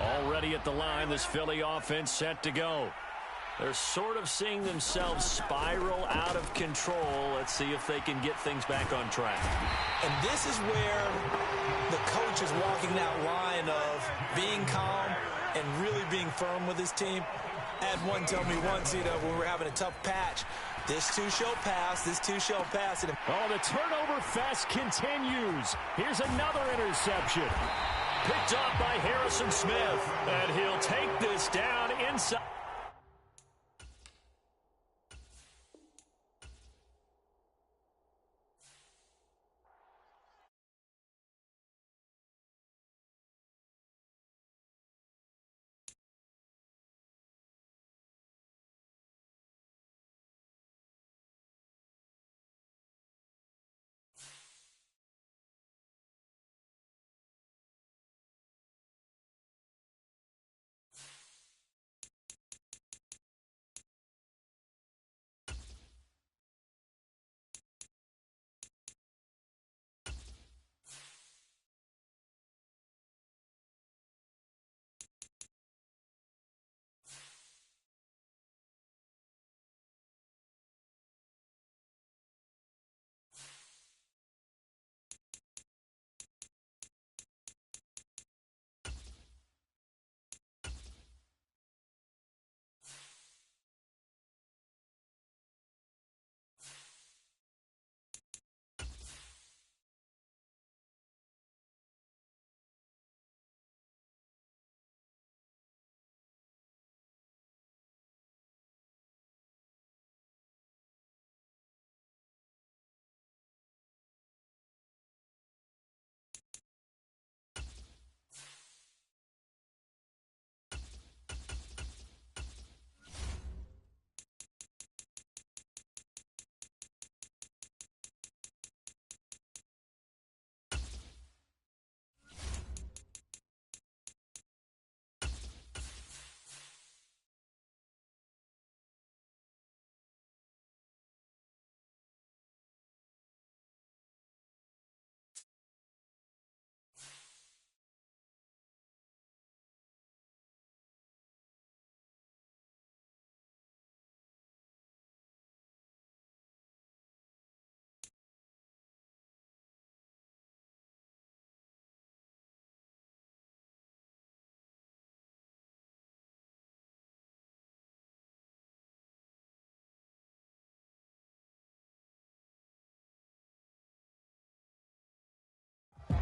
Already at the line, this Philly offense set to go. They're sort of seeing themselves spiral out of control. Let's see if they can get things back on track. And this is where the coach is walking that line of being calm and really being firm with his team. I had one tell me once, when we were having a tough patch, this too shall pass, this too shall pass. Oh, the turnover fest continues. Here's another interception. Picked off by Harrison Smith, and he'll take this down inside.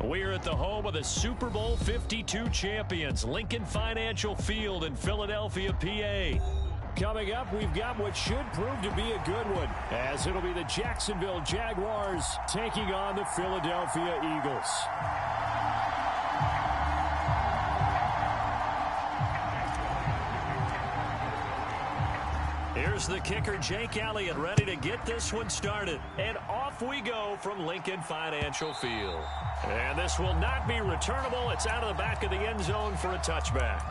We're at the home of the Super Bowl 52 champions, Lincoln Financial Field in Philadelphia, PA. Coming up, we've got what should prove to be a good one, as it'll be the Jacksonville Jaguars taking on the Philadelphia Eagles. Here's the kicker, Jake Elliott, ready to get this one started. And off we go from Lincoln Financial Field. And this will not be returnable. It's out of the back of the end zone for a touchback.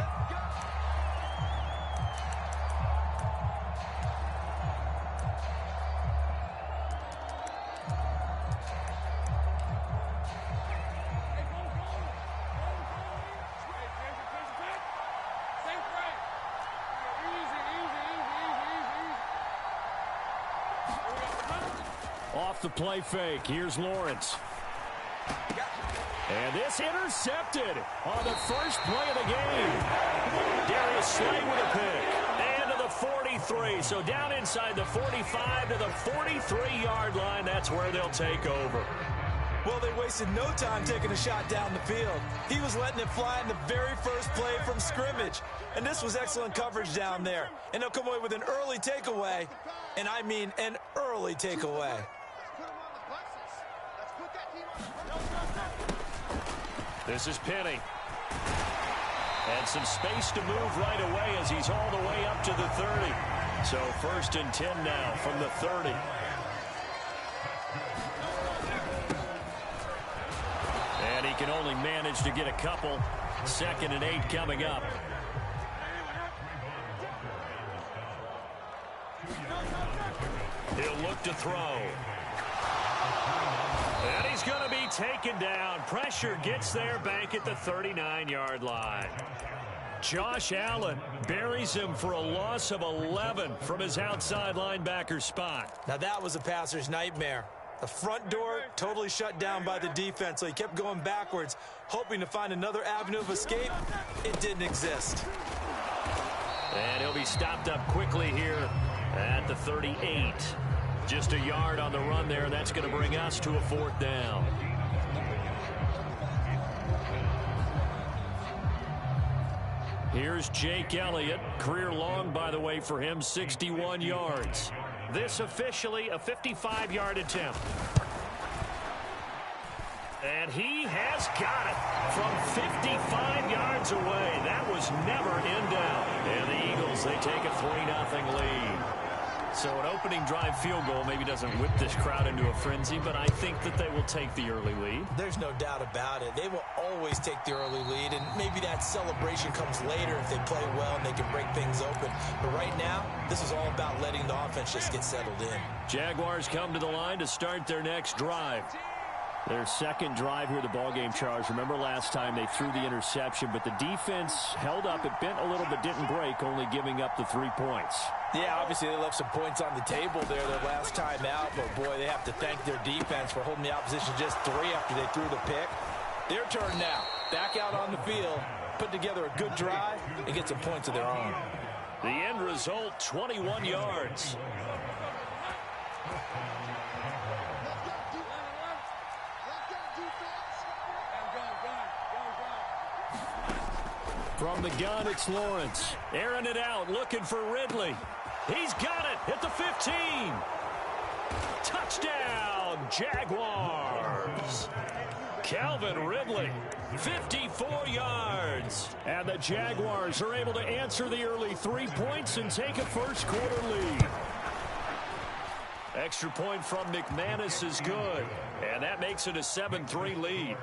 Off the play fake, here's Lawrence. And this intercepted on the first play of the game. Darius Slay with a pick. And to the 43. So down inside the 45 to the 43-yard line. That's where they'll take over. Well, they wasted no time taking a shot down the field. He was letting it fly in the very first play from scrimmage. And this was excellent coverage down there. And they'll come away with an early takeaway. And I mean an early takeaway. This is Penny. And some space to move right away as he's all the way up to the 30. So 1st and 10 now from the 30. And he can only manage to get a couple. 2nd and 8 coming up. He'll look to throw. And he's going to be taken down. Pressure gets there back at the 39-yard line. Josh Allen buries him for a loss of 11 from his outside linebacker spot. Now that was a passer's nightmare. The front door totally shut down by the defense, so he kept going backwards, hoping to find another avenue of escape. It didn't exist. And he'll be stopped up quickly here at the 38. Just a yard on the run there, and that's going to bring us to a 4th down. Here's Jake Elliott. Career long, by the way, for him, 61 yards. This officially a 55-yard attempt. And he has got it from 55 yards away. That was never in doubt. And the Eagles, they take a 3-0 lead. So an opening drive field goal maybe doesn't whip this crowd into a frenzy, but I think that they will take the early lead. There's no doubt about it. They will always take the early lead, and maybe that celebration comes later if they play well and they can break things open. But right now, this is all about letting the offense just get settled in. Jaguars come to the line to start their next drive. Their second drive here, the ballgame, Charles. Remember last time they threw the interception, but the defense held up. It bent a little but didn't break, only giving up the 3 points. Yeah, obviously they left some points on the table there their last time out, but boy, they have to thank their defense for holding the opposition just 3 after they threw the pick. Their turn now. Back out on the field, put together a good drive, and get some points of their own. The end result, 21 yards. From the gun, it's Lawrence. Airing it out, looking for Ridley. He's got it at the 15. Touchdown, Jaguars. Calvin Ridley, 54 yards. And the Jaguars are able to answer the early 3 points and take a first-quarter lead. Extra point from McManus is good, and that makes it a 7-3 lead.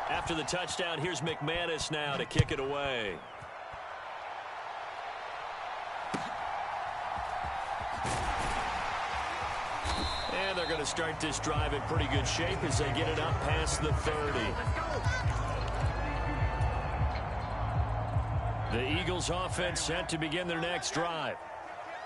After the touchdown, here's McManus now to kick it away. And they're going to start this drive in pretty good shape as they get it up past the 30. The Eagles offense set to begin their next drive.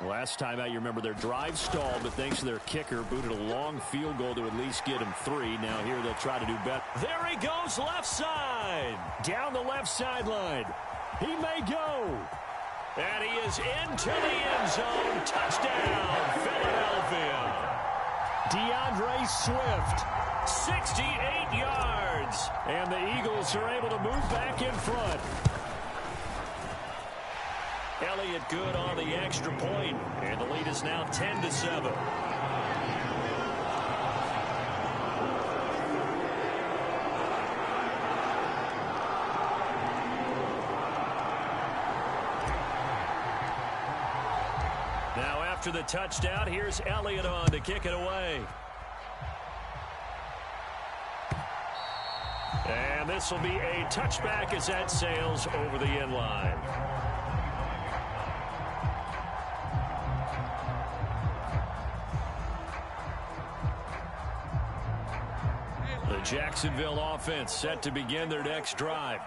Last time out, you remember their drive stalled, but thanks to their kicker, booted a long field goal to at least get him 3. Now here they'll try to do better. There he goes, left side. Down the left sideline. He may go. And he is into the end zone. Touchdown, Philadelphia. DeAndre Swift, 68 yards. And the Eagles are able to move back in front. Elliott good on the extra point, and the lead is now 10-7. Now after the touchdown, here's Elliott on to kick it away. And this will be a touchback as that sails over the end line. Jacksonville offense set to begin their next drive.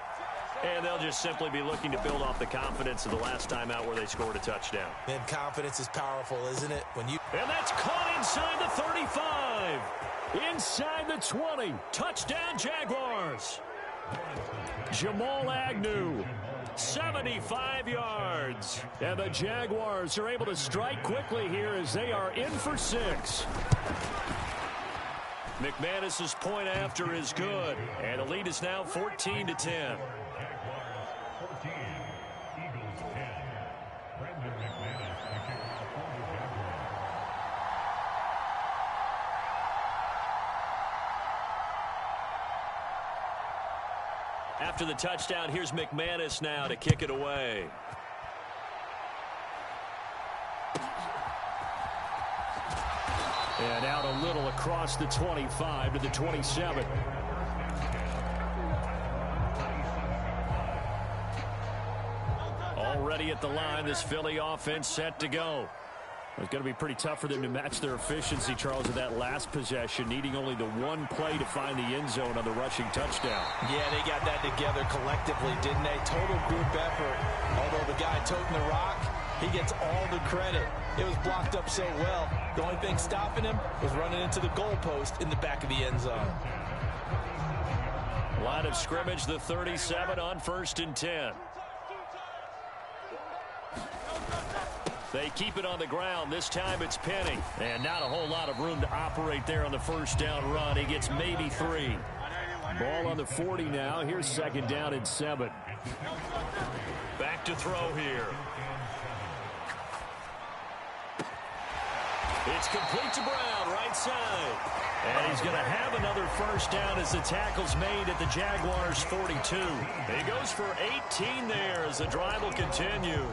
And they'll just simply be looking to build off the confidence of the last time out where they scored a touchdown. And confidence is powerful, isn't it? And that's caught inside the 35. Inside the 20. Touchdown, Jaguars. Jamal Agnew, 75 yards. And the Jaguars are able to strike quickly here as they are in for 6. McManus's point after is good, and the lead is now 14-10. After the touchdown, here's McManus now to kick it away. And out a little across the 25 to the 27. Already at the line, this Philly offense set to go. It's going to be pretty tough for them to match their efficiency, Charles, of that last possession, needing only the one play to find the end zone on the rushing touchdown. Yeah, they got that together collectively, didn't they? Total group effort. Although the guy toting the rock, he gets all the credit. It was blocked up so well. The only thing stopping him was running into the goalpost in the back of the end zone. Line of scrimmage, the 37 on 1st and 10. They keep it on the ground. This time it's Penny. And not a whole lot of room to operate there on the first down run. He gets maybe 3. Ball on the 40 now. Here's 2nd down and 7. Back to throw here. It's complete to Brown, right side. And he's going to have another first down as the tackle's made at the Jaguars' 42. He goes for 18 there as the drive will continue.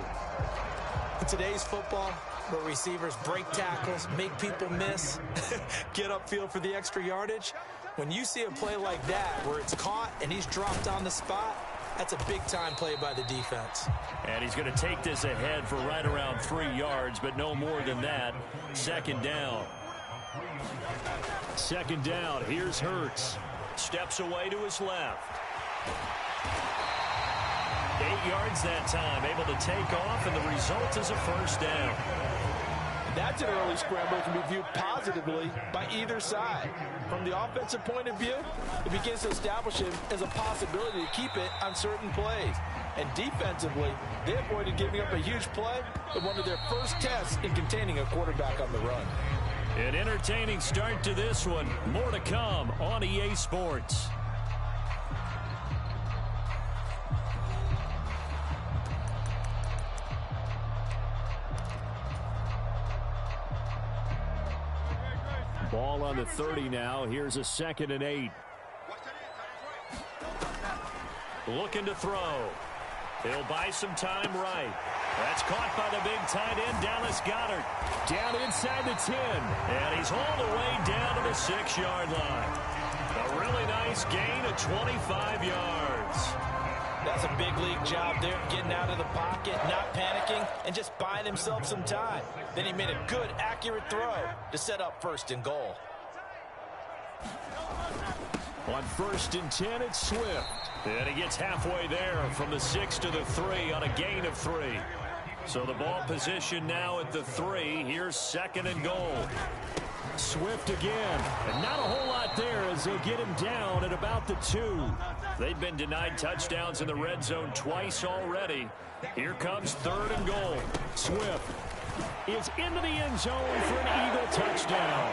In today's football, where receivers break tackles, make people miss, get upfield for the extra yardage, when you see a play like that where it's caught and he's dropped on the spot, that's a big-time play by the defense. And he's going to take this ahead for right around 3 yards, but no more than that. 2nd down. 2nd down. Here's Hurts. Steps away to his left. 8 yards that time, able to take off, and the result is a first down. That's an early scramble that can be viewed positively by either side. From the offensive point of view, it begins to establish him as a possibility to keep it on certain plays. And defensively, they avoided giving up a huge play in one of their first tests in containing a quarterback on the run. An entertaining start to this one. More to come on EA Sports. Ball on the 30 now. Here's a 2nd and 8. Looking to throw. He'll buy some time right. That's caught by the big tight end, Dallas Goedert. Down inside the 10. And he's hauled away down to the 6-yard line. A really nice gain of 25 yards. That's a big league job there, getting out of the pocket, not panicking, and just buying himself some time. Then he made a good, accurate throw to set up 1st and goal. On 1st and 10, it's Swift. And he gets halfway there from the 6 to the 3 on a gain of 3. So the ball position now at the 3. Here's 2nd and goal. Swift again. And not a whole lot there as they'll get him down at about the 2. They've been denied touchdowns in the red zone twice already. Here comes 3rd and goal. Swift is into the end zone for an Eagle touchdown.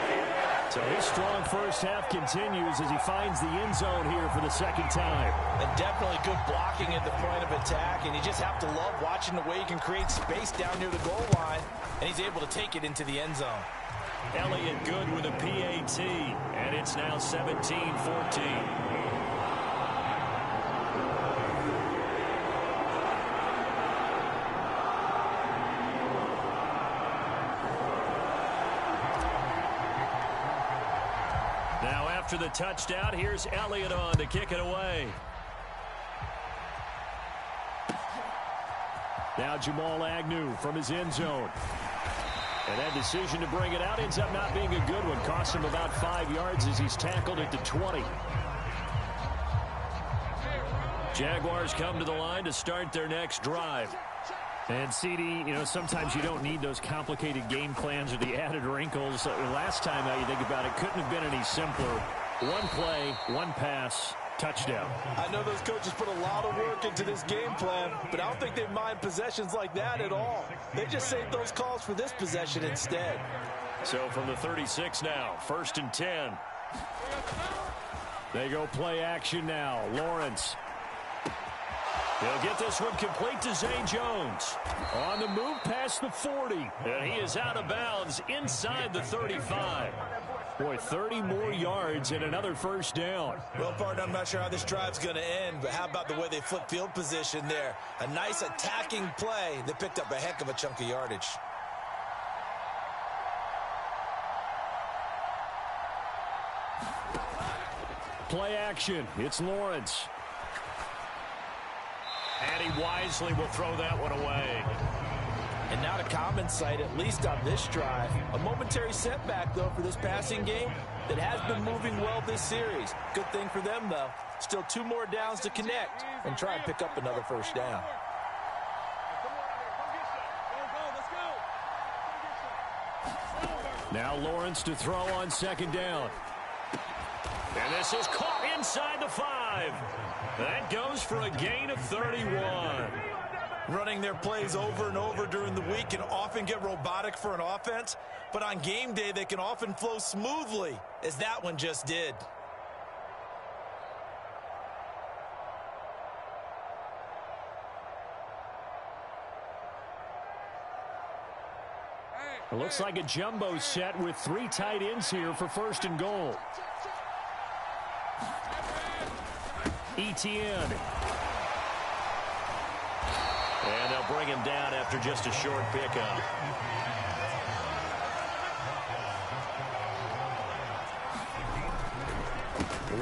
So his strong first half continues as he finds the end zone here for the 2nd time. And definitely good blocking at the point of attack, and you just have to love watching the way he can create space down near the goal line, and he's able to take it into the end zone. Elliott good with a PAT, and it's now 17-14. After the touchdown, here's Elliott on to kick it away. Now Jamal Agnew from his end zone. And that decision to bring it out ends up not being a good one. Costs him about 5 yards as he's tackled at the 20. Jaguars come to the line to start their next drive. And CD, sometimes you don't need those complicated game plans or the added wrinkles. Last time out, you think about it, couldn't have been any simpler. One play, one pass, touchdown. I know those coaches put a lot of work into this game plan, but I don't think they mind possessions like that at all. They just saved those calls for this possession instead. So from the 36 now, 1st and 10. They go play action now. Lawrence. He'll get this one complete to Zay Jones. On the move past the 40. And he is out of bounds inside the 35. Boy, 30 more yards and another first down. Well, partner, I'm not sure how this drive's going to end, but how about the way they flip field position there? A nice attacking play that picked up a heck of a chunk of yardage. Play action. It's Lawrence. And he wisely will throw that one away. And not a common sight, at least on this drive. A momentary setback, though, for this passing game that has been moving well this series. Good thing for them, though. Still 2 more downs to connect and try and pick up another first down. Now Lawrence to throw on second down. And this is caught inside the 5. That goes for a gain of 31. Running their plays over and over during the week can often get robotic for an offense, but on game day they can often flow smoothly, as that one just did. It looks like a jumbo set with 3 tight ends here for 1st and goal. Etienne. And they'll bring him down after just a short pickup.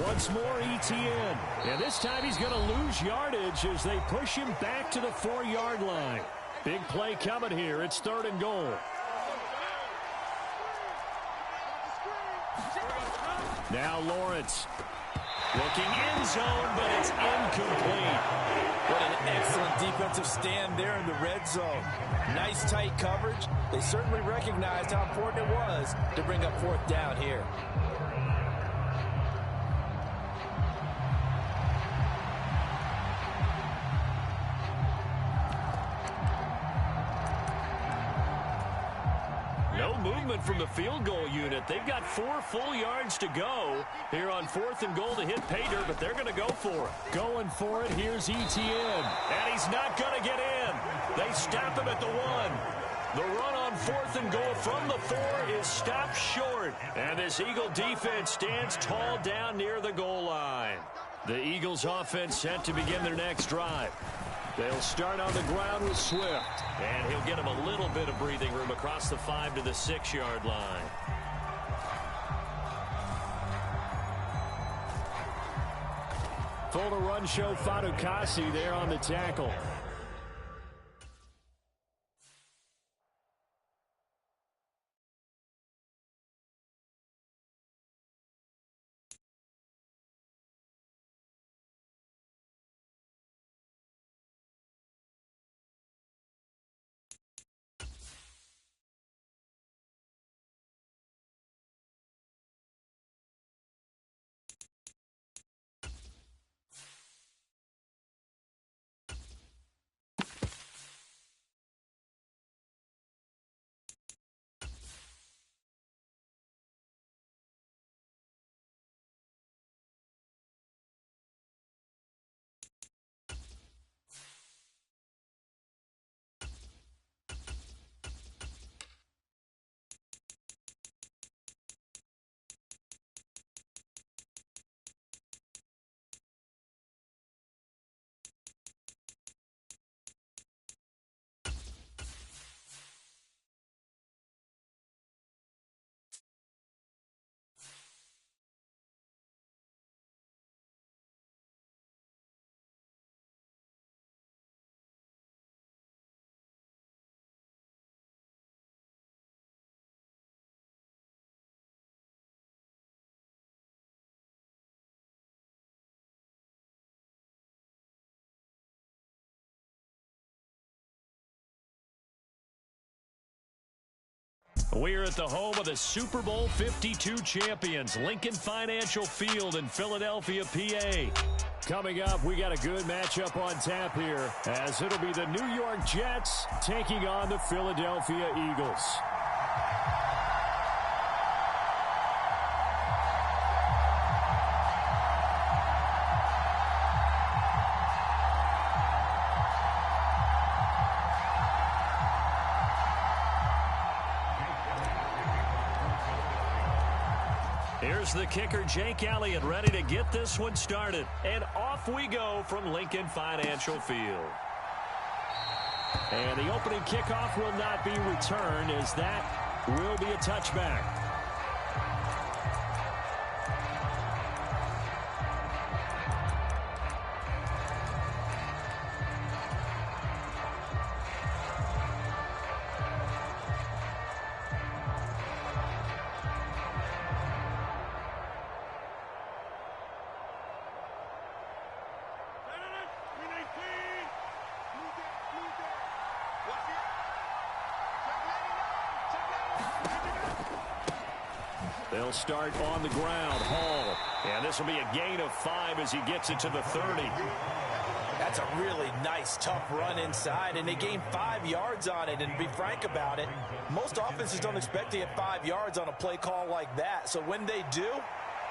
Once more Etienne. And this time he's going to lose yardage as they push him back to the 4-yard line. Big play coming here. It's 3rd and goal. Now Lawrence. Looking end zone, but it's incomplete. What an excellent defensive stand there in the red zone. Nice tight coverage. They certainly recognized how important it was to bring up 4th down here. No movement from the field goal unit. They've got 4 full yards to go here on 4th and goal to hit pay dirt, but they're going to go for it. Going for it, here's Etienne. And he's not going to get in. They stop him at the 1. The run on 4th and goal from the 4 is stopped short. And this Eagle defense stands tall down near the goal line. The Eagles offense set to begin their next drive. They'll start on the ground with Swift. And he'll get him a little bit of breathing room across the 5 to the 6-yard line. Full to run show Fatukasi there on the tackle. We're at the home of the Super Bowl 52 champions, Lincoln Financial Field in Philadelphia, PA. Coming up, we got a good matchup on tap here, as it'll be the New York Jets taking on the Philadelphia Eagles. Here's the kicker, Jake Elliott, ready to get this one started. And off we go from Lincoln Financial Field. And the opening kickoff will not be returned, as that will be a touchback. They'll start on the ground. Hall. And this will be a gain of 5 as he gets it to the 30. That's a really nice, tough run inside, and they gained 5 yards on it. And to be frank about it, most offenses don't expect to get 5 yards on a play call like that. So when they do,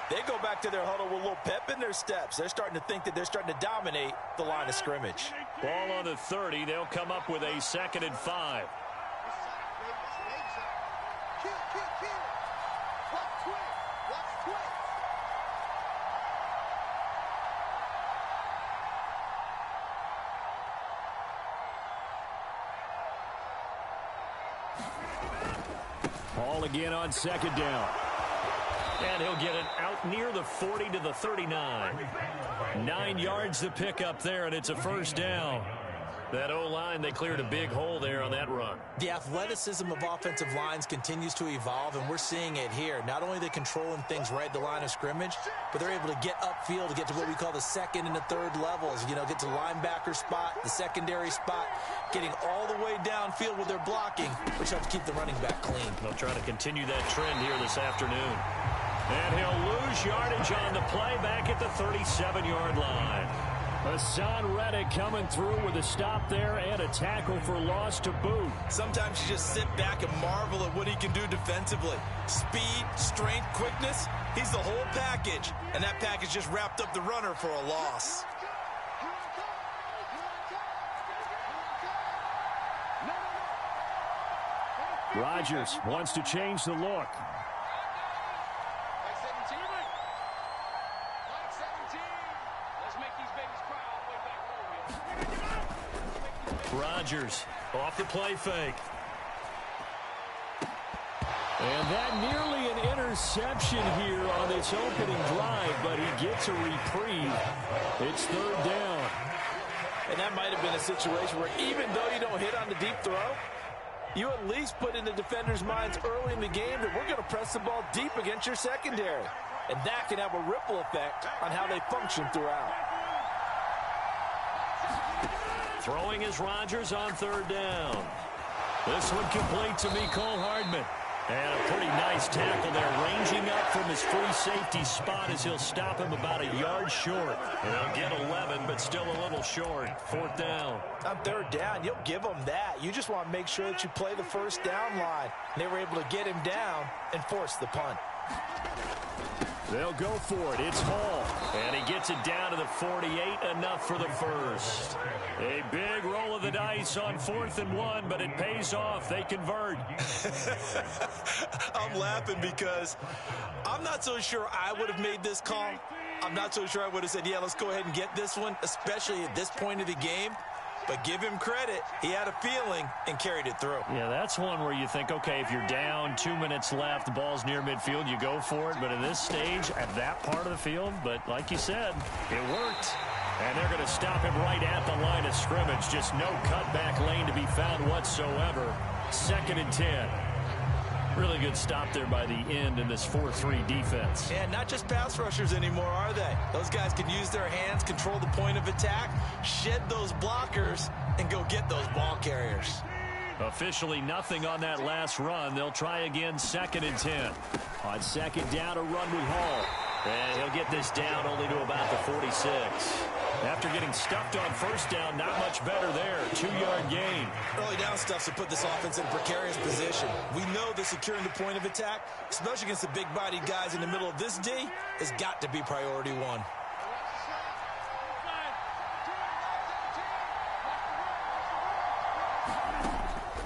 they go back to their huddle with a little pep in their steps. They're starting to think that they're starting to dominate the line of scrimmage. Ball on the 30. They'll come up with a 2nd and 5. Ball again on 2nd down. And he'll get it out near the 40 to the 39. 9 yards to pick up there, and it's a 1st down. That O-line, they cleared a big hole there on that run. The athleticism of offensive lines continues to evolve, and we're seeing it here. Not only are they controlling things right at the line of scrimmage, but they're able to get upfield to get to what we call the 2nd and the 3rd levels. You know, get to linebacker spot, the secondary spot, getting all the way downfield with their blocking, which helps keep the running back clean. They'll try to continue that trend here this afternoon. And he'll lose yardage on the play back at the 37-yard line. Hassan Reddick coming through with a stop there and a tackle for loss to boot. Sometimes you just sit back and marvel at what he can do defensively. Speed, strength, quickness, he's the whole package. And that package just wrapped up the runner for a loss. Rodgers wants to change the look. Rodgers off the play fake. And that nearly an interception here on this opening drive, but he gets a reprieve. It's 3rd down. And that might have been a situation where even though you don't hit on the deep throw, you at least put in the defender's minds early in the game that we're going to press the ball deep against your secondary. And that can have a ripple effect on how they function throughout. Throwing is Rodgers on 3rd down. This one complete to Mecole Hardman. And a pretty nice tackle there, ranging up from his free safety spot as he'll stop him about a yard short. And he'll get 11, but still a little short. 4th down. On 3rd down, you'll give them that. You just want to make sure that you play the 1st down line. They were able to get him down and force the punt. They'll go for it. It's Hall. And he gets it down to the 48. Enough for the 1st. A big roll of the dice on 4th and 1, but it pays off. They convert. I'm laughing because I'm not so sure I would have made this call. I'm not so sure I would have said, yeah, let's go ahead and get this one, especially at this point of the game. But give him credit. He had a feeling and carried it through. Yeah, that's one where you think, okay, if you're down, 2 minutes left, the ball's near midfield, you go for it. But at this stage, at that part of the field, but like you said, it worked. And they're going to stop him right at the line of scrimmage. Just no cutback lane to be found whatsoever. 2nd and 10. Really good stop there by the end in this 4-3 defense. And not just pass rushers anymore, are they? Those guys can use their hands, control the point of attack, shed those blockers, and go get those ball carriers. Officially nothing on that last run. They'll try again 2nd and 10. On 2nd down, a run with Hall. And he'll get this down only to about the 46. After getting stuffed on 1st down, not much better there. 2-yard gain. Early down stuff to put this offense in a precarious position. We know that securing the point of attack, especially against the big-bodied guys in the middle of this D, has got to be priority 1.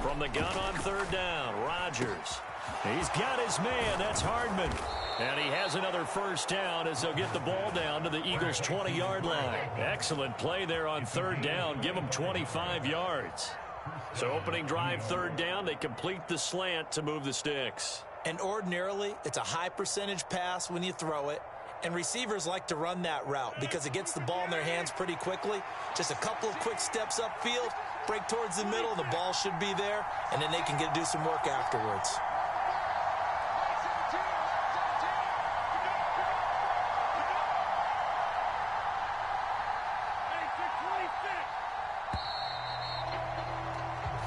From the gun on 3rd down, Rodgers. He's got his man. That's Hardman. And he has another 1st down as they'll get the ball down to the Eagles' 20-yard line. Excellent play there on 3rd down. Give them 25 yards. So opening drive 3rd down, they complete the slant to move the sticks. And ordinarily, it's a high percentage pass when you throw it. And receivers like to run that route because it gets the ball in their hands pretty quickly. Just a couple of quick steps upfield, break towards the middle, the ball should be there, and then they can do some work afterwards.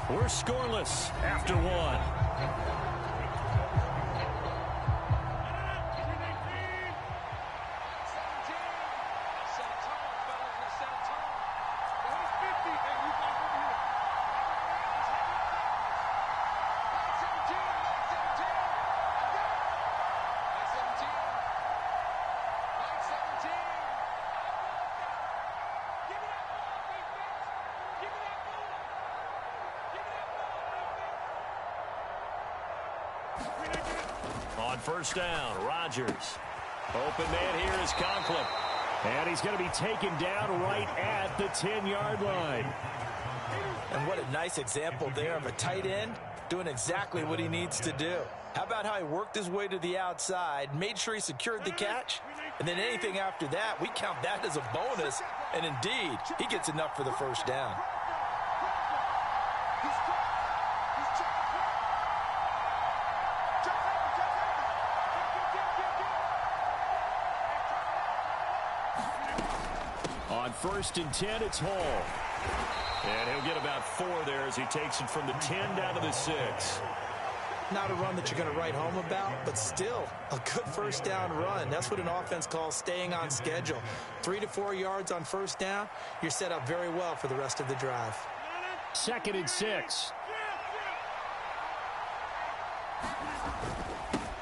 We're scoreless after 1. On first down, Rodgers. Open man here is Conklin. And he's going to be taken down right at the 10-yard line. And what a nice example there of a tight end doing exactly what he needs to do. How about how he worked his way to the outside, made sure he secured the catch, and then anything after that, we count that as a bonus. And indeed, he gets enough for the first down. On first and 10, it's Hall. And he'll get about 4 there as he takes it from the 10 down to the 6. Not a run that you're going to write home about, but still a good first down run. That's what an offense calls staying on schedule. 3 to 4 yards on first down, you're set up very well for the rest of the drive. 2nd and 6.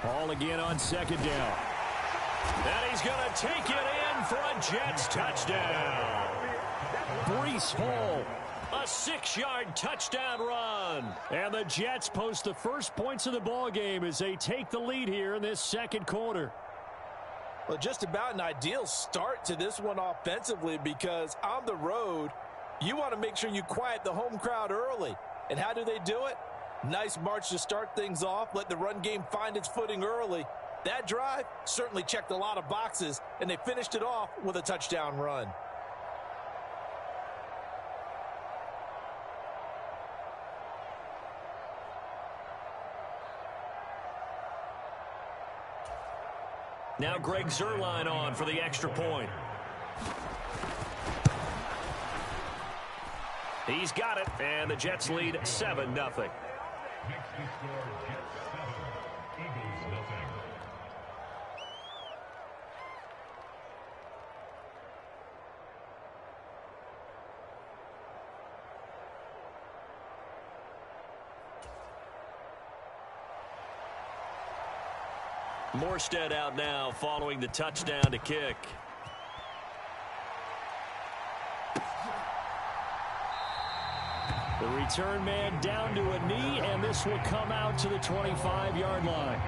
Hall again on 2nd down. And he's going to take it in for a Jets touchdown. Breece Hall. A 6-yard touchdown run. And the Jets post the first points of the ball game as they take the lead here in this second quarter. Well, just about an ideal start to this one offensively, because on the road, you want to make sure you quiet the home crowd early. And how do they do it? Nice march to start things off. Let the run game find its footing early. That drive certainly checked a lot of boxes, and they finished it off with a touchdown run. Now Greg Zuerlein on for the extra point. He's got it, and the Jets lead 7-0. Next to score, Jets 7, Eagles nothing. Morstead out now following the touchdown to kick. The return man down to a knee, and this will come out to the 25-yard line.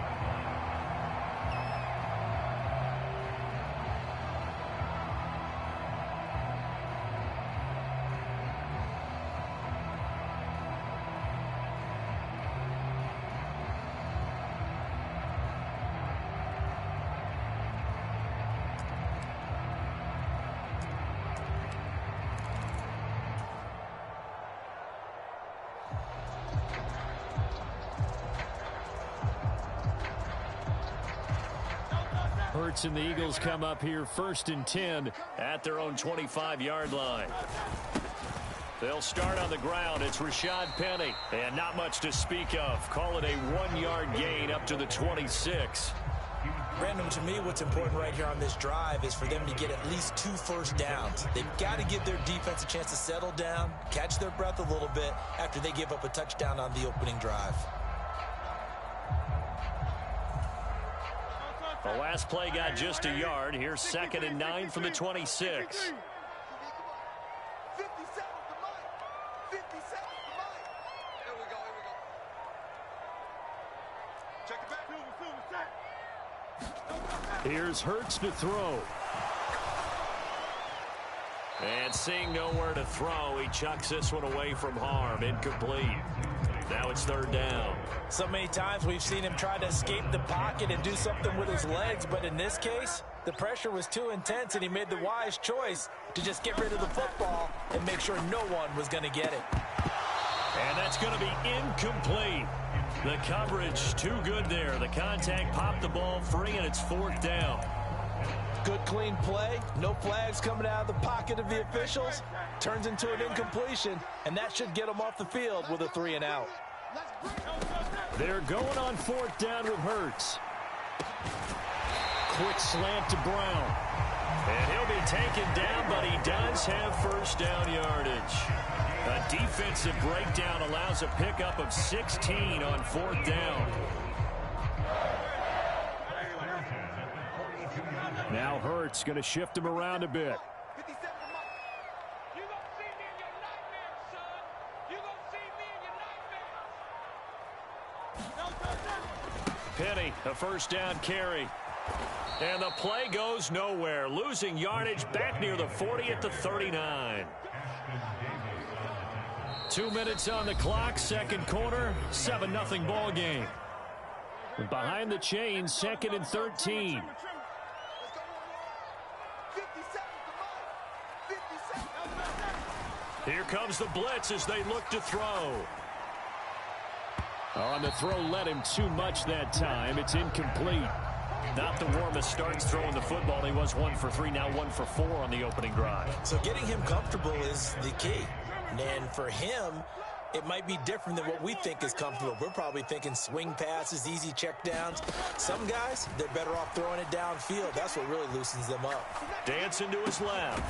Hurts and the Eagles come up here 1st and 10 at their own 25-yard line. They'll start on the ground. It's Rashad Penny, and not much to speak of. Call it a 1-yard gain up to the 26. Brandon, to me, what's important right here on this drive is for them to get at least 2 first downs. They've got to give their defense a chance to settle down, catch their breath a little bit after they give up a touchdown on the opening drive. The last play got just a yard. Here's 2nd and 9 from the 26. Here's Hurts to throw. And seeing nowhere to throw, he chucks this one away from harm. Incomplete. Now it's 3rd down. So many times we've seen him try to escape the pocket and do something with his legs, but in this case, the pressure was too intense and he made the wise choice to just get rid of the football and make sure no one was going to get it. And that's going to be incomplete. The coverage too good there. The contact popped the ball free, and it's 4th down. Good clean play, no flags coming out of the pocket of the officials, turns into an incompletion, and that should get them off the field with a 3 and out. They're going on 4th down with Hurts. Quick slant to Brown. And he'll be taken down, but he does have first down yardage. A defensive breakdown allows a pickup of 16 on 4th down. Now Hurts going to shift him around a bit. Penny, a first down carry. And the play goes nowhere. Losing yardage back near the 40 at the 39. 2 minutes on the clock, second quarter, 7-0 ball game. Behind the chains, second and 13. Here comes the blitz as they look to throw. On the throw, led him too much that time. It's incomplete. Not the warmest starts throwing the football. He was 1 for 3, now 1 for 4 on the opening drive. So getting him comfortable is the key. And for him, it might be different than what we think is comfortable. We're probably thinking swing passes, easy checkdowns. Some guys, they're better off throwing it downfield. That's what really loosens them up. Dancing to his left.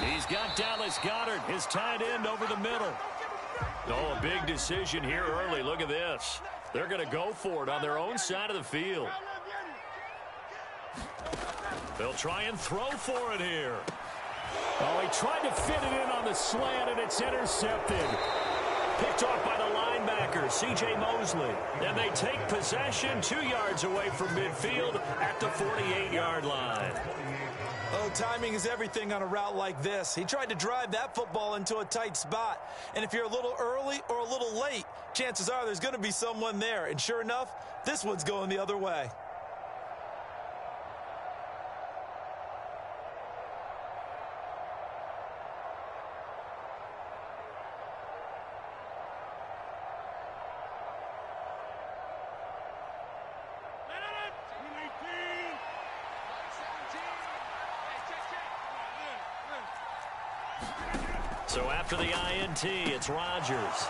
He's got Dallas Goedert, his tight end, over the middle. Oh, a big decision here early. Look at this. They're going to go for it on their own side of the field. They'll try and throw for it here. Oh, he tried to fit it in on the slant, and it's intercepted. Picked off by the linebacker, C.J. Mosley. And they take possession 2 yards away from midfield at the 48-yard line. Oh, timing is everything on a route like this. He tried to drive that football into a tight spot. And if you're a little early or a little late, chances are there's going to be someone there. And sure enough, this one's going the other way. So after the INT, it's Rodgers.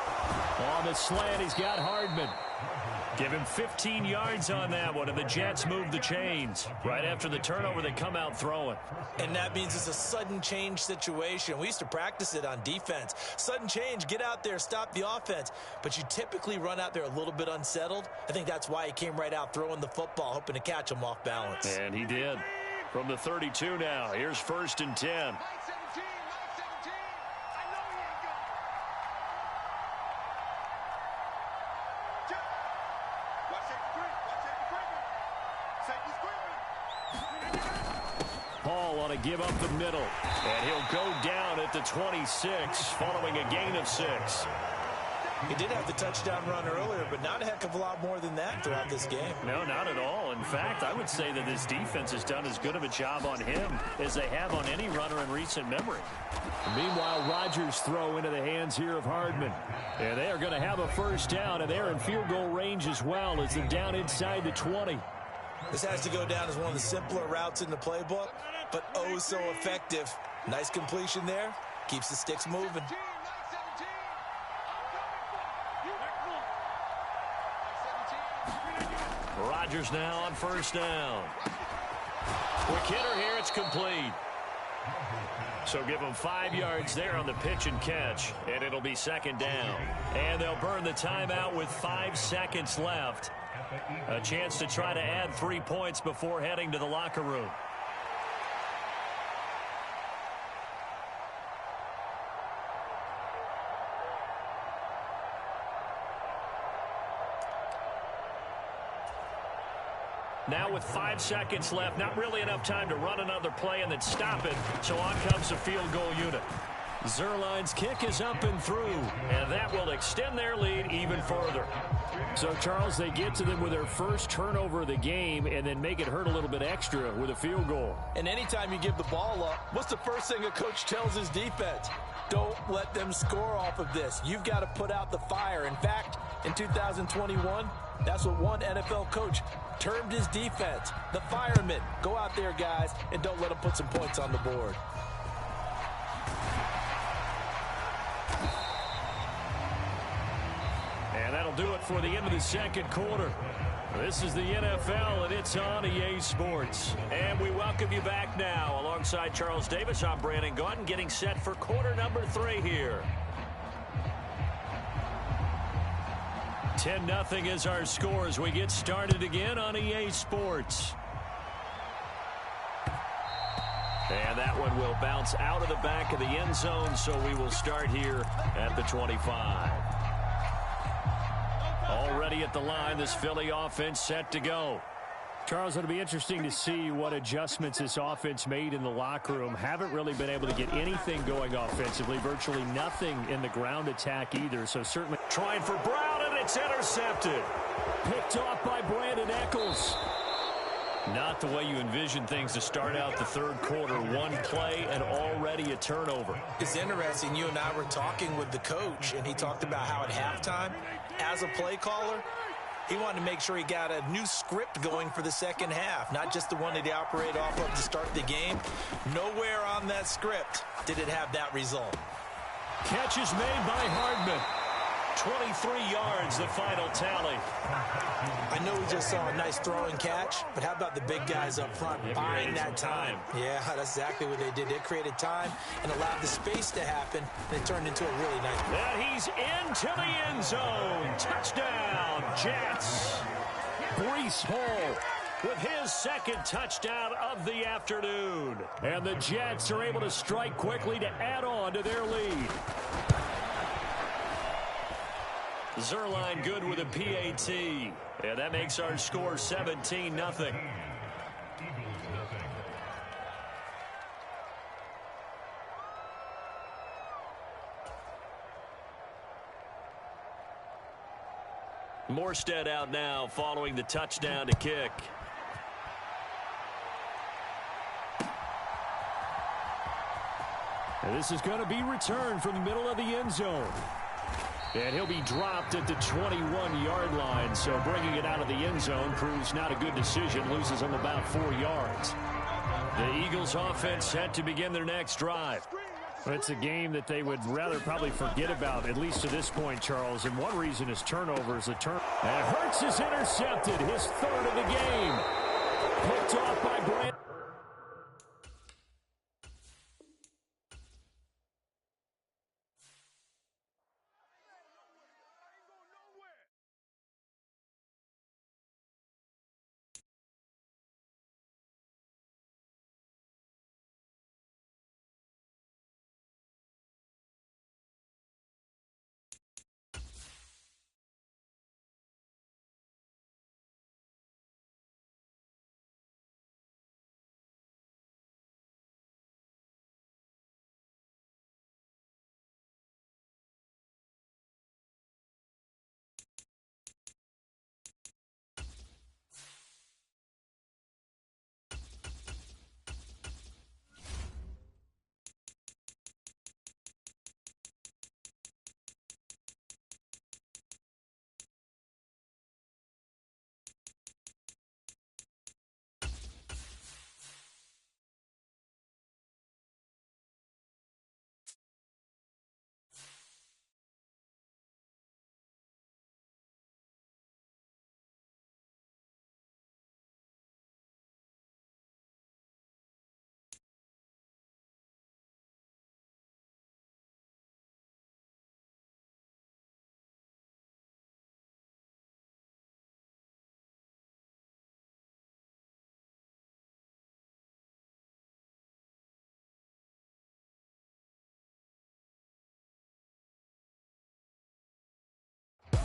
On the slant, he's got Hardman. Give him 15 yards on that one, and the Jets move the chains. Right after the turnover, they come out throwing. And that means it's a sudden change situation. We used to practice it on defense. Sudden change, get out there, stop the offense. But you typically run out there a little bit unsettled. I think that's why he came right out throwing the football, hoping to catch him off balance. And he did. From the 32 now, here's 1st and 10. Give up the middle, and he'll go down at the 26 following a gain of 6. He did have the touchdown run earlier, but not a heck of a lot more than that throughout this game. No, not at all. In fact, I would say that this defense has done as good of a job on him as they have on any runner in recent memory. Meanwhile, Rodgers' throw into the hands here of Hardman. And they are going to have a first down, and they're in field goal range as well as they're down inside the 20. This has to go down as one of the simpler routes in the playbook, but oh so effective. Nice completion there. Keeps the sticks moving. Rodgers now on first down. Quick hitter here, it's complete. So give them 5 yards there on the pitch and catch, and it'll be second down. And they'll burn the timeout with 5 seconds left. A chance to try to add 3 points before heading to the locker room. Now with 5 seconds left, not really enough time to run another play and then stop it. So on comes the field goal unit. Zerline's kick is up and through, and that will extend their lead even further. So, Charles, they get to them with their first turnover of the game and then make it hurt a little bit extra with a field goal. And anytime you give the ball up, what's the first thing a coach tells his defense? Don't let them score off of this. You've got to put out the fire. In fact, in 2021, that's what one NFL coach termed his defense. The firemen. Go out there, guys, and don't let them put some points on the board. And that'll do it for the end of the second quarter. This is the NFL, and it's on EA Sports. And we welcome you back now. Alongside Charles Davis, I'm Brandon Gaudin, getting set for quarter number 3 here. 10-0 is our score as we get started again on EA Sports. And that one will bounce out of the back of the end zone, so we will start here at the 25. Already at the line, this Philly offense set to go. Charles, it'll be interesting to see what adjustments this offense made in the locker room. Haven't really been able to get anything going offensively. Virtually nothing in the ground attack either. So certainly trying for Brown, and it's intercepted. Picked off by Brandon Echols. Not the way you envision things to start out the third quarter. One play and already a turnover. It's interesting. You and I were talking with the coach, and he talked about how at halftime, as a play caller, he wanted to make sure he got a new script going for the second half, not just the one that he operated off of to start the game. Nowhere on that script did it have that result. Catch is made by Hardman. 23 yards, the final tally. I know we just saw a nice throwing catch, but how about the big guys up front buying that time? Yeah, that's exactly what they did. They created time and allowed the space to happen, and it turned into a really nice play. And he's into the end zone. Touchdown, Jets. Breece Hall with his second touchdown of the afternoon. And the Jets are able to strike quickly to add on to their lead. Zerline good with a PAT. And that makes our score 17-0. Morstead out now following the touchdown to kick. And this is going to be returned from the middle of the end zone. And he'll be dropped at the 21-yard line, so bringing it out of the end zone proves not a good decision, loses him about 4 yards. The Eagles offense set to begin their next drive. It's a game that they would rather probably forget about, at least to this point, Charles. And one reason is turnovers. And Hurts is intercepted, his third of the game. Picked off by Brand.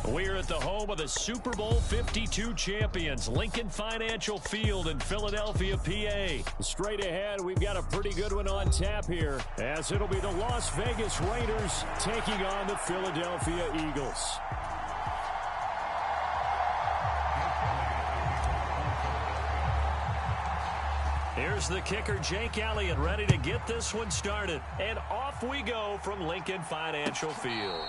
We're at the home of the Super Bowl 52 champions, Lincoln Financial Field in Philadelphia, PA. Straight ahead, we've got a pretty good one on tap here, as it'll be the Las Vegas Raiders taking on the Philadelphia Eagles. Here's the kicker, Jake Elliott, ready to get this one started. And off we go from Lincoln Financial Field.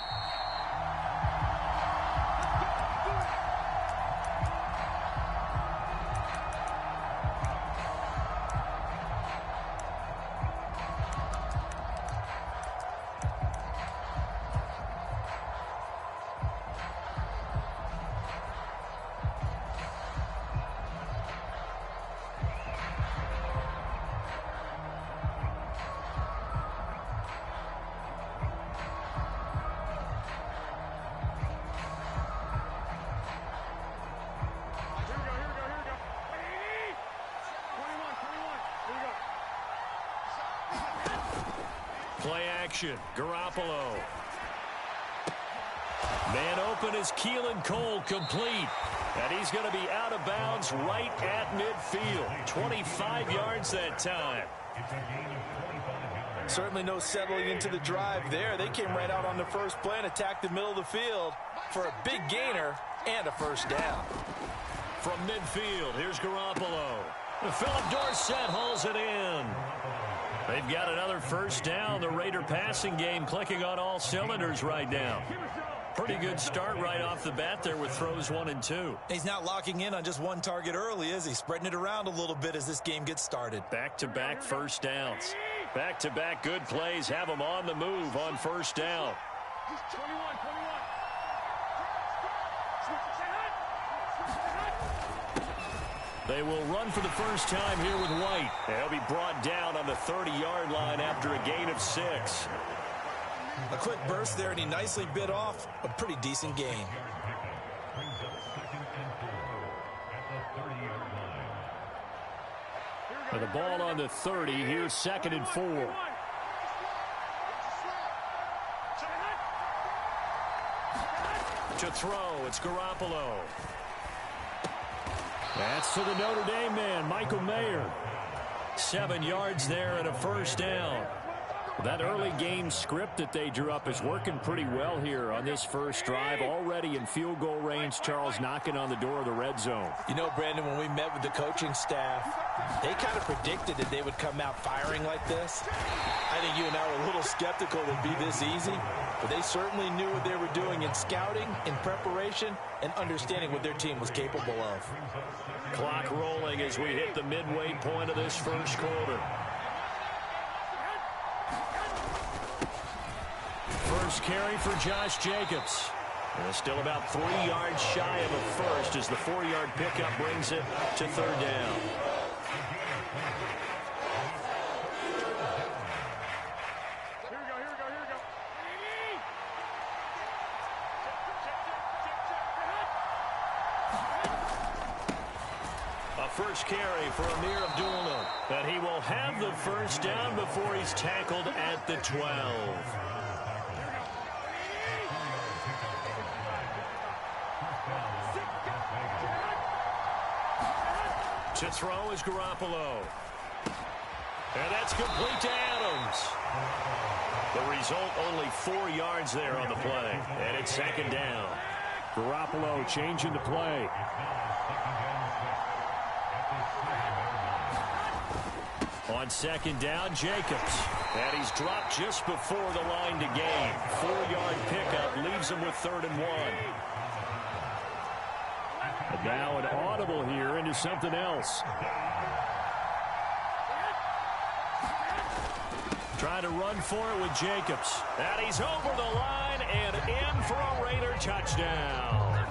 Play action. Garoppolo. Man open is Keelan Cole, complete. And he's going to be out of bounds right at midfield. 25 yards that time. Certainly no settling into the drive there. They came right out on the first play and attacked the middle of the field for a big gainer and a first down. From midfield, here's Garoppolo. Philip Dorsett hauls it in. They've got another first down. The Raider passing game clicking on all cylinders right now. Pretty good start right off the bat there with throws 1 and 2. He's not locking in on just one target early, is he? Spreading it around a little bit as this game gets started. Back-to-back first downs. Back-to-back good plays have them on the move on first down. They will run for the first time here with White. They'll be brought down on the 30-yard line after a gain of 6. A quick burst there, and he nicely bit off a pretty decent gain. With the ball on the 30, here's 2nd and 4. To throw, it's Garoppolo. That's to the Notre Dame man, Michael Mayer. 7 yards there and a first down. That early game script that they drew up is working pretty well here on this first drive. Already in field goal range, Charles knocking on the door of the red zone. You know, Brandon, when we met with the coaching staff, they kind of predicted that they would come out firing like this. I think you and I were a little skeptical it would be this easy, but they certainly knew what they were doing in scouting, in preparation, and understanding what their team was capable of. Clock rolling as we hit the midway point of this first quarter. First carry for Josh Jacobs. And still about 3 yards shy of a first as the 4-yard pickup brings it to 3rd down. A first carry for Amir Abdullah. But he will have the first down before he's tackled at the 12. To throw is Garoppolo. And that's complete to Adams. The result, only 4 yards there on the play. And it's 2nd down. Garoppolo changing the play. On 2nd down, Jacobs. And he's dropped just before the line to gain. 4-yard pickup leaves him with 3rd and 1. And now an audible here into something else. Trying to run for it with Jacobs. And he's over the line and in for a Raider touchdown.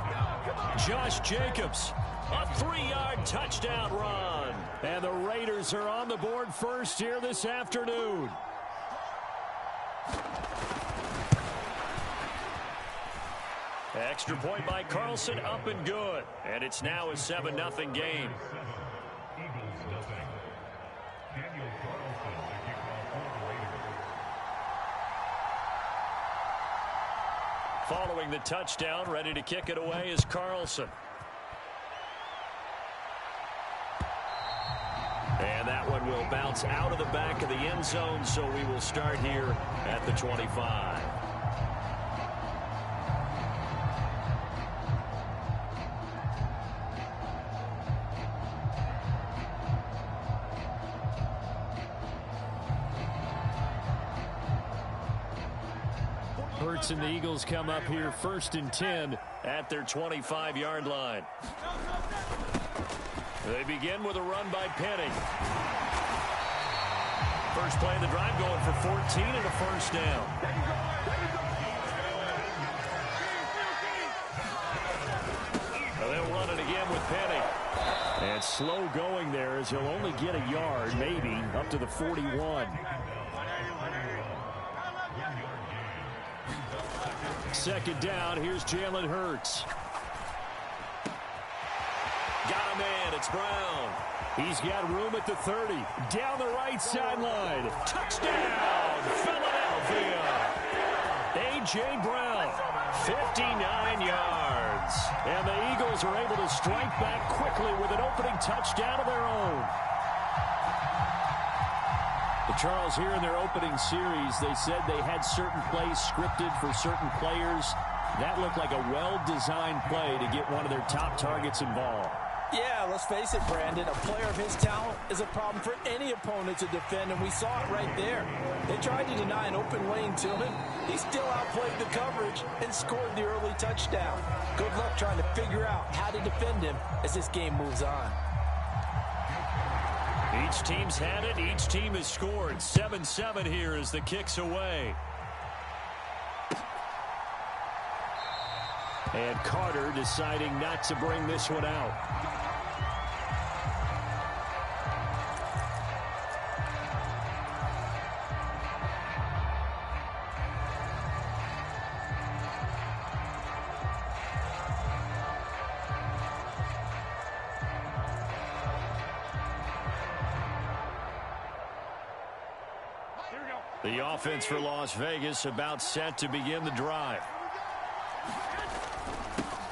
Josh Jacobs, a 3-yard touchdown run. And the Raiders are on the board first here this afternoon. Extra point by Carlson, up and good. And it's now a 7-0 game. Following the touchdown, ready to kick it away is Carlson. And that one will bounce out of the back of the end zone, so we will start here at the 25. Hurts and the Eagles come up here 1st and 10 at their 25-yard line. They begin with a run by Penning. First play of the drive going for 14 and a first down. They'll run it again with Penning. And slow going there as he'll only get a yard, maybe, up to the 41. Second down, here's Jalen Hurts. Got him in, it's Brown. He's got room at the 30. Down the right sideline. Touchdown, Philadelphia. A.J. Brown, 59 yards. And the Eagles are able to strike back quickly with an opening touchdown of their own. Charles, here in their opening series, they said they had certain plays scripted for certain players. That looked like a well-designed play to get one of their top targets involved. Yeah, let's face it, Brandon. A player of his talent is a problem for any opponent to defend, and we saw it right there. They tried to deny an open lane to him. He still outplayed the coverage and scored the early touchdown. Good luck trying to figure out how to defend him as this game moves on. Each team's had it. Each team has scored. 7-7 here as the kick's away. And Carter deciding not to bring this one out. The offense for Las Vegas about set to begin the drive.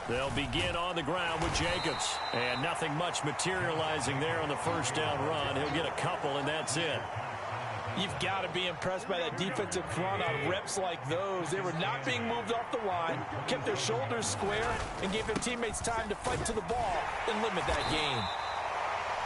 They'll begin on the ground with Jacobs. And nothing much materializing there on the first down run. He'll get a couple, and that's it. You've got to be impressed by that defensive front on reps like those. They were not being moved off the line, kept their shoulders square, and gave their teammates time to fight to the ball and limit that gain.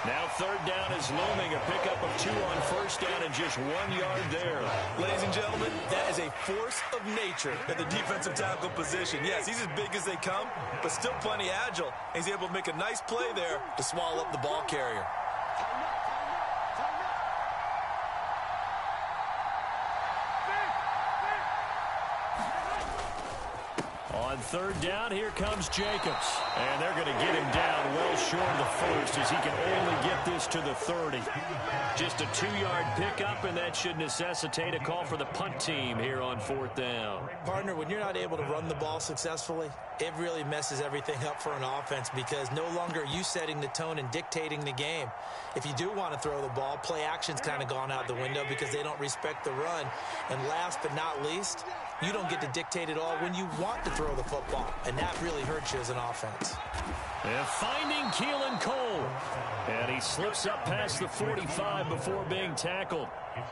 Now third down is looming. A pickup of 2 on first down and just 1 yard there. Ladies and gentlemen, that is a force of nature at the defensive tackle position. Yes, he's as big as they come, but still plenty agile. He's able to make a nice play there to swallow up the ball carrier. On third down, here comes Jacobs. And they're going to get him down well short of the first as he can only get this to the 30. Just a 2-yard pickup, and that should necessitate a call for the punt team here on fourth down. Partner, when you're not able to run the ball successfully, it really messes everything up for an offense because no longer are you setting the tone and dictating the game. If you do want to throw the ball, play action's kind of gone out the window because they don't respect the run. And last but not least, you don't get to dictate it all when you want to throw the football, and that really hurts you as an offense. And finding Keelan Cole. And he slips up past the 45 before being tackled.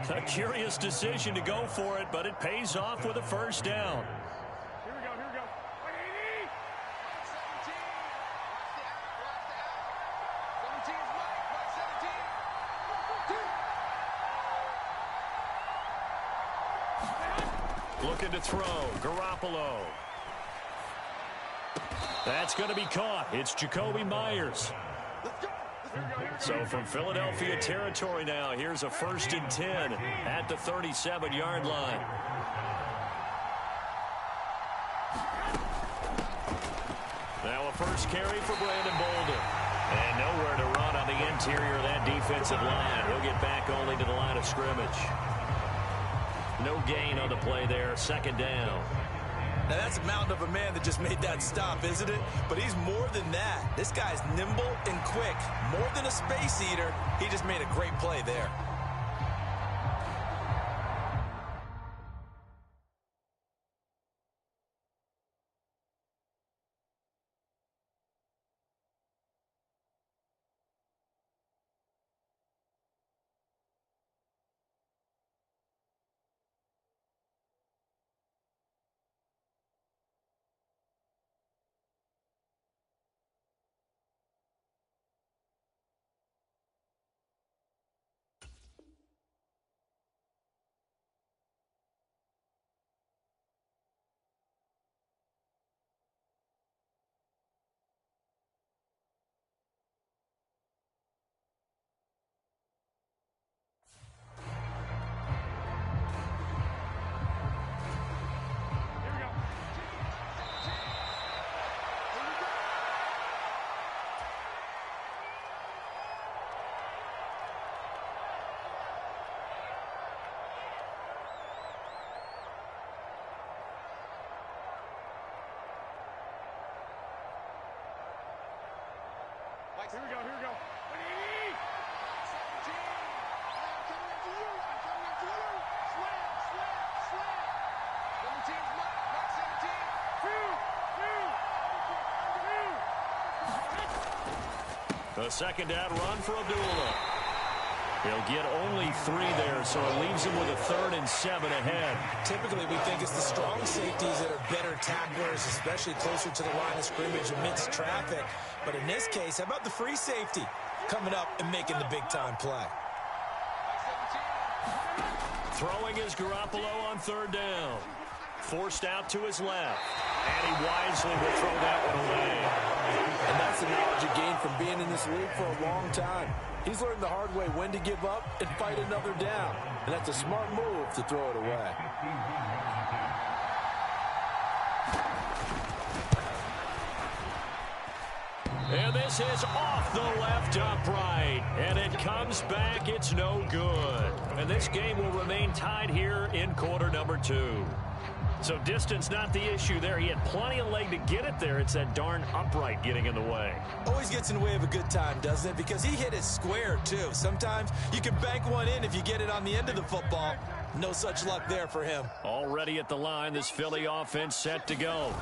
A curious decision to go for it, but it pays off with a first down. Here we go, here we go. 180! 17's Mike, 17. Looking to throw. Garoppolo. That's going to be caught. It's Jacoby Myers. So from Philadelphia territory now, here's a 1st and 10 at the 37-yard line. Now a first carry for Brandon Bolden. And nowhere to run on the interior of that defensive line. He'll get back only to the line of scrimmage. No gain on the play there. 2nd down. Now, that's a mountain of a man that just made that stop, isn't it? But he's more than that. This guy's nimble and quick. More than a space eater, he just made a great play there. Here we go, here we go. 180! 17! I'm coming after you! I'm coming after you! Slam, slam, slam! 17's Mike! A second down run for Abdullah. He'll get only 3 there, so it leaves him with a 3rd and 7 ahead. Typically, we think it's the strong safeties that are better tacklers, especially closer to the line of scrimmage amidst traffic. But in this case, how about the free safety coming up and making the big-time play? Throwing is Garoppolo on 3rd down. Forced out to his left. And he wisely will throw that one away. And that's the knowledge he gained from being in this league for a long time. He's learned the hard way when to give up and fight another down. And that's a smart move to throw it away. And this is off the left upright. And it comes back. It's no good. And this game will remain tied here in quarter number 2. So distance not the issue there. He had plenty of leg to get it there. It's that darn upright getting in the way. Always gets in the way of a good time, doesn't it? Because he hit it square, too. Sometimes you can bank one in if you get it on the end of the football. No such luck there for him. Already at the line, this Philly offense set to go.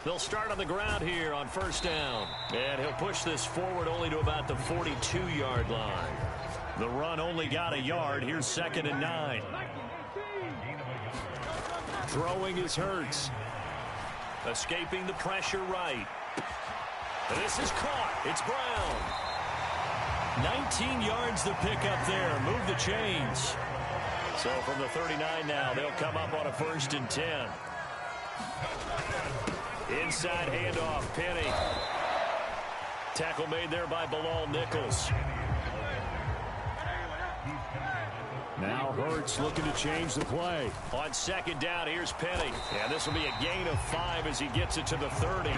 They'll start on the ground here on 1st down. And he'll push this forward only to about the 42-yard line. The run only got a yard. Here's 2nd and 9. Throwing is Hurts. Escaping the pressure right. This is caught. It's Brown. 19 yards to pick up there. Move the chains. So from the 39 now, they'll come up on a 1st and 10. Inside handoff, Penny. Tackle made there by Bilal Nichols. Now Hurts looking to change the play. On 2nd down, here's Penny. And this will be a gain of 5 as he gets it to the 30.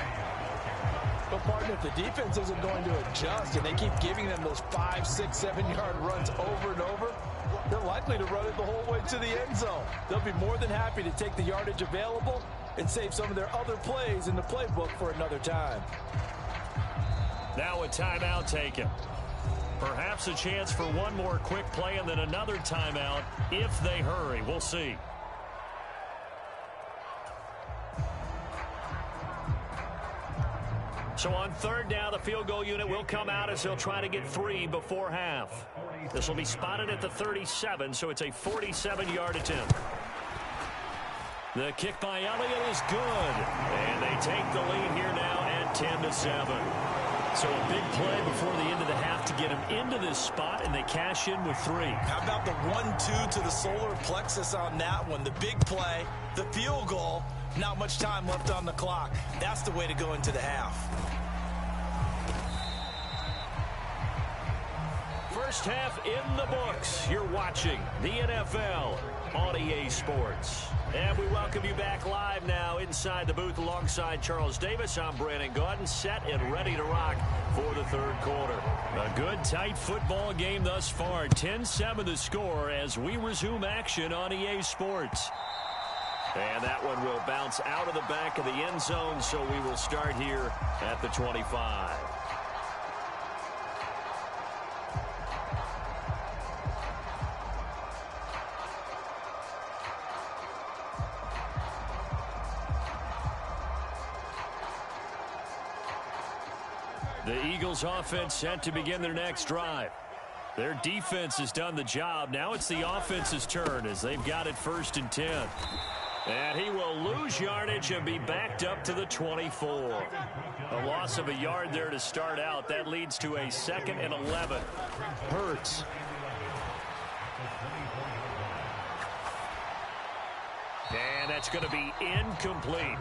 But, partner, if the defense isn't going to adjust and they keep giving them those 5, 6, 7-yard runs over and over, they're likely to run it the whole way to the end zone. They'll be more than happy to take the yardage available and save some of their other plays in the playbook for another time. Now a timeout taken. Perhaps a chance for one more quick play and then another timeout if they hurry. We'll see. So on 3rd down, the field goal unit will come out as they'll try to get 3 before half. This will be spotted at the 37, so it's a 47-yard attempt. The kick by Elliott is good. And they take the lead here now at 10-7. So a big play before the end of the half to get him into this spot, and they cash in with 3. How about the 1-2 to the solar plexus on that one? The big play, the field goal, not much time left on the clock. That's the way to go into the half. First half in the books. You're watching the NFL on EA Sports. And we welcome you back live now inside the booth alongside Charles Davis. I'm Brandon Gaudin, set and ready to rock for the 3rd quarter. A good, tight football game thus far. 10-7 the score as we resume action on EA Sports. And that one will bounce out of the back of the end zone, so we will start here at the 25. The Eagles offense set to begin their next drive. Their defense has done the job. Now it's the offense's turn as they've got it 1st and 10. And he will lose yardage and be backed up to the 24. A loss of a yard there to start out. That leads to a 2nd and 11. Hurts. And that's going to be incomplete.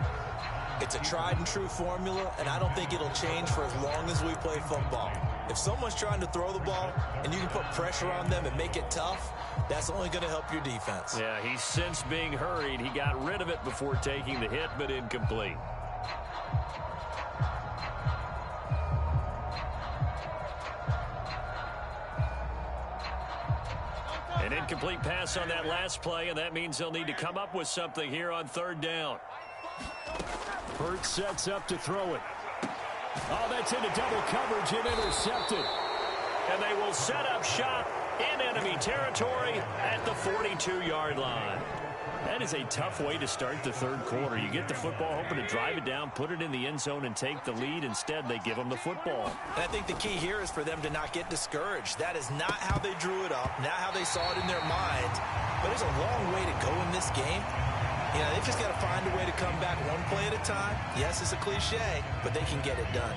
It's a tried and true formula, and I don't think it'll change for as long as we play football. If someone's trying to throw the ball and you can put pressure on them and make it tough, that's only going to help your defense. Yeah, he's since being hurried. He got rid of it before taking the hit, but incomplete. An incomplete pass on that last play, and that means they'll need to come up with something here on 3rd down. Hurts sets up to throw it. Oh, that's into double coverage and intercepted. And they will set up shop in enemy territory at the 42-yard line. That is a tough way to start the third quarter. You get the football, hoping to drive it down, put it in the end zone, and take the lead. Instead, they give them the football. And I think the key here is for them to not get discouraged. That is not how they drew it up, not how they saw it in their minds. But there's a long way to go in this game. You know, they've just got to find a way to come back one play at a time. Yes, it's a cliche, but they can get it done.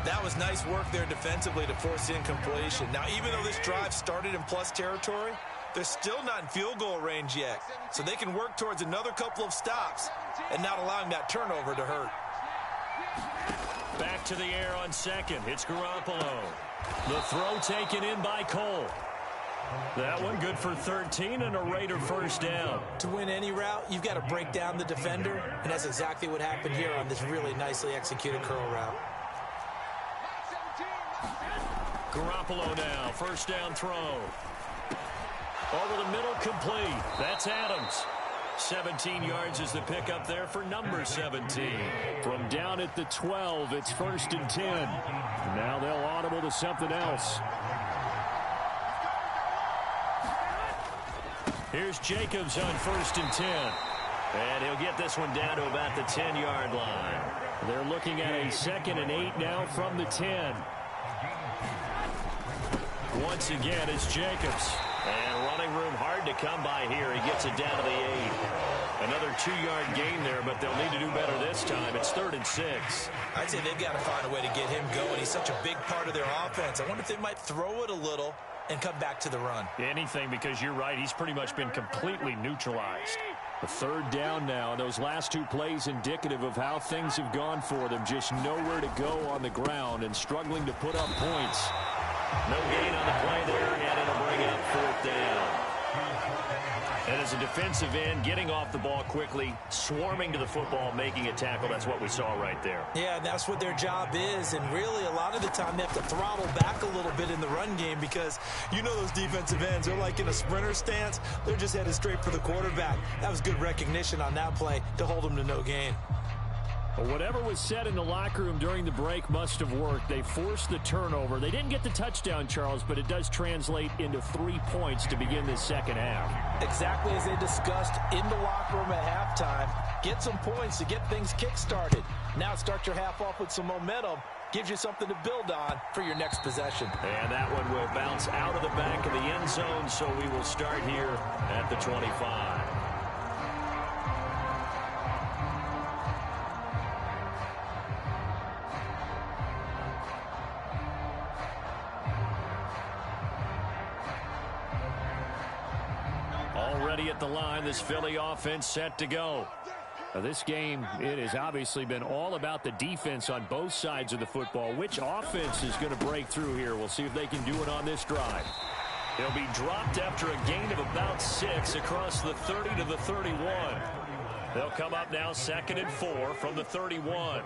That was nice work there defensively to force incompletion. Now, even though this drive started in plus territory, they're still not in field goal range yet. So they can work towards another couple of stops and not allowing that turnover to hurt. Back to the air on second. It's Garoppolo. The throw taken in by Cole. That one good for 13 and a Raider first down. To win any route, you've got to break down the defender, and that's exactly what happened here on this really nicely executed curl route. Garoppolo now, first down throw. Over the middle, complete. That's Adams. 17 yards is the pickup there for number 17. From down at the 12, it's first and 10. Now they'll audible to something else. Here's Jacobs on first and 10. And he'll get this one down to about the 10-yard line. They're looking at a 2nd and 8 now from the 10. Once again, it's Jacobs. And running room hard to come by here. He gets it down to the 8. Another 2-yard gain there, but they'll need to do better this time. It's 3rd and 6. I'd say they've got to find a way to get him going. He's such a big part of their offense. I wonder if they might throw it a little and come back to the run. Anything, because you're right. He's pretty much been completely neutralized. The 3rd down now. Those last 2 plays indicative of how things have gone for them. Just nowhere to go on the ground and struggling to put up points. No gain on the play there, and it'll bring up 4th down. And as a defensive end, getting off the ball quickly, swarming to the football, making a tackle, that's what we saw right there. Yeah, and that's what their job is, and really a lot of the time they have to throttle back a little bit in the run game because you know those defensive ends, they're like in a sprinter stance. They're just headed straight for the quarterback. That was good recognition on that play to hold them to no gain. Well, whatever was said in the locker room during the break must have worked. They forced the turnover. They didn't get the touchdown, Charles, but it does translate into 3 points to begin this second half. Exactly as they discussed in the locker room at halftime. Get some points to get things kick-started. Now start your half off with some momentum. Gives you something to build on for your next possession. And that one will bounce out of the back of the end zone, so we will start here at the 25. Already at the line, this Philly offense set to go. Now, this game, it has obviously been all about the defense on both sides of the football. Which offense is going to break through here? We'll see if they can do it on this drive. He'll be dropped after a gain of about 6 across the 30 to the 31. They'll come up now 2nd and 4 from the 31.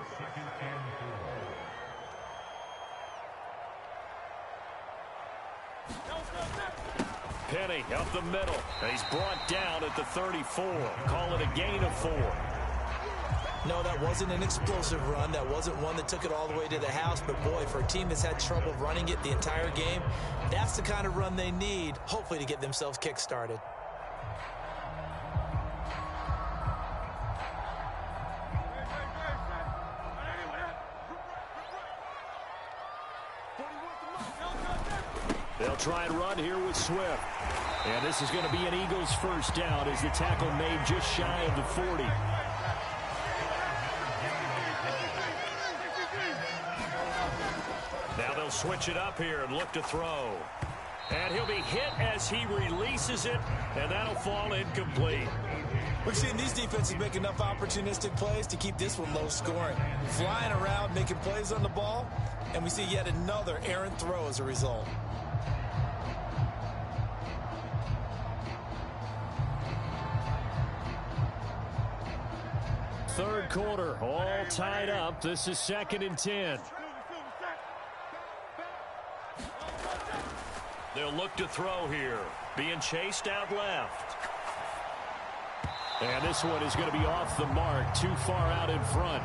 Penny up the middle. And he's brought down at the 34. Call it a gain of 4. No, that wasn't an explosive run. That wasn't one that took it all the way to the house. But, boy, for a team that's had trouble running it the entire game, that's the kind of run they need, hopefully, to get themselves kick-started. They'll try and run here with Swift. And this is going to be an Eagles first down as the tackle made just shy of the 40. Now they'll switch it up here and look to throw. And he'll be hit as he releases it, and that'll fall incomplete. We've seen these defenses make enough opportunistic plays to keep this one low scoring. Flying around, making plays on the ball, and we see yet another errant throw as a result. Third quarter, all tied up. This is 2nd and 10. They'll look to throw here. Being chased out left. And this one is going to be off the mark, too far out in front.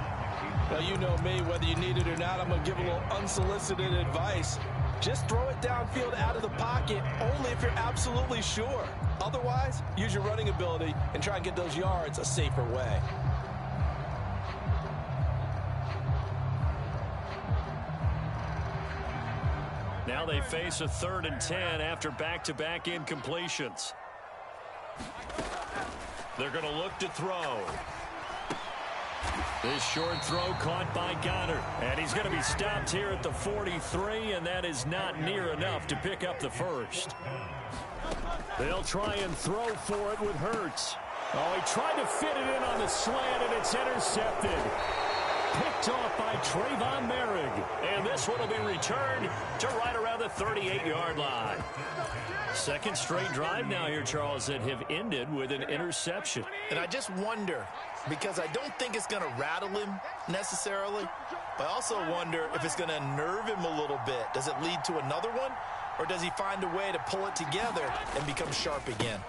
Well, you know me, whether you need it or not, I'm going to give a little unsolicited advice. Just throw it downfield out of the pocket only if you're absolutely sure. Otherwise, use your running ability and try and get those yards a safer way. Now they face a 3rd and 10 after back-to-back incompletions. They're going to look to throw. This short throw caught by Goddard. And he's going to be stopped here at the 43, and that is not near enough to pick up the first. They'll try and throw for it with Hurts. Oh, he tried to fit it in on the slant, and it's intercepted. Picked off by Trayvon Merrick. And this one will be returned to right around the 38-yard line. Second straight drive now here, Charles, that have ended with an interception. And I just wonder, because I don't think it's going to rattle him necessarily, but I also wonder if it's going to nerve him a little bit. Does it lead to another one, or does he find a way to pull it together and become sharp again?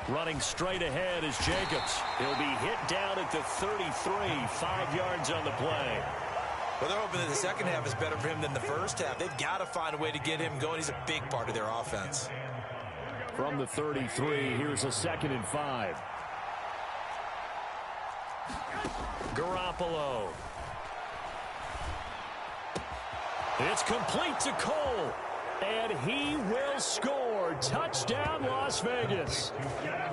Running straight ahead is Jacobs. He'll be hit down at the 33, 5 yards on the play. Well, they're hoping that the second half is better for him than the first half. They've got to find a way to get him going. He's a big part of their offense. From the 33, here's a 2nd and 5. Garoppolo. It's complete to Cole. And he will score. Touchdown, Las Vegas.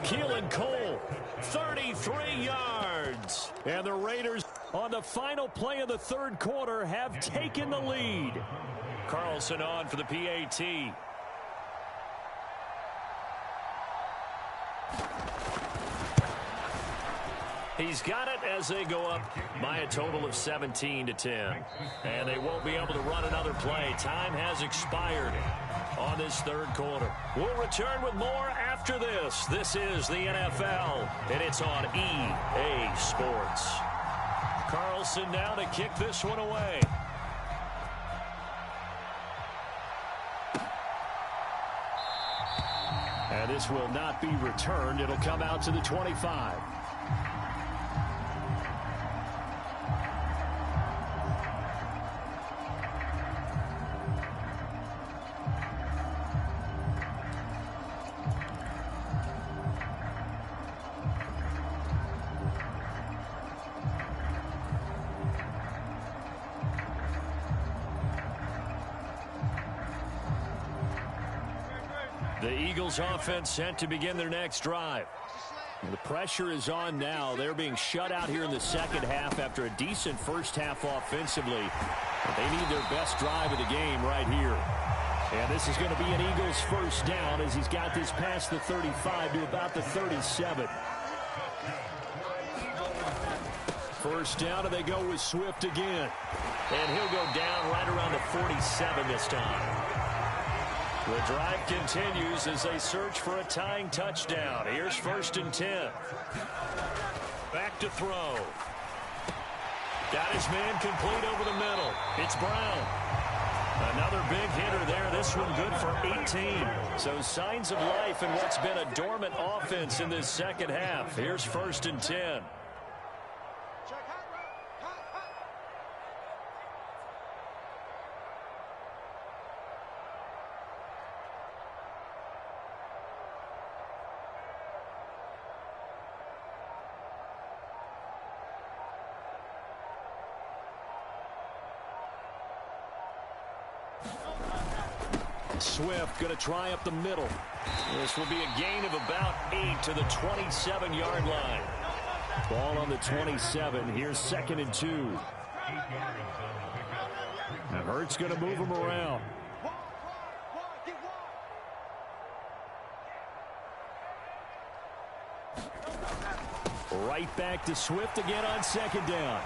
Keelan Cole, 33 yards. And the Raiders, on the final play of the 3rd quarter, have taken the lead. Carlson on for the PAT. He's got it as they go up by a total of 17-10. And they won't be able to run another play. Time has expired on this 3rd quarter. We'll return with more after this. This is the NFL, and it's on EA Sports. Carlson now to kick this one away. And this will not be returned. It'll come out to the 25. The Eagles offense sent to begin their next drive. The pressure is on now. They're being shut out here in the second half after a decent first half offensively. They need their best drive of the game right here. And this is going to be an Eagles first down as he's got this past the 35 to about the 37. First down, and they go with Swift again. And he'll go down right around the 47 this time. The drive continues as they search for a tying touchdown. Here's 1st and 10. Back to throw. Got his man complete over the middle. It's Brown. Another big hitter there. This one good for 18. So signs of life in what's been a dormant offense in this second half. Here's 1st and 10. Swift going to try up the middle. This will be a gain of about 8 to the 27-yard line. Ball on the 27. Here's 2nd and 2. Now Hurts going to move him around. Right back to Swift again on 2nd down.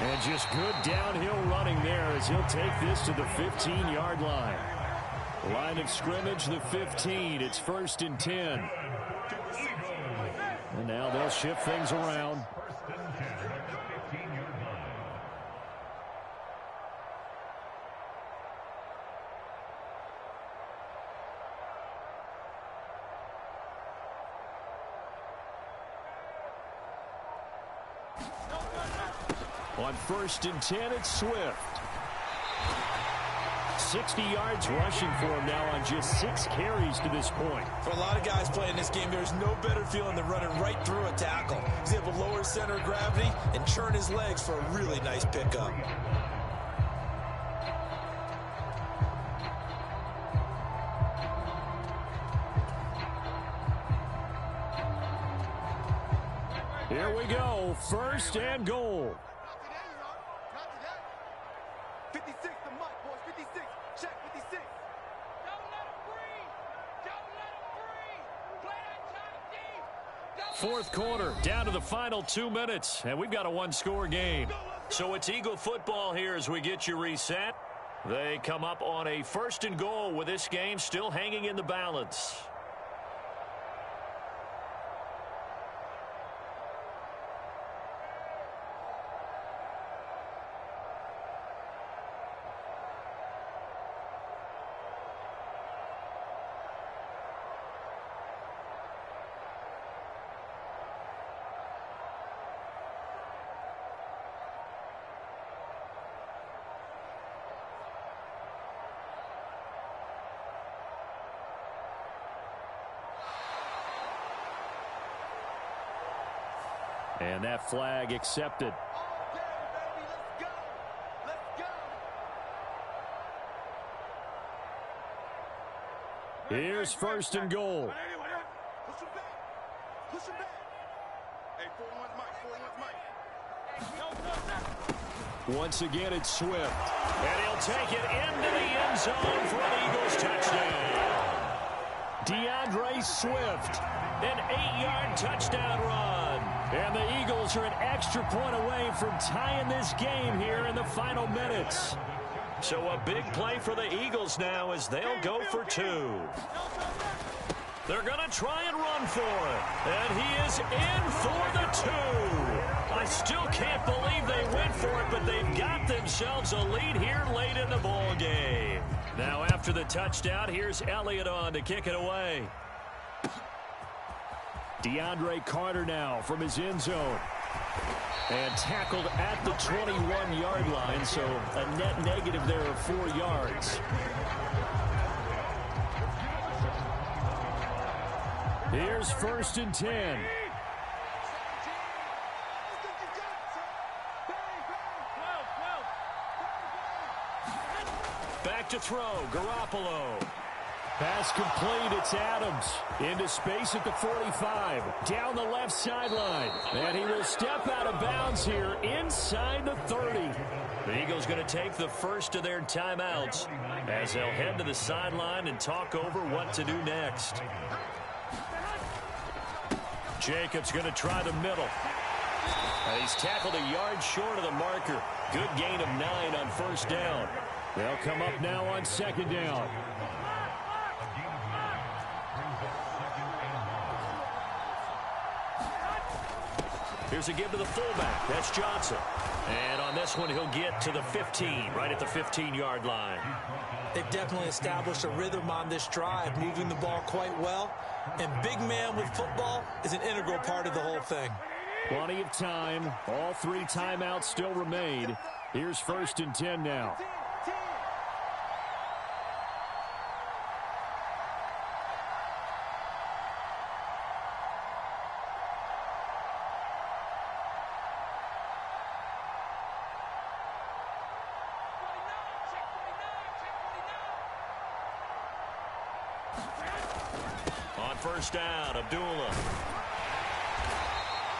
And just good downhill running there as he'll take this to the 15-yard line. Line of scrimmage, the 15. It's 1st and 10. And now they'll shift things around. On 1st and 10, it's Swift. 60 yards rushing for him now on just 6 carries to this point. For a lot of guys playing this game, there's no better feeling than running right through a tackle. He's able to lower his center of gravity and churn his legs for a really nice pickup. Here we go, 1st and goal. 56 the mark, boys. 56. Check 56. Don't let him breathe. Don't let him breathe. Play that time deep. 4th quarter, down to the final 2 minutes, and we've got a one-score game. So it's Eagle football here as we get you reset. They come up on a 1st and goal with this game still hanging in the balance. And that flag accepted. Okay, baby, let's go. Let's go. Here's 1st and goal. Push him back. Push him back. Hey, 4-1's Mike. 4-1's Mike. Once again, it's Swift. And he'll take it into the end zone for an Eagles touchdown. DeAndre Swift, an 8-yard touchdown run. And the Eagles are an extra point away from tying this game here in the final minutes. So a big play for the Eagles now as they'll go for 2. They're going to try and run for it. And he is in for the 2. I still can't believe they went for it, but they've got themselves a lead here late in the ball game. Now after the touchdown, here's Elliott on to kick it away. DeAndre Carter now from his end zone. And tackled at the 21-yard line, so a net negative there of 4 yards. Here's 1st and 10. Back to throw, Garoppolo. Pass complete, it's Adams. Into space at the 45. Down the left sideline. And he will step out of bounds here inside the 30. The Eagles going to take the first of their timeouts as they'll head to the sideline and talk over what to do next. Jacobs going to try the middle. And he's tackled a yard short of the marker. Good gain of 9 on 1st down. They'll come up now on 2nd down. Here's a give to the fullback. That's Johnson. And on this one, he'll get to the 15, right at the 15-yard line. They've definitely established a rhythm on this drive, moving the ball quite well. And big man with football is an integral part of the whole thing. Plenty of time. All 3 timeouts still remain. Here's 1st and 10 now. On 1st down, Abdullah.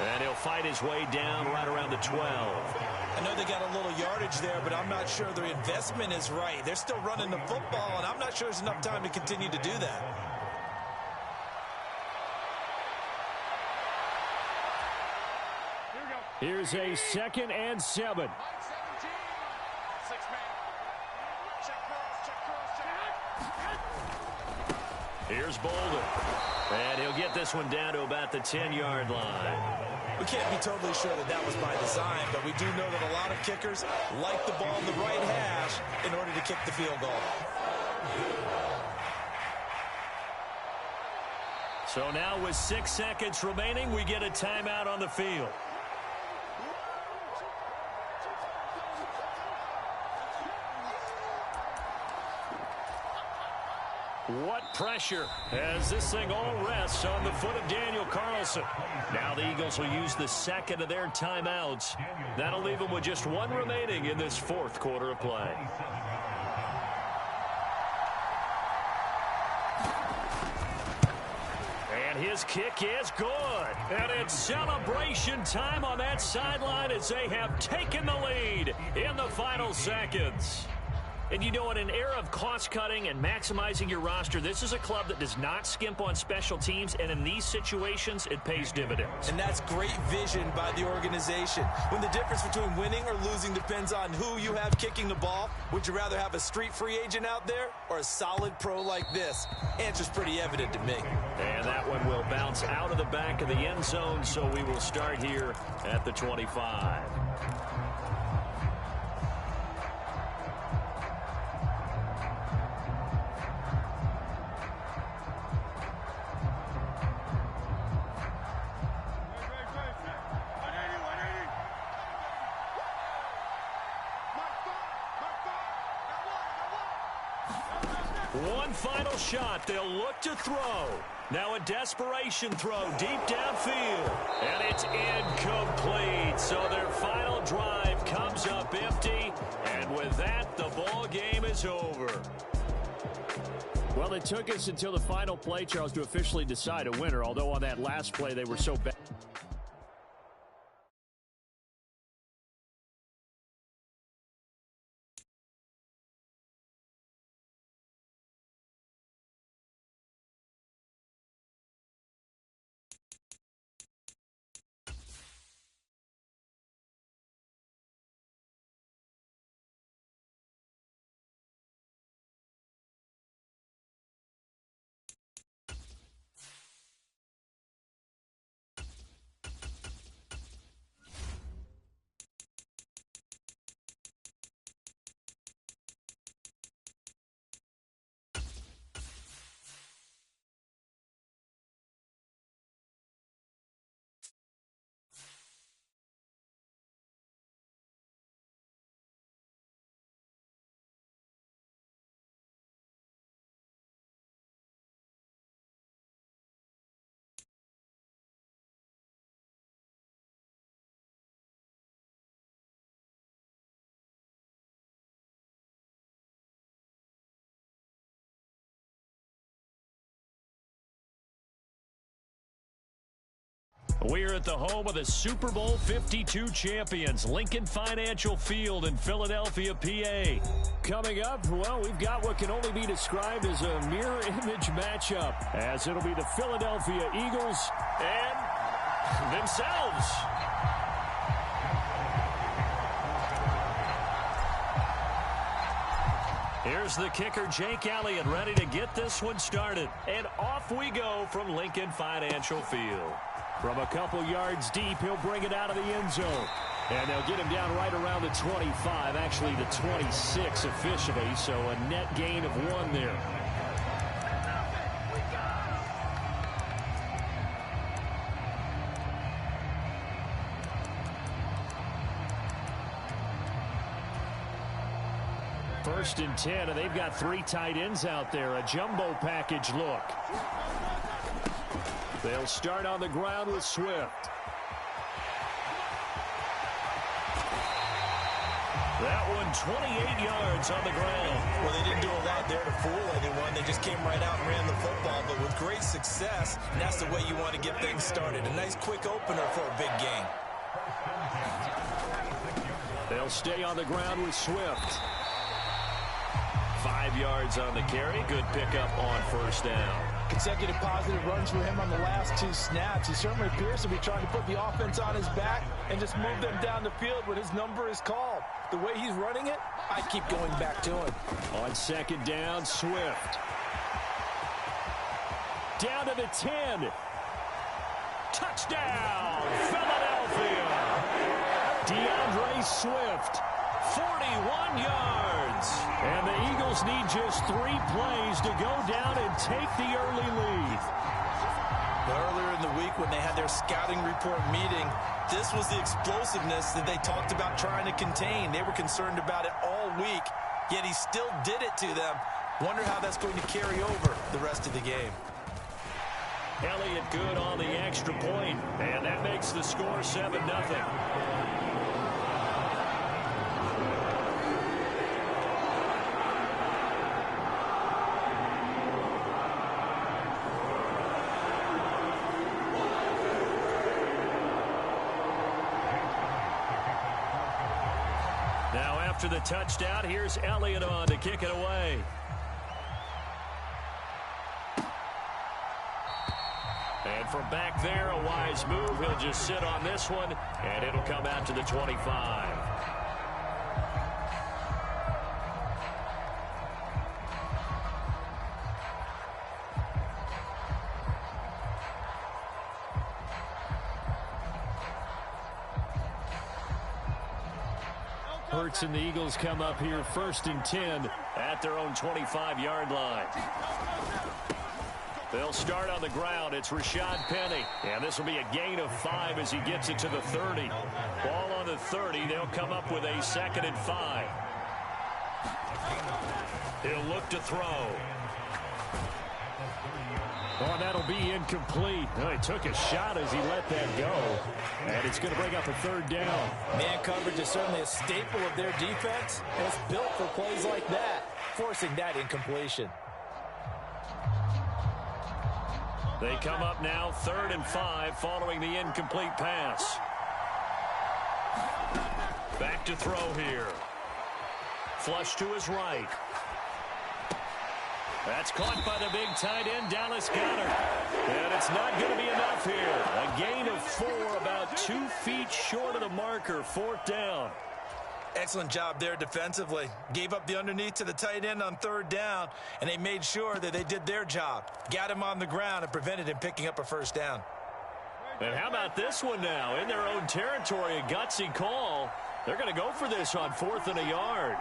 And he'll fight his way down right around the 12. I know they got a little yardage there, but I'm not sure their investment is right. They're still running the football, and I'm not sure there's enough time to continue to do that. Here's a 2nd and 7. Here's Bolden. And he'll get this one down to about the 10-yard line. We can't be totally sure that that was by design, but we do know that a lot of kickers like the ball in the right hash in order to kick the field goal. So now with 6 seconds remaining, we get a timeout on the field. What pressure as this thing all rests on the foot of Daniel Carlson. Now the Eagles will use the second of their timeouts. That'll leave them with just one remaining in this fourth quarter of play. And his kick is good. And it's celebration time on that sideline as they have taken the lead in the final seconds. And you know, in an era of cost-cutting and maximizing your roster, this is a club that does not skimp on special teams, and in these situations, it pays dividends. And that's great vision by the organization. When the difference between winning or losing depends on who you have kicking the ball, would you rather have a street free agent out there or a solid pro like this? Answer's pretty evident to me. And that one will bounce out of the back of the end zone, so we will start here at the 25. One final shot. They'll look to throw. Now a desperation throw deep downfield. And it's incomplete. So their final drive comes up empty. And with that, the ball game is over. Well, it took us until the final play, Charles, to officially decide a winner, although on that last play they were so bad. We're at the home of the Super Bowl 52 champions, Lincoln Financial Field in Philadelphia, PA. Coming up, well, we've got what can only be described as a mirror image matchup, as it'll be the Philadelphia Eagles and themselves. Here's the kicker, Jake Elliott, ready to get this one started. And off we go from Lincoln Financial Field. From a couple yards deep, he'll bring it out of the end zone. And they'll get him down right around the 25, actually the 26 officially, so a net gain of 1 there. First and 10, and they've got 3 tight ends out there. A jumbo package look. They'll start on the ground with Swift. That one 28 yards on the ground. Well, they didn't do a lot there to fool anyone. They just came right out and ran the football, but with great success, and that's the way you want to get things started. A nice quick opener for a big game. They'll stay on the ground with Swift. 5 yards on the carry. Good pickup on first down. Consecutive positive runs for him on the last 2 snaps. He certainly appears to be trying to put the offense on his back and just move them down the field when his number is called. The way he's running it, I keep going back to him. On second down, Swift. Down to the 10. Touchdown, Philadelphia. DeAndre Swift, 41 yards. And the Eagles need just 3 plays to go down and take the early lead. Earlier in the week when they had their scouting report meeting, this was the explosiveness that they talked about trying to contain. They were concerned about it all week, yet he still did it to them. Wonder how that's going to carry over the rest of the game. Elliott good on the extra point, and that makes the score 7-0. Now after the touchdown, here's Elliott on to kick it away. And from back there, a wise move. He'll just sit on this one, and it'll come out to the 25. Hurts and the Eagles come up here 1st and 10 at their own 25-yard line. They'll start on the ground. It's Rashad Penny. And this will be a gain of 5 as he gets it to the 30. Ball on the 30. They'll come up with a 2nd and 5. He'll look to throw. Oh, that'll be incomplete. Oh, he took a shot as he let that go. And it's going to bring up a 3rd down. Man coverage is certainly a staple of their defense, and it's built for plays like that, forcing that incompletion. They come up now 3rd and 5 following the incomplete pass. Back to throw here. Flush to his right. That's caught by the big tight end, Dallas Goedert. And it's not going to be enough here. A gain of 4, about 2 feet short of the marker, 4th down. Excellent job there defensively. Gave up the underneath to the tight end on 3rd down, and they made sure that they did their job. Got him on the ground and prevented him picking up a 1st down. And how about this one now? In their own territory, a gutsy call. They're going to go for this on 4th and a yard.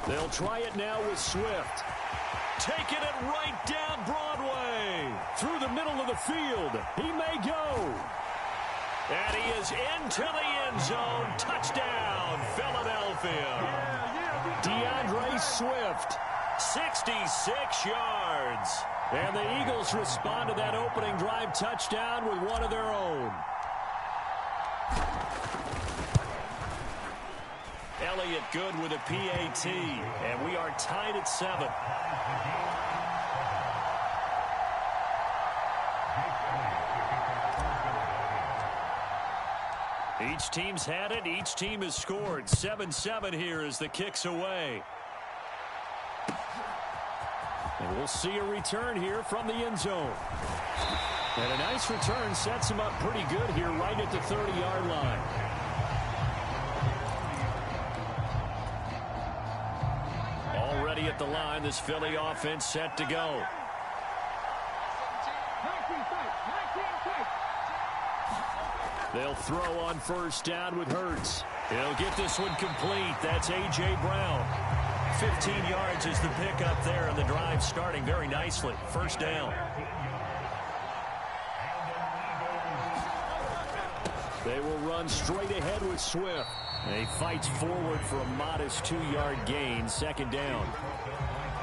They'll try it now with Swift. Taking it right down Broadway. Through the middle of the field. He may go. And he is into the end zone. Touchdown, Philadelphia. DeAndre Swift, 66 yards. And the Eagles respond to that opening drive touchdown with one of their own. Elliott good with a PAT, and we are tied at 7. Each team's had it. Each team has scored. 7-7 here as the kick's away. And we'll see a return here from the end zone. And a nice return sets him up pretty good here right at the 30-yard line. Already at the line, this Philly offense set to go. They'll throw on 1st down with Hurts. He'll get this one complete. That's A.J. Brown. 15 yards is the pickup there, and the drive starting very nicely. 1st down. They will run straight ahead with Swift. And he fights forward for a modest 2-yard gain. 2nd down.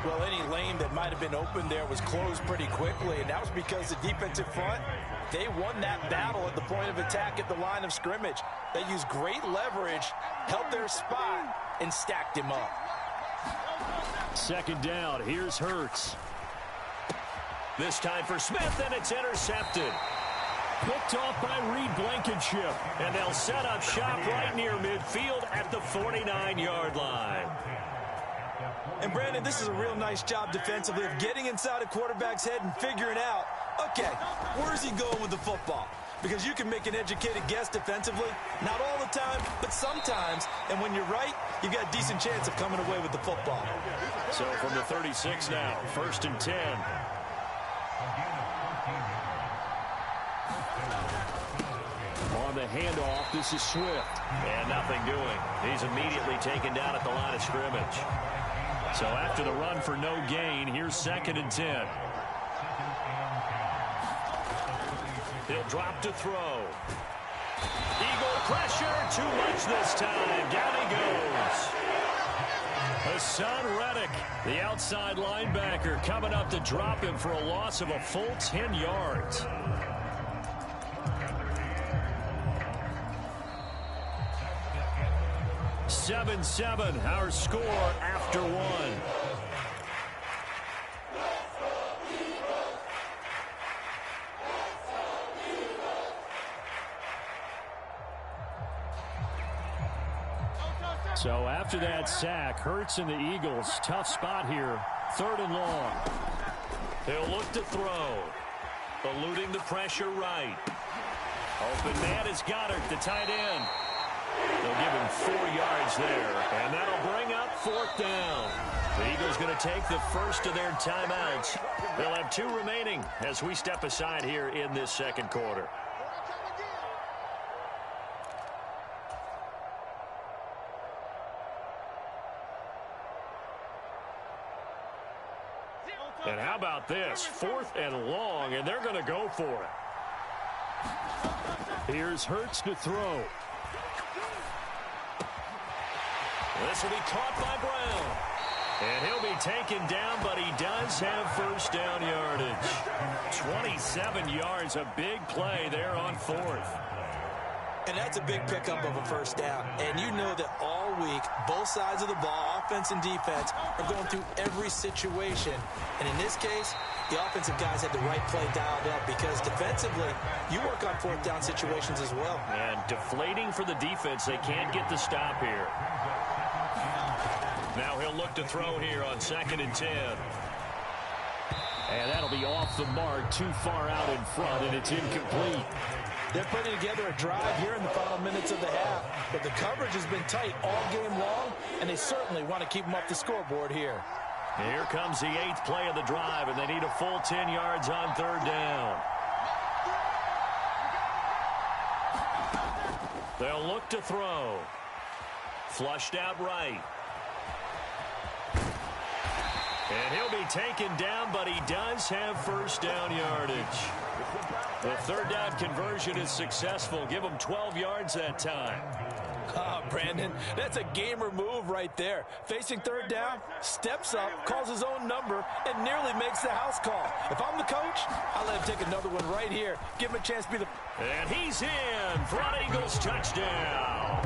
Well, any lane that might have been open there was closed pretty quickly, and that was because the defensive front, they won that battle at the point of attack at the line of scrimmage. They used great leverage, held their spot, and stacked him up. 2nd down. Here's Hurts. This time for Smith, and it's intercepted. Picked off by Reed Blankenship, and they'll set up shop right near midfield at the 49-yard line. And Brandon, this is a real nice job defensively of getting inside a quarterback's head and figuring out, okay, where's he going with the football? Because you can make an educated guess defensively, not all the time, but sometimes. And when you're right, you've got a decent chance of coming away with the football. So from the 36 now, 1st and 10. On the handoff, this is Swift. And nothing doing. He's immediately taken down at the line of scrimmage. So after the run for no gain, here's 2nd and 10. He'll drop to throw. Eagle pressure, too much this time. Down he goes. Hassan Reddick, the outside linebacker, coming up to drop him for a loss of a full 10 yards. Seven, our score after one. So after that sack, Hurts and the Eagles, tough spot here. 3rd and long. He'll look to throw. Eluding the pressure right. Open man is Goddard, the tight end. They'll give him 4 yards there, and that'll bring up 4th down. The Eagles going to take the first of their timeouts. They'll have 2 remaining as we step aside here in this second quarter. And how about this? 4th and long, and they're going to go for it. Here's Hurts to throw. This will be caught by Brown. And he'll be taken down, but he does have first down yardage. 27 yards, a big play there on 4th. And that's a big pickup of a first down. And you know that all week, both sides of the ball, offense and defense, are going through every situation. And in this case, the offensive guys had the right play dialed up because defensively, you work on 4th down situations as well. And deflating for the defense. They can't get the stop here. Now he'll look to throw here on 2nd and 10. And that'll be off the mark, too far out in front, and it's incomplete. They're putting together a drive here in the final minutes of the half, but the coverage has been tight all game long, and they certainly want to keep them off the scoreboard here. Here comes the 8th play of the drive, and they need a full 10 yards on 3rd down. They'll look to throw. Flushed out right. And he'll be taken down, but he does have first down yardage. The 3rd down conversion is successful. Give him 12 yards that time. Brandon, that's a gamer move right there. Facing 3rd down, steps up, calls his own number, and nearly makes the house call. If I'm the coach, I'll let him take another one right here. Give him a chance to be the... And he's in for an Eagles touchdown.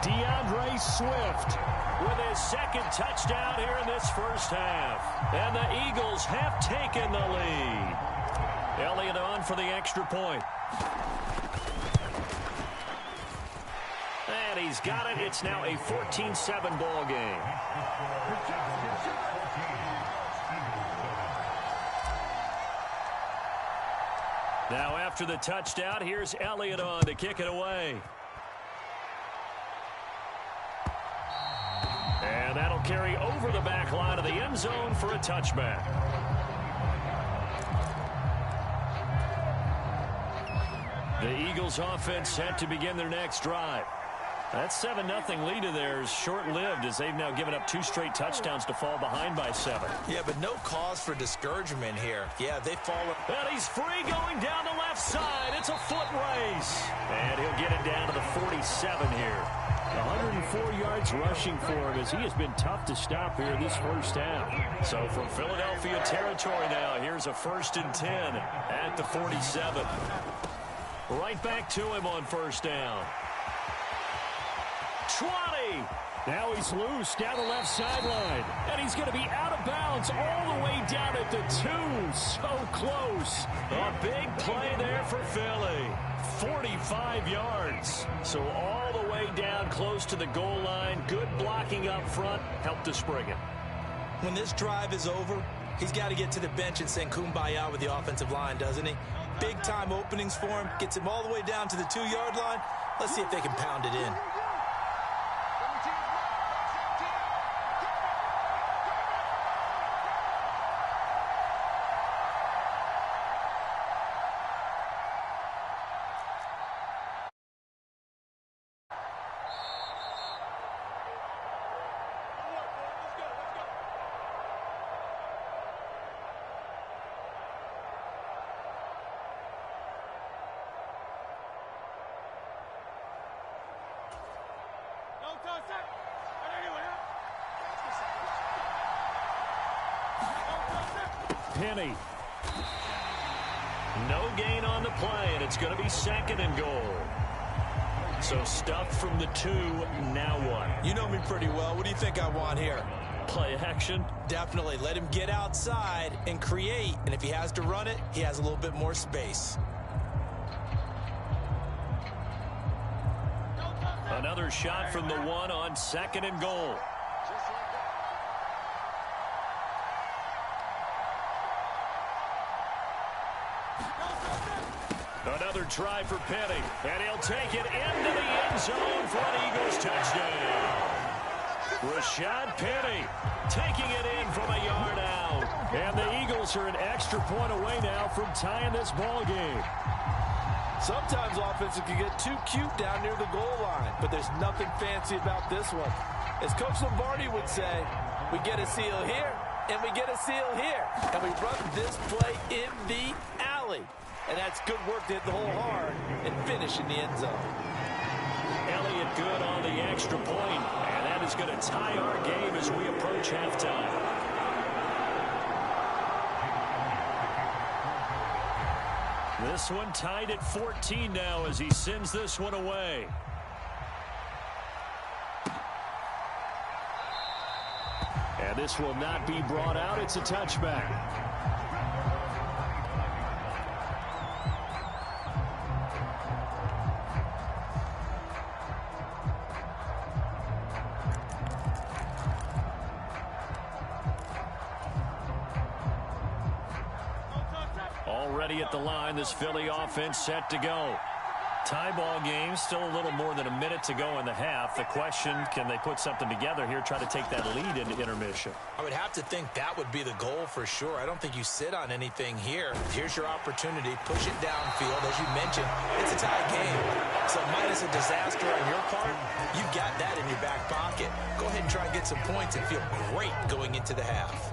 DeAndre Swift with his 2nd touchdown here in this first half. And the Eagles have taken the lead. Elliott on for the extra point. And he's got it. It's now a 14-7 ball game. Now after the touchdown, here's Elliott on to kick it away. And that'll carry over the back line of the end zone for a touchback. The Eagles offense set to begin their next drive. That 7-0 lead of theirs short-lived as they've now given up 2 straight touchdowns to fall behind by 7. Yeah, but no cause for discouragement here. Yeah, they fall. And he's free going down the left side. It's a foot race. And he'll get it down to the 47 here. 104 yards rushing for him as he has been tough to stop here this first half. So from Philadelphia territory now, here's a 1st and 10 at the 47. Right back to him on 1st down. 20. Now he's loose down the left sideline. And he's going to be out of bounds all the way down at the 2. So close. A big play there for Philly. 45 yards. So all the way down close to the goal line. Good blocking up front. Helped to spring it. When this drive is over, he's got to get to the bench and sing kumbaya with the offensive line, doesn't he? Big time openings for him. Gets him all the way down to the 2-yard line. Let's see if they can pound it in. Penny. No gain on the play, and it's going to be 2nd and goal. So stuffed from the 2, now what? You know me pretty well. What do you think I want here? Play action? Definitely. Let him get outside and create. And if he has to run it, he has a little bit more space. Another shot from the 1 on 2nd and goal. Another try for Penny, and he'll take it into the end zone for an Eagles touchdown. Rashad Penny taking it in from a yard out. And the Eagles are an extra point away now from tying this ball game. Sometimes offenses can get too cute down near the goal line, but there's nothing fancy about this one. As Coach Lombardi would say, we get a seal here, and we get a seal here. And we run this play in the alley. And that's good work to hit the hole hard and finish in the end zone. Elliott good on the extra point, and that is going to tie our game as we approach halftime. This one tied at 14 now as he sends this one away. And this will not be brought out. It's a touchback. Already at the line, this Philly offense set to go. Tie ball game, still a little more than a minute to go in the half. The question, can they put something together here, try to take that lead into intermission? I would have to think that would be the goal for sure. I don't think you sit on anything here. Here's your opportunity. Push it downfield. As you mentioned, it's a tie game. So minus a disaster on your part, you've got that in your back pocket. Go ahead and try and get some points and feel great going into the half.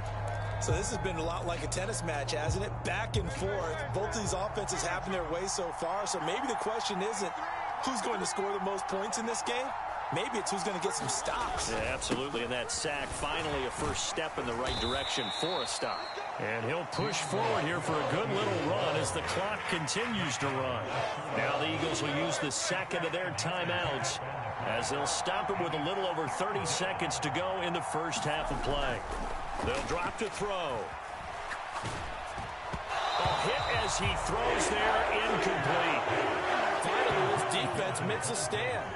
So this has been a lot like a tennis match, hasn't it? Back and forth. Both of these offenses having their way so far. So maybe the question isn't who's going to score the most points in this game. Maybe it's who's going to get some stops. Yeah, absolutely. And that sack, finally a first step in the right direction for a stop. And he'll push forward here for a good little run as the clock continues to run. Now the Eagles will use the second of their timeouts as they'll stop it with a little over 30 seconds to go in the first half of play. They'll drop to throw. A hit as he throws there, incomplete. Finally, this defense makes a stand.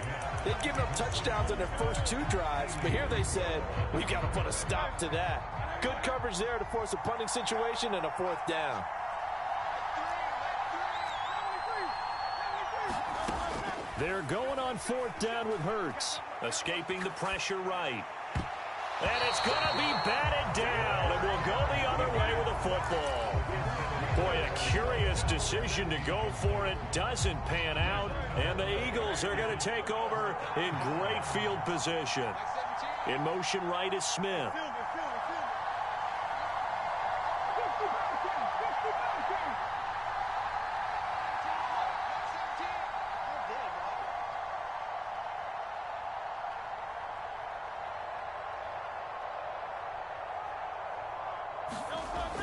They've given up touchdowns on their first 2 drives, but here they said, we've got to put a stop to that. Good coverage there to force a punting situation and a 4th down. They're going on 4th down with Hurts. Escaping the pressure right. And it's going to be batted down, and we'll go the other way with a football. Boy, a curious decision to go for it. Doesn't pan out, and the Eagles are going to take over in great field position. In motion right is Smith.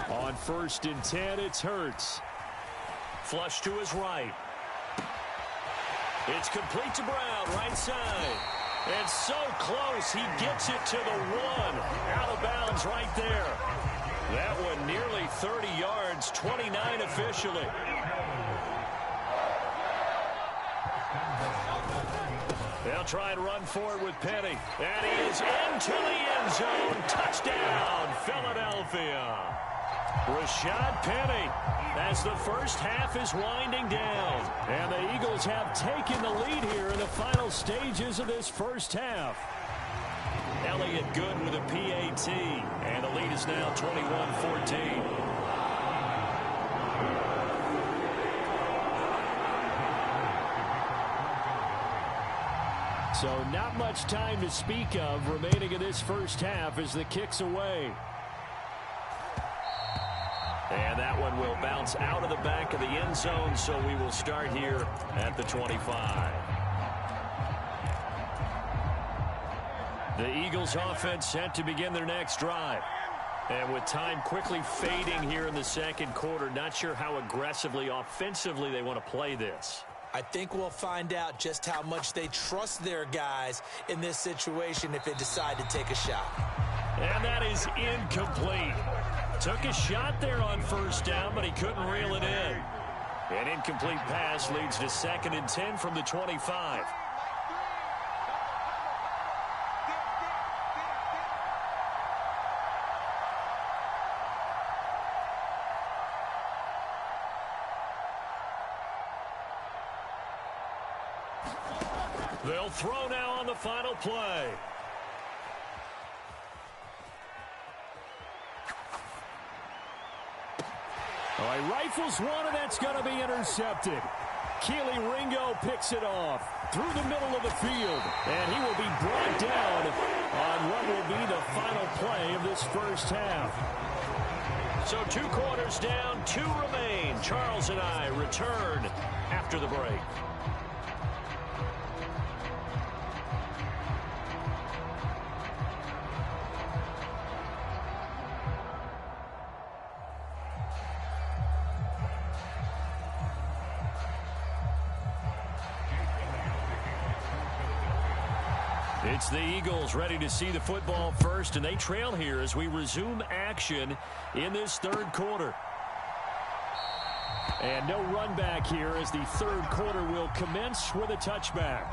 On 1st and 10, it's Hurts. Flush to his right. It's complete to Brown, right side. And so close, he gets it to the 1. Out of bounds right there. That one nearly 30 yards, 29 officially. They'll try and run forward with Penny. And he is into the end zone. Touchdown, Philadelphia. Rashad Penny as the first half is winding down. And the Eagles have taken the lead here in the final stages of this first half. Elliott good with a PAT. And the lead is now 21-14. So not much time to speak of remaining in this first half as the kick's away. And that one will bounce out of the back of the end zone, so we will start here at the 25. The Eagles offense set to begin their next drive. And with time quickly fading here in the second quarter, not sure how aggressively, offensively they want to play this. I think we'll find out just how much they trust their guys in this situation if they decide to take a shot. And that is incomplete. Took a shot there on first down, but he couldn't reel it in. An incomplete pass leads to 2nd and 10 from the 25. They'll throw now on the final play. All right, rifles one, and that's going to be intercepted. Keely Ringo picks it off through the middle of the field, and he will be brought down on what will be the final play of this first half. So 2 quarters down, 2 remain. Charles and I return after the break. It's the Eagles ready to see the football first, and they trail here as we resume action in this third quarter. And no run back here as the third quarter will commence with a touchback.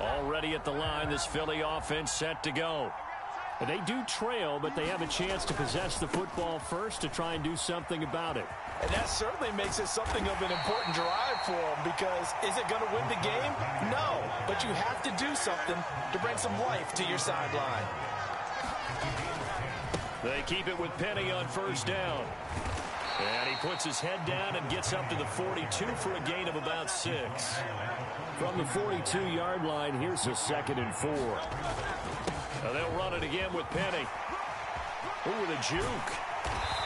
Already at the line, this Philly offense set to go. They do trail, but they have a chance to possess the football first to try and do something about it. And that certainly makes it something of an important drive for them, because is it going to win the game? No, but you have to do something to bring some life to your sideline. They keep it with Penny on first down. And he puts his head down and gets up to the 42 for a gain of about 6. From the 42-yard line, here's a 2nd and 4. They'll run it again with Penny. Ooh, with a juke.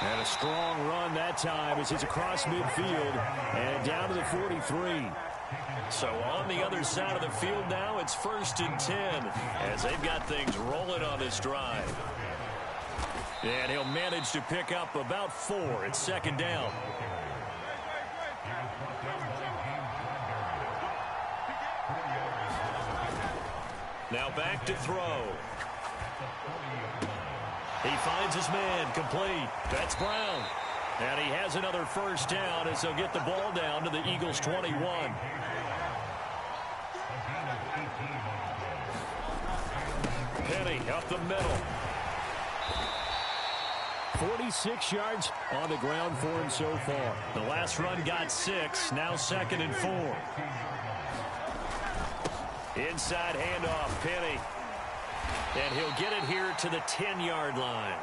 And a strong run that time as he's across midfield and down to the 43. So on the other side of the field now, it's 1st and 10 as they've got things rolling on this drive. And he'll manage to pick up about 4. It's 2nd down. Now back to throw. He finds his man, complete. That's Brown. And he has another first down as they'll get the ball down to the Eagles' 21. Penny up the middle. 46 yards on the ground for him so far. The last run got 6. Now 2nd and 4. Inside handoff, Penny. And he'll get it here to the 10-yard line.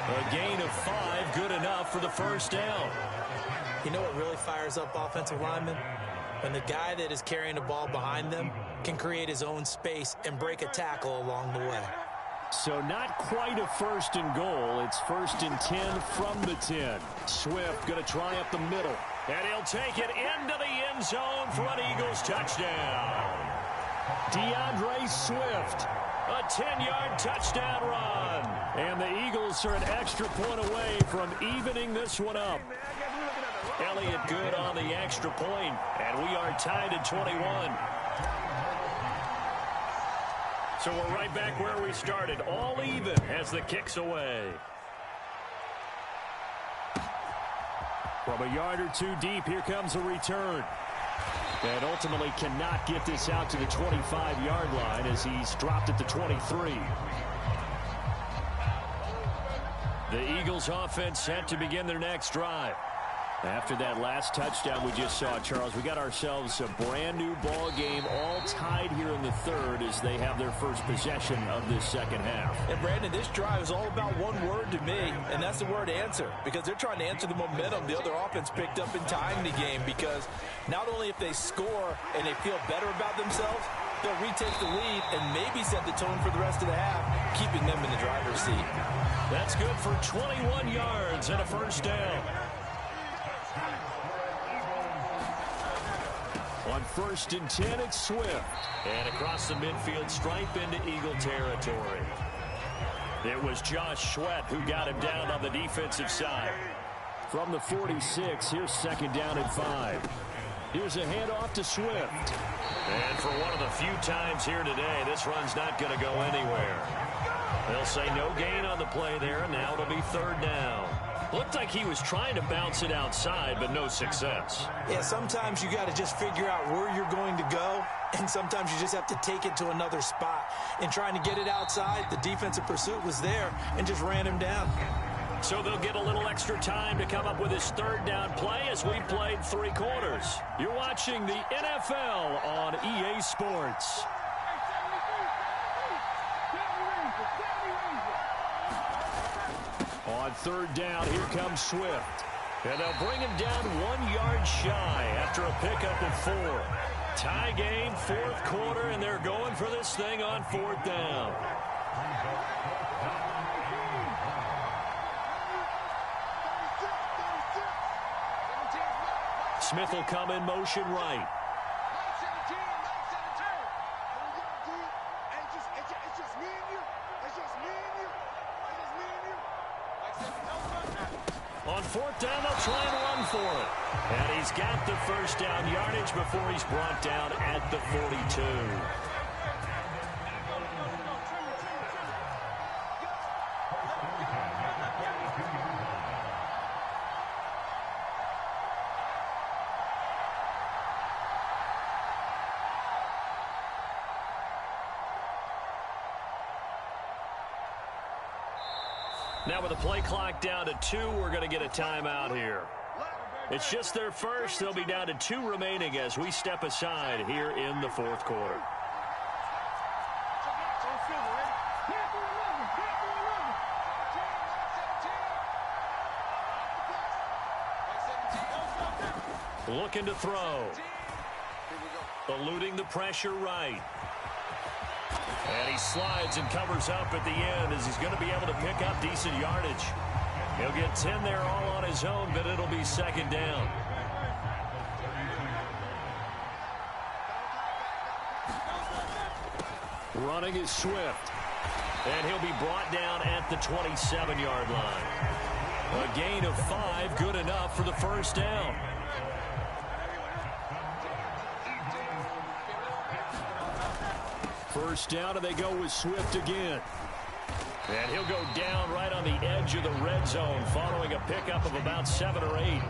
A gain of 5, good enough for the first down. You know what really fires up offensive linemen? When the guy that is carrying the ball behind them can create his own space and break a tackle along the way. So not quite a 1st and goal. It's 1st and 10 from the 10. Swift going to try up the middle. And he'll take it into the end zone for an Eagles touchdown. DeAndre Swift. A 10-yard touchdown run. And the Eagles are an extra point away from evening this one up. Elliott good on the extra point, and we are tied at 21. So we're right back where we started, all even as the kick's away. From a yard or 2 deep, here comes a return. And ultimately cannot get this out to the 25-yard line as he's dropped at the 23. The Eagles offense set to begin their next drive. After that last touchdown we just saw, Charles, we got ourselves a brand new ball game, all tied here in the third as they have their first possession of this second half. And Brandon, this drive is all about one word to me, and that's the word answer, because they're trying to answer the momentum the other offense picked up in tying the game, because not only if they score and they feel better about themselves, they'll retake the lead and maybe set the tone for the rest of the half, keeping them in the driver's seat. That's good for 21 yards and a first down. On 1st and 10, it's Swift. And across the midfield stripe into Eagle territory. It was Josh Sweat who got him down on the defensive side. From the 46, here's 2nd down and 5. Here's a handoff to Swift. And for one of the few times here today, this run's not going to go anywhere. They'll say no gain on the play there, and now it'll be 3rd down. Looked like he was trying to bounce it outside, but no success. Yeah, sometimes you got to just figure out where you're going to go, and sometimes you just have to take it to another spot. In trying to get it outside, the defensive pursuit was there and just ran him down. So they'll get a little extra time to come up with his 3rd down play as we played 3 quarters. You're watching the NFL on EA Sports. On 3rd down, here comes Swift. And they'll bring him down 1 yard shy after a pickup of 4. Tie game, 4th quarter, and they're going for this thing on 4th down. Smith will come in motion right. On 4th down, they'll try and run for it. And he's got the 1st down yardage before he's brought down at the 42. Now with the play clock down to 2, we're going to get a timeout here. It's just their first. They'll be down to 2 remaining as we step aside here in the 4th quarter. Looking to throw. Eluding the pressure right. And he slides and covers up at the end as he's going to be able to pick up decent yardage. He'll get 10 there all on his own, but it'll be 2nd down. Running is Swift. And he'll be brought down at the 27-yard line. A gain of 5, good enough for the 1st down. First down, and they go with Swift again. And he'll go down right on the edge of the red zone following a pickup of about 7 or 8.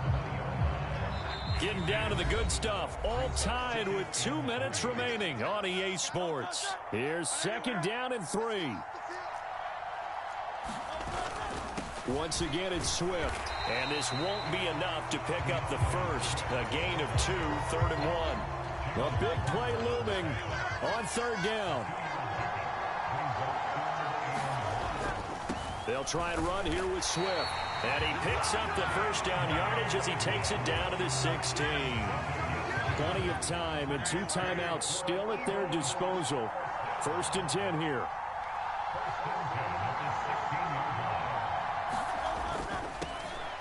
Getting down to the good stuff, all tied with 2 minutes remaining on EA Sports. Here's 2nd down and 3. Once again, it's Swift. And this won't be enough to pick up the first. A gain of 2, 3rd and 1. A big play looming on 3rd down. They'll try and run here with Swift. And he picks up the 1st down yardage as he takes it down to the 16. Plenty of time and 2 timeouts still at their disposal. 1st and 10 here.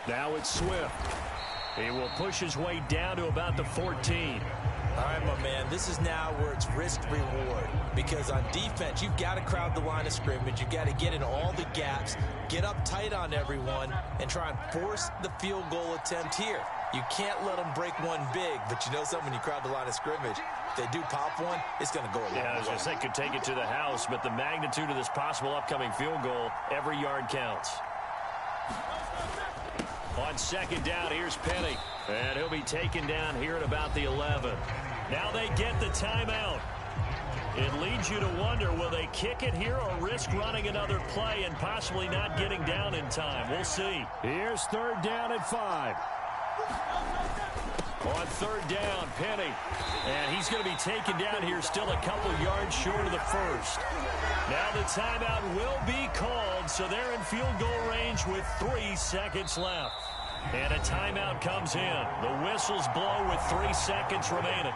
Now it's Swift. He will push his way down to about the 14. All right, my man, this is now where it's risk-reward. Because on defense, you've got to crowd the line of scrimmage. You've got to get in all the gaps, get up tight on everyone, and try and force the field goal attempt here. You can't let them break one big, but you know something, when you crowd the line of scrimmage, if they do pop one, it's going to go a long way. Yeah, I was going to say, could take it to the house, but the magnitude of this possible upcoming field goal, every yard counts. On 2nd down, here's Penny. And he'll be taken down here at about the 11. Now they get the timeout. It leads you to wonder, will they kick it here or risk running another play and possibly not getting down in time? We'll see. Here's 3rd down and 5. On 3rd down, Penny. And he's going to be taken down here still a couple yards short of the first. Now the timeout will be called, so they're in field goal range with 3 seconds left. And a timeout comes in. The whistles blow with 3 seconds remaining.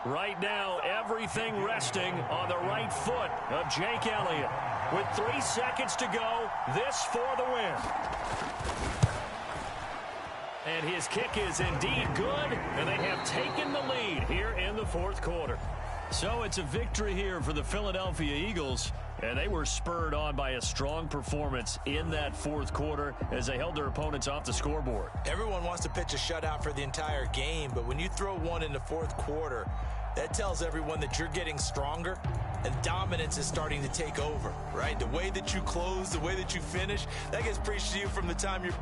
Right now, everything resting on the right foot of Jake Elliott. With 3 seconds to go, this for the win. And his kick is indeed good, and they have taken the lead here in the fourth quarter. So it's a victory here for the Philadelphia Eagles, and they were spurred on by a strong performance in that fourth quarter as they held their opponents off the scoreboard. Everyone wants to pitch a shutout for the entire game, but when you throw one in the fourth quarter, that tells everyone that you're getting stronger and dominance is starting to take over, right? The way that you close, the way that you finish, that gets preached to you from the time you're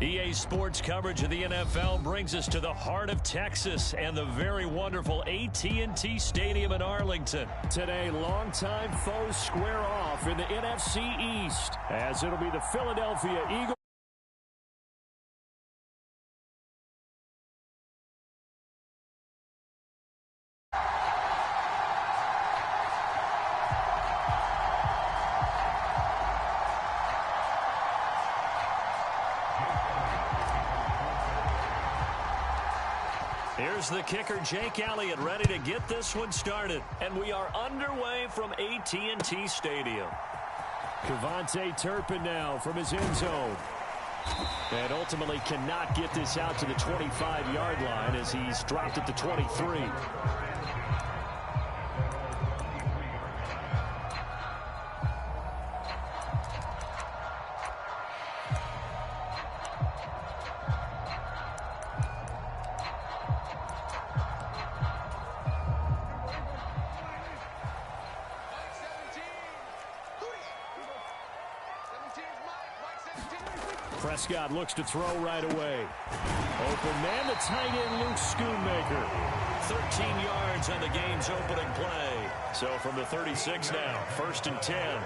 EA Sports coverage of the NFL brings us to the heart of Texas and the very wonderful AT&T Stadium in Arlington. Today, longtime foes square off in the NFC East, as it'll be the Philadelphia Eagles. Here's the kicker, Jake Elliott, ready to get this one started. And we are underway from AT&T Stadium. Kevontae Turpin now from his end zone. And ultimately cannot get this out to the 25-yard line as he's dropped at the 23. Prescott looks to throw right away. Open man, the tight end, Luke Schoonmaker. 13 yards on the game's opening play. So from the 36 now, 1st and 10.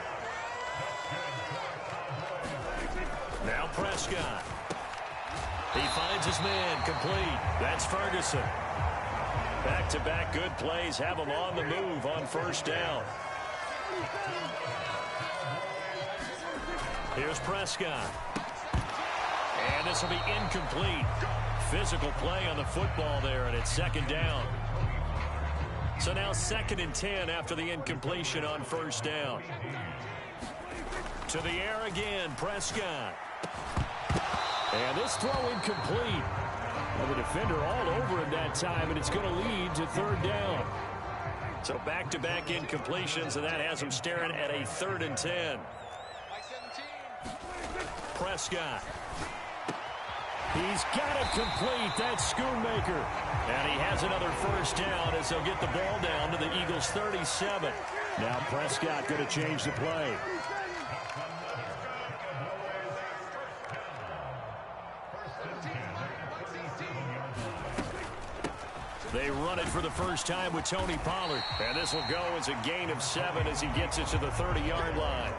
Now Prescott. He finds his man, complete. That's Ferguson. Back-to-back good plays have him on the move on 1st down. Here's Prescott. And this will be incomplete. Physical play on the football there, and it's 2nd down. So now 2nd and 10 after the incompletion on 1st down. To the air again, Prescott. And this throw incomplete. Well, the defender all over him that time, and it's going to lead to 3rd down. So back-to-back incompletions, and that has him staring at a 3rd and 10. Prescott. He's got it complete. That's Schoonmaker. And he has another 1st down as they'll get the ball down to the Eagles' 37. Now Prescott going to change the play. They run it for the first time with Tony Pollard. And this will go as a gain of 7 as he gets it to the 30-yard line.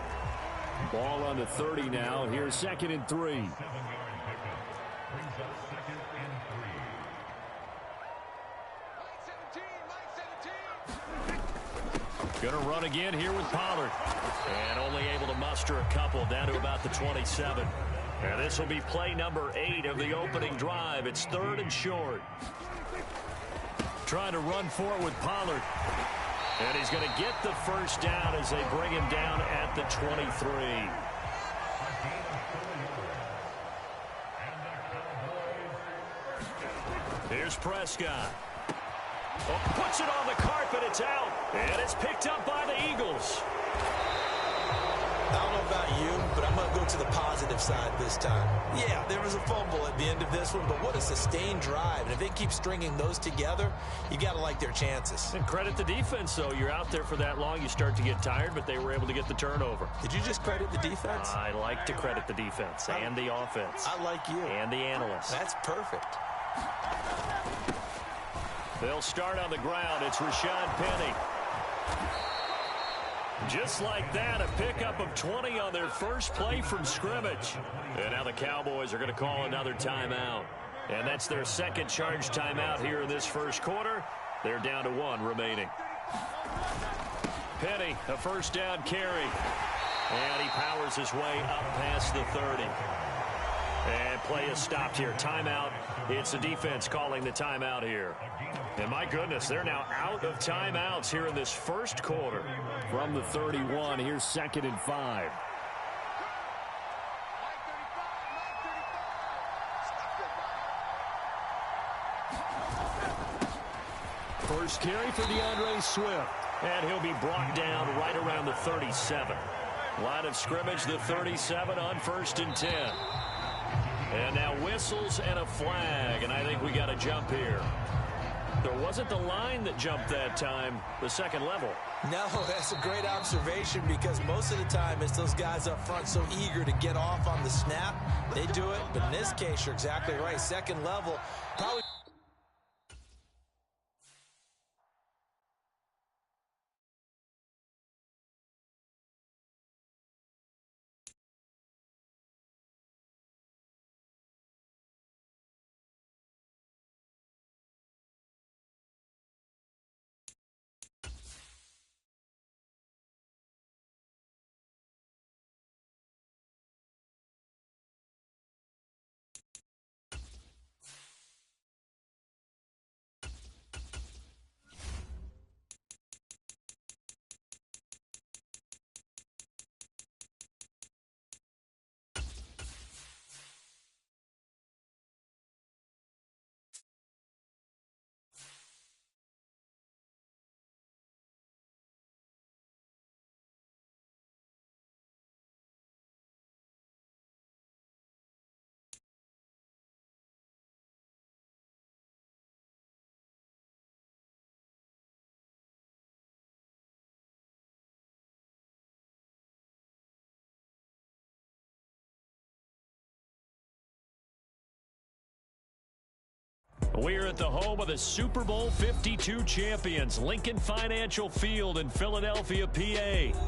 Ball on the 30 now. Here's 2nd and 3. Going to run again here with Pollard. And only able to muster a couple down to about the 27. And this will be play number 8 of the opening drive. It's 3rd and short. Trying to run for it with Pollard. And he's going to get the 1st down as they bring him down at the 23. Here's Prescott. Oh, puts it on the carpet. It's out. And it's picked up by the Eagles. I don't know about you, but I'm going to go to the positive side this time. Yeah, there was a fumble at the end of this one, but what a sustained drive. And if they keep stringing those together, you got to like their chances. And credit the defense, though. You're out there for that long, you start to get tired, but they were able to get the turnover. Did you just credit the defense? I like to credit the defense and the offense. I like you. And the analysts. That's perfect. They'll start on the ground. It's Rashad Penny. Just like that, a pickup of 20 on their first play from scrimmage. And now the Cowboys are going to call another timeout. And that's their 2nd charge timeout here in this 1st quarter. They're down to 1 remaining. Penny, a 1st down carry. And he powers his way up past the 30. And play is stopped here. Timeout. It's the defense calling the timeout here. And my goodness, they're now out of timeouts here in this 1st quarter. From the 31, here's 2nd and 5. First carry for DeAndre Swift. And he'll be brought down right around the 37. Line of scrimmage, the 37 on 1st and 10. And now whistles and a flag, and I think we got a jump here. There wasn't the line that jumped that time, the second level. No, that's a great observation because most of the time it's those guys up front so eager to get off on the snap. They do it, but in this case, you're exactly right. Second level, probably. We're at the home of the Super Bowl 52 champions, Lincoln Financial Field in Philadelphia, PA.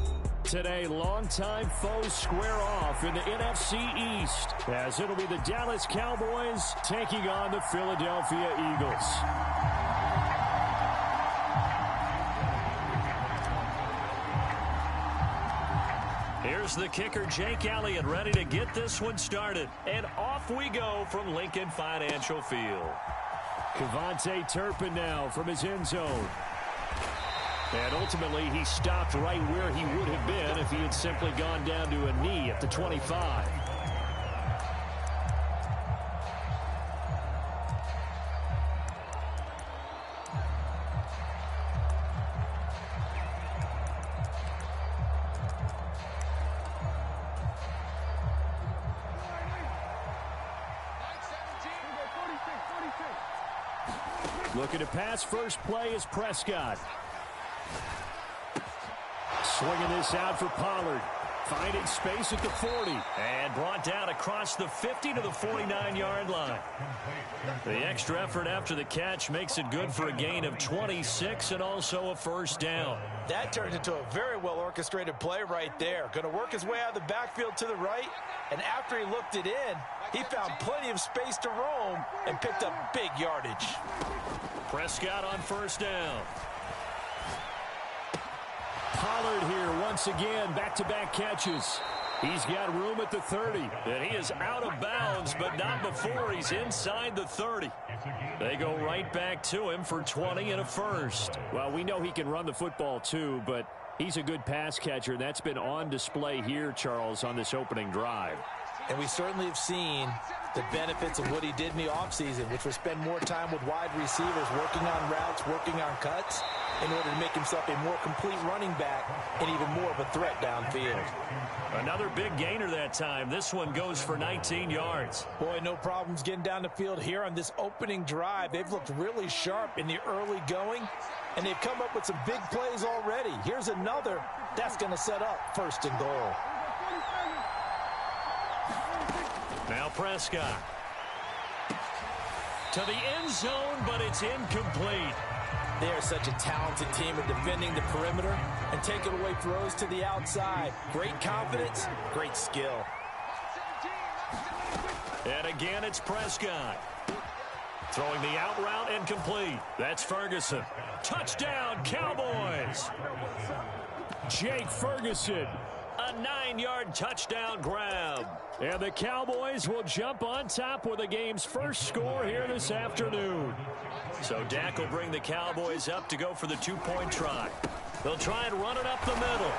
Today, longtime foes square off in the NFC East, as it'll be the Dallas Cowboys taking on the Philadelphia Eagles. Here's the kicker, Jake Elliott, ready to get this one started. And off we go from Lincoln Financial Field. Kevontae Turpin now from his end zone. And ultimately, he stopped right where he would have been if he had simply gone down to a knee at the 25. Looking to pass, first play is Prescott. Swinging this out for Pollard. Finding space at the 40. And brought down across the 50 to the 49-yard line. The extra effort after the catch makes it good for a gain of 26 and also a first down. That turned into a very well-orchestrated play right there. Going to work his way out of the backfield to the right. And after he looked it in, he found plenty of space to roam and picked up big yardage. Prescott on first down. Pollard here once again, back-to-back catches. He's got room at the 30. And he is out of bounds, but not before he's inside the 30. They go right back to him for 20 and a first. Well, we know he can run the football too, but he's a good pass catcher. That's been on display here, Charles, on this opening drive. And we certainly have seen the benefits of what he did in the offseason, which was spend more time with wide receivers, working on routes, working on cuts, in order to make himself a more complete running back and even more of a threat downfield. Another big gainer that time. This one goes for 19 yards. Boy, no problems getting down the field here on this opening drive. They've looked really sharp in the early going, and they've come up with some big plays already. Here's another that's going to set up first and goal. Now Prescott. To the end zone, but it's incomplete. They are such a talented team at defending the perimeter and taking away throws to the outside. Great confidence, great skill. And again, it's Prescott. Throwing the out route incomplete. That's Ferguson. Touchdown, Cowboys. Jake Ferguson. A 9-yard touchdown grab. And the Cowboys will jump on top with the game's first score here this afternoon. So Dak will bring the Cowboys up to go for the two-point try. They'll try and run it up the middle.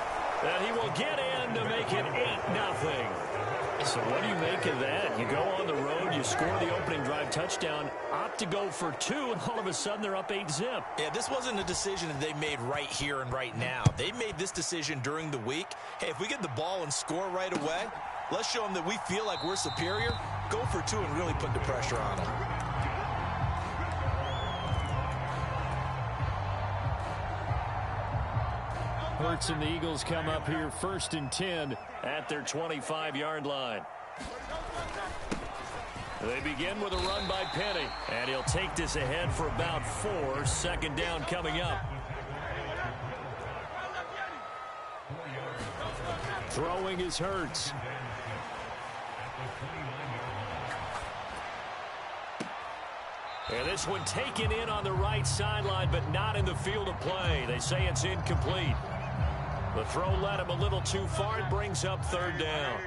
And he will get in to make it 8-0. So what do you make of that? You go on the road, you score the opening drive touchdown, opt to go for two, and all of a sudden they're up 8-zip. Yeah, this wasn't a decision that they made right here and right now. They made this decision during the week. Hey, if we get the ball and score right away, let's show them that we feel like we're superior. Go for two and really put the pressure on them. Hurts and the Eagles come up here 1st and 10 at their 25-yard line. They begin with a run by Penny, and he'll take this ahead for about 4. 2nd down coming up. Throwing is Hurts. And this one taken in on the right sideline, but not in the field of play. They say it's incomplete. The throw led him a little too far. It brings up 3rd down.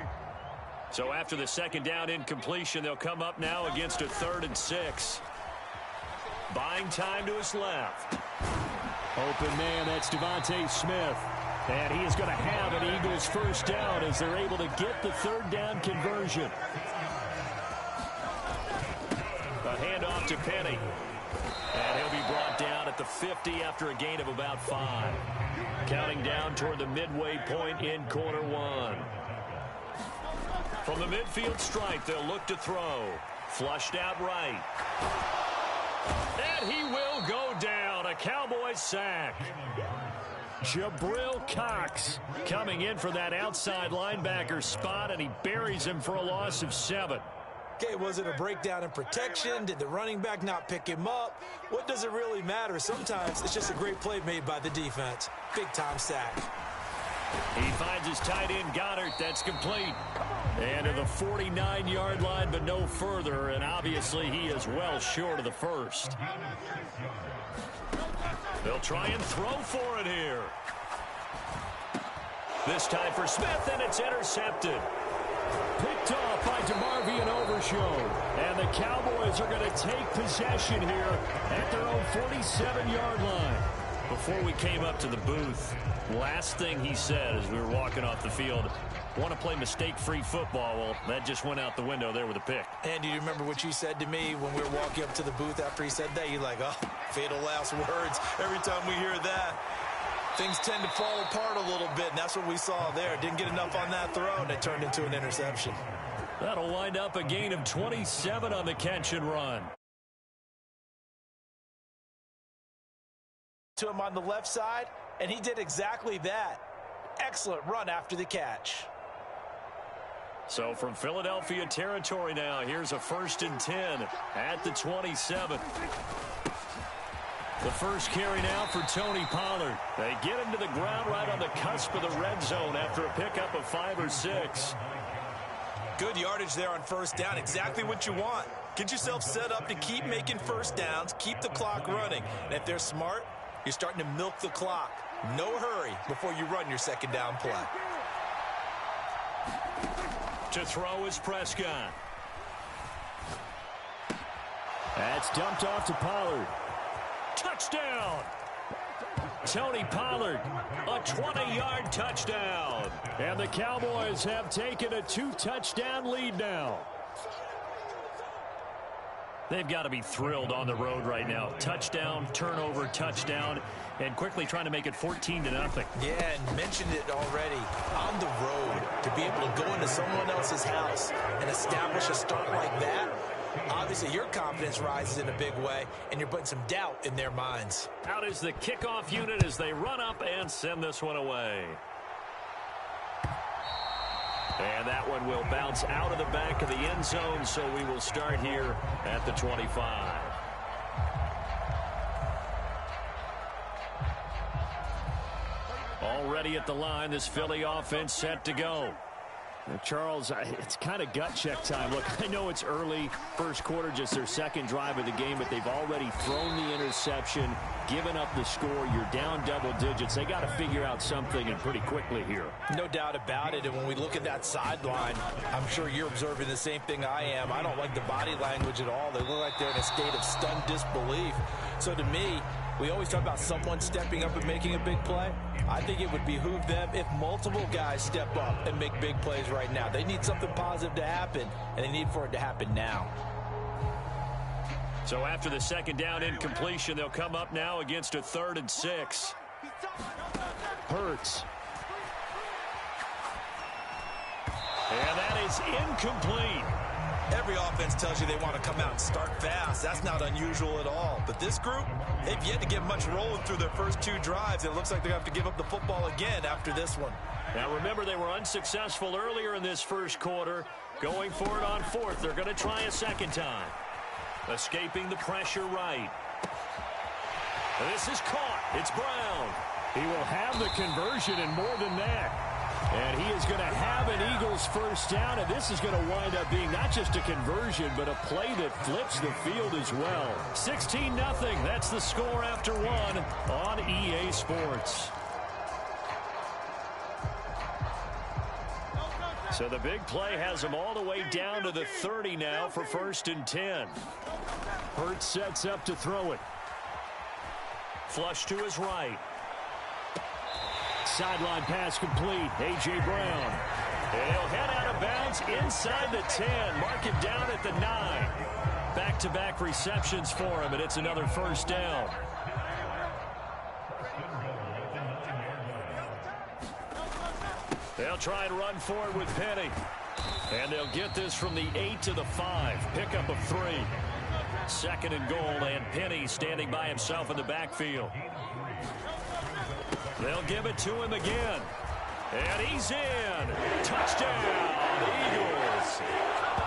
So after the 2nd down incompletion, they'll come up now against a 3rd and 6. Buying time to his left. Open man, that's Devontae Smith. And he is going to have an Eagles 1st down as they're able to get the 3rd down conversion. A handoff to Penny. And he'll be brought down at the 50 after a gain of about 5. Counting down toward the midway point in quarter 1. From the midfield stripe, they'll look to throw. Flushed out right. And he will go down. A Cowboys sack. Jabril Cox coming in for that outside linebacker spot, and he buries him for a loss of 7. Okay, was it a breakdown in protection? Did the running back not pick him up? What does it really matter? Sometimes it's just a great play made by the defense. Big-time sack. He finds his tight end, Goddard. That's complete. And to the 49-yard line, but no further. And obviously he is well short of the 1st. They'll try and throw for it here. This time for Smith, and it's intercepted. Picked off by DeMarvion Overshown. And the Cowboys are going to take possession here at their own 47-yard line. Before we came up to the booth, last thing he said as we were walking off the field, want to play mistake-free football. Well, that just went out the window there with a pick. And do you remember what you said to me when we were walking up to the booth after he said that? You're like, oh, fatal last words. Every time we hear that, things tend to fall apart a little bit, and that's what we saw there. Didn't get enough on that throw, and it turned into an interception. That'll wind up a gain of 27 on the catch and run. To him on the left side, and he did exactly that. Excellent run after the catch. So from Philadelphia territory now, here's a 1st and 10 at the 27. The first carry now for Tony Pollard. They get him to the ground right on the cusp of the red zone after a pickup of 5 or 6. Good yardage there on 1st down. Exactly what you want. Get yourself set up to keep making 1st downs, keep the clock running. And if they're smart, you're starting to milk the clock. No hurry before you run your 2nd down play. To throw is Prescott. That's dumped off to Pollard. Touchdown! Tony Pollard, a 20-yard touchdown. And the Cowboys have taken a 2-touchdown lead now. They've got to be thrilled on the road right now. Touchdown, turnover, touchdown, and quickly trying to make it 14-0. Yeah, and mentioned it already. On the road, to be able to go into someone else's house and establish a start like that, obviously your confidence rises in a big way, and you're putting some doubt in their minds. Out is the kickoff unit as they run up and send this one away. And that one will bounce out of the back of the end zone, so we will start here at the 25. Already at the line, this Philly offense set to go. Now, Charles, it's kind of gut check time. Look, I know it's early, 1st quarter, just their 2nd drive of the game, but they've already thrown the interception, given up the score. You're down double digits. They got to figure out something, and pretty quickly here. No doubt about it, and when we look at that sideline, I'm sure you're observing the same thing I am. I don't like the body language at all. They look like they're in a state of stunned disbelief. So to me, we always talk about someone stepping up and making a big play. I think it would behoove them if multiple guys step up and make big plays right now. They need something positive to happen, and they need for it to happen now. So after the 2nd down incompletion, they'll come up now against a 3rd and 6. Hurts. And that is incomplete. Every offense tells you they want to come out and start fast. That's not unusual at all. But this group, they've yet to get much rolling through their first 2 drives. It looks like they're going to have to give up the football again after this one. Now remember, they were unsuccessful earlier in this first quarter. Going for it on 4th. They're going to try a second time. Escaping the pressure right. This is caught. It's Brown. He will have the conversion and more than that. And he is going to have an Eagles first down, and this is going to wind up being not just a conversion, but a play that flips the field as well. 16-0. That's the score after 1 on EA Sports. So the big play has them all the way down to the 30 now for 1st and 10. Hurts sets up to throw it. Flush to his right. Sideline pass complete. A.J. Brown. And he'll head out of bounds inside the 10. Mark him down at the 9. Back-to-back receptions for him, and it's another first down. They'll try and run forward with Penny. And they'll get this from the 8 to the 5. Pickup of 3. 2nd and goal, and Penny standing by himself in the backfield. They'll give it to him again. And he's in. Touchdown, Eagles.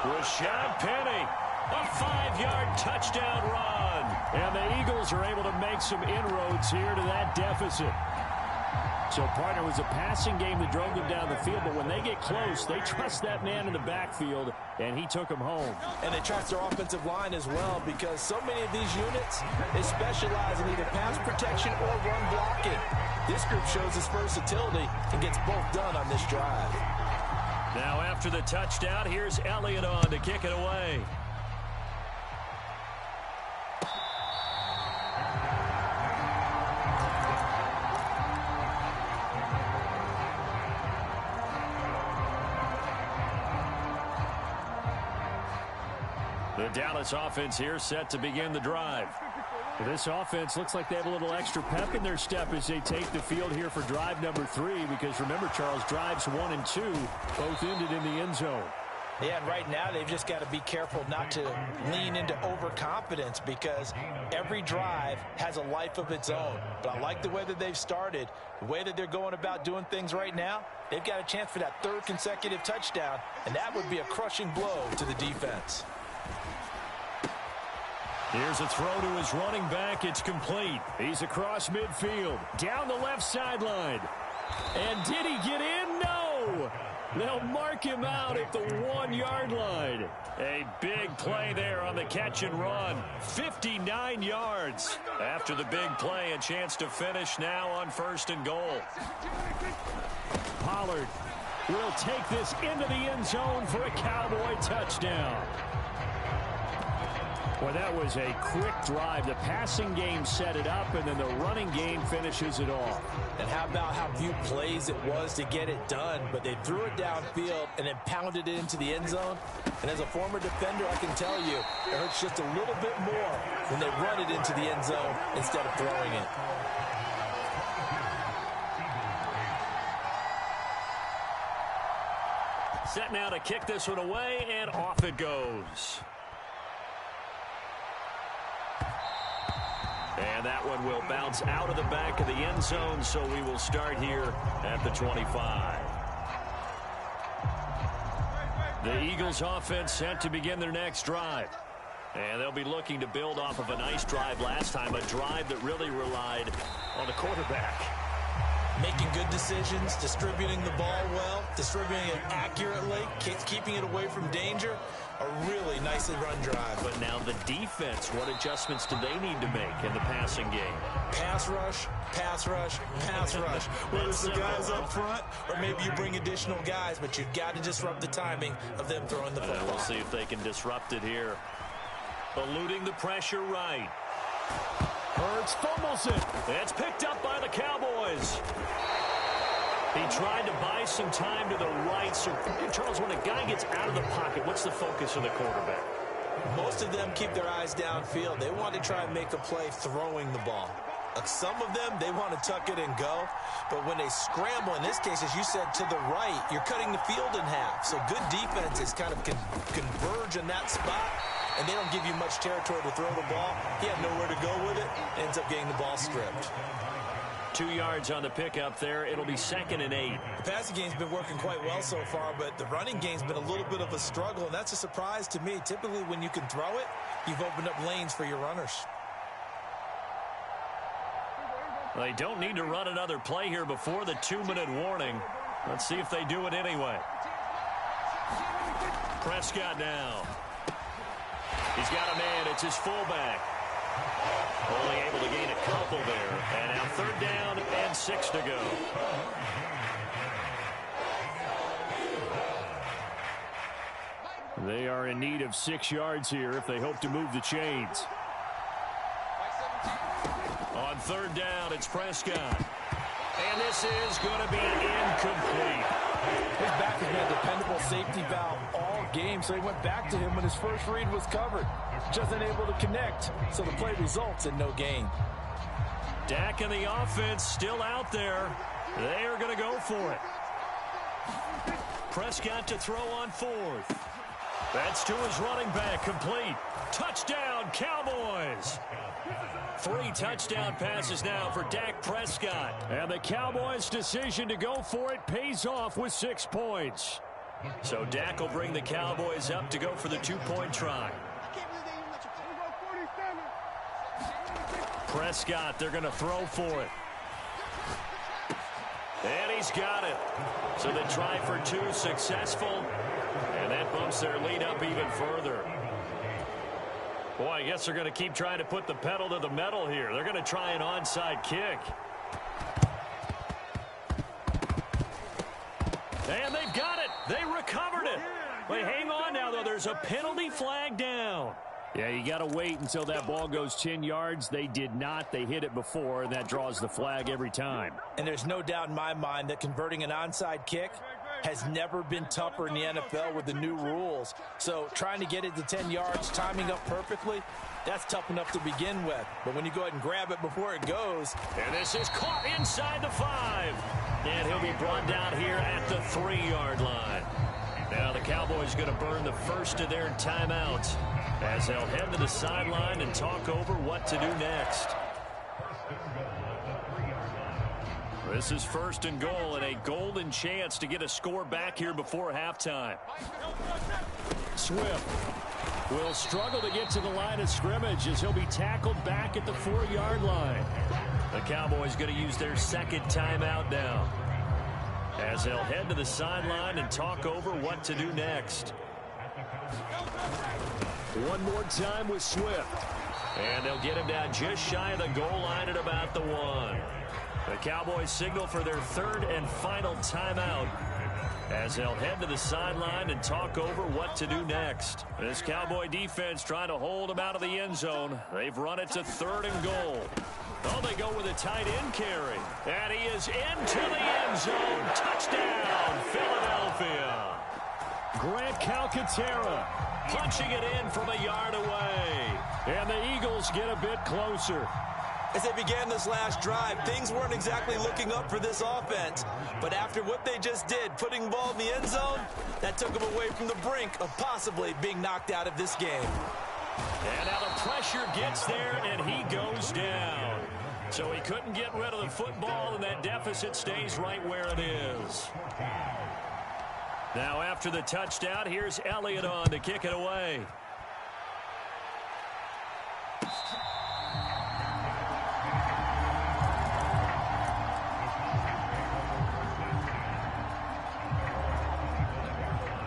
Rashad Penny. A 5-yard touchdown run. And the Eagles are able to make some inroads here to that deficit. So, partner, was a passing game that drove them down the field, but when they get close, they trust that man in the backfield, and he took them home. And they trust their offensive line as well, because so many of these units, they specialize in either pass protection or run blocking. This group shows its versatility and gets both done on this drive. Now after the touchdown, here's Elliott on to kick it away. The Dallas offense here set to begin the drive. This offense looks like they have a little extra pep in their step as they take the field here for drive number 3, because remember, Charles, drives 1 and 2 both ended in the end zone. Yeah, and right now they've just got to be careful not to lean into overconfidence, because every drive has a life of its own. But I like the way that they've started, the way that they're going about doing things right now. They've got a chance for that 3rd consecutive touchdown, and that would be a crushing blow to the defense. Here's a throw to his running back. It's complete. He's across midfield, down the left sideline. And did he get in? No! They'll mark him out at the 1-yard line. A big play there on the catch and run. 59 yards. After the big play, a chance to finish now on 1st and goal. Pollard will take this into the end zone for a Cowboy touchdown. Well, that was a quick drive. The passing game set it up, and then the running game finishes it off. And how about how few plays it was to get it done, but they threw it downfield and then pounded it into the end zone. And as a former defender, I can tell you, it hurts just a little bit more when they run it into the end zone instead of throwing it. Set now to kick this one away, and off it goes. And that one will bounce out of the back of the end zone, so we will start here at the 25. The Eagles offense set to begin their next drive. And they'll be looking to build off of a nice drive last time, a drive that really relied on the quarterback. Making good decisions, distributing the ball well, distributing it accurately, keeping it away from danger. A really nicely run drive. But now the defense, what adjustments do they need to make in the passing game? Pass rush, pass rush, pass rush. Whether it's the guys up front or maybe you bring additional guys, but you've got to disrupt the timing of them throwing the football. We'll see if they can disrupt it here. Eluding the pressure right. Hurts fumbles it. It's picked up by the Cowboys. He tried to buy some time to the right. So, Charles, when a guy gets out of the pocket, what's the focus of the quarterback? Most of them keep their eyes downfield. They want to try and make a play throwing the ball. Some of them, they want to tuck it and go. But when they scramble, in this case, as you said, to the right, you're cutting the field in half. So good defenses kind of converge in that spot, and they don't give you much territory to throw the ball. He had nowhere to go with it. Ends up getting the ball stripped. 2 yards on the pickup there. It'll be 2nd and 8. The passing game's been working quite well so far, but the running game's been a little bit of a struggle, and that's a surprise to me. Typically, when you can throw it, you've opened up lanes for your runners. They don't need to run another play here before the 2-minute warning. Let's see if they do it anyway. Prescott now. He's got a man. It's his fullback. Only able to gain a couple there. And now 3rd down and 6 to go. They are in need of 6 yards here if they hope to move the chains. On 3rd down, it's Prescott. And this is going to be incomplete. His back has been a dependable safety valve all game, so he went back to him when his first read was covered. Just unable to connect, so the play results in no gain. Dak and the offense still out there. They are going to go for it. Prescott to throw on 4th. That's to his running back, complete. Touchdown, Cowboys. 3 touchdown passes now for Dak Prescott. And the Cowboys' decision to go for it pays off with 6 points. So Dak will bring the Cowboys up to go for the 2-point try. Prescott, they're going to throw for it. And he's got it. So the try for 2 successful. And that bumps their lead up even further. Boy, I guess they're going to keep trying to put the pedal to the metal here. They're going to try an onside kick. And they've got it. They recovered it. Wait, hang on now, though. There's a penalty flag down. Yeah, you got to wait until that ball goes 10 yards. They did not. They hit it before, and that draws the flag every time. And there's no doubt in my mind that converting an onside kick has never been tougher in the NFL with the new rules. So trying to get it to 10 yards, timing up perfectly, that's tough enough to begin with. But when you go ahead and grab it before it goes. And this is caught inside the 5. And he'll be brought down here at the 3-yard line. Now the Cowboys going to burn the first of their timeouts as they'll head to the sideline and talk over what to do next. This is 1st and goal and a golden chance to get a score back here before halftime. Swift will struggle to get to the line of scrimmage as he'll be tackled back at the 4-yard line. The Cowboys going to use their 2nd timeout now as they'll head to the sideline and talk over what to do next. One more time with Swift. And they'll get him down just shy of the goal line at about the 1. The Cowboys signal for their 3rd and final timeout as they'll head to the sideline and talk over what to do next. This Cowboy defense trying to hold him out of the end zone. They've run it to 3rd and goal. Oh, they go with a tight end carry. And he is into the end zone. Touchdown, Philadelphia. Grant Calcaterra punching it in from a yard away. And the Eagles get a bit closer. As they began this last drive, things weren't exactly looking up for this offense. But after what they just did, putting the ball in the end zone, that took them away from the brink of possibly being knocked out of this game. And now the pressure gets there, and he goes down. So he couldn't get rid of the football, and that deficit stays right where it is. Now after the touchdown, here's Elliott on to kick it away.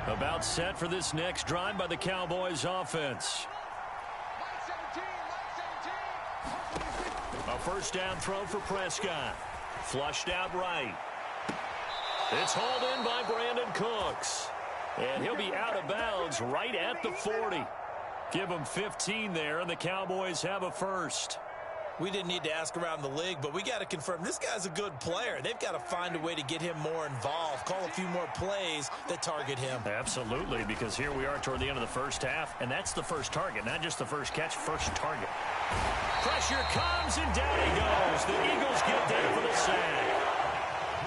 About set for this next drive by the Cowboys offense. A 1st down throw for Prescott. Flushed out right. It's hauled in by Brandon Cooks. And he'll be out of bounds right at the 40. Give him 15 there, and the Cowboys have a 1st. We didn't need to ask around the league, but we got to confirm this guy's a good player. They've got to find a way to get him more involved, call a few more plays that target him. Absolutely, because here we are toward the end of the first half, and that's the first target, not just the first catch, first target. Pressure comes, and down he goes. The Eagles get there for the sack.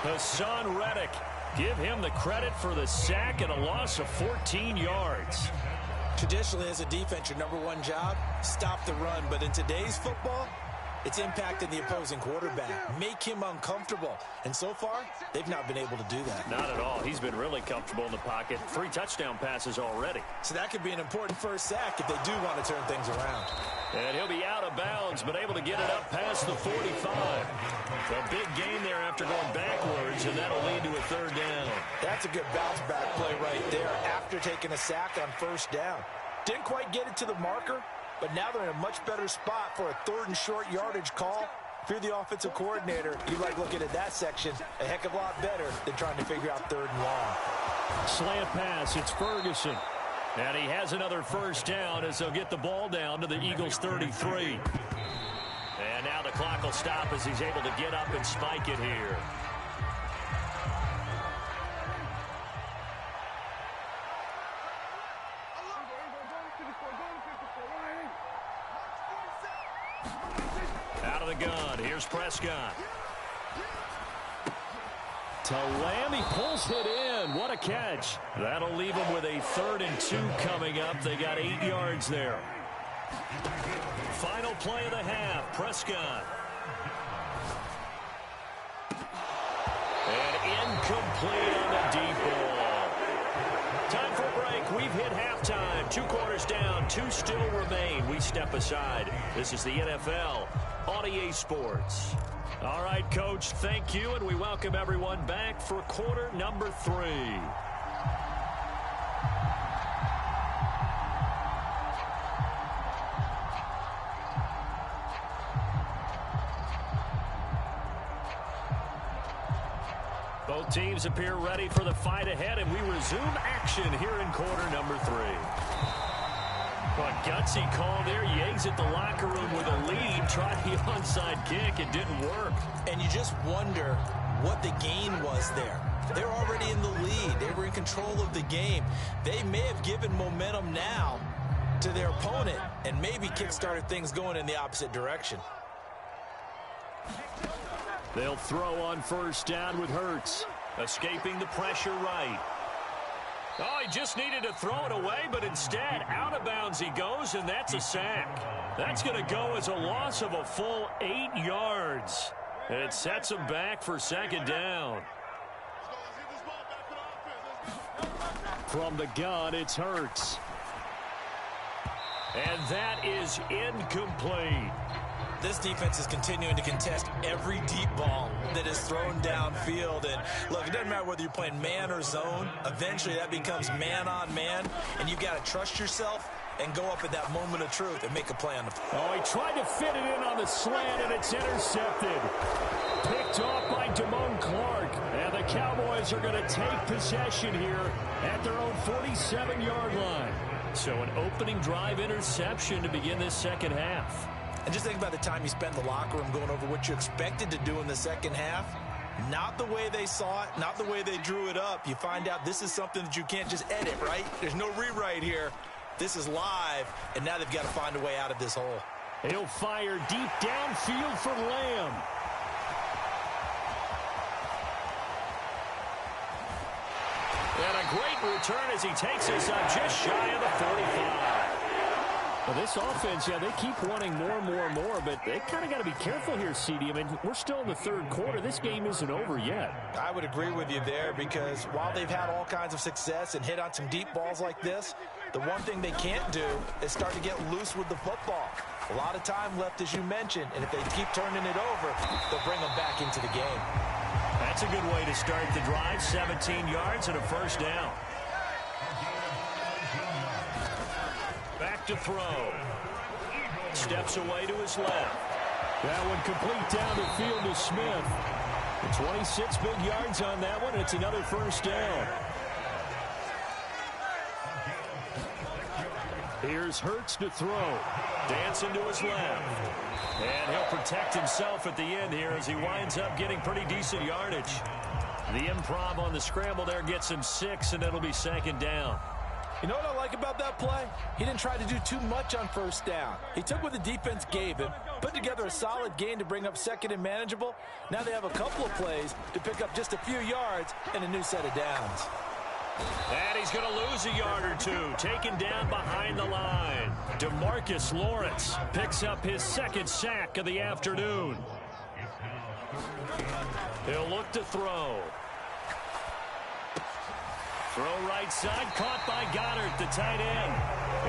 Hassan Reddick, give him the credit for the sack and a loss of 14 yards. Traditionally, as a defense, your number one job, stop the run. But in today's football, it's impacting the opposing quarterback. Make him uncomfortable. And so far, they've not been able to do that. Not at all. He's been really comfortable in the pocket. 3 touchdown passes already. So that could be an important first sack if they do want to turn things around. And he'll be out of bounds, but able to get it up past the 45. A big gain there after going backwards, and that'll lead to a third down. That's a good bounce-back play right there after taking a sack on first down. Didn't quite get it to the marker, but now they're in a much better spot for a 3rd and short yardage call. If you're the offensive coordinator, you like looking at that section a heck of a lot better than trying to figure out 3rd and long. Slant pass, it's Ferguson. And he has another first down as they'll get the ball down to the Eagles' 33. And now the clock will stop as he's able to get up and spike it here. Out of the gun, here's Prescott. To Lamb, he pulls it in. What a catch. That'll leave him with a 3rd and 2 coming up. They got 8 yards there. Final play of the half, Prescott. And incomplete on the deep ball. Time for a break. We've hit halftime. 2 quarters down, 2 still remain. We step aside. This is the NFL on EA Sports. All right, Coach, thank you, and we welcome everyone back for quarter number 3. Both teams appear ready for the fight ahead, and we resume action here in quarter number 3. But gutsy call there. Yates at the locker room with a lead. Tried the onside kick. It didn't work. And you just wonder what the gain was there. They're already in the lead. They were in control of the game. They may have given momentum now to their opponent and maybe kick-started things going in the opposite direction. They'll throw on first down with Hurts. Escaping the pressure right. Oh, he just needed to throw it away, but instead, out of bounds he goes, and that's a sack. That's going to go as a loss of a full 8 yards. It sets him back for 2nd down. From the gun, it's Hurts. And that is incomplete. This defense is continuing to contest every deep ball that is thrown downfield. And look, it doesn't matter whether you're playing man or zone. Eventually that becomes man on man, and you've got to trust yourself and go up at that moment of truth and make a play on the field. Oh, he tried to fit it in on the slant, and it's intercepted. Picked off by Damone Clark. And the Cowboys are going to take possession here at their own 47-yard line. So an opening drive interception to begin this second half. And just think about the time you spent in the locker room going over what you expected to do in the second half. Not the way they saw it, not the way they drew it up. You find out this is something that you can't just edit, right? There's no rewrite here. This is live, and now they've got to find a way out of this hole. He'll fire deep downfield for Lamb. And a great return as he takes us up just shy of the 45. Well, this offense, yeah, they keep wanting more and more and more, but they kind of got to be careful here, CD. I mean, we're still in the 3rd quarter. This game isn't over yet. I would agree with you there because while they've had all kinds of success and hit on some deep balls like this, the one thing they can't do is start to get loose with the football. A lot of time left, as you mentioned, and if they keep turning it over, they'll bring them back into the game. That's a good way to start the drive. 17 yards and a first down. Back to throw. Steps away to his left. That one complete down the field to Smith. 26 big yards on that one. It's another first down. Here's Hurts to throw. Dancing to his left. And he'll protect himself at the end here as he winds up getting pretty decent yardage. The improv on the scramble there gets him 6, and it'll be second down. You know what I like about that play? He didn't try to do too much on first down. He took what the defense gave him, put together a solid gain to bring up second and manageable. Now they have a couple of plays to pick up just a few yards and a new set of downs. And he's going to lose a yard or two, taken down behind the line. DeMarcus Lawrence picks up his second sack of the afternoon. He'll look to throw. Throw right side, caught by Goddard, the tight end.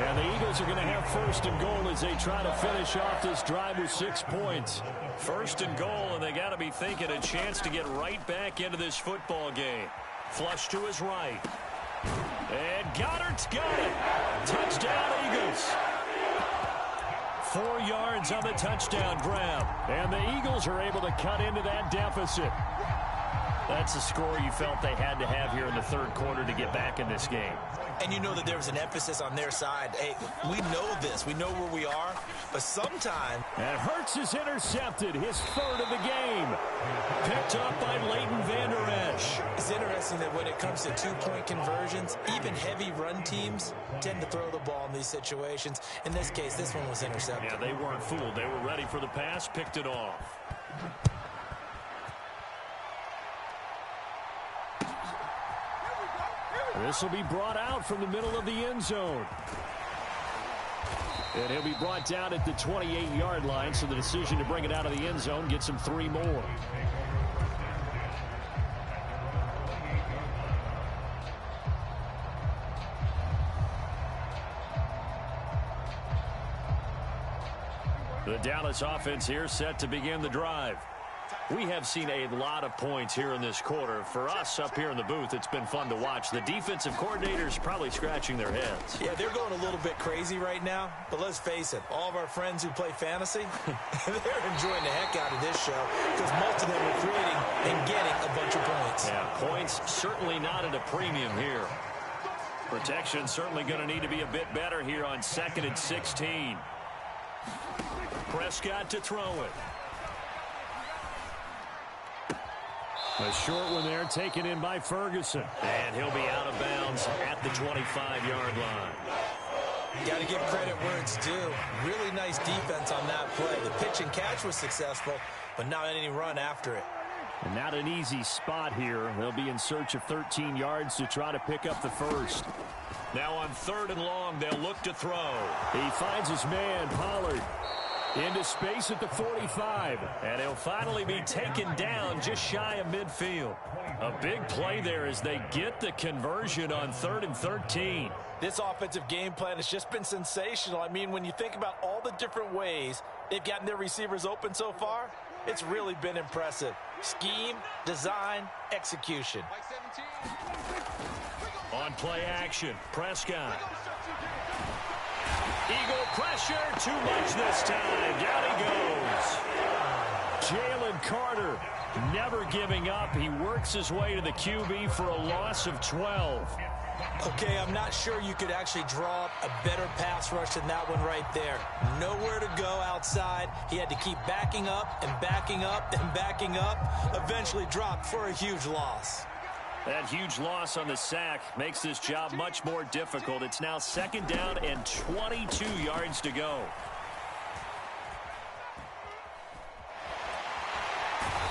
And the Eagles are going to have first and goal as they try to finish off this drive with 6 points. First and goal, and they got to be thinking a chance to get right back into this football game. Flush to his right. And Goddard's got it. Touchdown, Eagles. 4 yards on the touchdown grab. And the Eagles are able to cut into that deficit. That's a score you felt they had to have here in the third quarter to get back in this game. And you know that there was an emphasis on their side. Hey, we know this. We know where we are. But sometimes... And Hurts is intercepted, his third of the game. Picked up by Leighton Vander Esch. It's interesting that when it comes to two-point conversions, even heavy run teams tend to throw the ball in these situations. In this case, this one was intercepted. Yeah, they weren't fooled. They were ready for the pass, picked it off. This will be brought out from the middle of the end zone. And he'll be brought down at the 28-yard line, so the decision to bring it out of the end zone gets him 3 more. The Dallas offense here set to begin the drive. We have seen a lot of points here in this quarter. For us up here in the booth, it's been fun to watch. The defensive coordinators probably scratching their heads. Yeah, they're going a little bit crazy right now. But let's face it, all of our friends who play fantasy, they're enjoying the heck out of this show because most of them are creating and getting a bunch of points. Yeah, points certainly not at a premium here. Protection certainly going to need to be a bit better here on 2nd and 16. Prescott to throw it. A short one there, taken in by Ferguson. And he'll be out of bounds at the 25-yard line. Got to give credit where it's due. Really nice defense on that play. The pitch and catch was successful, but not any run after it. And not an easy spot here. They'll be in search of 13 yards to try to pick up the first. Now on 3rd and long, they'll look to throw. He finds his man, Pollard. Into space at the 45. And he'll finally be taken down just shy of midfield. A big play there as they get the conversion on 3rd and 13. This offensive game plan has just been sensational. I mean, when you think about all the different ways they've gotten their receivers open so far, it's really been impressive. Scheme, design, execution. On play action, Prescott. Eagle pressure, too much this time. Down he goes. Jalen Carter never giving up. He works his way to the QB for a loss of 12. Okay, I'm not sure you could actually draw up a better pass rush than that one right there. Nowhere to go outside. He had to keep backing up and backing up and backing up. Eventually dropped for a huge loss. That huge loss on the sack makes this job much more difficult. It's now 2nd down and 22 yards to go.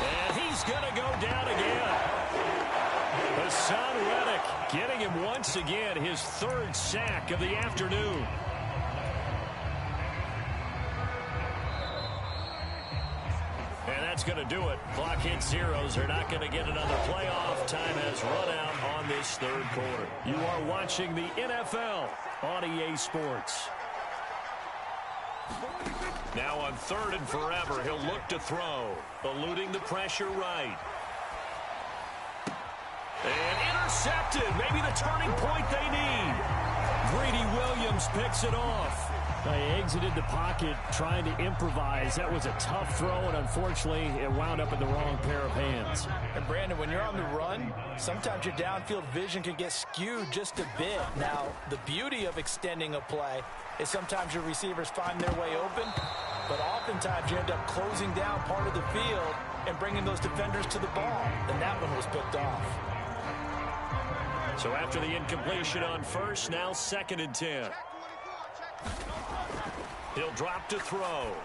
And he's going to go down again. Hassan Reddick getting him once again, his 3rd sack of the afternoon. And that's going to do it. Clock hits zeros. They're not going to get another playoff. Time has run out on this 3rd quarter. You are watching the NFL on EA Sports. Now on 3rd and forever, he'll look to throw. Eluding the pressure right. And intercepted. Maybe the turning point they need. Greedy Williams picks it off. They exited the pocket trying to improvise. That was a tough throw, and unfortunately, it wound up in the wrong pair of hands. And Brandon, when you're on the run, sometimes your downfield vision can get skewed just a bit. Now, the beauty of extending a play is sometimes your receivers find their way open, but oftentimes you end up closing down part of the field and bringing those defenders to the ball. And that one was picked off. So after the incompletion on first, now 2nd and 10. He'll drop to throw.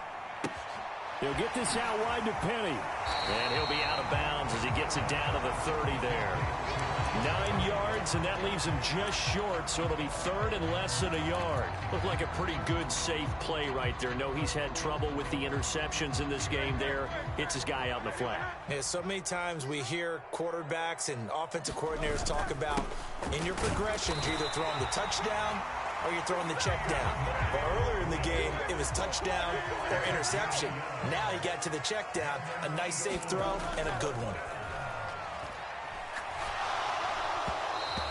He'll get this out wide to Penny. And he'll be out of bounds as he gets it down to the 30 there. 9 yards, and that leaves him just short, so it'll be 3rd and less than a yard. Looked like a pretty good, safe play right there. No, he's had trouble with the interceptions in this game there. Hits his guy out in the flat. Yeah, so many times we hear quarterbacks and offensive coordinators talk about in your progressions, you're either throwing the touchdown or you're throwing the check down. But earlier in the game, it was touchdown or interception. Now he got to the check down, a nice safe throw and a good one.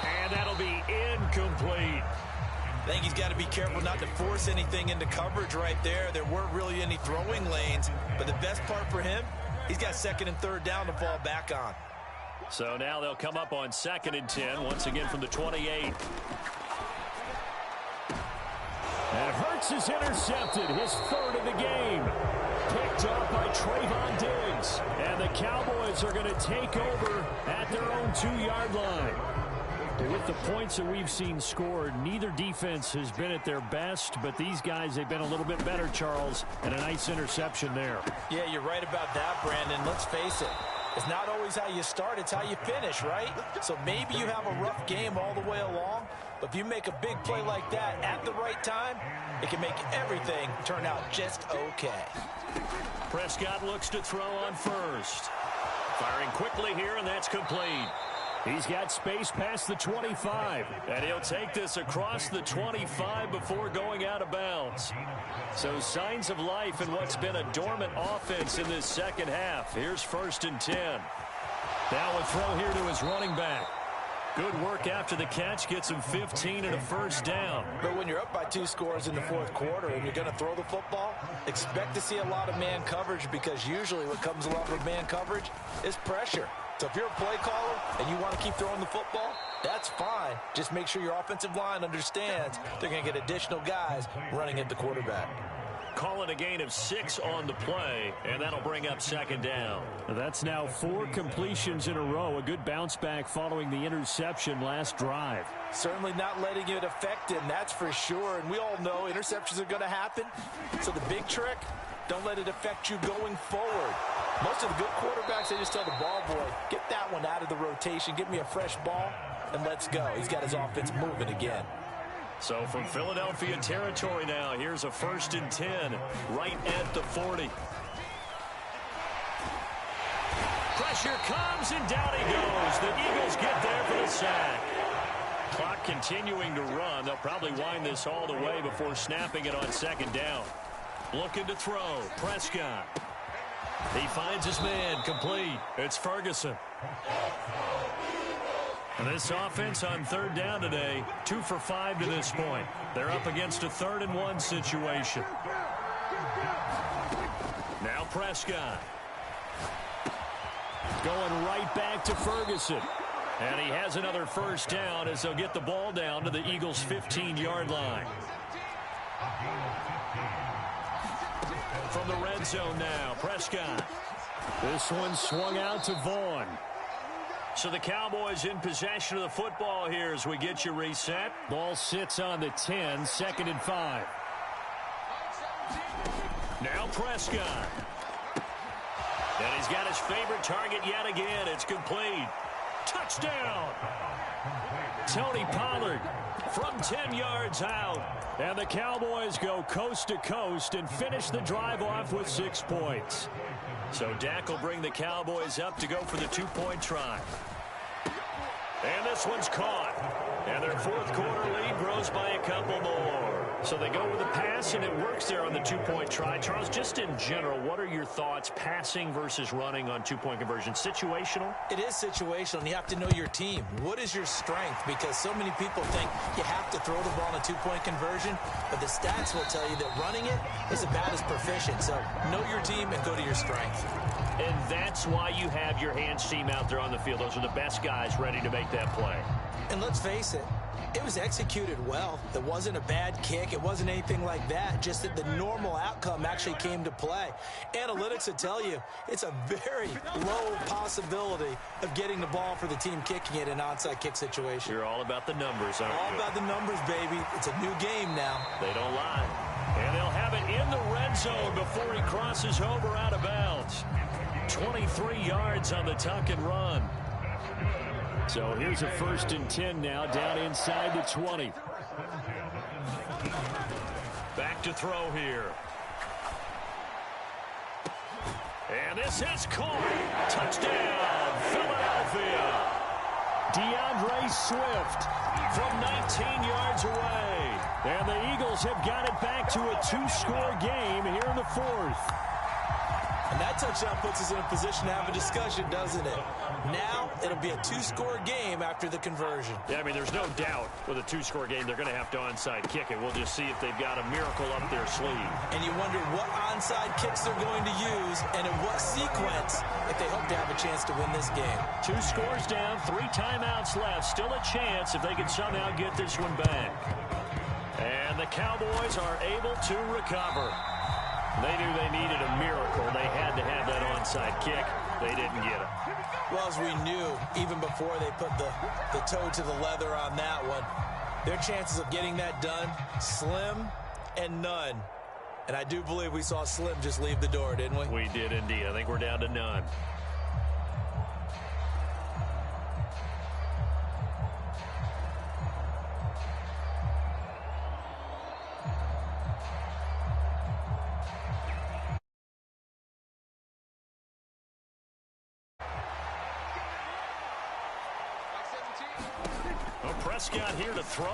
And that'll be incomplete. I think he's got to be careful not to force anything into coverage right there. There weren't really any throwing lanes, but the best part for him, he's got 2nd and 3rd down to fall back on. So now they'll come up on 2nd and 10, once again from the 28. And Hurts is intercepted, his 3rd of the game. Picked up by Trayvon Diggs. And the Cowboys are going to take over at their own 2-yard line. With the points that we've seen scored, neither defense has been at their best, but these guys, they've been a little bit better, Charles, and a nice interception there. Yeah, you're right about that, Brandon. Let's face it. It's not always how you start, it's how you finish, right? So maybe you have a rough game all the way along, but if you make a big play like that at the right time, it can make everything turn out just okay. Prescott looks to throw on first. Firing quickly here, and that's complete. He's got space past the 25. And he'll take this across the 25 before going out of bounds. So signs of life in what's been a dormant offense in this second half. Here's 1st and 10. Now a throw here to his running back. Good work after the catch. Gets him 15 and a 1st down. But when you're up by 2 scores in the 4th quarter and you're going to throw the football, expect to see a lot of man coverage, because usually what comes along with man coverage is pressure. So if you're a play caller and you want to keep throwing the football, that's fine. Just make sure your offensive line understands they're going to get additional guys running at the quarterback. Calling a gain of 6 on the play, and that'll bring up 2nd down. That's now 4 completions in a row. A good bounce back following the interception last drive. Certainly not letting it affect him, that's for sure. And we all know interceptions are going to happen. So the big trick, don't let it affect you going forward. Most of the good quarterbacks, they just tell the ball boy, get that one out of the rotation, give me a fresh ball, and let's go. He's got his offense moving again. So from Philadelphia territory now, here's a 1st and 10 right at the 40. Pressure comes, and down he goes. The Eagles get there for the sack. Clock continuing to run. They'll probably wind this all the way before snapping it on 2nd down. Looking to throw. Prescott. He finds his man, complete. It's Ferguson. And this offense on 3rd down today, 2 for 5 to this point. They're up against a 3rd and 1 situation. Now Prescott. Going right back to Ferguson. And he has another 1st down as they'll get the ball down to the Eagles' 15-yard line. From the red zone now, Prescott. This one swung out to Vaughn. So the Cowboys in possession of the football here as we get you reset. Ball sits on the 10, 2nd and 5. Now Prescott. And he's got his favorite target yet again. It's complete. Touchdown. Tony Pollard from 10 yards out. And the Cowboys go coast to coast and finish the drive off with 6 points. So Dak will bring the Cowboys up to go for the 2-point try. And this one's caught. And their fourth quarter lead grows by a couple more. So they go with a pass, and it works there on the two-point try. Charles, just in general, what are your thoughts passing versus running on two-point conversion? Situational? It is situational, and you have to know your team. What is your strength? Because so many people think you have to throw the ball in a two-point conversion, but the stats will tell you that running it is about as proficient. So know your team and go to your strength. And that's why you have your hands team out there on the field. Those are the best guys ready to make that play. And let's face it, it was executed well. It wasn't a bad kick. It wasn't anything like that. Just that the normal outcome actually came to play. Analytics will tell you it's a very low possibility of getting the ball for the team kicking it in an onside kick situation. You're all about the numbers, aren't you? All about the numbers, baby. It's a new game now. They don't lie. And they'll have it in the red zone before he crosses over out of bounds. 23 yards on the tuck and run. So here's a 1st and 10 now, down inside the 20. Back to throw here. And this is caught. Touchdown, Philadelphia. DeAndre Swift from 19 yards away. And the Eagles have got it back to a 2-score game here in the 4th. And that touchdown puts us in a position to have a discussion, doesn't it? Now, it'll be a 2-score game after the conversion. Yeah, I mean, there's no doubt with a 2-score game, they're going to have to onside kick it. We'll just see if they've got a miracle up their sleeve. And you wonder what onside kicks they're going to use and in what sequence if they hope to have a chance to win this game. 2 scores down, 3 timeouts left. Still a chance if they can somehow get this one back. And the Cowboys are able to recover. They knew they needed a miracle. They had to have that onside kick. They didn't get it. Well, as we knew, even before they put the toe to the leather on that one, their chances of getting that done, slim and none. And I do believe we saw Slim just leave the door, didn't we? We did indeed. I think we're down to none. Prescott here to throw.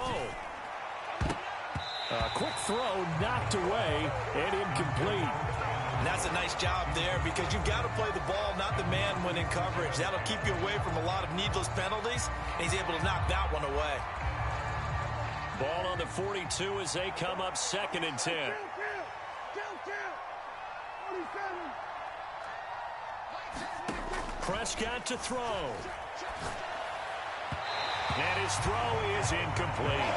A quick throw knocked away and incomplete. And that's a nice job there because you've got to play the ball, not the man when in coverage. That'll keep you away from a lot of needless penalties, and he's able to knock that one away. Ball on the 42 as they come up 2nd and 10. Prescott to throw. And his throw is incomplete.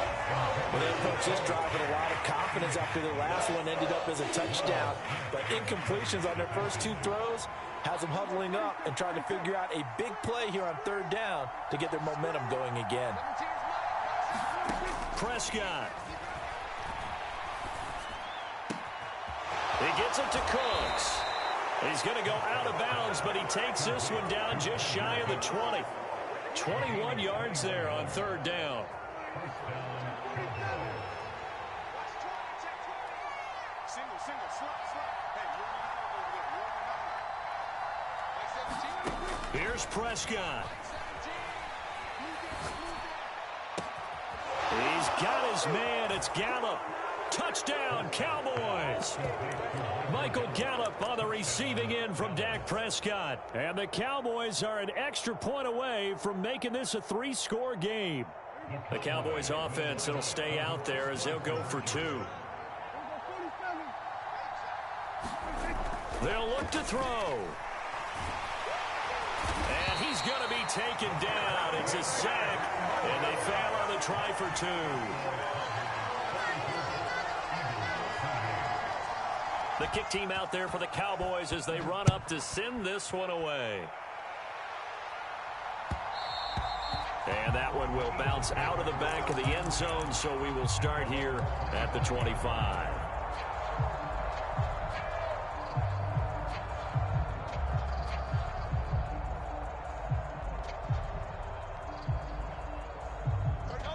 Well, they approached this drive with a lot of confidence after the last one ended up as a touchdown. But incompletions on their first 2 throws has them huddling up and trying to figure out a big play here on 3rd down to get their momentum going again. Prescott. He gets it to Cooks. He's going to go out of bounds, but he takes this one down just shy of the 20. 21 yards there on 3rd down. Here's Prescott. He's got his man. It's Gallup. Touchdown, Cowboys. Michael Gallup on the receiving end from Dak Prescott. And the Cowboys are an extra point away from making this a 3-score game. The Cowboys offense will stay out there as they'll go for 2. They'll look to throw. And he's going to be taken down. It's a sack, and they fail on the try for 2. The kick team out there for the Cowboys as they run up to send this one away. And that one will bounce out of the back of the end zone, so we will start here at the 25.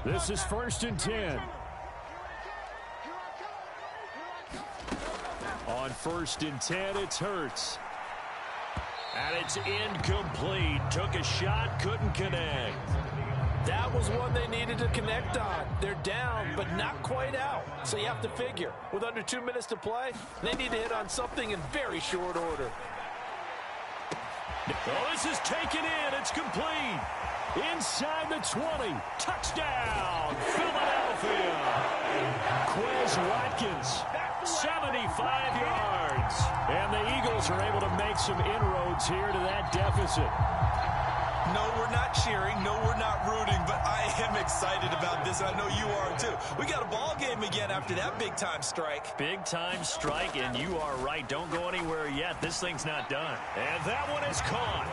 This is 1st and 10. On 1st and 10, it's Hurts. And it's incomplete. Took a shot, couldn't connect. That was one they needed to connect on. They're down, but not quite out. So you have to figure, with under 2 minutes to play, they need to hit on something in very short order. Oh, this is taken in. It's complete. Inside the 20. Touchdown, Philadelphia. Quez Watkins, 75 yards. And the Eagles are able to make some inroads here to that deficit. No, we're not cheering. No, we're not rooting, but I am excited about this. I know you are, too. We got a ball game again after that big-time strike. Big-time strike, and you are right. Don't go anywhere yet. This thing's not done. And that one is caught.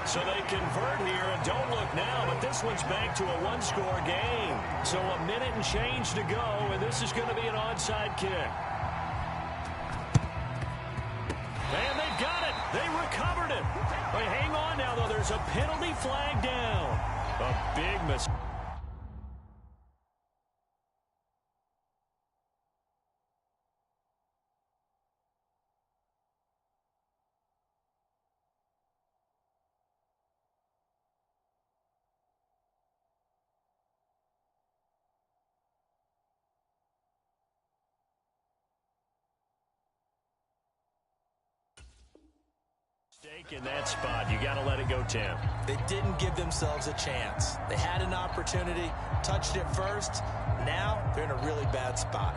So they convert here, and don't look now, but this one's back to a one-score game. So a minute and change to go, and this is going to be an onside kick. And they've got it. They recovered it. But hang on now, though. There's a penalty flag down. A big mistake. In that spot, you got to let it go, Tim. They didn't give themselves a chance. They had an opportunity, touched it first. Now they're in a really bad spot.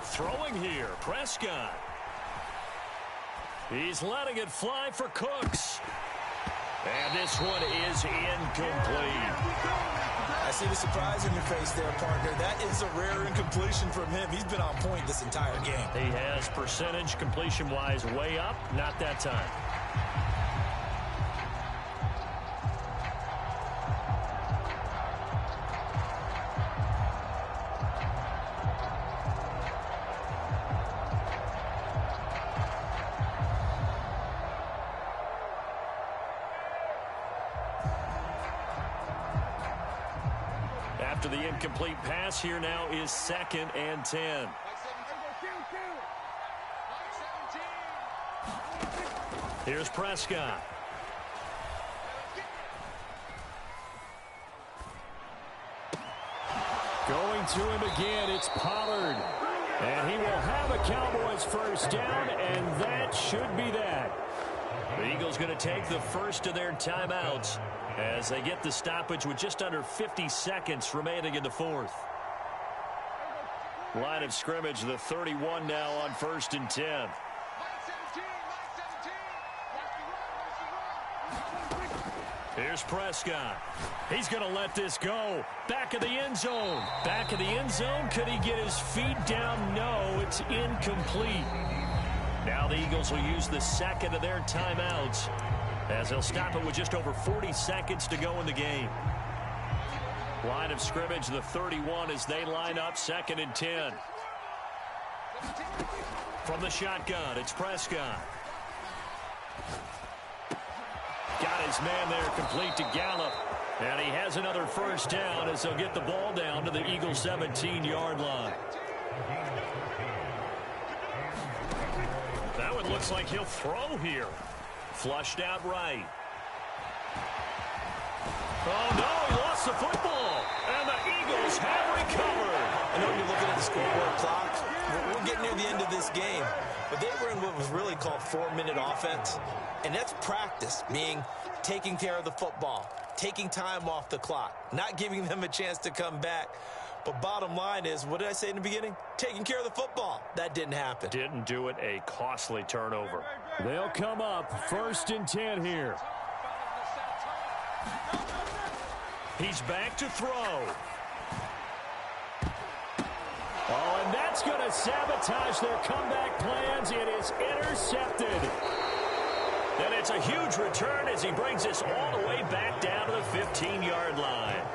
Throwing here, Prescott. He's letting it fly for Cooks. And this one is incomplete. I see the surprise in your face there, partner. That is a rare incompletion from him. He's been on point this entire game. He has percentage completion-wise way up. Not that time. After the incomplete pass, here now is 2nd and 10. Here's Prescott. Going to him again, it's Pollard. And he will have a Cowboys first down, and that should be that. The Eagles going to take the first of their timeouts as they get the stoppage with just under 50 seconds remaining in the fourth. Line of scrimmage, the 31 now on 1st and 10. Here's Prescott. He's going to let this go. Back of the end zone. Back of the end zone. Could he get his feet down? No, it's incomplete. Now the Eagles will use the 2nd of their timeouts as they'll stop it with just over 40 seconds to go in the game. Line of scrimmage, the 31 as they line up 2nd and 10. From the shotgun, it's Prescott. Got his man there complete to Gallup. And he has another first down as they'll get the ball down to the Eagles' 17-yard line. That one looks like he'll throw here. Flushed out right. Oh, no, he lost the football. And the Eagles have recovered. I know you're looking at the scoreboard clock. We're getting near the end of this game. But they were in what was really called 4-minute offense. And that's practice, meaning taking care of the football, taking time off the clock, not giving them a chance to come back. But bottom line is, what did I say in the beginning? Taking care of the football. That didn't happen. Didn't do it. A costly turnover. They'll come up 1st and 10 here. He's back to throw. Oh, and that's going to sabotage their comeback plans. It is intercepted. And it's a huge return as he brings us all the way back down to the 15-yard line.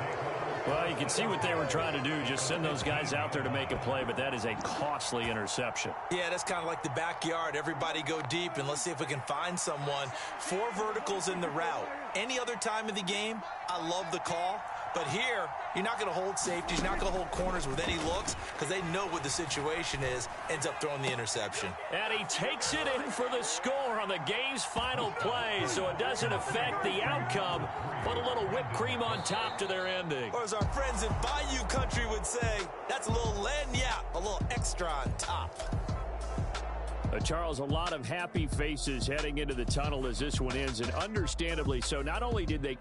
Well, you can see what they were trying to do, just send those guys out there to make a play, but that is a costly interception. Yeah, that's kind of like the backyard. Everybody go deep, and let's see if we can find someone. 4 verticals in the route. Any other time of the game, I love the call. But here, you're not going to hold safeties, you're not going to hold corners with any looks because they know what the situation is, ends up throwing the interception. And he takes it in for the score on the game's final play, so it doesn't affect the outcome. Put a little whipped cream on top to their ending. Or as our friends in Bayou Country would say, that's a little lagniappe, a little extra on top. Charles, a lot of happy faces heading into the tunnel as this one ends, and understandably so. Not only did they...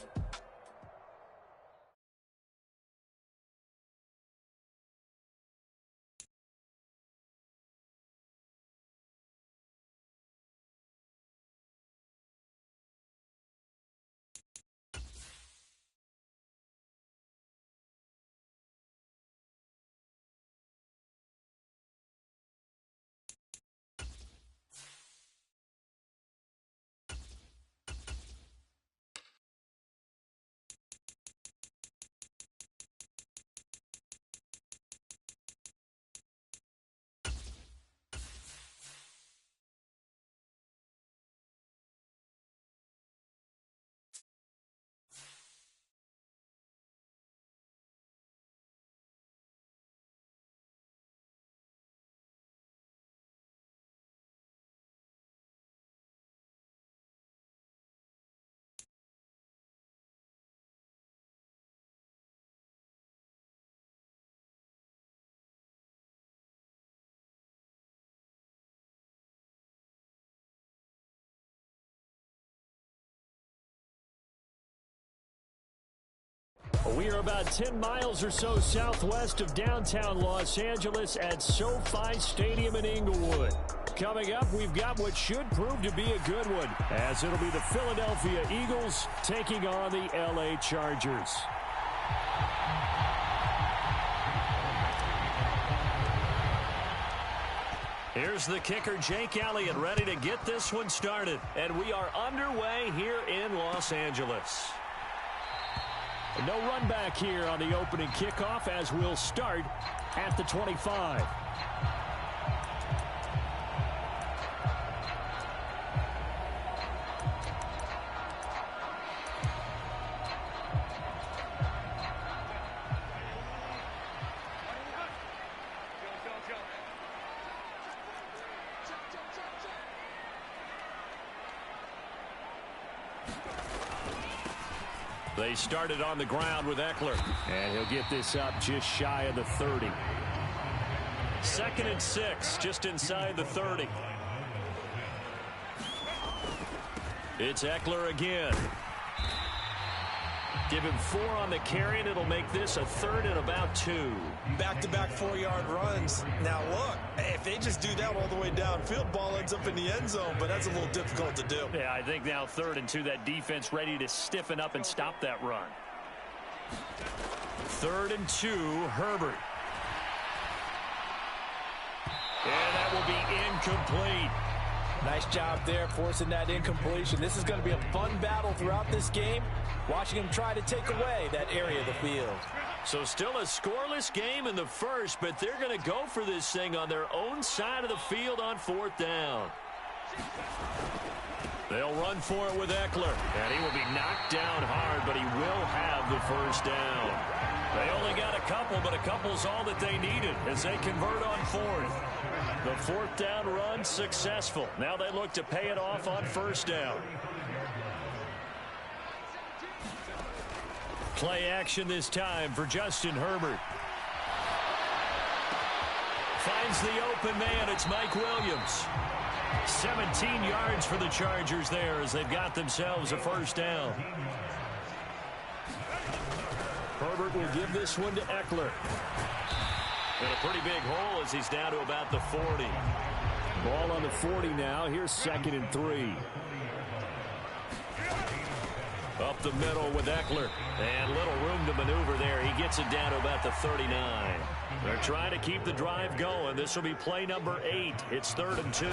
We are about 10 miles or so southwest of downtown Los Angeles at SoFi Stadium in Inglewood. Coming up, we've got what should prove to be a good one, as it'll be the Philadelphia Eagles taking on the LA Chargers. Here's the kicker, Jake Elliott, ready to get this one started. And we are underway here in Los Angeles. No run back here on the opening kickoff as we'll start at the 25. They started on the ground with Eckler. And he'll get this up just shy of the 30. 2nd and 6, just inside the 30. It's Eckler again. Give him 4 on the carry, and it'll make this a 3rd and about 2. Back-to-back 4-yard runs. Now, look, if they just do that all the way downfield, ball ends up in the end zone, but that's a little difficult to do. Yeah, I think now 3rd and 2, that defense ready to stiffen up and stop that run. 3rd and 2, Herbert. And that will be incomplete. Nice job there forcing that incompletion. This is going to be a fun battle throughout this game. Watching him try to take away that area of the field. So still a scoreless game in the first, but they're going to go for this thing on their own side of the field on 4th down. They'll run for it with Eckler. And he will be knocked down hard, but he will have the 1st down. They only got a couple, but a couple's all that they needed as they convert on 4th. The 4th down run successful. Now they look to pay it off on 1st down. Play action this time for Justin Herbert. Finds the open man. It's Mike Williams. 17 yards for the Chargers there as they've got themselves a 1st down. Herbert will give this one to Eckler. And a pretty big hole as he's down to about the 40. Ball on the 40 now. Here's 2nd and 3. Up the middle with Eckler. And little room to maneuver there. He gets it down to about the 39. They're trying to keep the drive going. This will be play number 8. It's 3rd and 2.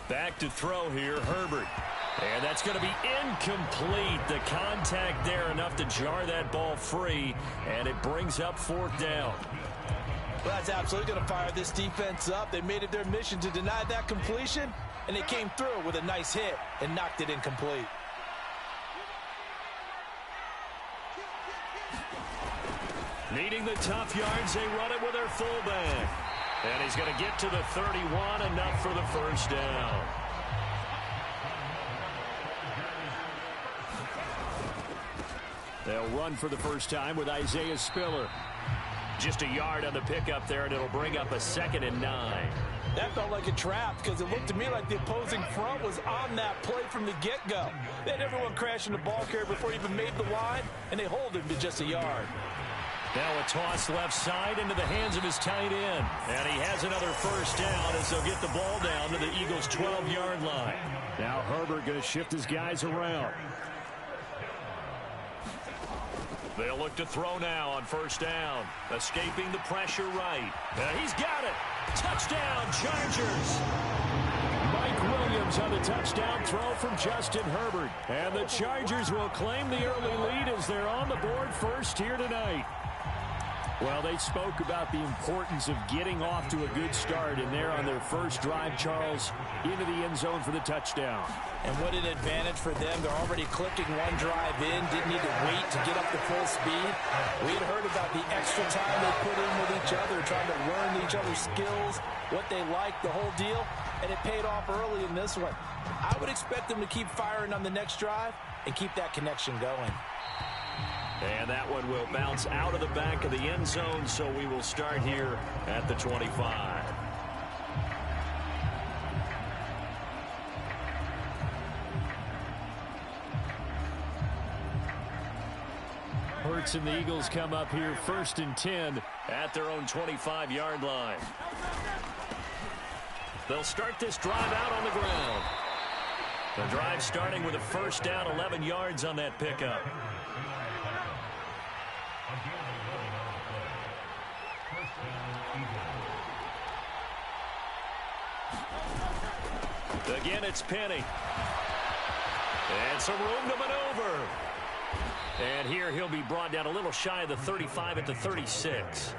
Back to throw here, Herbert. And that's going to be incomplete. The contact there enough to jar that ball free, and it brings up 4th down. Well, that's absolutely going to fire this defense up. They made it their mission to deny that completion, and they came through with a nice hit and knocked it incomplete. Needing the tough yards, they run it with their fullback. And he's going to get to the 31, enough for the 1st down. They'll run for the first time with Isaiah Spiller. Just a yard on the pickup there, and it'll bring up a 2nd and 9. That felt like a trap because it looked to me like the opposing front was on that play from the get-go. They had everyone crashing the ball carrier before he even made the line, and they hold him to just a yard. Now a toss left side into the hands of his tight end. And he has another 1st down as they'll get the ball down to the Eagles' 12-yard line. Now Herbert going to shift his guys around. They'll look to throw now on 1st down. Escaping the pressure right. He's got it. Touchdown, Chargers. Mike Williams on the touchdown throw from Justin Herbert. And the Chargers will claim the early lead as they're on the board first here tonight. Well, they spoke about the importance of getting off to a good start, and they're on their first drive, Charles, into the end zone for the touchdown. And what an advantage for them. They're already clicking one drive in, didn't need to wait to get up to full speed. We had heard about the extra time they put in with each other, trying to learn each other's skills, what they like, the whole deal, and it paid off early in this one. I would expect them to keep firing on the next drive and keep that connection going. And that one will bounce out of the back of the end zone, so we will start here at the 25. Hurts and the Eagles come up here 1st and 10 at their own 25-yard line. They'll start this drive out on the ground. The drive starting with a 1st down, 11 yards on that pickup. Again, it's Penny. And some room to maneuver. And here he'll be brought down a little shy of the 35 at the 36.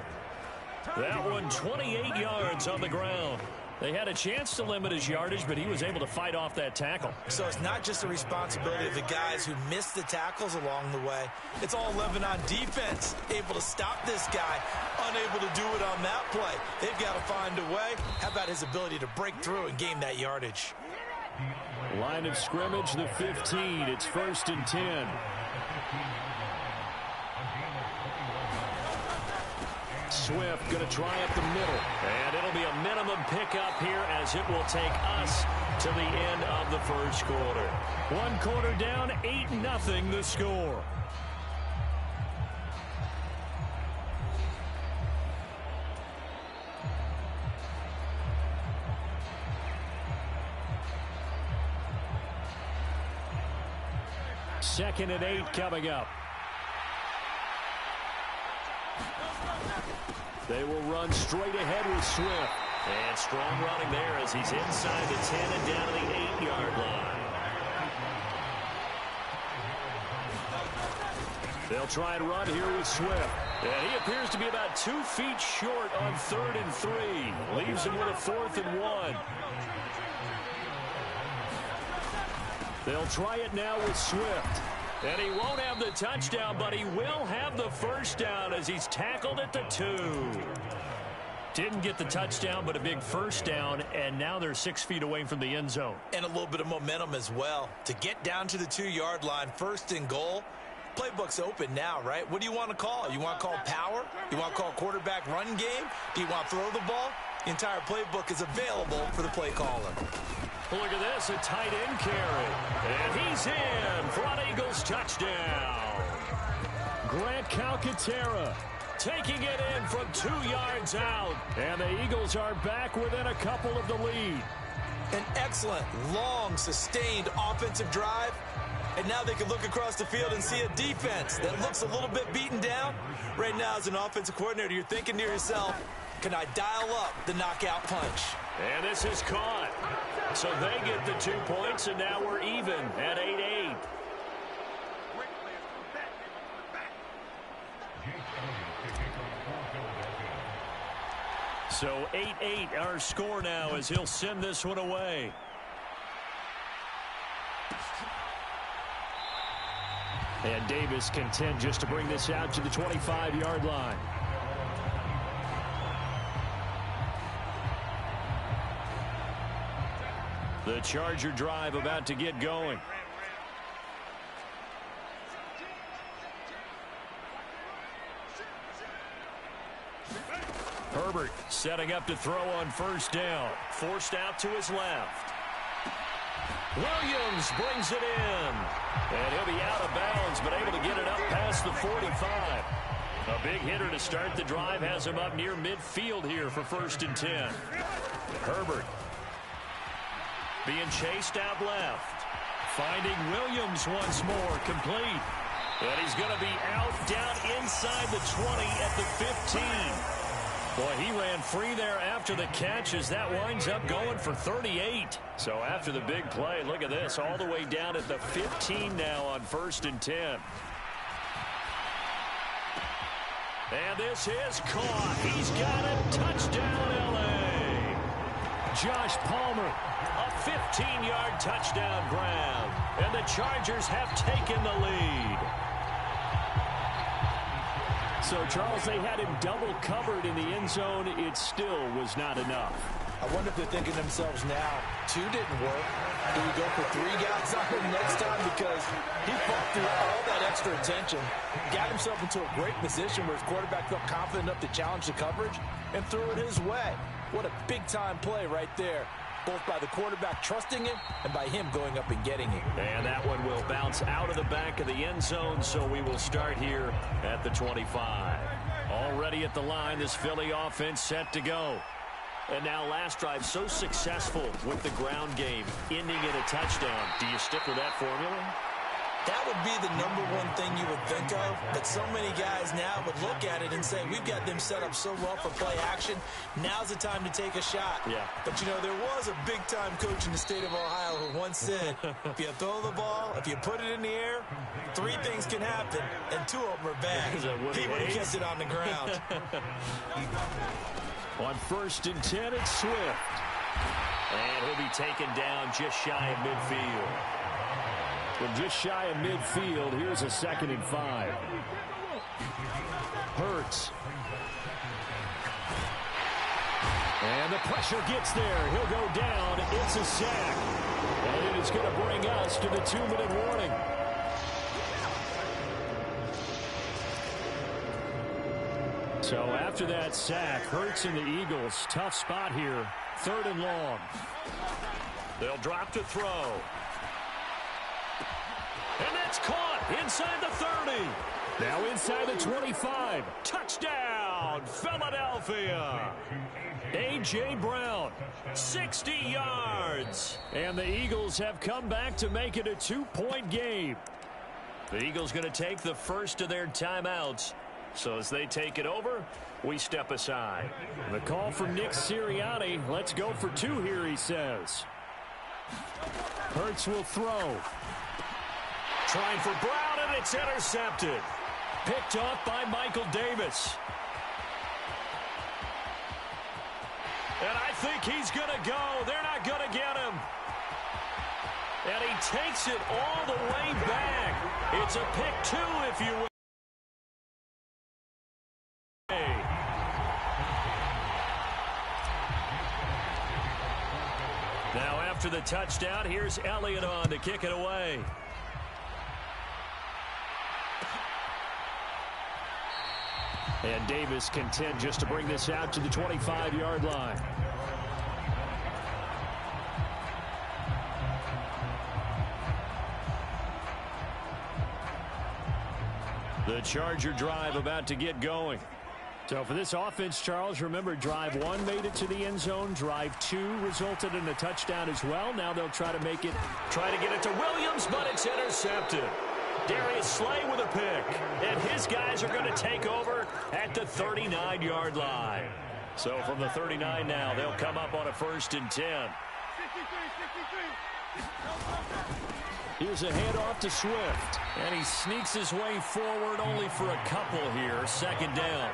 That one 28 yards on the ground. They had a chance to limit his yardage, but he was able to fight off that tackle. So it's not just the responsibility of the guys who missed the tackles along the way. It's all 11 on defense, able to stop this guy, unable to do it on that play. They've got to find a way. How about his ability to break through and gain that yardage? Line of scrimmage, the 15. It's 1st and 10. Swift going to try up the middle. And it'll be a minimum pickup here as it will take us to the end of the first quarter. 1 quarter down, 8-0 the score. Second and 8 coming up. They will run straight ahead with Swift. And strong running there as he's inside the 10 and down to the 8-yard line. They'll try and run here with Swift. And he appears to be about 2 feet short on 3rd and 3. Leaves him with a 4th and 1. They'll try it now with Swift. And he won't have the touchdown, but he will have the 1st down as he's tackled at the 2. Didn't get the touchdown, but a big 1st down, and now they're 6 feet away from the end zone. And a little bit of momentum as well. To get down to the 2-yard line, 1st and goal. Playbook's open now, right? What do you want to call? You want to call power? You want to call quarterback run game? Do you want to throw the ball? The entire playbook is available for the play caller. Look at this, a tight end carry. And he's in for an Eagles touchdown. Grant Calcaterra taking it in from 2 yards out. And the Eagles are back within a couple of the lead. An excellent, long, sustained offensive drive. And now they can look across the field and see a defense that looks a little bit beaten down. Right now, as an offensive coordinator, you're thinking to yourself, can I dial up the knockout punch? And this is caught. So they get the 2 points, and now we're even at 8-8. So 8-8 our score now as he'll send this one away. And Davis content just to bring this out to the 25-yard line. The Charger drive about to get going. Herbert setting up to throw on first down. Forced out to his left. Williams brings it in. And he'll be out of bounds, but able to get it up past the 45. A big hitter to start the drive has him up near midfield here for 1st and 10. Herbert being chased out left. Finding Williams once more, complete. And he's going to be out down inside the 20 at the 15. Boy, he ran free there after the catch as that winds up going for 38. So after the big play, look at this, all the way down at the 15 now on 1st and 10. And this is caught. He's got it. Touchdown, L.A. Josh Palmer, a 15-yard touchdown grab. And the Chargers have taken the lead. So, Charles, they had him double covered in the end zone. It still was not enough. I wonder if they're thinking to themselves now, 2 didn't work. Do we go for 3 guys on him next time? Because he fought through all that extra attention, got himself into a great position where his quarterback felt confident enough to challenge the coverage and threw it his way. What a big-time play right there, both by the quarterback trusting it and by him going up and getting it. And that one will bounce out of the back of the end zone, so we will start here at the 25. Already at the line, this Philly offense set to go. And now last drive so successful with the ground game, ending in a touchdown. Do you stick with that formula? That would be the #1 thing you would think of, but so many guys now would look at it and say, we've got them set up so well for play action, now's the time to take a shot. Yeah. But, you know, there was a big-time coach in the state of Ohio who once said, if you throw the ball, if you put it in the air, 3 things can happen, and 2 of them are bad. He would have kept it on the ground. On 1st and 10, it's Swift. And he'll be taken down just shy of midfield. Well, just shy of midfield, here's a 2nd and 5. Hurts. And the pressure gets there. He'll go down. It's a sack. And it is going to bring us to the 2-minute warning. So after that sack, Hurts and the Eagles, tough spot here. 3rd and long. They'll drop to throw. And that's caught inside the 30. Now inside the 25. Touchdown, Philadelphia. A.J. Brown, 60 yards. And the Eagles have come back to make it a 2-point game. The Eagles going to take the first of their timeouts. So as they take it over, we step aside. The call from Nick Sirianni. Let's go for 2 here, he says. Hurts will throw. Trying for Brown, and it's intercepted. Picked off by Michael Davis. And I think he's going to go. They're not going to get him. And he takes it all the way back. It's a pick 2, if you will. Now after the touchdown, here's Elliott on to kick it away. And Davis content just to bring this out to the 25-yard line. The Charger drive about to get going. So for this offense, Charles, remember, drive 1 made it to the end zone. Drive 2 resulted in a touchdown as well. Now they'll try to get it to Williams, but it's intercepted. Darius Slay with a pick. And his guys are going to take over at the 39-yard line. So from the 39 now, they'll come up on a 1st and 10. Here's a handoff to Swift. And he sneaks his way forward only for a couple here. Second down.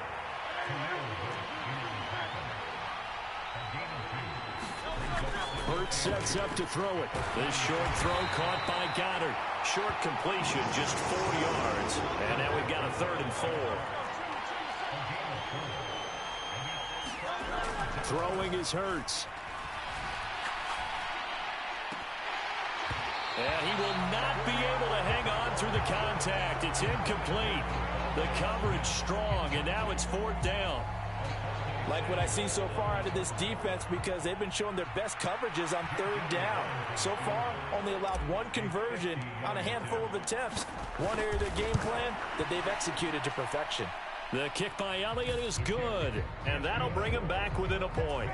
Hurts sets up to throw it. This short throw caught by Goddard. Short completion, just 4 yards. And now we've got a 3rd and 4. Throwing is Hurts. And he will not be able to hang on through the contact. It's incomplete. The coverage strong, and now it's 4th down. Like what I see so far out of this defense, because they've been showing their best coverages on 3rd down. So far, only allowed 1 conversion on a handful of attempts. One area of their game plan that they've executed to perfection. The kick by Elliott is good, and that'll bring him back within a point.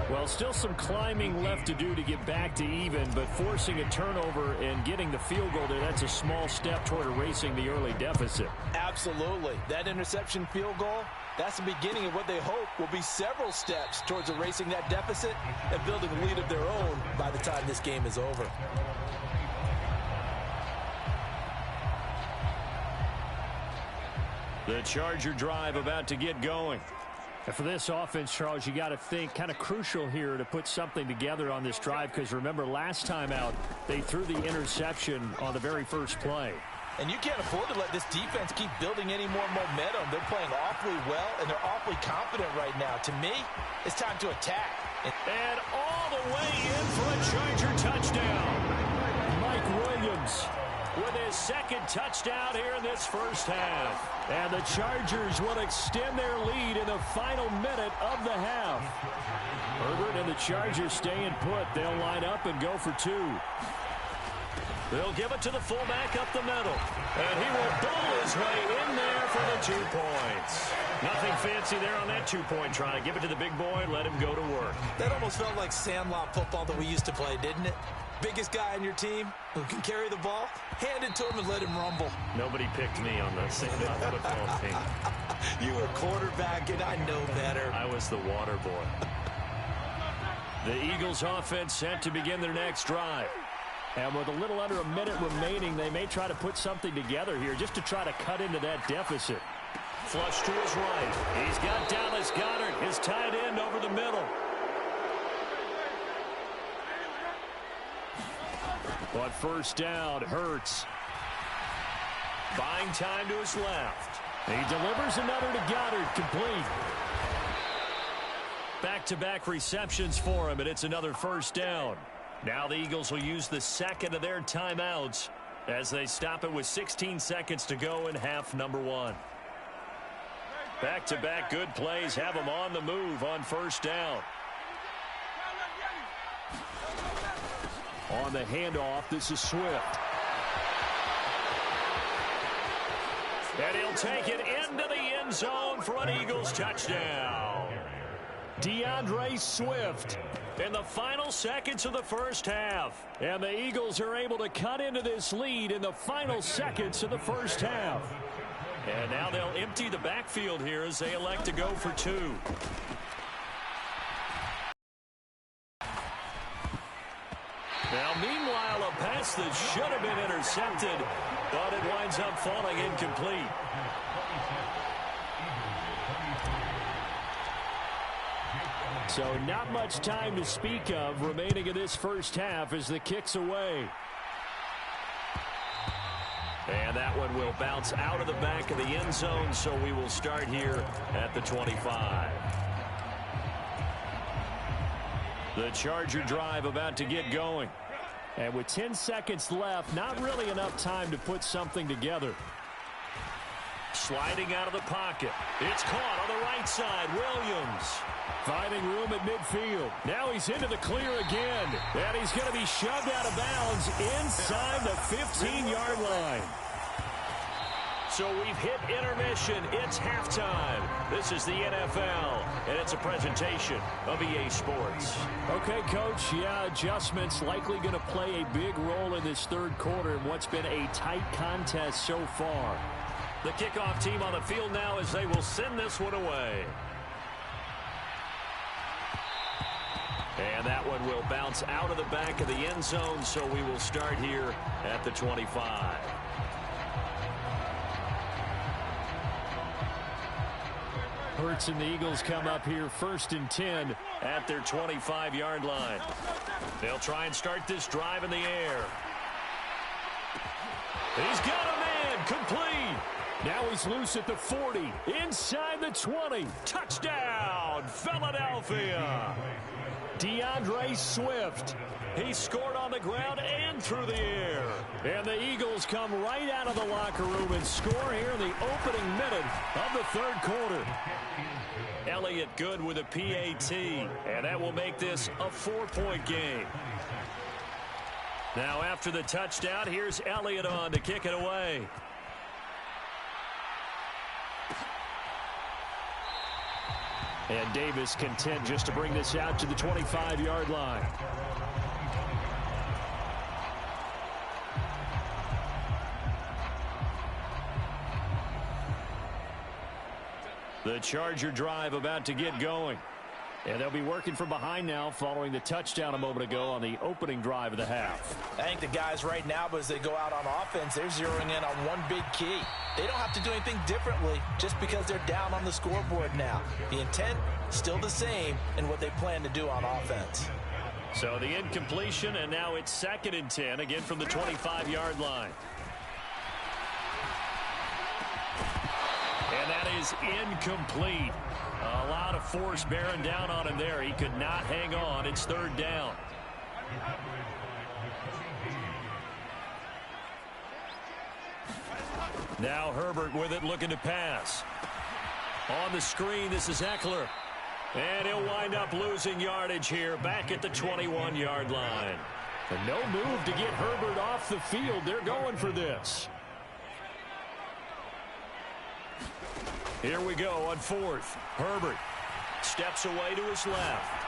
Well, still some climbing left to do to get back to even, but forcing a turnover and getting the field goal there, that's a small step toward erasing the early deficit. Absolutely. That interception field goal, that's the beginning of what they hope will be several steps towards erasing that deficit and building a lead of their own by the time this game is over. The Charger drive about to get going. And for this offense, Charles, you got to think kind of crucial here to put something together on this drive, because remember last time out they threw the interception on the very first play. And you can't afford to let this defense keep building any more momentum. They're playing awfully well, and they're awfully confident right now. To me, it's time to attack. And all the way in for a Charger touchdown. Mike Williams with his 2nd touchdown here in this first half. And the Chargers will extend their lead in the final minute of the half. Herbert and the Chargers staying put. They'll line up and go for 2. They'll give it to the fullback up the middle. And he will bowl his way in there for the 2 points. Nothing fancy there on that 2-point try. Give it to the big boy, let him go to work. That almost felt like sandlot football that we used to play, didn't it? Biggest guy on your team who can carry the ball, hand it to him and let him rumble. Nobody picked me on the sandlot football team. You were quarterback, and I know better. I was the water boy. The Eagles offense set to begin their next drive. And with a little under a minute remaining, they may try to put something together here just to try to cut into that deficit. Flush to his right. He's got Dallas Goedert, his tight end, over the middle. On first down, Hurts. Buying time to his left. He delivers another to Goddard, complete. Back-to-back receptions for him, and it's another first down. Now the Eagles will use the 2nd of their timeouts as they stop it with 16 seconds to go in half number 1. Back-to-back good plays have them on the move on first down. On the handoff, this is Swift. And he'll take it into the end zone for an Eagles touchdown. DeAndre Swift In the final seconds of the first half. And the Eagles are able to cut into this lead in the final seconds of the first half. And now they'll empty the backfield here as they elect to go for 2. Now, meanwhile, a pass that should have been intercepted, but it winds up falling incomplete. So not much time to speak of remaining in this first half as the kick's away. And that one will bounce out of the back of the end zone, so we will start here at the 25. The Charger drive about to get going. And with 10 seconds left, not really enough time to put something together. Sliding out of the pocket. It's caught on the right side. Williams. Finding room at midfield. Now he's into the clear again. And he's going to be shoved out of bounds inside the 15-yard line. So we've hit intermission. It's halftime. This is the NFL, and it's a presentation of EA Sports. Okay, Coach, yeah, adjustments likely going to play a big role in this third quarter in what's been a tight contest so far. The kickoff team on the field now as they will send this one away. And that one will bounce out of the back of the end zone, so we will start here at the 25. Hurts and the Eagles come up here 1st and 10 at their 25-yard line. They'll try and start this drive in the air. He's got a man, complete. Now he's loose at the 40, inside the 20. Touchdown, Philadelphia. DeAndre Swift. He scored on the ground and through the air. And the Eagles come right out of the locker room and score here in the opening minute of the 3rd quarter. Elliott good with a PAT, and that will make this a 4-point game. Now after the touchdown, here's Elliott on to kick it away. And Davis content just to bring this out to the 25-yard line. The Charger drive about to get going. And they'll be working from behind now following the touchdown a moment ago on the opening drive of the half. I think the guys right now, as they go out on offense, they're zeroing in on one big key. They don't have to do anything differently just because they're down on the scoreboard now. The intent still the same in what they plan to do on offense. So the incompletion, and now it's 2nd and 10, again from the 25-yard line. And that is incomplete. A lot of force bearing down on him there. He could not hang on. It's 3rd down. Now Herbert with it, looking to pass. On the screen, this is Eckler. And he'll wind up losing yardage here back at the 21-yard line. And no move to get Herbert off the field. They're going for this. Here we go on 4th. Herbert steps away to his left.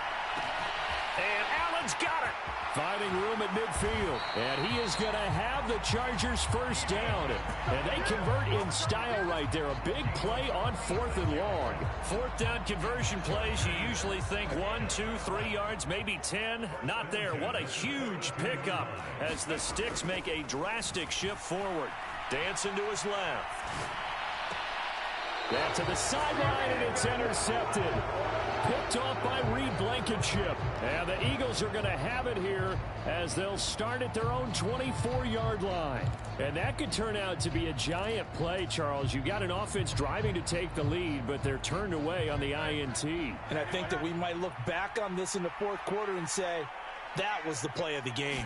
And Allen's got it. Finding room at midfield. And he is going to have the Chargers 1st down. And they convert in style right there. A big play on 4th and long. 4th down conversion plays, you usually think 1, 2, 3 yards, maybe 10. Not there. What a huge pickup as the Sticks make a drastic shift forward. Dancing to his left. Back to the sideline, and it's intercepted. Picked off by Reed Blankenship. And the Eagles are going to have it here as they'll start at their own 24-yard line. And that could turn out to be a giant play, Charles. You got an offense driving to take the lead, but they're turned away on the INT. And I think that we might look back on this in the 4th quarter and say, that was the play of the game.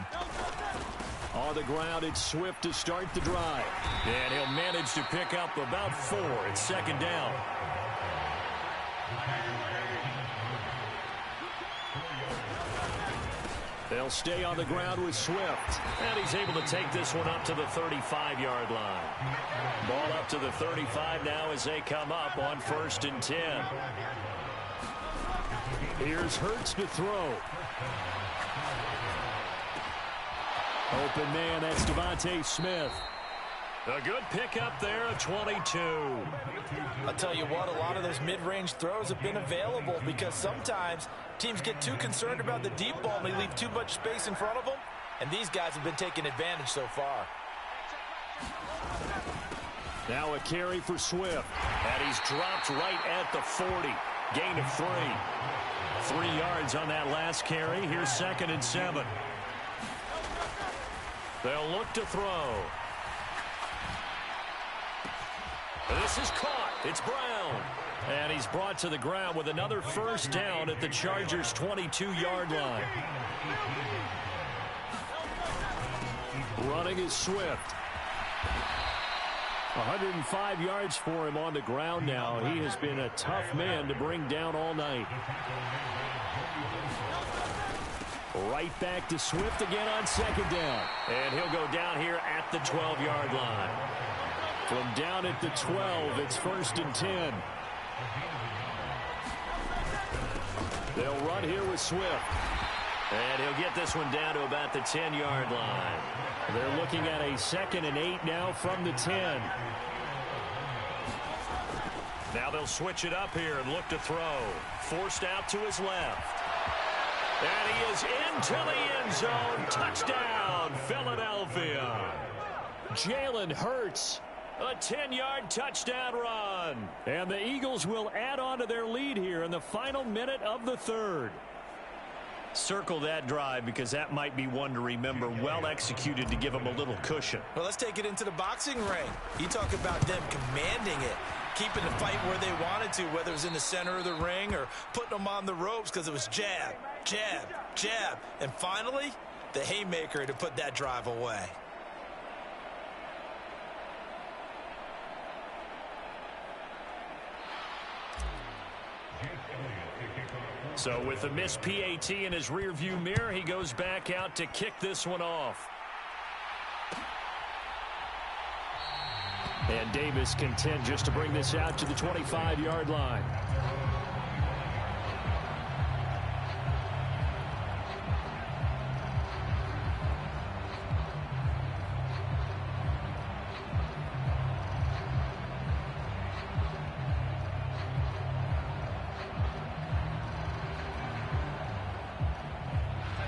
On the ground, it's Swift to start the drive. And he'll manage to pick up about 4. It's 2nd down. They'll stay on the ground with Swift. And he's able to take this one up to the 35-yard line. Ball up to the 35 now as they come up on 1st and 10. Here's Hurts to throw. Open man, that's Devontae Smith. A good pickup there, a 22. I'll tell you what, a lot of those mid-range throws have been available because sometimes teams get too concerned about the deep ball and they leave too much space in front of them, and these guys have been taking advantage so far. Now a carry for Swift, and he's dropped right at the 40. Gain of 3. 3 yards on that last carry. Here's 2nd and 7. They'll look to throw. This is caught. It's Brown. And he's brought to the ground with another 1st down at the Chargers' 22-yard line. Running is Swift. 105 yards for him on the ground now. He has been a tough man to bring down all night. Right back to Swift again on 2nd down. And he'll go down here at the 12-yard line. From down at the 12, it's 1st and 10. They'll run here with Swift. And he'll get this one down to about the 10-yard line. They're looking at a 2nd and 8 now from the 10. Now they'll switch it up here and look to throw. Forced out to his left. And he is into the end zone. Touchdown, Philadelphia. Jalen Hurts. A 10-yard touchdown run. And the Eagles will add on to their lead here in the final minute of the third. Circle that drive because that might be one to remember. Well executed to give them a little cushion. Well, let's take it into the boxing ring. You talk about them commanding it, keeping the fight where they wanted to, whether it was in the center of the ring or putting them on the ropes because it was jab, jab, jab. And finally, the haymaker to put that drive away. So with the missed PAT in his rearview mirror, he goes back out to kick this one off. And Davis content just to bring this out to the 25-yard line.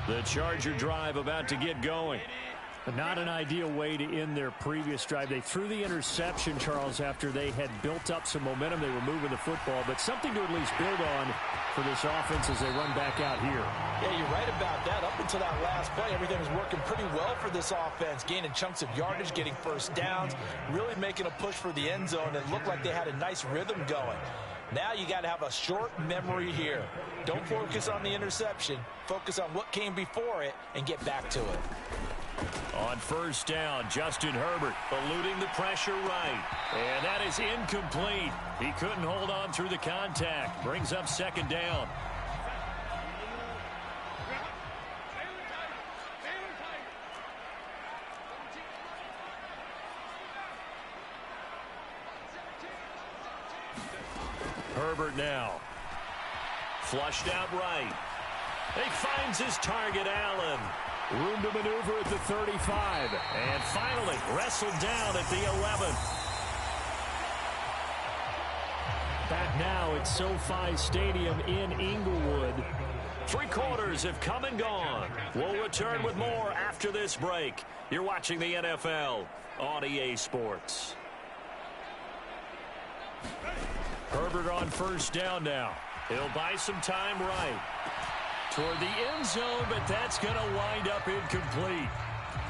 The Charger drive about to get going. Not an ideal way to end their previous drive. They threw the interception, Charles, after they had built up some momentum. They were moving the football, but something to at least build on for this offense as they run back out here. Yeah, you're right about that. Up until that last play, everything was working pretty well for this offense, gaining chunks of yardage, getting first downs, really making a push for the end zone. It looked like they had a nice rhythm going. Now you got to have a short memory here. Don't focus on the interception. Focus on what came before it and get back to it. On first down, Justin Herbert eluding the pressure right. And that is incomplete. He couldn't hold on through the contact. Brings up second down. Herbert now. Flushed out right. He finds his target, Allen. Room to maneuver at the 35. And finally wrestled down at the 11. Back now at SoFi Stadium in Inglewood. 3 quarters have come and gone. We'll return with more after this break. You're watching the NFL on EA Sports. Herbert on first down now. He'll buy some time right toward the end zone, but that's going to wind up incomplete.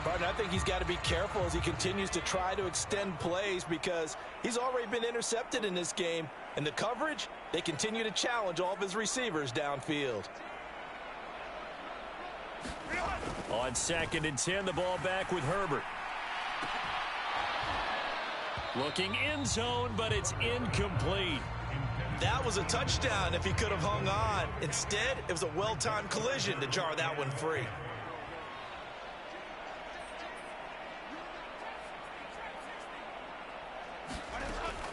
Partner, I think he's got to be careful as he continues to try to extend plays because he's already been intercepted in this game. And the coverage, they continue to challenge all of his receivers downfield. On 2nd and 10, the ball back with Herbert. Looking end zone, but it's incomplete. That was a touchdown if he could have hung on. Instead, it was a well-timed collision to jar that one free.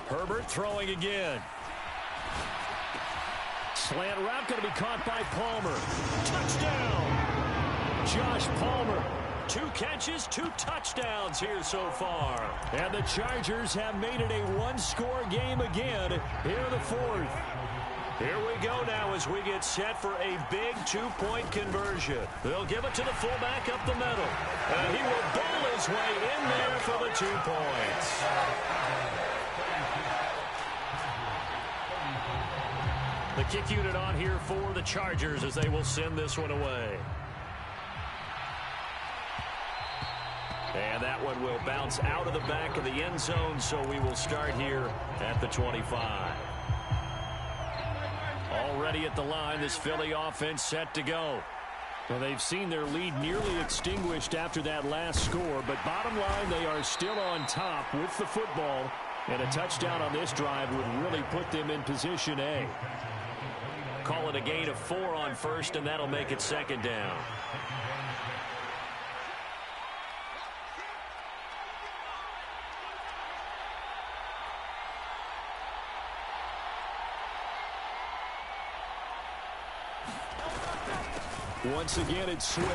Herbert throwing again. Slant route going to be caught by Palmer. Touchdown! Josh Palmer. 2 catches, 2 touchdowns here so far. And the Chargers have made it a 1-score game again here in the 4th. Here we go now as we get set for a big 2-point conversion. They'll give it to the fullback up the middle. And he will bowl his way in there for the 2 points. The kick unit on here for the Chargers as they will send this one away. And that one will bounce out of the back of the end zone, so we will start here at the 25. Already at the line, this Philly offense set to go. Well, they've seen their lead nearly extinguished after that last score, but bottom line, they are still on top with the football, and a touchdown on this drive would really put them in position A. Call it a gain of 4 on first, and that'll make it 2nd down. Once again, it's Swift.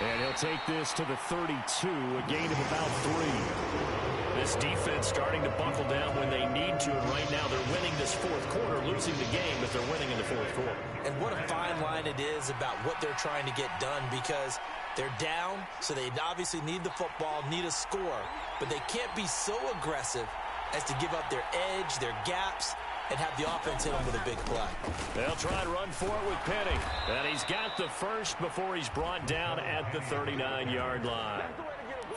And he'll take this to the 32, a gain of about 3. This defense starting to buckle down when they need to, and right now they're winning this fourth quarter, losing the game, but they're winning in the fourth quarter. And what a fine line it is about what they're trying to get done, because they're down, so they obviously need the football, need a score, but they can't be so aggressive as to give up their edge, their gaps, and have the offense hit them with a big play. They'll try to run for it with Penny. And he's got the first before he's brought down at the 39-yard line.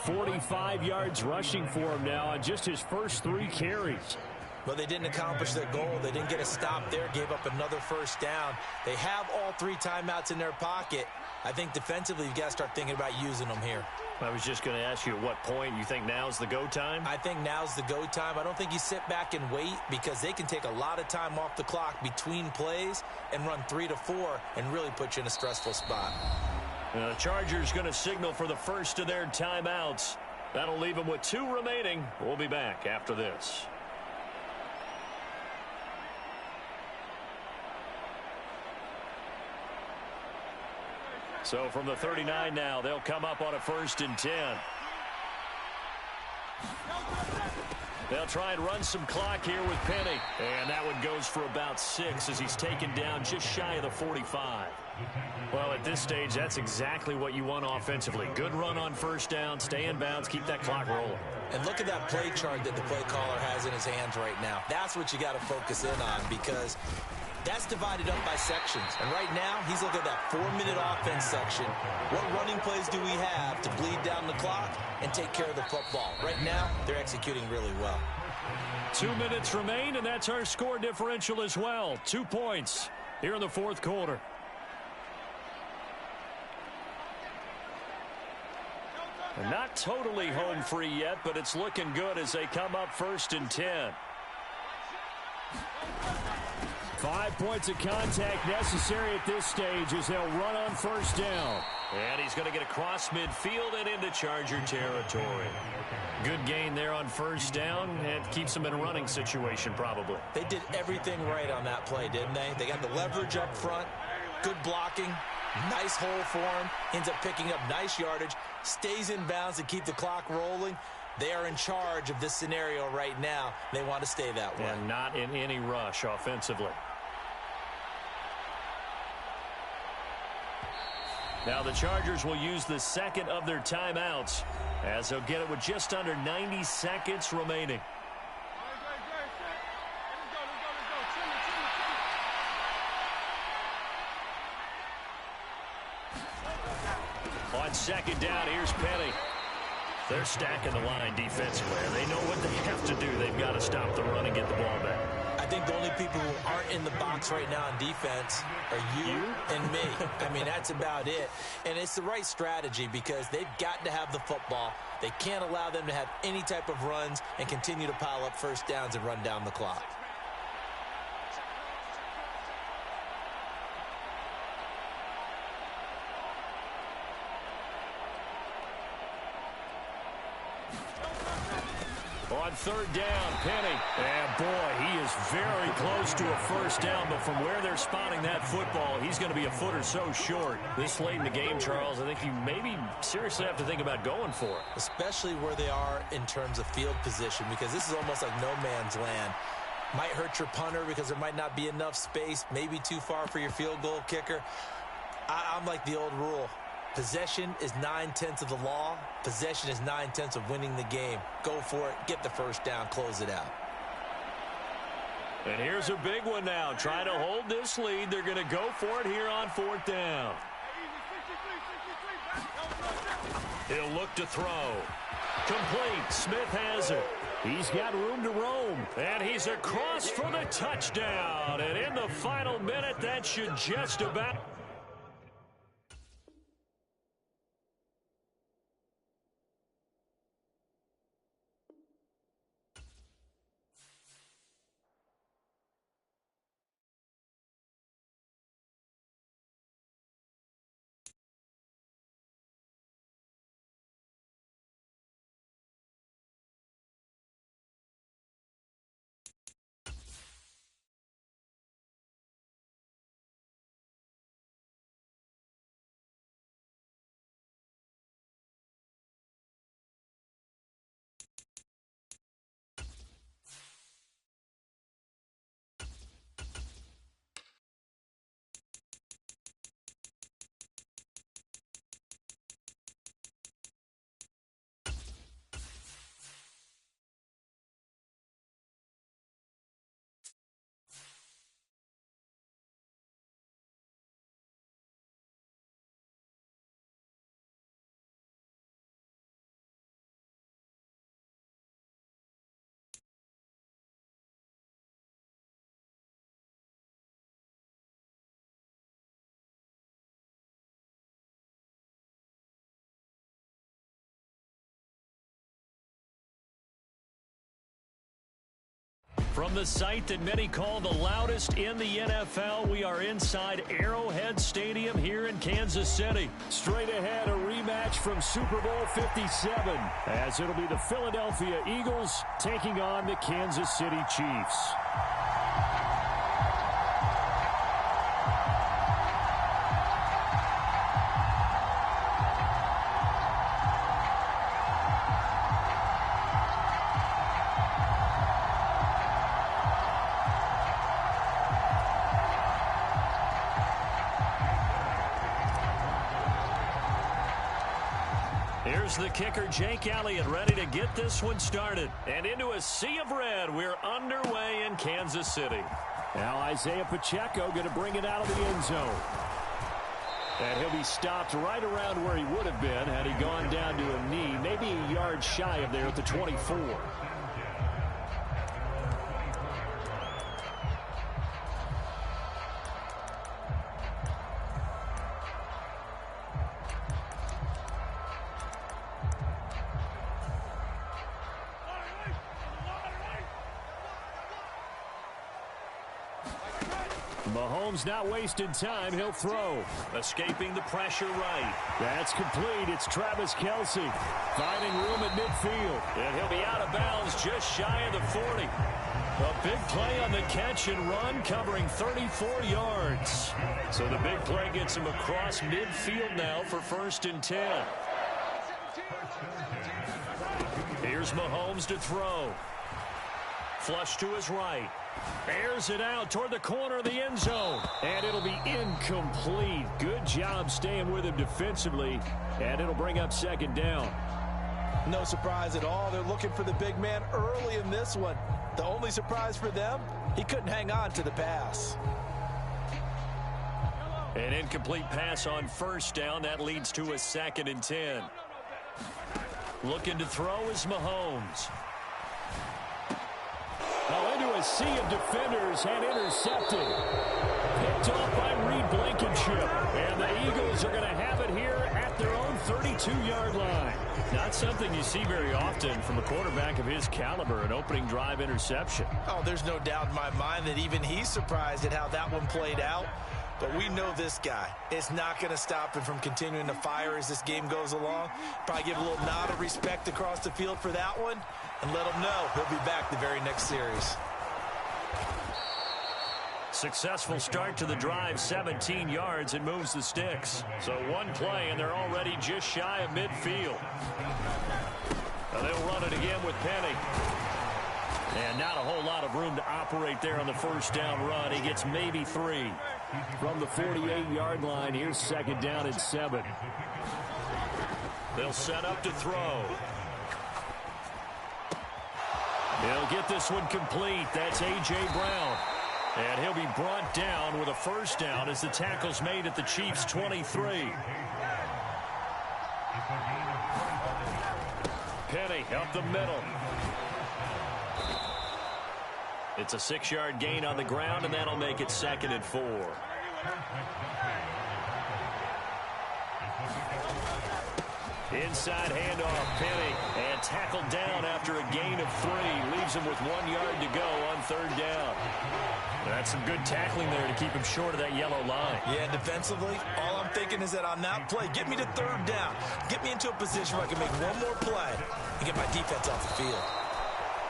45 yards rushing for him now on just his first 3 carries. Well, they didn't accomplish their goal. They didn't get a stop there, gave up another first down. They have all 3 timeouts in their pocket. I think defensively you've got to start thinking about using them here. I was just going to ask you at what point you think now's the go time? I think now's the go time. I don't think you sit back and wait, because they can take a lot of time off the clock between plays and run 3 to 4 and really put you in a stressful spot. The Chargers going to signal for the first of their timeouts. That'll leave them with 2 remaining. We'll be back after this. So from the 39 now, they'll come up on a 1st and 10. They'll try and run some clock here with Penny. And that one goes for about 6 as he's taken down just shy of the 45. Well, at this stage, that's exactly what you want offensively. Good run on 1st down, stay in bounds, keep that clock rolling. And look at that play chart that the play caller has in his hands right now. That's what you got to focus in on, because that's divided up by sections. And right now, he's looking at that 4-minute offense section. What running plays do we have to bleed down the clock and take care of the football? Right now, they're executing really well. 2 minutes remain, and that's our score differential as well. 2 points here in the fourth quarter. And not totally home free yet, but it's looking good as they come up 1st and 10. 5 points of contact necessary at this stage as they'll run on 1st down. And he's going to get across midfield and into Charger territory. Good gain there on 1st down, and keeps them in a running situation probably. They did everything right on that play, didn't they? They got the leverage up front, good blocking, nice hole for him, ends up picking up nice yardage, stays in bounds to keep the clock rolling. They are in charge of this scenario right now. They want to stay that way. And not in any rush offensively. Now the Chargers will use the 2nd of their timeouts as they'll get it with just under 90 seconds remaining. On 2nd down, here's Penny. They're stacking the line defensively. They know what they have to do. They've got to stop the run and get the ball back. I think the only people who aren't in the box right now on defense are you and me. I mean, that's about it. And it's the right strategy, because they've got to have the football. They can't allow them to have any type of runs and continue to pile up 1st downs and run down the clock. On 3rd down, Penny. And boy, he is very close to a 1st down, but from where they're spotting that football, he's going to be a foot or so short. This late in the game, Charles, I think you maybe seriously have to think about going for it. Especially where they are in terms of field position, because this is almost like no man's land. Might hurt your punter because there might not be enough space, maybe too far for your field goal kicker. I'm like the old rule. Possession is 9/10 of the law. Possession is 9/10 of winning the game. Go for it. Get the 1st down. Close it out. And here's a big one now. Trying to hold this lead. They're going to go for it here on 4th down. He'll look to throw. Complete. Smith has it. He's got room to roam. And he's across for the touchdown. And in the final minute, that should just about... From the site that many call the loudest in the NFL, we are inside Arrowhead Stadium here in Kansas City. Straight ahead, a rematch from Super Bowl 57, as it'll be the Philadelphia Eagles taking on the Kansas City Chiefs. Here's the kicker, Jake Elliott, ready to get this one started. And into a sea of red, we're underway in Kansas City. Now Isaiah Pacheco going to bring it out of the end zone. And he'll be stopped right around where he would have been had he gone down to a knee, maybe a yard shy of there at the 24. Mahomes not wasting time. He'll throw. Escaping the pressure right. That's complete. It's Travis Kelce finding room at midfield. And he'll be out of bounds just shy of the 40. A big play on the catch and run, covering 34 yards. So the big play gets him across midfield now for 1st and 10. Here's Mahomes to throw. Flush to his right. Airs it out toward the corner of the end zone. And it'll be incomplete. Good job staying with him defensively. And it'll bring up 2nd down. No surprise at all. They're looking for the big man early in this one. The only surprise for them, he couldn't hang on to the pass. An incomplete pass on 1st down. That leads to a 2nd and 10. Looking to throw is Mahomes. Into a sea of defenders and intercepted. Picked off by Reed Blankenship. And the Eagles are going to have it here at their own 32-yard line. Not something you see very often from a quarterback of his caliber, an opening drive interception. Oh, there's no doubt in my mind that even he's surprised at how that one played out. But we know this guy. It's not going to stop him from continuing to fire as this game goes along. Probably give a little nod of respect across the field for that one and let him know he'll be back the very next series. Successful start to the drive, 17 yards, and moves the sticks. So one play, and they're already just shy of midfield. Now they'll run it again with Penny. And not a whole lot of room to operate there on the 1st down run. He gets maybe 3. From the 48-yard line, here's 2nd down and 7. They'll set up to throw. He'll get this one complete. That's A.J. Brown. And he'll be brought down with a 1st down as the tackle's made at the Chiefs' 23. Penny up the middle. It's a 6-yard gain on the ground, and that'll make it 2nd and 4. Inside handoff, Penny, and tackled down after a gain of 3. Leaves him with 1 yard to go on 3rd down. That's some good tackling there to keep him short of that yellow line. Yeah, defensively, all I'm thinking is that on that play, get me to 3rd down. Get me into a position where I can make one more play and get my defense off the field.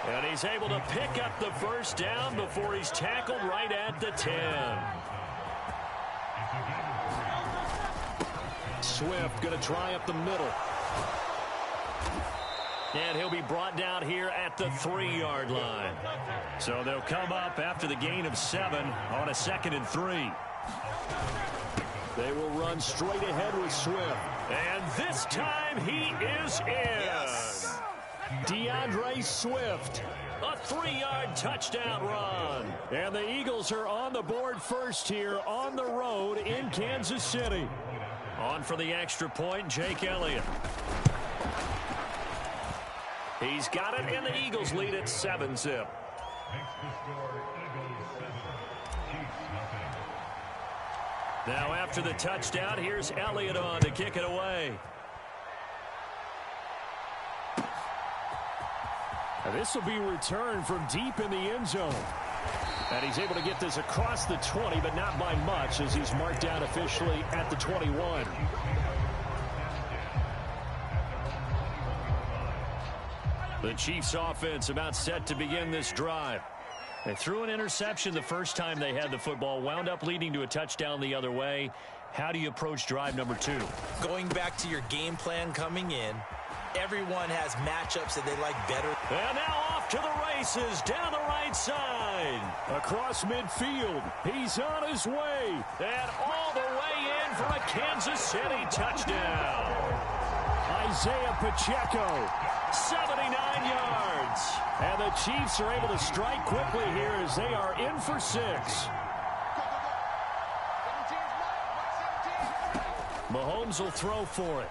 And he's able to pick up the 1st down before he's tackled right at the 10. Swift going to try up the middle. And he'll be brought down here at the 3-yard line. So they'll come up after the gain of 7 on a 2nd and 3. They will run straight ahead with Swift. And this time he is in. Yes. DeAndre Swift. A 3-yard touchdown run. And the Eagles are on the board first here on the road in Kansas City. On for the extra point, Jake Elliott. He's got it, and the Eagles lead at 7-zip. Now after the touchdown, here's Elliott on to kick it away. And this will be returned from deep in the end zone. And he's able to get this across the 20, but not by much, as he's marked down officially at the 21. The Chiefs offense about set to begin this drive. They threw an interception the first time they had the football, wound up leading to a touchdown the other way. How do you approach drive number 2? Going back to your game plan coming in, everyone has matchups that they like better. And now off to the races, down the right side. Across midfield, he's on his way. And all the way in for a Kansas City touchdown. Isaiah Pacheco, 79 yards. And the Chiefs are able to strike quickly here as they are in for 6. Mahomes will throw for it.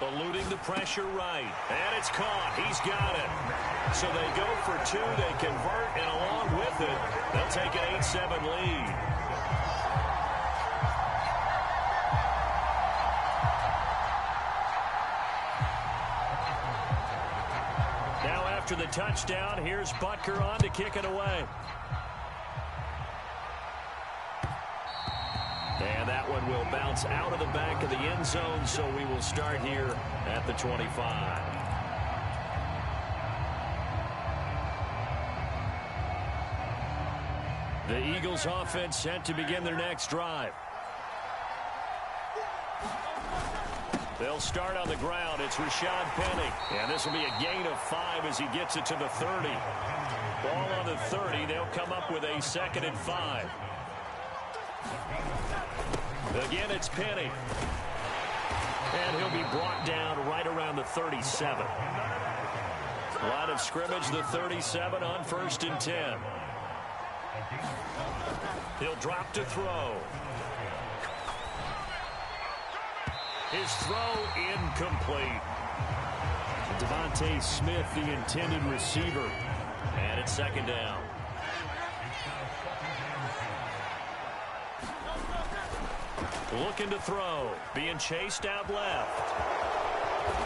Eluding the pressure right. And it's caught. He's got it. So they go for 2. They convert, and along with it, they'll take an 8-7 lead. Now after the touchdown, here's Butker on to kick it away. And that one will bounce out of the back of the end zone, so we will start here at the 25. The Eagles offense set to begin their next drive. They'll start on the ground. It's Rashad Penny. And this will be a gain of 5 as he gets it to the 30. Ball on the 30. They'll come up with a 2nd and 5. Again, it's Penny. And he'll be brought down right around the 37. Line of scrimmage, the 37 on 1st and 10. He'll drop to throw. His throw incomplete. Devontae Smith, the intended receiver. And it's 2nd down. Looking to throw. Being chased out left.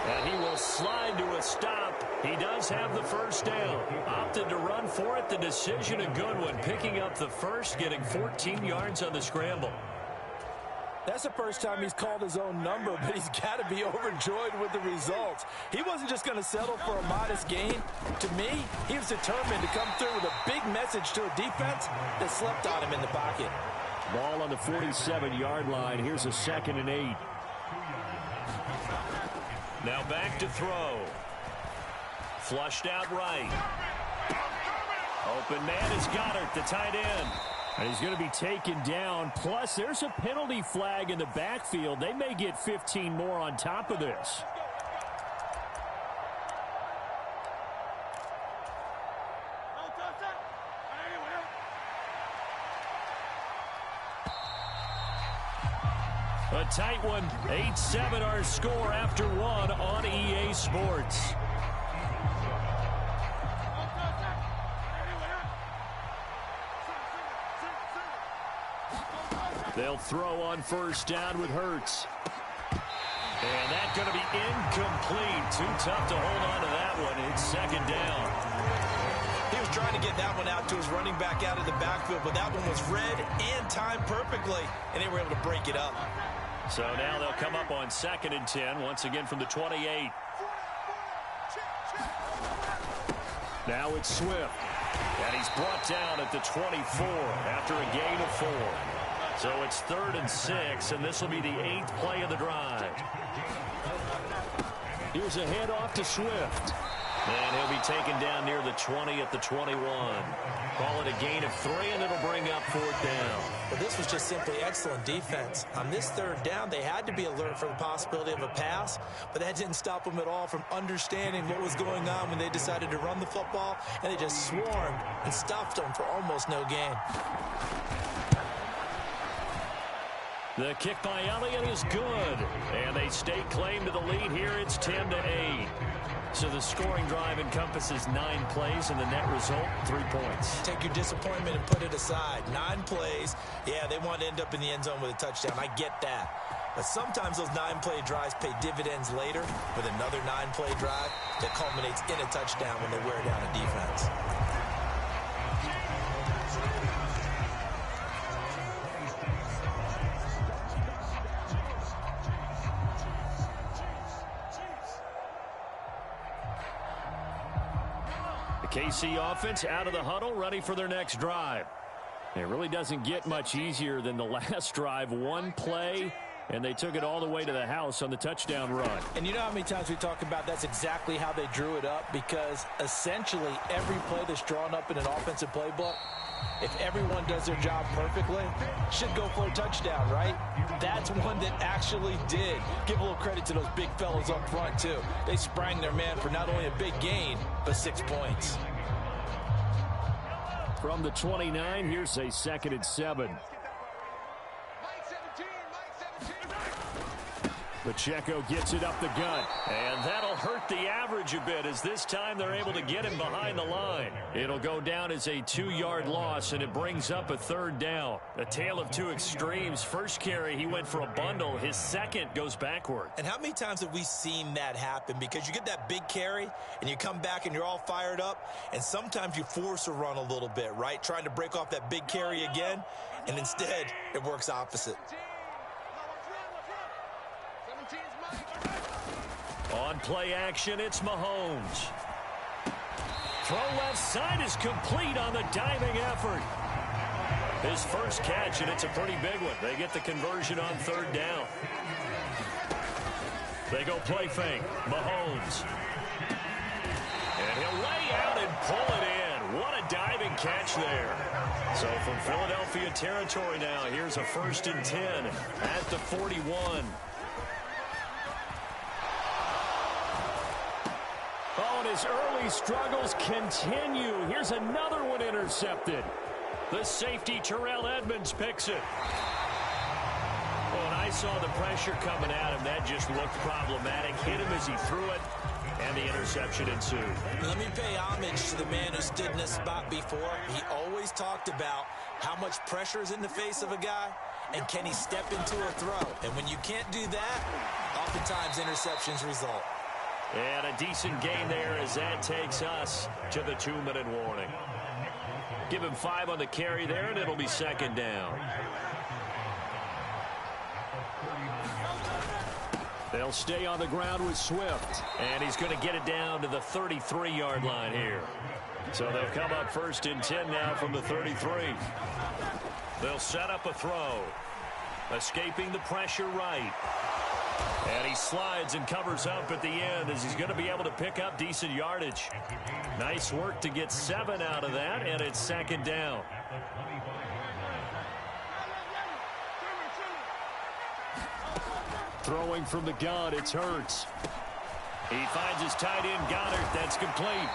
And he will slide to a stop. He does have the 1st down. Opted to run for it. The decision a good one. Picking up the 1st, getting 14 yards on the scramble. That's the first time he's called his own number, but he's got to be overjoyed with the results. He wasn't just going to settle for a modest gain. To me, he was determined to come through with a big message to a defense that slept on him in the pocket. Ball on the 47-yard line. Here's a 2nd and 8. Now back to throw. Flushed out right. Open man is Goddard, the tight end. And he's going to be taken down. Plus, there's a penalty flag in the backfield. They may get 15 more on top of this. A tight one. 8-7 our score after 1 on EA Sports. They'll throw on 1st down with Hurts. And that's going to be incomplete. Too tough to hold on to that one. It's 2nd down. He was trying to get that one out to his running back out of the backfield, but that one was read and timed perfectly, and they were able to break it up. So now they'll come up on 2nd and 10, once again from the 28. Now it's Swift. And he's brought down at the 24 after a gain of 4. So it's 3rd and 6, and this will be the 8th play of the drive. Here's a handoff to Swift. And he'll be taken down near the 20 at the 21. Call it a gain of 3, and it'll bring up 4th down. Well, this was just simply excellent defense. On this 3rd down, they had to be alert for the possibility of a pass, but that didn't stop them at all from understanding what was going on when they decided to run the football, and they just swarmed and stuffed them for almost no gain. The kick by Elliott is good, and they stake claim to the lead here. It's 10-8. So the scoring drive encompasses 9 plays, and the net result, 3 points. Take your disappointment and put it aside. 9 plays. Yeah, they want to end up in the end zone with a touchdown. I get that. But sometimes those 9-play drives pay dividends later with another 9-play drive that culminates in a touchdown when they wear down a defense. KC offense out of the huddle, ready for their next drive. It really doesn't get much easier than the last drive. One play, and they took it all the way to the house on the touchdown run. And you know how many times we talk about that's exactly how they drew it up? Because essentially every play that's drawn up in an offensive playbook, if everyone does their job perfectly, should go for a touchdown, right? That's one that actually did. Give a little credit to those big fellows up front, too. They sprang their man for not only a big gain, but 6 points. From the 29, here's a 2nd and 7. Pacheco gets it up the gut. And that'll hurt the average a bit as this time they're able to get him behind the line. It'll go down as a 2-yard loss, and it brings up a 3rd down. A tale of two extremes. First carry, he went for a bundle. His second goes backward. And how many times have we seen that happen? Because you get that big carry, and you come back and you're all fired up, and sometimes you force a run a little bit, right? Trying to break off that big carry again, and instead it works opposite. On play action, it's Mahomes. Throw left side is complete on the diving effort. His first catch, and it's a pretty big one. They get the conversion on 3rd down. They go play fake. Mahomes. And he'll lay out and pull it in. What a diving catch there. So from Philadelphia territory now, here's a 1st and 10 at the 41. Oh, and his early struggles continue. Here's another one intercepted. The safety, Terrell Edmonds, picks it. Oh, and I saw the pressure coming at him. That just looked problematic. Hit him as he threw it, and the interception ensued. Let me pay homage to the man who stood in this spot before. He always talked about how much pressure is in the face of a guy, and can he step into a throw. And when you can't do that, oftentimes interceptions result. And a decent gain there as that takes us to the 2-minute warning. Give him 5 on the carry there, and it'll be 2nd down. They'll stay on the ground with Swift. And he's going to get it down to the 33-yard line here. So they'll come up 1st and 10 now from the 33. They'll set up a throw. Escaping the pressure right. And he slides and covers up at the end as he's going to be able to pick up decent yardage. Nice work to get 7 out of that, and it's 2nd down. Throwing from the gun, it's Hurts. He finds his tight end, Goddard. That's complete.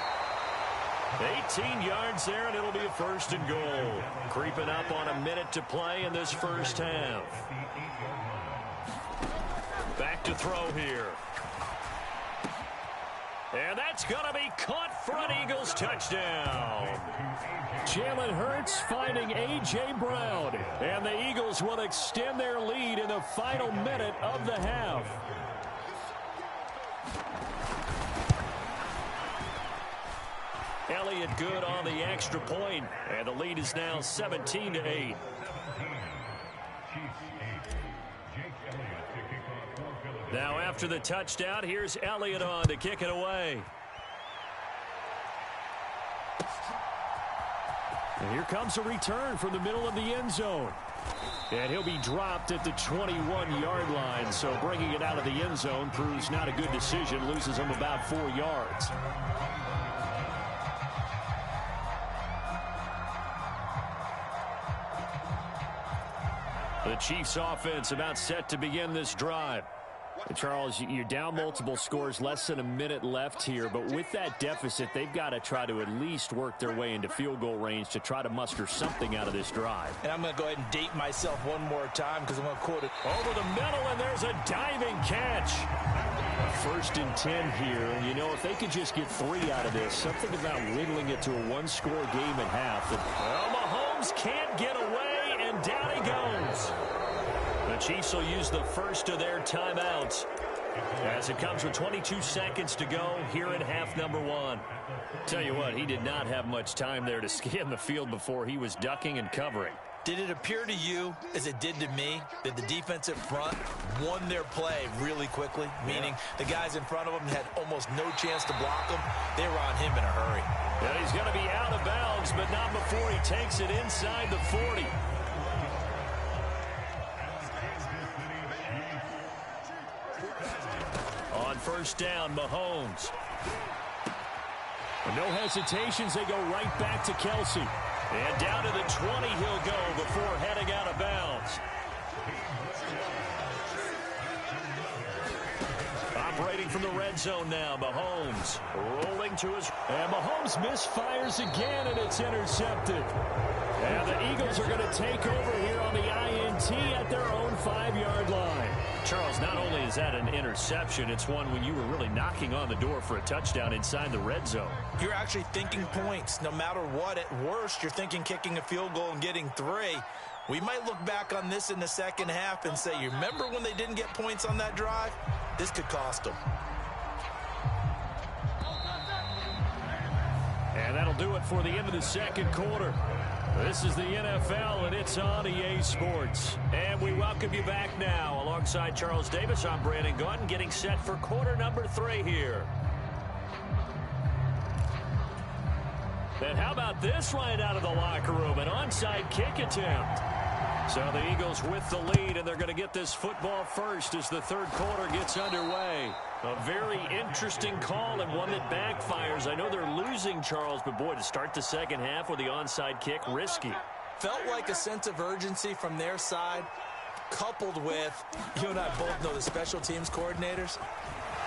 18 yards there, and it'll be a 1st and goal. Creeping up on a minute to play in this first half. Back to throw here. And that's going to be caught for an Eagles touchdown. Jalen Hurts finding A.J. Brown. And the Eagles will extend their lead in the final minute of the half. Elliott good on the extra point, and the lead is now 17-8. Now after the touchdown, here's Elliott on to kick it away. And here comes a return from the middle of the end zone. And he'll be dropped at the 21-yard line, so bringing it out of the end zone proves not a good decision, loses him about 4 yards. The Chiefs offense about set to begin this drive. And Charles, you're down multiple scores, less than a minute left here, but with that deficit, they've got to try to at least work their way into field goal range to try to muster something out of this drive. And I'm going to go ahead and date myself one more time because I'm going to quote it. Over the middle, and there's a diving catch. 1st and 10 here, and you know, if they could just get 3 out of this, something about whittling it to a one-score game at half. Well, Mahomes can't get away, and down he goes. The Chiefs will use the first of their timeouts as it comes with 22 seconds to go here in half number 1. Tell you what, he did not have much time there to scan the field before he was ducking and covering. Did it appear to you, as it did to me, that the defensive front won their play really quickly? Meaning the guys in front of them had almost no chance to block them. They were on him in a hurry. Yeah, he's going to be out of bounds, but not before he takes it inside the 40. On first down, Mahomes. No hesitations, they go right back to Kelsey. And down to the 20 he'll go before heading out of bounds. Operating from the red zone now, Mahomes rolling to his... And Mahomes misfires again, and it's intercepted. And the Eagles are going to take over here on the INT at their own 5-yard line. Charles, not only is that an interception, it's one when you were really knocking on the door for a touchdown inside the red zone. You're actually thinking points. No matter what, at worst, you're thinking kicking a field goal and getting 3. We might look back on this in the second half and say, you remember when they didn't get points on that drive? This could cost them. And that'll do it for the end of the second quarter. This is the NFL, and it's on EA Sports. And we welcome you back now. Alongside Charles Davis, I'm Brandon Gunn, getting set for quarter number 3 here. And how about this right out of the locker room? An onside kick attempt. So the Eagles with the lead, and they're going to get this football first as the third quarter gets underway. A very interesting call and one that backfires. I know they're losing, Charles, but boy, to start the second half with the onside kick, risky. Felt like a sense of urgency from their side, coupled with, you and I both know the special teams coordinators.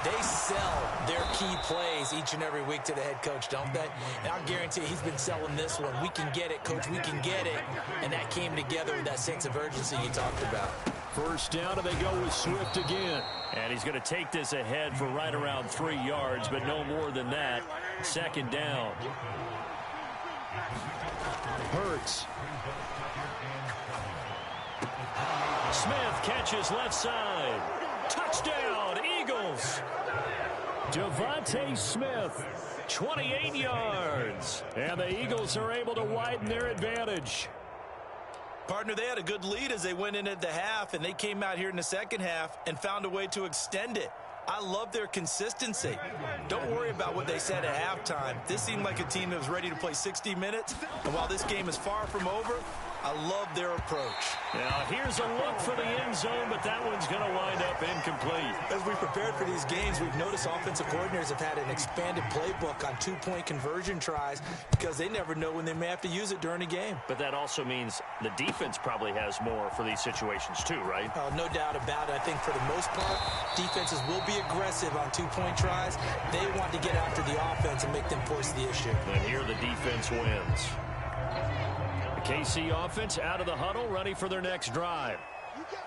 They sell their key plays each and every week to the head coach, don't they? And I'll guarantee he's been selling this one. We can get it, coach. We can get it. And that came together with that sense of urgency you talked about. First down, and they go with Swift again. And he's going to take this ahead for right around 3 yards, but no more than that. Second down. Hurts. Smith catches left side. Touchdown, Eagles. Devontae Smith, 28 yards. And the Eagles are able to widen their advantage. Partner, they had a good lead as they went in at the half, and they came out here in the second half and found a way to extend it. I love their consistency. Don't worry about what they said at halftime. This seemed like a team that was ready to play 60 minutes, and while this game is far from over, I love their approach. Now, here's a look for the end zone, but that one's going to wind up incomplete. As we prepared for these games, we've noticed offensive coordinators have had an expanded playbook on two-point conversion tries because they never know when they may have to use it during a game. But that also means the defense probably has more for these situations too, right? No doubt about it. I think for the most part, defenses will be aggressive on two-point tries. They want to get after the offense and make them force the issue. And here the defense wins. The KC offense out of the huddle, ready for their next drive.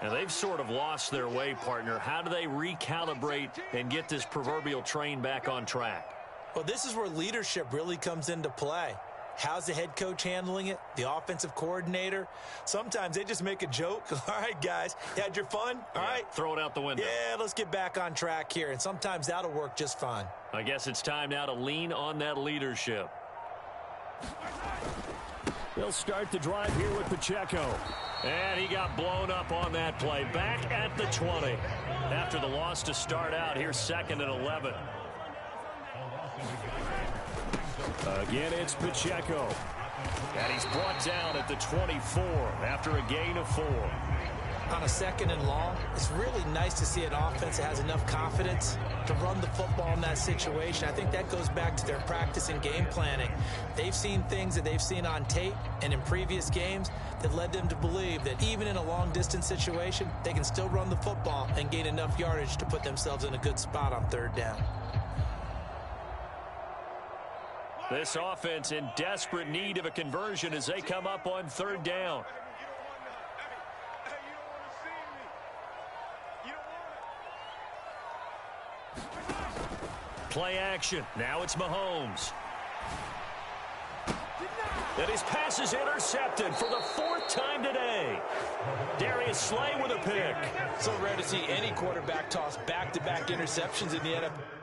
Now, they've sort of lost their way, partner. How do they recalibrate and get this proverbial train back on track? Well, this is where leadership really comes into play. How's the head coach handling it? The offensive coordinator? Sometimes they just make a joke. All right, guys, you had your fun? All right. Throw it out the window. Yeah, let's get back on track here. And sometimes that'll work just fine. I guess it's time now to lean on that leadership. They'll start the drive here with Pacheco. And he got blown up on that play. Back at the 20. After the loss to start out, here's 2nd and 11. Again, it's Pacheco. And he's brought down at the 24 after a gain of 4. On a 2nd and long, it's really nice to see an offense that has enough confidence to run the football in that situation. I think that goes back to their practice and game planning. They've seen things that they've seen on tape and in previous games that led them to believe that even in a long-distance situation, they can still run the football and gain enough yardage to put themselves in a good spot on 3rd down. This offense in desperate need of a conversion as they come up on 3rd down. Play action. Now it's Mahomes. And his pass is intercepted for the 4th time today. Darius Slay with a pick. So rare to see any quarterback toss back-to-back interceptions in the NFL.